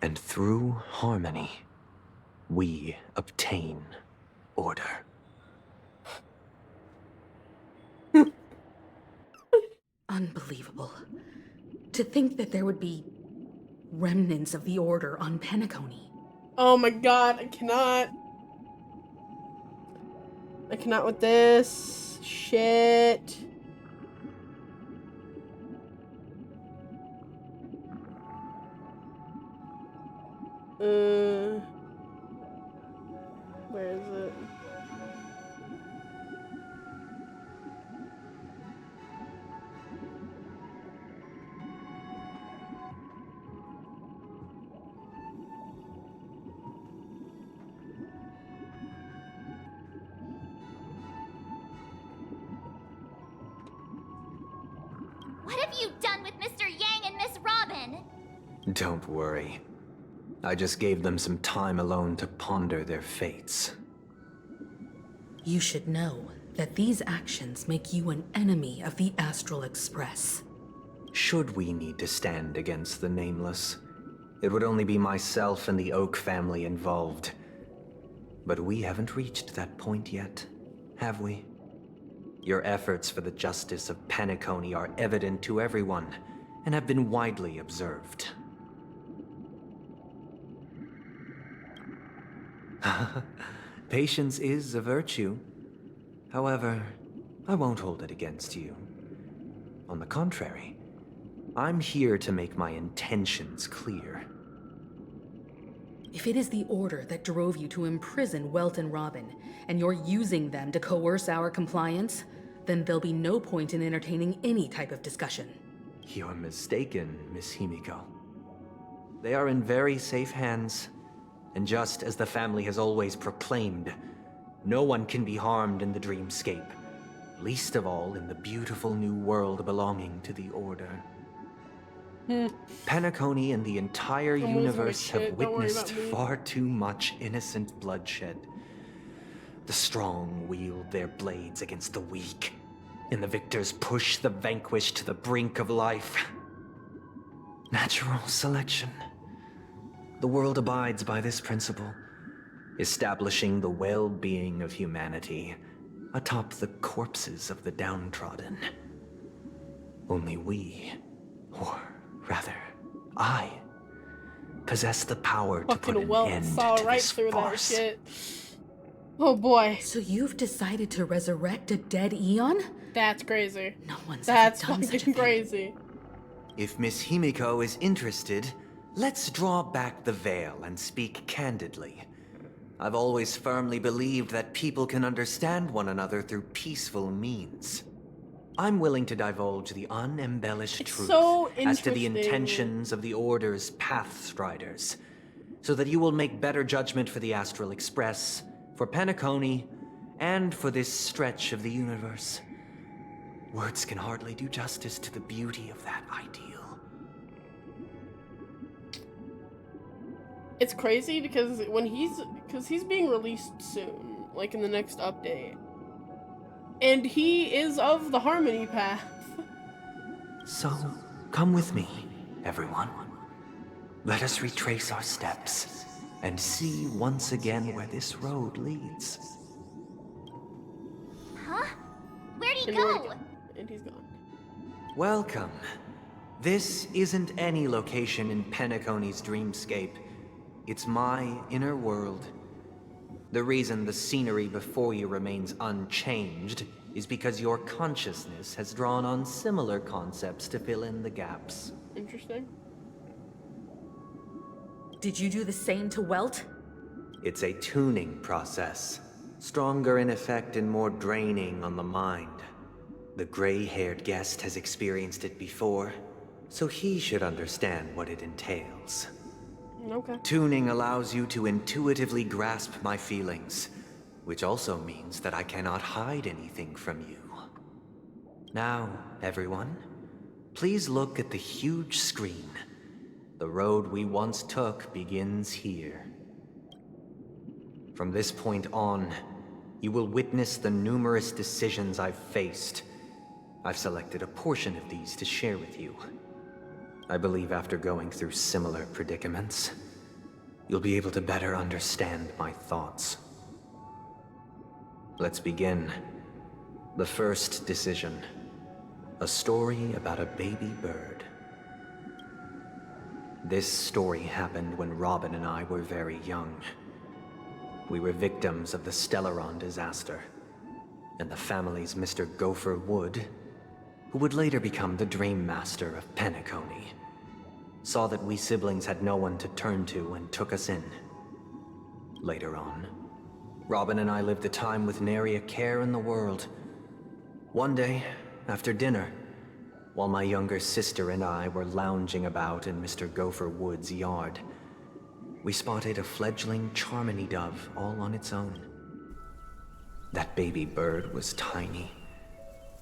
and through harmony, we obtain order. Unbelievable. To think that there would be remnants of the Order on Penacony. Oh my god, I cannot. I cannot with this. Shit. Where is it? What have you done with Mr. Yang and Miss Robin? Don't worry. I just gave them some time alone to ponder their fates. You should know that these actions make you an enemy of the Astral Express. Should we need to stand against the Nameless, it would only be myself and the Oak family involved. But we haven't reached that point yet, have we? Your efforts for the justice of Penacony are evident to everyone, and have been widely observed. Patience is a virtue. However, I won't hold it against you. On the contrary, I'm here to make my intentions clear. If it is the Order that drove you to imprison Welt and Robin, and you're using them to coerce our compliance, then there'll be no point in entertaining any type of discussion. You're mistaken, Miss Himiko. They are in very safe hands, and just as the family has always proclaimed, no one can be harmed in the dreamscape, least of all in the beautiful new world belonging to the Order. Penacony and the entire I'm losing my universe shit, have don't worry witnessed about me. far too much innocent bloodshed. The strong wield their blades against the weak, and the victors push the vanquished to the brink of life. Natural selection. The world abides by this principle, establishing the well-being of humanity atop the corpses of the downtrodden. Only we, or rather, I, possess the power to put an end saw to right this through farce. that shit. Oh boy. So you've decided to resurrect a dead Eon? That's crazy. No one's That's ever done such a fucking thing. crazy. If Miss Himiko is interested, let's draw back the veil and speak candidly. I've always firmly believed that people can understand one another through peaceful means. I'm willing to divulge the unembellished truth so as to the interesting. intentions of the Order's Pathstriders, so that you will make better judgment for the Astral Express, for Penacony, and for this stretch of the universe. Words can hardly do justice to the beauty of that ideal. It's crazy because he's being released soon, like in the next update. And he is of the Harmony Path. So, come with me, everyone. Let us retrace our steps and see once again where this road leads. Huh? Where'd he And go? And he's gone. Welcome. This isn't any location in Penacony's dreamscape. It's my inner world. The reason the scenery before you remains unchanged is because your consciousness has drawn on similar concepts to fill in the gaps. Interesting. Did you do the same to Welt? It's a tuning process, stronger in effect and more draining on the mind. The gray-haired guest has experienced it before, so he should understand what it entails. Okay. Tuning allows you to intuitively grasp my feelings, which also means that I cannot hide anything from you. Now, everyone, please look at the huge screen. The road we once took begins here. From this point on, you will witness the numerous decisions I've faced. I've selected a portion of these to share with you. I believe after going through similar predicaments, you'll be able to better understand my thoughts. Let's begin. The first decision. A story about a baby bird. This story happened when Robin and I were very young. We were victims of the Stellaron disaster, and the family's Mr. Gopher Wood, who would later become the Dream Master of Penacony, saw that we siblings had no one to turn to and took us in. Later on, Robin and I lived a time with nary a care in the world. One day, after dinner, while my younger sister and I were lounging about in Mr. Gopher Wood's yard, we spotted a fledgling Charmony dove all on its own. That baby bird was tiny.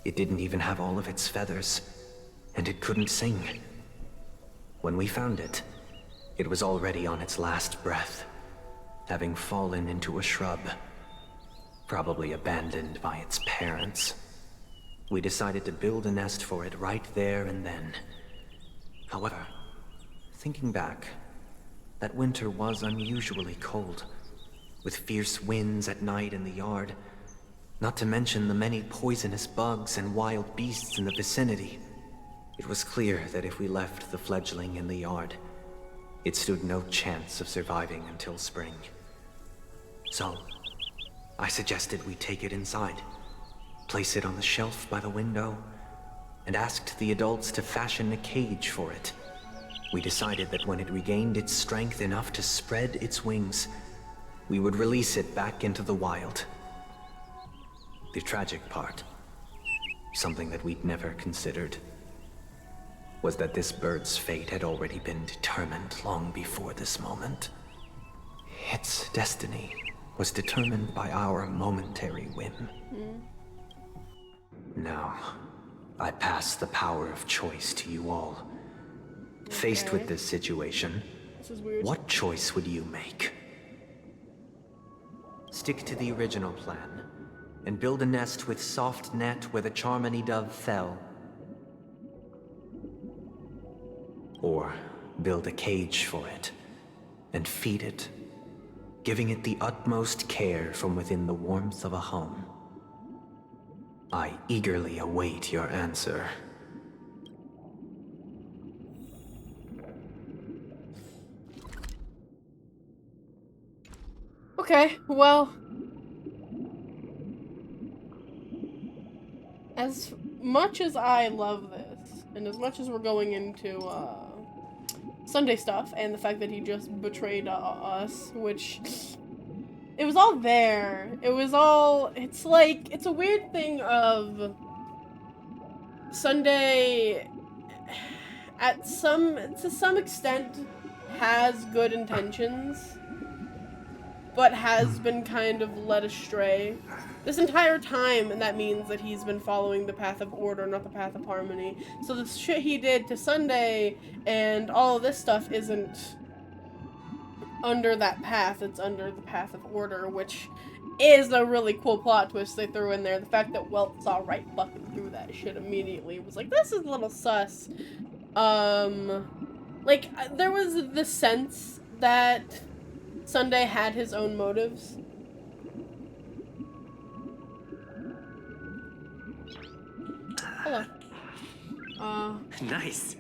It didn't even have all of its feathers, and it couldn't sing. When we found it, it was already on its last breath, having fallen into a shrub, probably abandoned by its parents. We decided to build a nest for it right there and then. However, thinking back, that winter was unusually cold, with fierce winds at night in the yard, not to mention the many poisonous bugs and wild beasts in the vicinity. It was clear that if we left the fledgling in the yard, it stood no chance of surviving until spring. So, I suggested we take it inside, place it on the shelf by the window, and asked the adults to fashion a cage for it. We decided that when it regained its strength enough to spread its wings, we would release it back into the wild. The tragic part, something that we'd never considered, was that this bird's fate had already been determined long before this moment. Its destiny was determined by our momentary whim. Now, I pass the power of choice to you all. Faced with this situation, This is weird. what choice would you make? Stick to the original plan and build a nest with soft net where the Charmony dove fell. Or build a cage for it and feed it, giving it the utmost care from within the warmth of a home. I eagerly await your answer. Okay, well, as much as I love this, and as much as we're going into Sunday stuff, and the fact that he just betrayed us, which, it was all there. It was all, it's like, it's a weird thing of Sunday, to some extent, has good intentions, but has been kind of led astray this entire time, and that means that he's been following the path of order, not the path of harmony. So the shit he did to Sunday and all of this stuff isn't under that path, it's under the path of order, which is a really cool plot twist they threw in there. The fact that Welt saw right fucking through that shit immediately was like, this is a little sus. Like, there was the sense that Sunday had his own motives. Hello. Nice.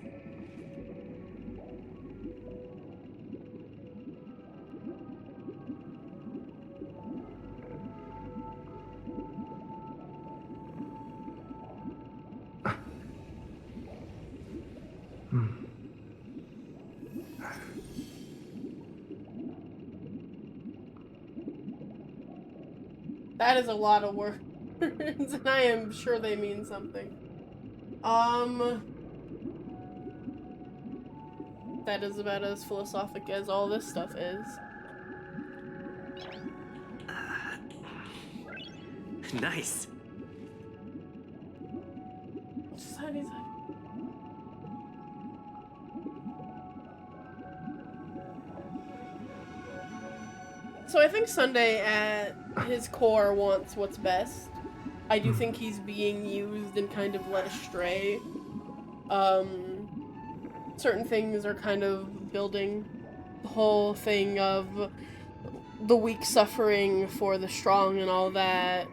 That is a lot of words, and I am sure they mean something. That is about as philosophic as all this stuff is. Nice. Society's So I think Sunday, at his core, wants what's best. I do think he's being used and kind of led astray. Certain things are kind of building the whole thing of the weak suffering for the strong and all that.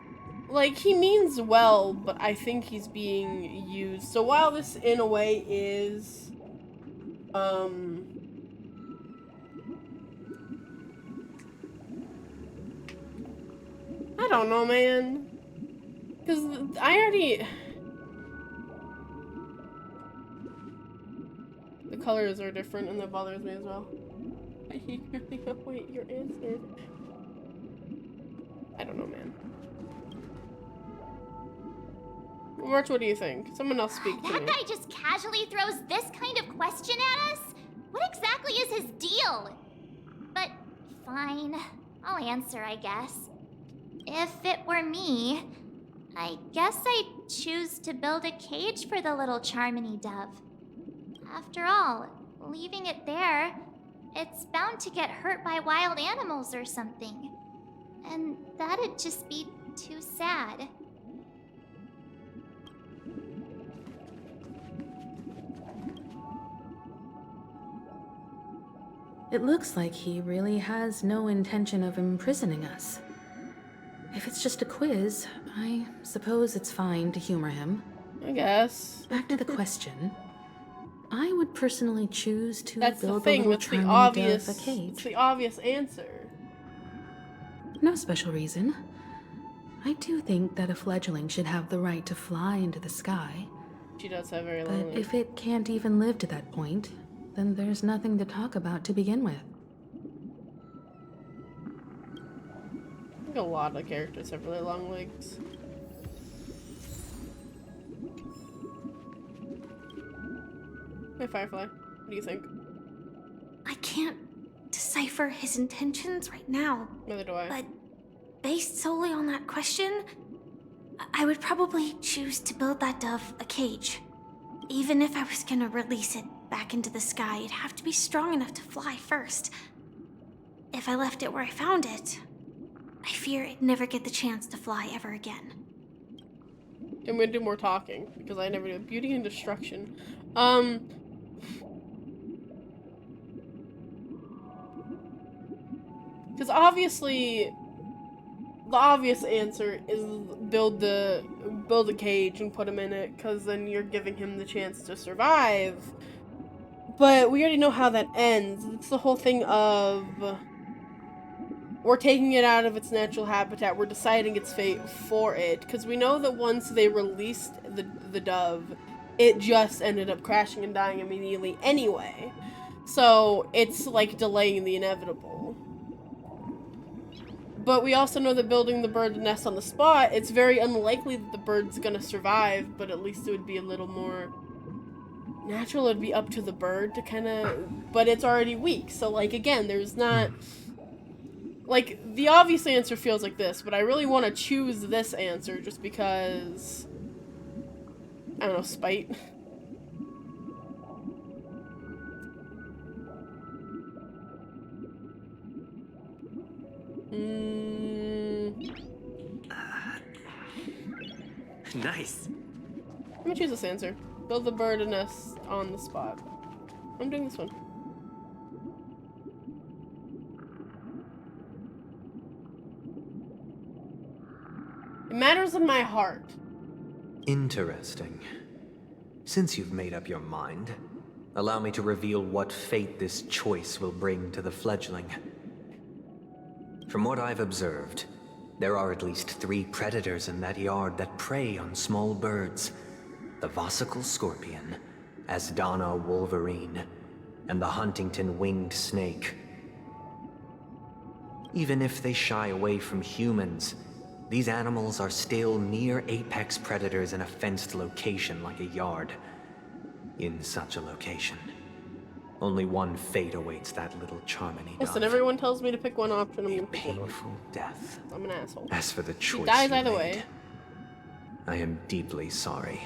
Like, he means well, but I think he's being used. So while this, in a way, is, I don't know, man. Because I already... The colors are different, and that bothers me as well. I eagerly await your answer. I don't know, man. March, what do you think? Someone else speak to me. That guy just casually throws this kind of question at us? What exactly is his deal? But fine, I'll answer, I guess. If it were me, I guess I'd choose to build a cage for the little Charmony dove. After all, leaving it there, it's bound to get hurt by wild animals or something. And that'd just be too sad. It looks like he really has no intention of imprisoning us. If it's just a quiz, I suppose it's fine to humor him. I guess. Back to the question. I would personally choose to That's build the thing, a little that's the Charmony obvious, dove a cage. it's the obvious answer. No special reason. I do think that a fledgling should have the right to fly into the sky. She does have very But long legs. if it can't even live to that point, then there's nothing to talk about to begin with. I think a lot of characters have really long legs. Hey, Firefly, what do you think? I can't decipher his intentions right now. Neither do I. But based solely on that question, I would probably choose to build that dove a cage. Even if I was gonna release it back into the sky, it'd have to be strong enough to fly first. If I left it where I found it, I fear it'd never get the chance to fly ever again. I'm gonna do more talking, because I never do. Beauty and destruction. Because obviously, the obvious answer is build a cage and put him in it, because then you're giving him the chance to survive. But we already know how that ends. It's the whole thing of we're taking it out of its natural habitat. We're deciding its fate for it, because we know that once they released the dove, it just ended up crashing and dying immediately anyway. So it's like delaying the inevitable. But we also know that building the bird nest on the spot, it's very unlikely that the bird's gonna survive, but at least it would be a little more natural. It'd be up to the bird to kind of... But it's already weak, so, like, again, there's not... Like, the obvious answer feels like this, but I really want to choose this answer just because... I don't know, spite? Nice. I'm gonna choose this answer. Build the bird nest on the spot. I'm doing this one. It matters in my heart. Interesting. Since you've made up your mind, allow me to reveal what fate this choice will bring to the fledgling. From what I've observed, there are at least 3 predators in that yard that prey on small birds. The Vossicle scorpion, Asdana wolverine, and the Huntington winged snake. Even if they shy away from humans, these animals are still near apex predators in a fenced location like a yard. In such a location, only one fate awaits that little Charmony dove. Listen, everyone tells me to pick one option. I'm gonna pick one. Painful death. I'm an asshole. As for the choice he dies you either made, way. I am deeply sorry.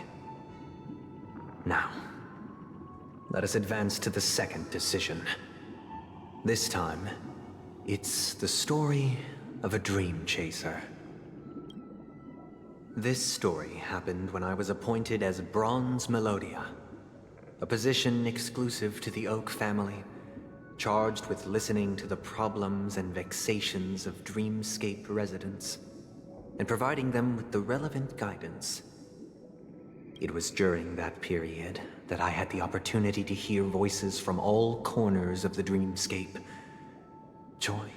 Now, let us advance to the second decision. This time, it's the story of a dream chaser. This story happened when I was appointed as Bronze Melodia, a position exclusive to the Oak family, charged with listening to the problems and vexations of Dreamscape residents, and providing them with the relevant guidance. It was during that period that I had the opportunity to hear voices from all corners of the Dreamscape. Joy,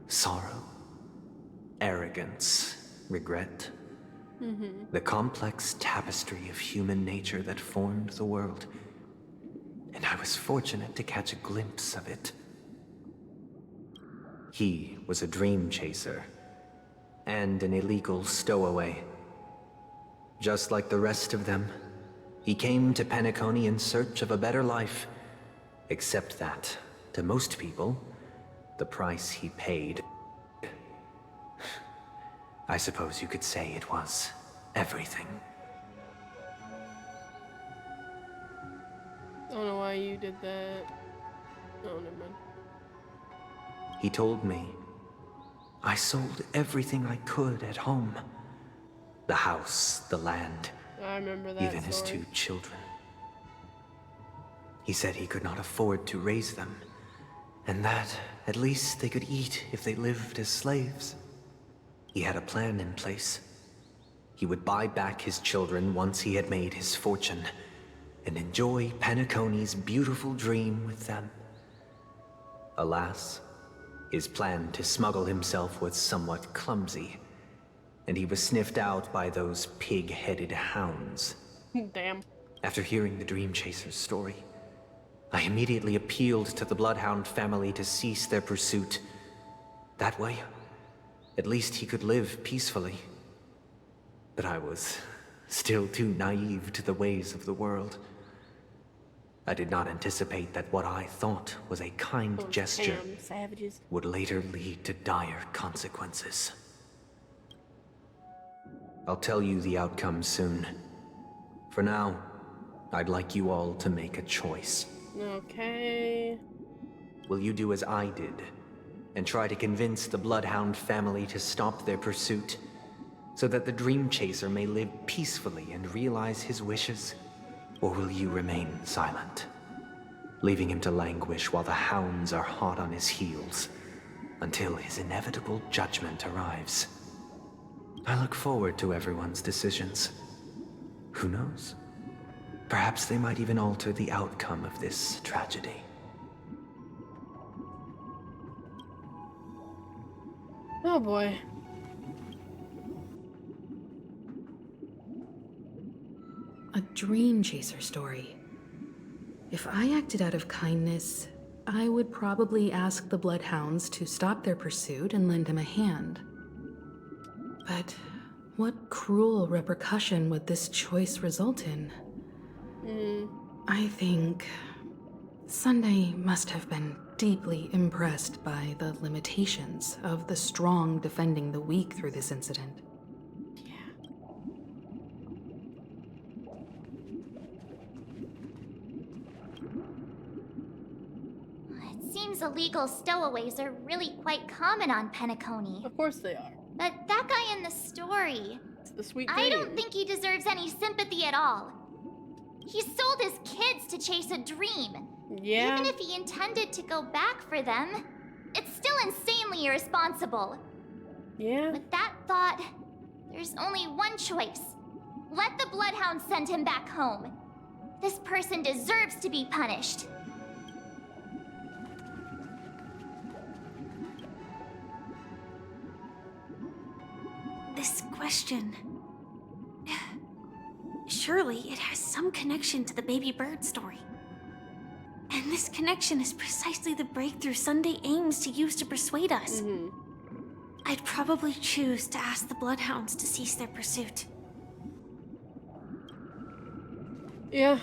sorrow, arrogance, regret. The complex tapestry of human nature that formed the world. And I was fortunate to catch a glimpse of it. He was a dream chaser, and an illegal stowaway. Just like the rest of them, he came to Penacony in search of a better life. Except that, to most people, the price he paid... I suppose you could say it was everything. I don't know why you did that. Oh, never mind. He told me I sold everything I could at home. The house, the land, I remember that even his story. 2 children. He said he could not afford to raise them, and that at least they could eat if they lived as slaves. He had a plan in place. He would buy back his children once he had made his fortune, and enjoy Penacony's beautiful dream with them. Alas, his plan to smuggle himself was somewhat clumsy, and he was sniffed out by those pig-headed hounds. Damn. After hearing the Dream Chaser's story, I immediately appealed to the Bloodhound family to cease their pursuit. That way, at least he could live peacefully. But I was still too naive to the ways of the world. I did not anticipate that what I thought was a kind gesture savages would later lead to dire consequences. I'll tell you the outcome soon. For now, I'd like you all to make a choice. Okay. Will you do as I did, and try to convince the Bloodhound family to stop their pursuit, so that the Dream Chaser may live peacefully and realize his wishes? Or will you remain silent, leaving him to languish while the hounds are hot on his heels, until his inevitable judgment arrives? I look forward to everyone's decisions. Who knows? Perhaps they might even alter the outcome of this tragedy. Oh boy. A Dream Chaser story. If I acted out of kindness, I would probably ask the Bloodhounds to stop their pursuit and lend him a hand. But what cruel repercussion would this choice result in? I think Sunday must have been deeply impressed by the limitations of the strong defending the weak through this incident. It seems illegal stowaways are really quite common on Penacony. Of course they are. But that guy in the story... It's the sweet I dream. don't think he deserves any sympathy at all. He sold his kids to chase a dream. Yeah. Even if he intended to go back for them, it's still insanely irresponsible. Yeah. With that thought, there's only one choice. Let the Bloodhound send him back home. This person deserves to be punished. This question... Surely it has some connection to the baby bird story. And this connection is precisely the breakthrough Sunday aims to use to persuade us. I'd probably choose to ask the Bloodhounds to cease their pursuit. Yeah,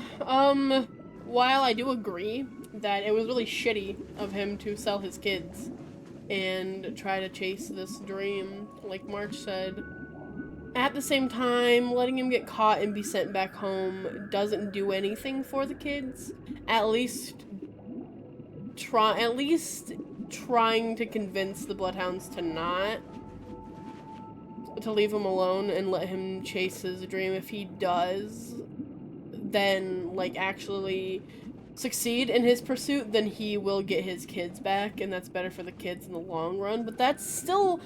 while I do agree that it was really shitty of him to sell his kids and try to chase this dream, like March said, at the same time, letting him get caught and be sent back home doesn't do anything for the kids. At least trying to convince the Bloodhounds to leave him alone and let him chase his dream. If he does, then, like, actually succeed in his pursuit, then he will get his kids back, and that's better for the kids in the long run. But that's still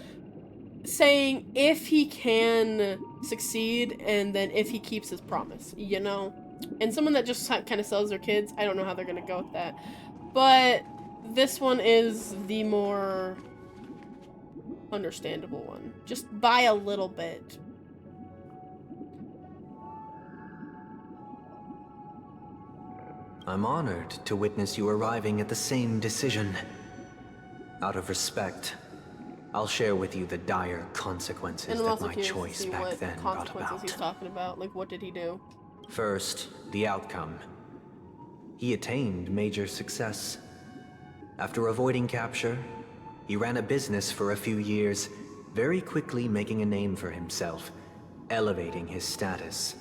saying if he can succeed, and then if he keeps his promise, you know? And someone that just kind of sells their kids, I don't know how they're gonna go with that. But this one is the more understandable one. Just by a little bit. I'm honored to witness you arriving at the same decision. Out of respect, I'll share with you the dire consequences And I'm that also my curious to choice see back what then brought consequences about. he's talking about. Like, what did he do? First, the outcome. He attained major success. After avoiding capture, he ran a business for a few years, very quickly making a name for himself, elevating his status.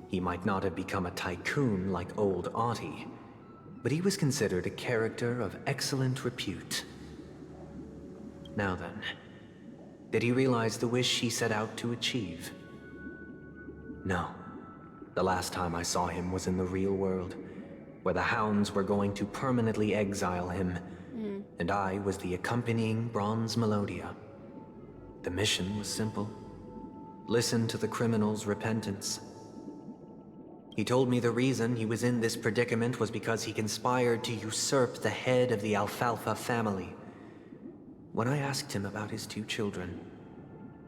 He might not have become a tycoon like old Audie, but he was considered a character of excellent repute. Now then, did he realize the wish he set out to achieve? No. The last time I saw him was in the real world, where the hounds were going to permanently exile him, and I was the accompanying bronze melodia. The mission was simple. Listen to the criminal's repentance. He told me the reason he was in this predicament was because he conspired to usurp the head of the Alfalfa family. When I asked him about his 2 children,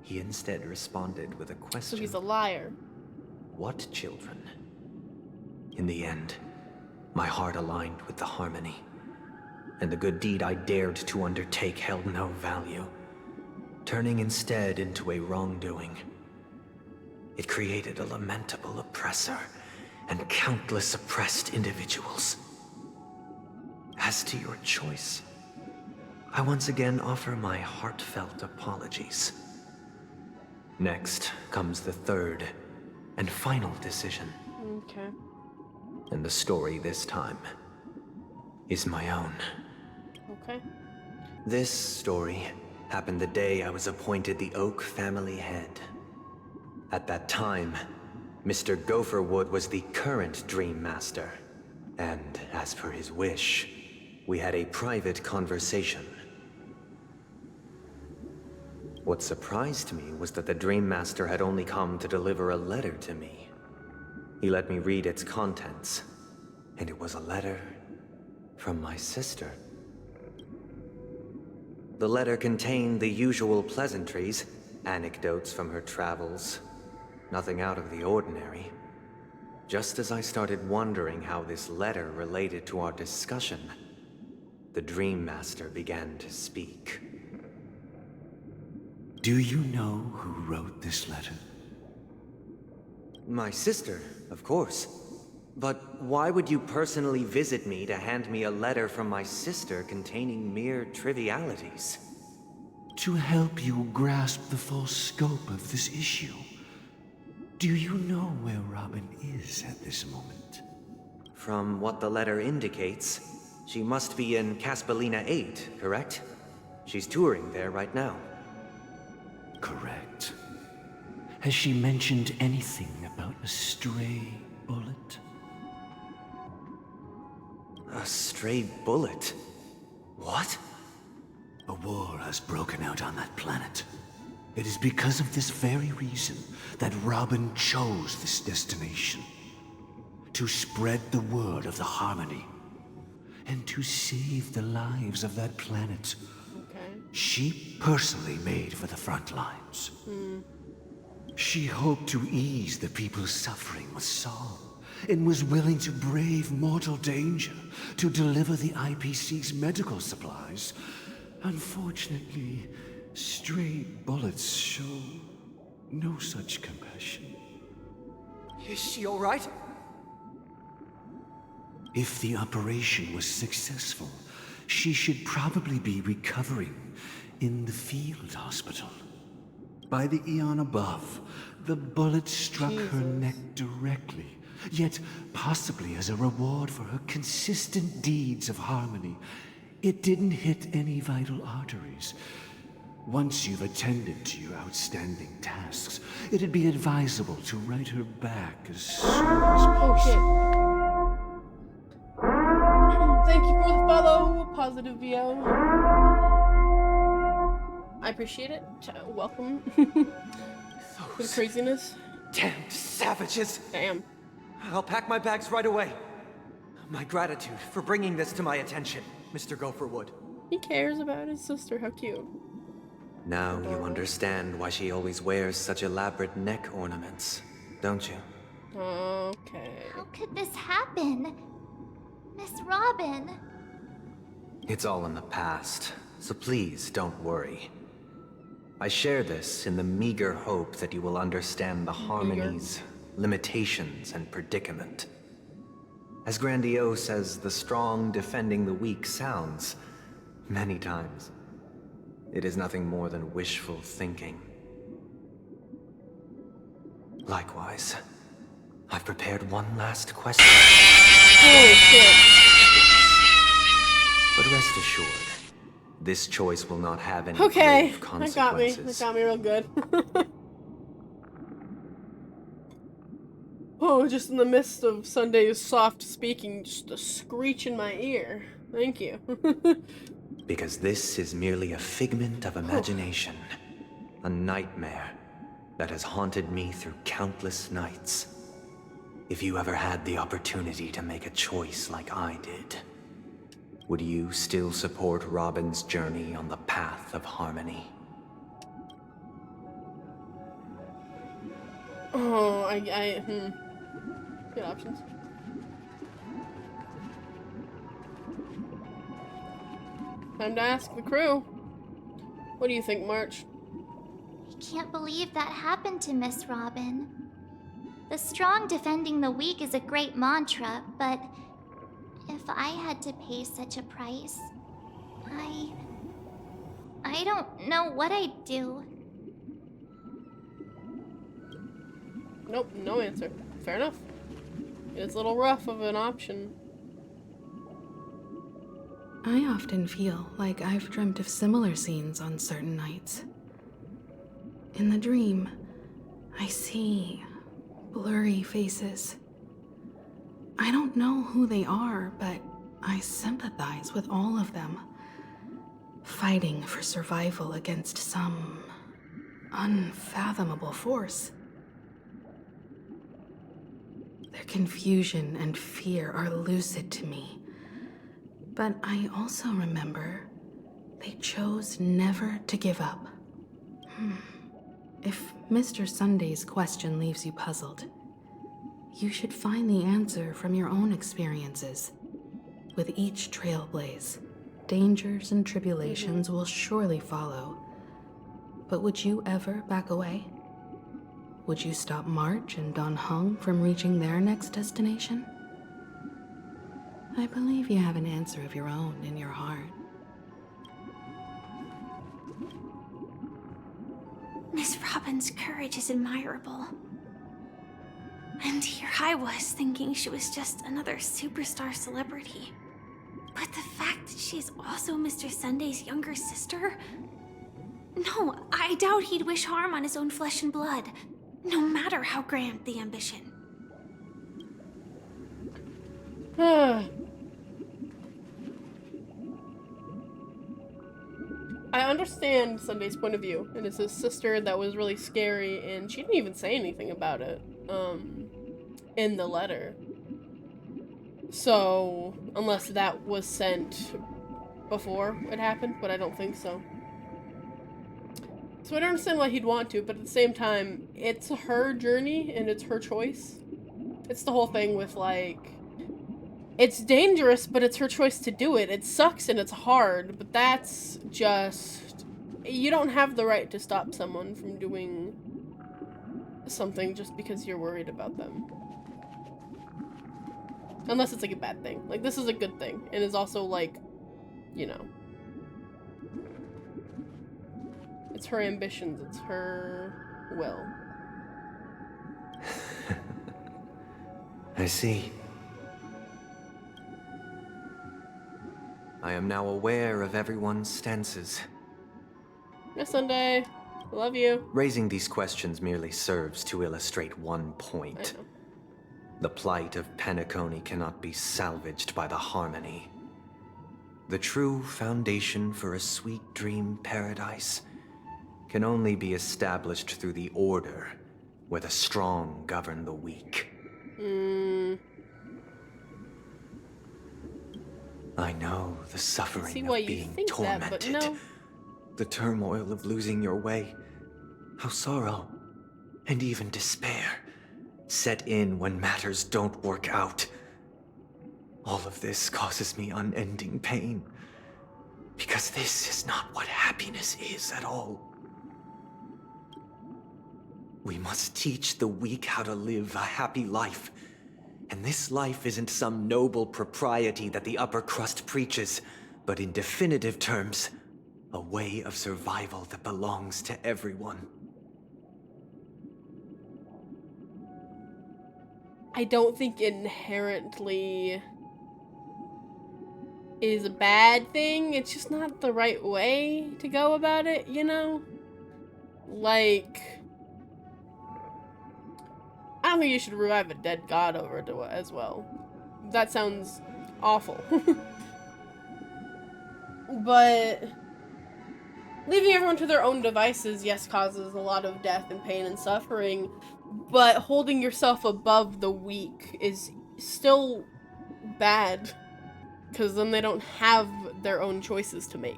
he instead responded with a question. So he's a liar. What children? In the end, my heart aligned with the harmony, and the good deed I dared to undertake held no value, turning instead into a wrongdoing. It created a lamentable oppressor and countless oppressed individuals. As to your choice, I once again offer my heartfelt apologies. Next comes the third and final decision. Okay. And the story this time is my own. Okay. This story happened the day I was appointed the Oak family head. At that time, Mr. Gopherwood was the current Dream Master. And as per his wish, we had a private conversation. What surprised me was that the Dream Master had only come to deliver a letter to me. He let me read its contents, and it was a letter from my sister. The letter contained the usual pleasantries, anecdotes from her travels, nothing out of the ordinary. Just as I started wondering how this letter related to our discussion, the Dream Master began to speak. Do you know who wrote this letter? My sister, of course. But why would you personally visit me to hand me a letter from my sister containing mere trivialities? To help you grasp the full scope of this issue. Do you know where Robin is at this moment? From what the letter indicates, she must be in Caspelina 8, correct? She's touring there right now. Correct. Has she mentioned anything about a stray bullet? A stray bullet? What? A war has broken out on that planet. It is because of this very reason that Robin chose this destination. To spread the word of the Harmony. And to save the lives of that planet. Okay. She personally made for the front lines. She hoped to ease the people's suffering with song, and was willing to brave mortal danger to deliver the IPC's medical supplies. Unfortunately, stray bullets show no such compassion. Is she all right? If the operation was successful, she should probably be recovering in the field hospital. By the eon above, the bullet struck her neck directly, yet possibly as a reward for her consistent deeds of harmony. It didn't hit any vital arteries. Once you've attended to your outstanding tasks, it'd be advisable to write her back as soon as possible. Thank you for the follow, Positive VO. I appreciate it. Welcome. The craziness. Damned savages! Damn. I'll pack my bags right away. My gratitude for bringing this to my attention, Mr. Gopherwood. He cares about his sister. How cute. Now you understand why she always wears such elaborate neck ornaments, don't you? Okay. How could this happen? Miss Robin. It's all in the past, so please don't worry. I share this in the meager hope that you will understand the Harmony's limitations and predicament. As grandiose as the strong defending the weak sounds, many times, it is nothing more than wishful thinking. Likewise, I've prepared one last question. Oh, shit. But rest assured, this choice will not have any Okay, grave that got me. consequences. That got me real good. Oh, just in the midst of Sunday's soft speaking, just a screech in my ear. Thank you. Because this is merely a figment of imagination. A nightmare that has haunted me through countless nights. If you ever had the opportunity to make a choice like I did, would you still support Robin's journey on the path of harmony? Oh, Good options. Time to ask the crew. What do you think, March? I can't believe that happened to Miss Robin. The strong defending the weak is a great mantra, but if I had to pay such a price, I don't know what I'd do. Nope, no answer. Fair enough. It's a little rough of an option. I often feel like I've dreamt of similar scenes on certain nights. In the dream, I see blurry faces. I don't know who they are, but I sympathize with all of them, fighting for survival against some unfathomable force. Their confusion and fear are lucid to me, but I also remember they chose never to give up. If Mr. Sunday's question leaves you puzzled, you should find the answer from your own experiences. With each trailblaze, dangers and tribulations will surely follow. But would you ever back away? Would you stop March and Don Hung from reaching their next destination? I believe you have an answer of your own in your heart. Miss Robin's courage is admirable. And here I was thinking she was just another superstar celebrity. But the fact that she's also Mr. Sunday's younger sister? No, I doubt he'd wish harm on his own flesh and blood, no matter how grand the ambition. I understand Sunday's point of view, and it's his sister that was really scary, and she didn't even say anything about it, in the letter. So, unless that was sent before it happened, but I don't think so. So I don't understand why he'd want to, but at the same time, it's her journey, and it's her choice. It's the whole thing with, like, it's dangerous, but it's her choice to do it. It sucks and it's hard, but that's just... You don't have the right to stop someone from doing something just because you're worried about them. Unless it's, like, a bad thing. Like, this is a good thing, and is also, like, you know... It's her ambitions, it's her will. I see. I am now aware of everyone's stances. Miss Sunday, I love you. Raising these questions merely serves to illustrate one point. The plight of Penacony cannot be salvaged by the harmony. The true foundation for a sweet dream paradise can only be established through the order where the strong govern the weak. I know the suffering of being tormented, no. the turmoil of losing your way, how sorrow and even despair set in when matters don't work out. All of this causes me unending pain, because this is not what happiness is at all. We must teach the weak how to live a happy life. And this life isn't some noble propriety that the upper crust preaches, but in definitive terms, a way of survival that belongs to everyone. I don't think inherently is a bad thing. It's just not the right way to go about it, you know? Like... I don't think you should revive a dead god over it as well. That sounds awful. But leaving everyone to their own devices, yes, causes a lot of death and pain and suffering, but holding yourself above the weak is still bad, because then they don't have their own choices to make.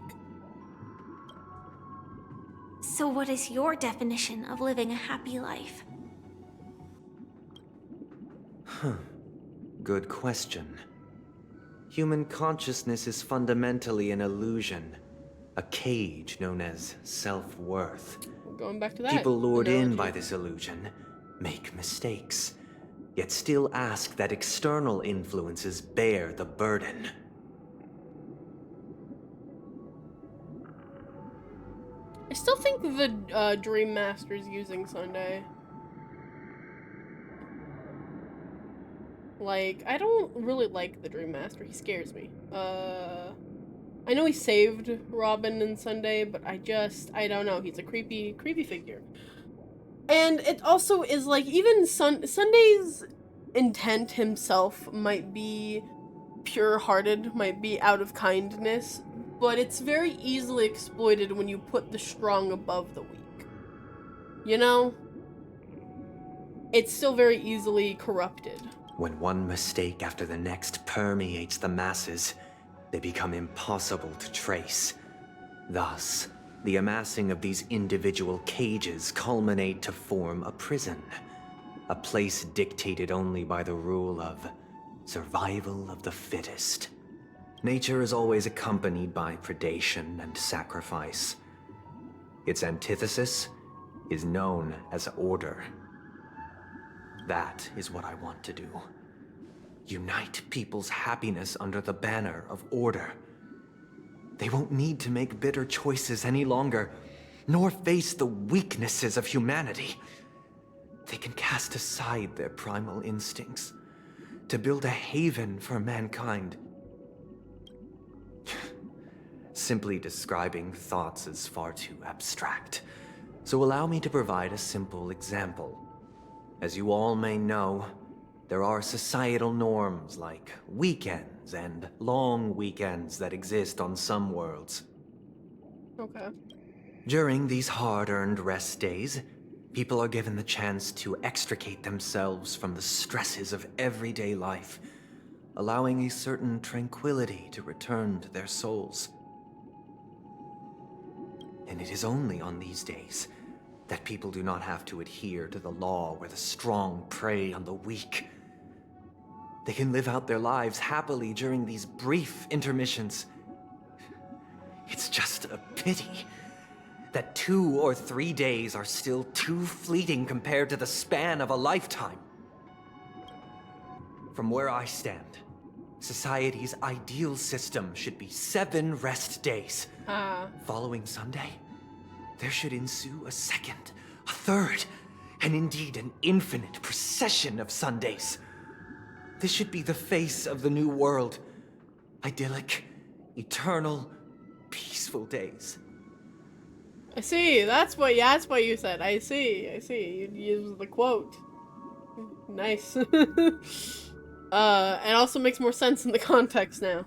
So what is your definition of living a happy life? Good question. Human consciousness is fundamentally an illusion, a cage known as self-worth. Going back to that. People lured in by this illusion make mistakes, yet still ask that external influences bear the burden. I still think the Dream Master's using Sunday. Like, I don't really like the Dream Master. He scares me. I know he saved Robin and Sunday, but I don't know. He's a creepy figure. And it also is like, even Sunday's intent himself might be pure-hearted, might be out of kindness, but it's very easily exploited when you put the strong above the weak. You know? It's still very easily corrupted. When one mistake after the next permeates the masses, they become impossible to trace. Thus, the amassing of these individual cages culminate to form a prison. A place dictated only by the rule of survival of the fittest. Nature is always accompanied by predation and sacrifice. Its antithesis is known as order. That is what I want to do. Unite people's happiness under the banner of order. They won't need to make bitter choices any longer, nor face the weaknesses of humanity. They can cast aside their primal instincts to build a haven for mankind. Simply describing thoughts is far too abstract, so allow me to provide a simple example. As you all may know, there are societal norms like weekends and long weekends that exist on some worlds. Okay. During these hard-earned rest days, people are given the chance to extricate themselves from the stresses of everyday life, allowing a certain tranquility to return to their souls. And it is only on these days that people do not have to adhere to the law where the strong prey on the weak. They can live out their lives happily during these brief intermissions. It's just a pity that 2 or 3 days are still too fleeting compared to the span of a lifetime. From where I stand, society's ideal system should be 7 rest days. Following Sunday, there should ensue a second, a third, and indeed an infinite procession of Sundays. This should be the face of the new world. Idyllic, eternal, peaceful days. I see. That's what you said. I see. You used the quote. Nice. It also makes more sense in the context now.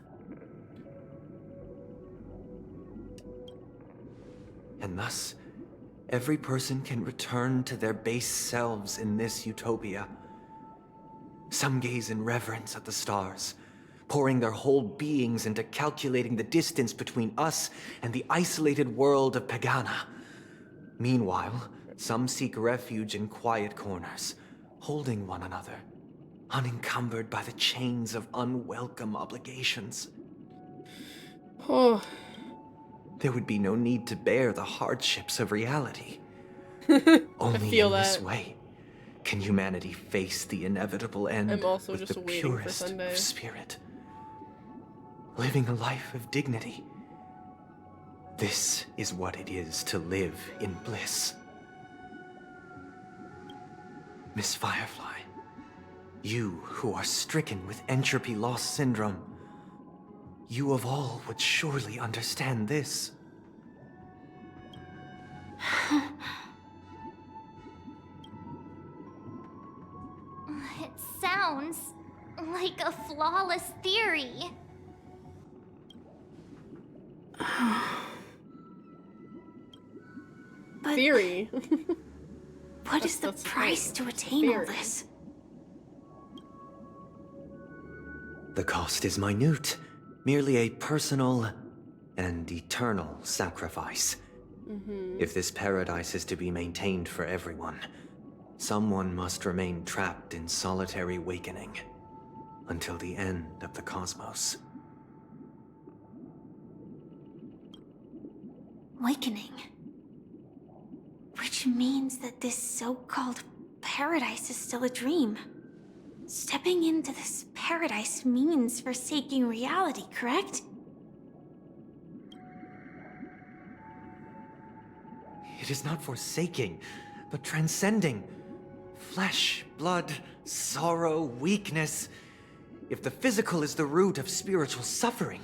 And thus, every person can return to their base selves in this utopia. Some gaze in reverence at the stars, pouring their whole beings into calculating the distance between us and the isolated world of Pagana. Meanwhile, some seek refuge in quiet corners, holding one another, unencumbered by the chains of unwelcome obligations. Oh. There would be no need to bear the hardships of reality. Only in this way can humanity face the inevitable end with the purest of spirit. Living a life of dignity. This is what it is to live in bliss. Miss Firefly, you who are stricken with entropy loss syndrome, you of all would surely understand this. It sounds like a flawless theory. But theory? What is the price to attain all this? The cost is minute, merely a personal and eternal sacrifice. If this paradise is to be maintained for everyone, someone must remain trapped in solitary awakening until the end of the cosmos. Awakening. Which means that this so-called paradise is still a dream. Stepping into this paradise means forsaking reality, correct? It is not forsaking, but transcending. Flesh, blood, sorrow, weakness. If the physical is the root of spiritual suffering,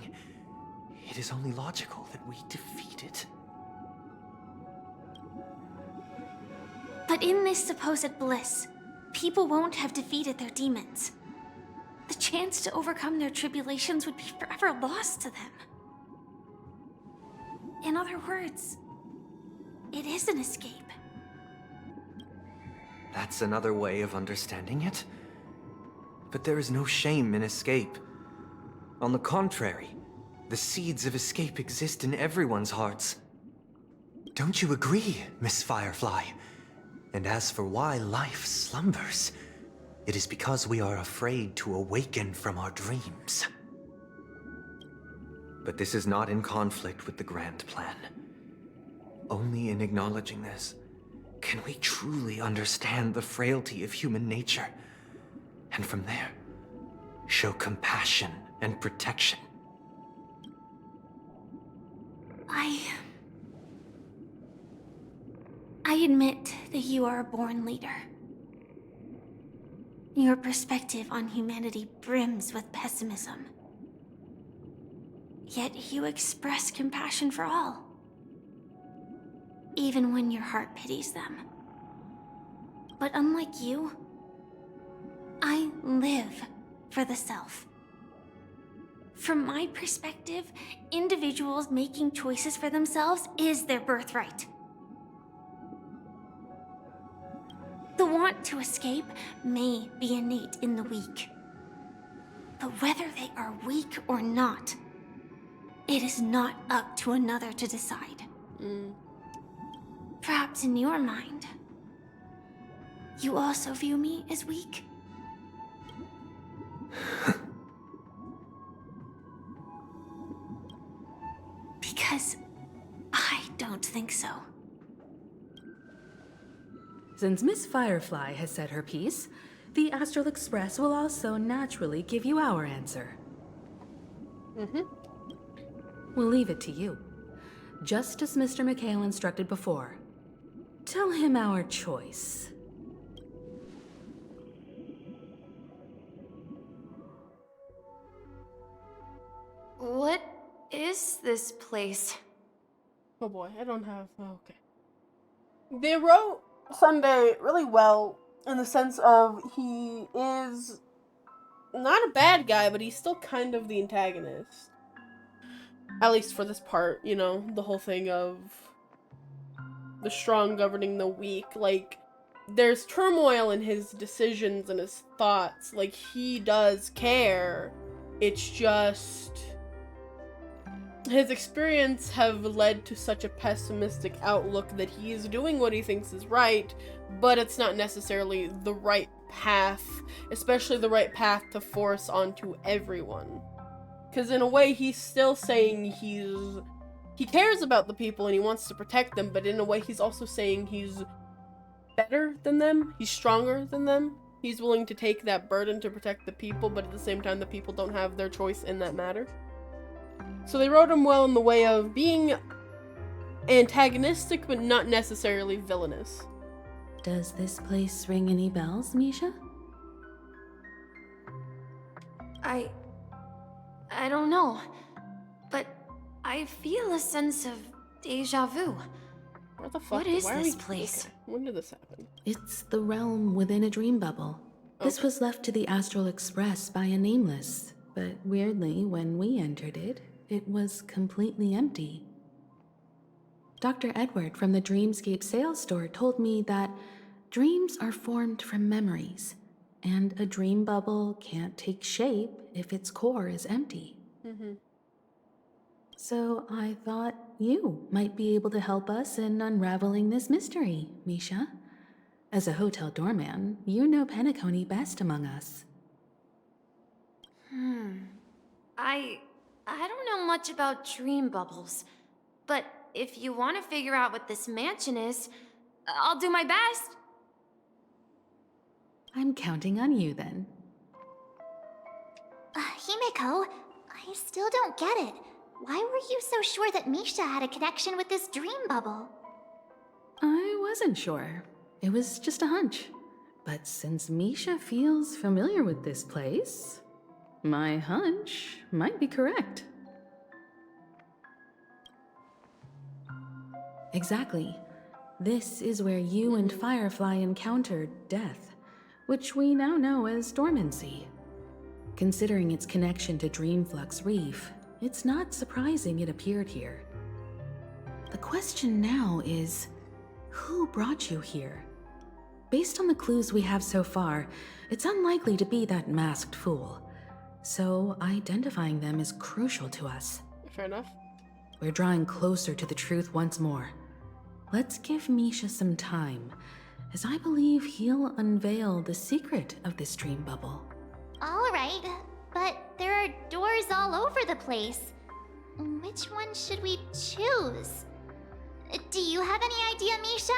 it is only logical that we defeat it. But in this supposed bliss, people won't have defeated their demons. The chance to overcome their tribulations would be forever lost to them. In other words, it is an escape. That's another way of understanding it. But there is no shame in escape. On the contrary, the seeds of escape exist in everyone's hearts. Don't you agree, Miss Firefly? And as for why life slumbers, it is because we are afraid to awaken from our dreams. But this is not in conflict with the grand plan. Only in acknowledging this can we truly understand the frailty of human nature, and from there, show compassion and protection. I admit that you are a born leader. Your perspective on humanity brims with pessimism. Yet you express compassion for all, even when your heart pities them. But unlike you, I live for the self. From my perspective, individuals making choices for themselves is their birthright. The want to escape may be innate in the weak. But whether they are weak or not, it is not up to another to decide. Perhaps in your mind, you also view me as weak? Because I don't think so. Since Miss Firefly has said her piece, the Astral Express will also naturally give you our answer. We'll leave it to you. Just as Mr. McHale instructed before. Tell him our choice. What is this place? Oh boy, I don't have... okay. They wrote Sunday really well in the sense of he is not a bad guy, but he's still kind of the antagonist. At least for this part, you know, the whole thing of the strong governing the weak. Like, there's turmoil in his decisions and his thoughts. Like, he does care. It's just... his experience have led to such a pessimistic outlook that he is doing what he thinks is right, but it's not necessarily the right path, especially the right path to force onto everyone. Because in a way, he's still saying he cares about the people and he wants to protect them, but in a way, he's also saying he's better than them, he's stronger than them. He's willing to take that burden to protect the people, but at the same time, the people don't have their choice in that matter. So they wrote him well in the way of being antagonistic, but not necessarily villainous. Does this place ring any bells, Misha? I don't know, but I feel a sense of deja vu. What the fuck? What is this place? Okay. When did this happen? It's the realm within a dream bubble. This was left to the Astral Express by a nameless, but weirdly, when we entered it, it was completely empty. Dr. Edward from the Dreamscape sales store told me that dreams are formed from memories, and a dream bubble can't take shape if its core is empty. So I thought you might be able to help us in unraveling this mystery, Misha. As a hotel doorman, you know Penacony best among us. I don't know much about dream bubbles, but if you want to figure out what this mansion is, I'll do my best. I'm counting on you then. Himeko, I still don't get it. Why were you so sure that Misha had a connection with this dream bubble? I wasn't sure. It was just a hunch. But since Misha feels familiar with this place, My hunch might be correct. Exactly. This is where you and Firefly encountered death, which we now know as dormancy. Considering its connection to Dreamflux Reef, it's not surprising it appeared here. The question now is, who brought you here? Based on the clues we have so far, it's unlikely to be that masked fool. So identifying them is crucial to us. Fair enough. We're drawing closer to the truth once more. Let's give Misha some time, as I believe he'll unveil the secret of this dream bubble. All right, but there are doors all over the place. Which one should we choose? Do you have any idea, Misha?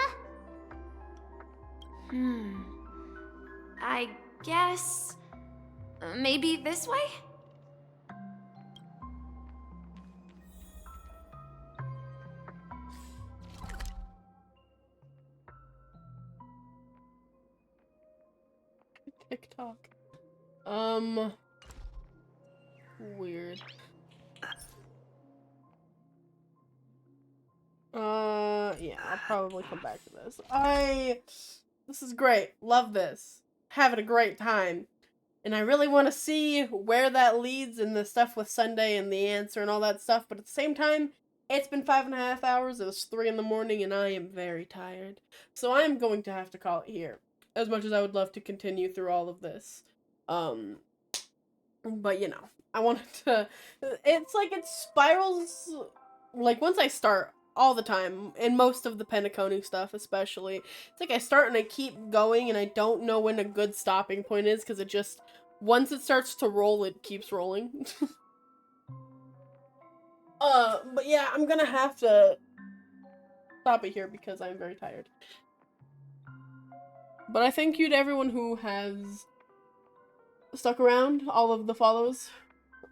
I guess... maybe this way? TikTok. Weird. Yeah, I'll probably come back to this. This is great. Love this. Having a great time. And I really want to see where that leads and the stuff with Sunday and the answer and all that stuff. But at the same time, it's been 5.5 hours. It was 3 in the morning and I am very tired. So I am going to have to call it here. As much as I would love to continue through all of this. But you know, I wanted to, it's like it spirals, like once I start all the time, and most of the Penacony stuff especially, it's like I start and I keep going and I don't know when a good stopping point is, because it just, once it starts to roll, it keeps rolling. But yeah, I'm gonna have to stop it here because I'm very tired. But I thank you to everyone who has stuck around, all of the follows.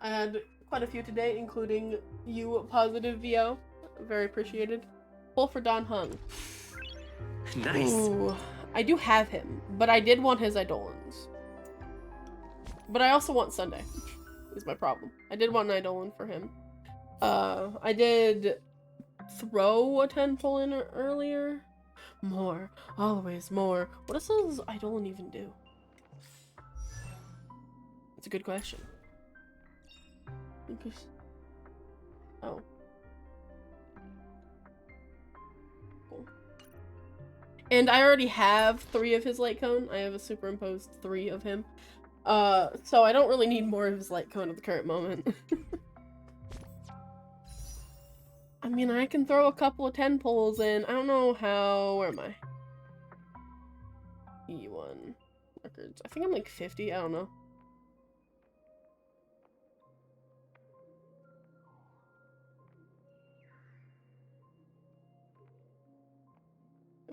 I had quite a few today, including you, Positive VO. Very appreciated. Pull for Don Hung. Nice. Ooh, I do have him, but I did want his Eidolons. But I also want Sunday, is my problem. I did want an Eidolon for him. I did throw a 10-pull in earlier. More. Always more. What does Eidolon even do? It's a good question. Oh. Cool. And I already have 3 of his light cone. I have a superimposed 3 of him. So I don't really need more of his light cone at the current moment. I mean, I can throw a couple of 10 pulls in. I don't know how... Where am I? E1 records. I think I'm like 50. I don't know.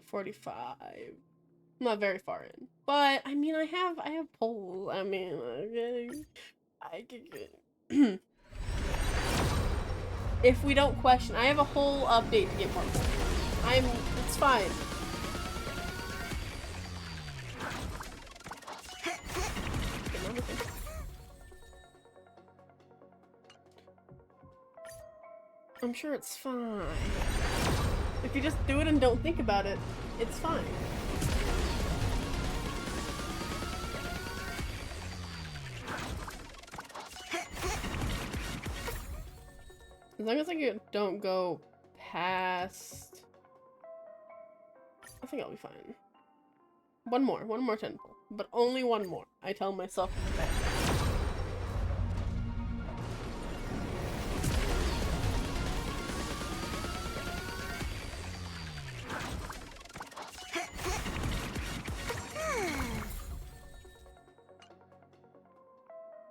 $45. Not very far in. But, I mean, I have pulls. I mean, I can... If we don't question, I have a whole update to get more pulls. It's fine. I'm sure it's fine. If you just do it and don't think about it, it's fine. As long as I don't go past... I think I'll be fine. One more 10 pull. But only one more. I tell myself that.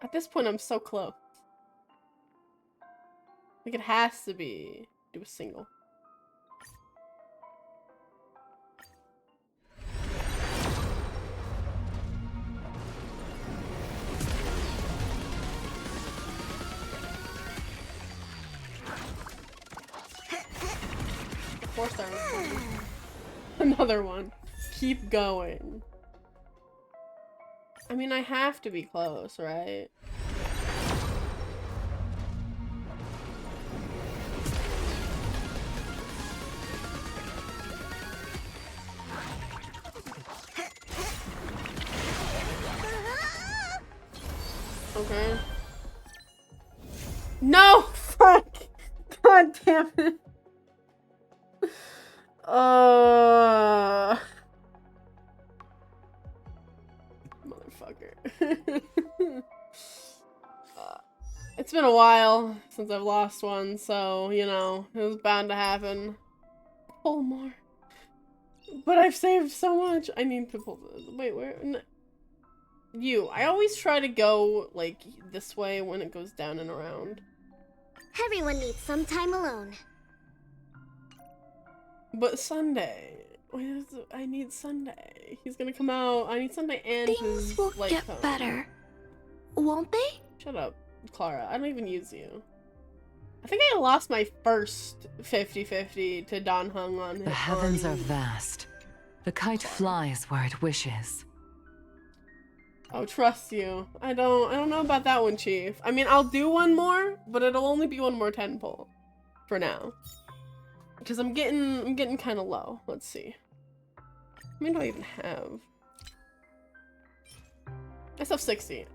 At this point, I'm so close. Like, it has to be... do a single. The 4-star was another one. Keep going. I mean, I have to be close, right? Okay. No! Fuck! God damn it. Motherfucker. It's been a while since I've lost one, so, you know, it was bound to happen. Pull more. But I've saved so much. I need to pull this. Wait, where? You. I always try to go, like, this way when it goes down and around. Everyone needs some time alone. But Sunday. I need Sunday. He's gonna come out. I need Sunday and Things will get better, won't they? Shut up, Clara. I don't even use you. I think I lost my first 50-50 to Don Hung on his. The heavens are vast. The kite flies where it wishes. Oh, trust you. I don't know about that one, Chief. I mean, I'll do one more, but it'll only be one more 10 pull for now. Because I'm getting kind of low. Let's see. How many do I even have? I still have 60.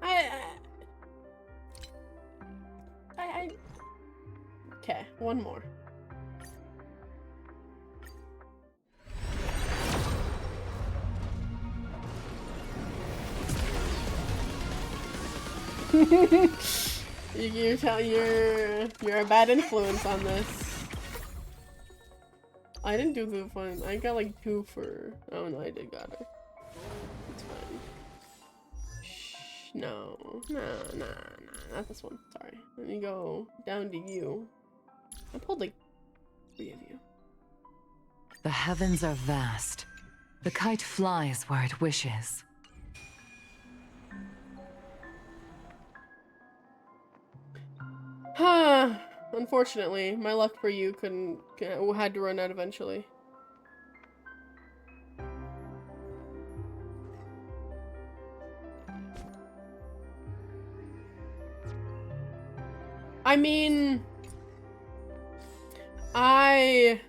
Okay, one more. You're a bad influence on this. I didn't do the fun. I got like 2 for. Oh no, I did got it. It's fine. Shh, no, nah, not this one. Sorry. Let me go down to you. I pulled like 3 of you. The heavens are vast. The kite flies where it wishes. Unfortunately, my luck for you had to run out eventually. I mean, Hi.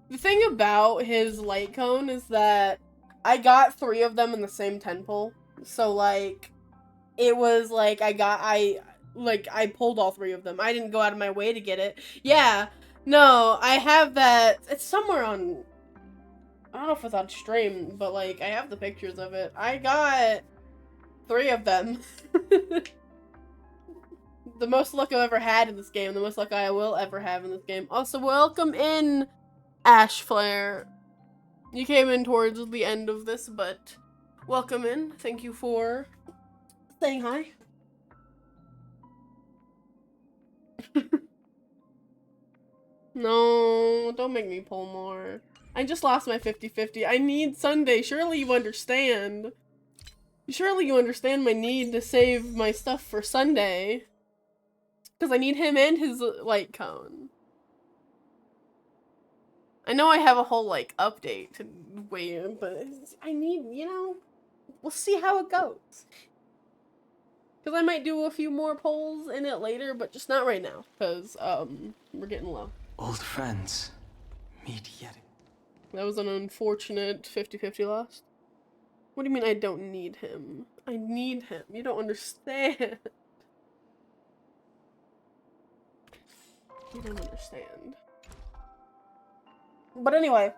The thing about his light cone is that I got 3 of them in the same 10 pull. So, like, it was like I pulled all 3 of them. I didn't go out of my way to get it. Yeah, no, I have that. It's somewhere on, I don't know if it's on stream, but, like, I have the pictures of it. I got 3 of them. The most luck I've ever had in this game. The most luck I will ever have in this game. Also, welcome in, Ash Flare. You came in towards the end of this, but welcome in. Thank you for saying hi. No, don't make me pull more. I just lost my 50-50. I need Sunday. Surely you understand. Surely you understand my need to save my stuff for Sunday. Because I need him and his light cone. I know I have a whole, like, update to wait in, but I need, you know, we'll see how it goes. Because I might do a few more polls in it later, but just not right now. Because, we're getting low. Old friends, meet yet. That was an unfortunate 50-50 loss. What do you mean I don't need him? I need him. You don't understand. You don't understand. But anyway,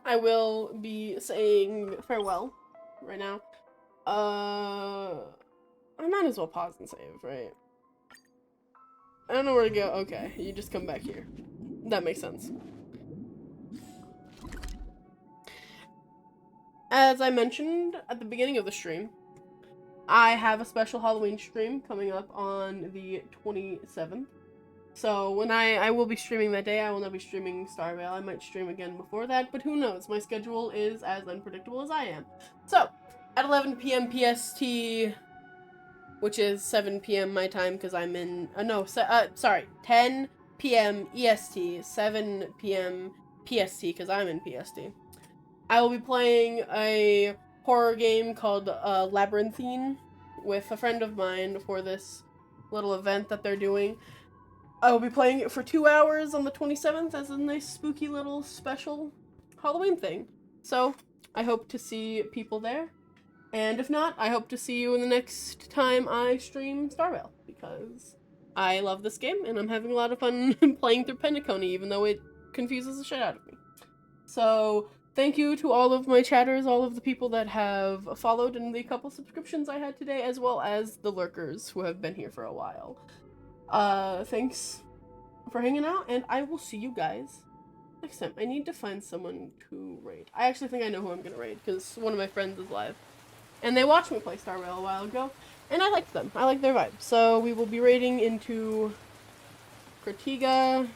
I will be saying farewell right now. I might as well pause and save, right? I don't know where to go. Okay, you just come back here. That makes sense. As I mentioned at the beginning of the stream, I have a special Halloween stream coming up on the 27th. So when I will be streaming that day, I will not be streaming Starvale. I might stream again before that, but who knows? My schedule is as unpredictable as I am. So, at 11 p.m. PST, which is 7 p.m. my time because I'm in, sorry, 10 p.m. EST, 7 p.m. PST because I'm in PST. I will be playing a horror game called Labyrinthine with a friend of mine for this little event that they're doing. I will be playing it for 2 hours on the 27th as a nice spooky little special Halloween thing. So, I hope to see people there. And if not, I hope to see you in the next time I stream Star Rail, because I love this game and I'm having a lot of fun playing through Penacony, even though it confuses the shit out of me. So, thank you to all of my chatters, all of the people that have followed, and the couple subscriptions I had today, as well as the lurkers who have been here for a while. Thanks for hanging out, and I will see you guys next time. I need to find someone to raid. I actually think I know who I'm gonna raid, because one of my friends is live. And they watched me play Star Rail a while ago, and I liked them. I like their vibe. So we will be raiding into Cratiga.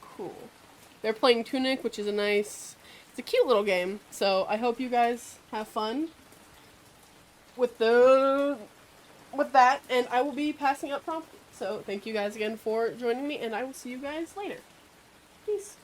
Cool. They're playing Tunic, which is it's a cute little game. So I hope you guys have fun with that, and I will be passing out promptly. So thank you guys again for joining me, and I will see you guys later. Peace.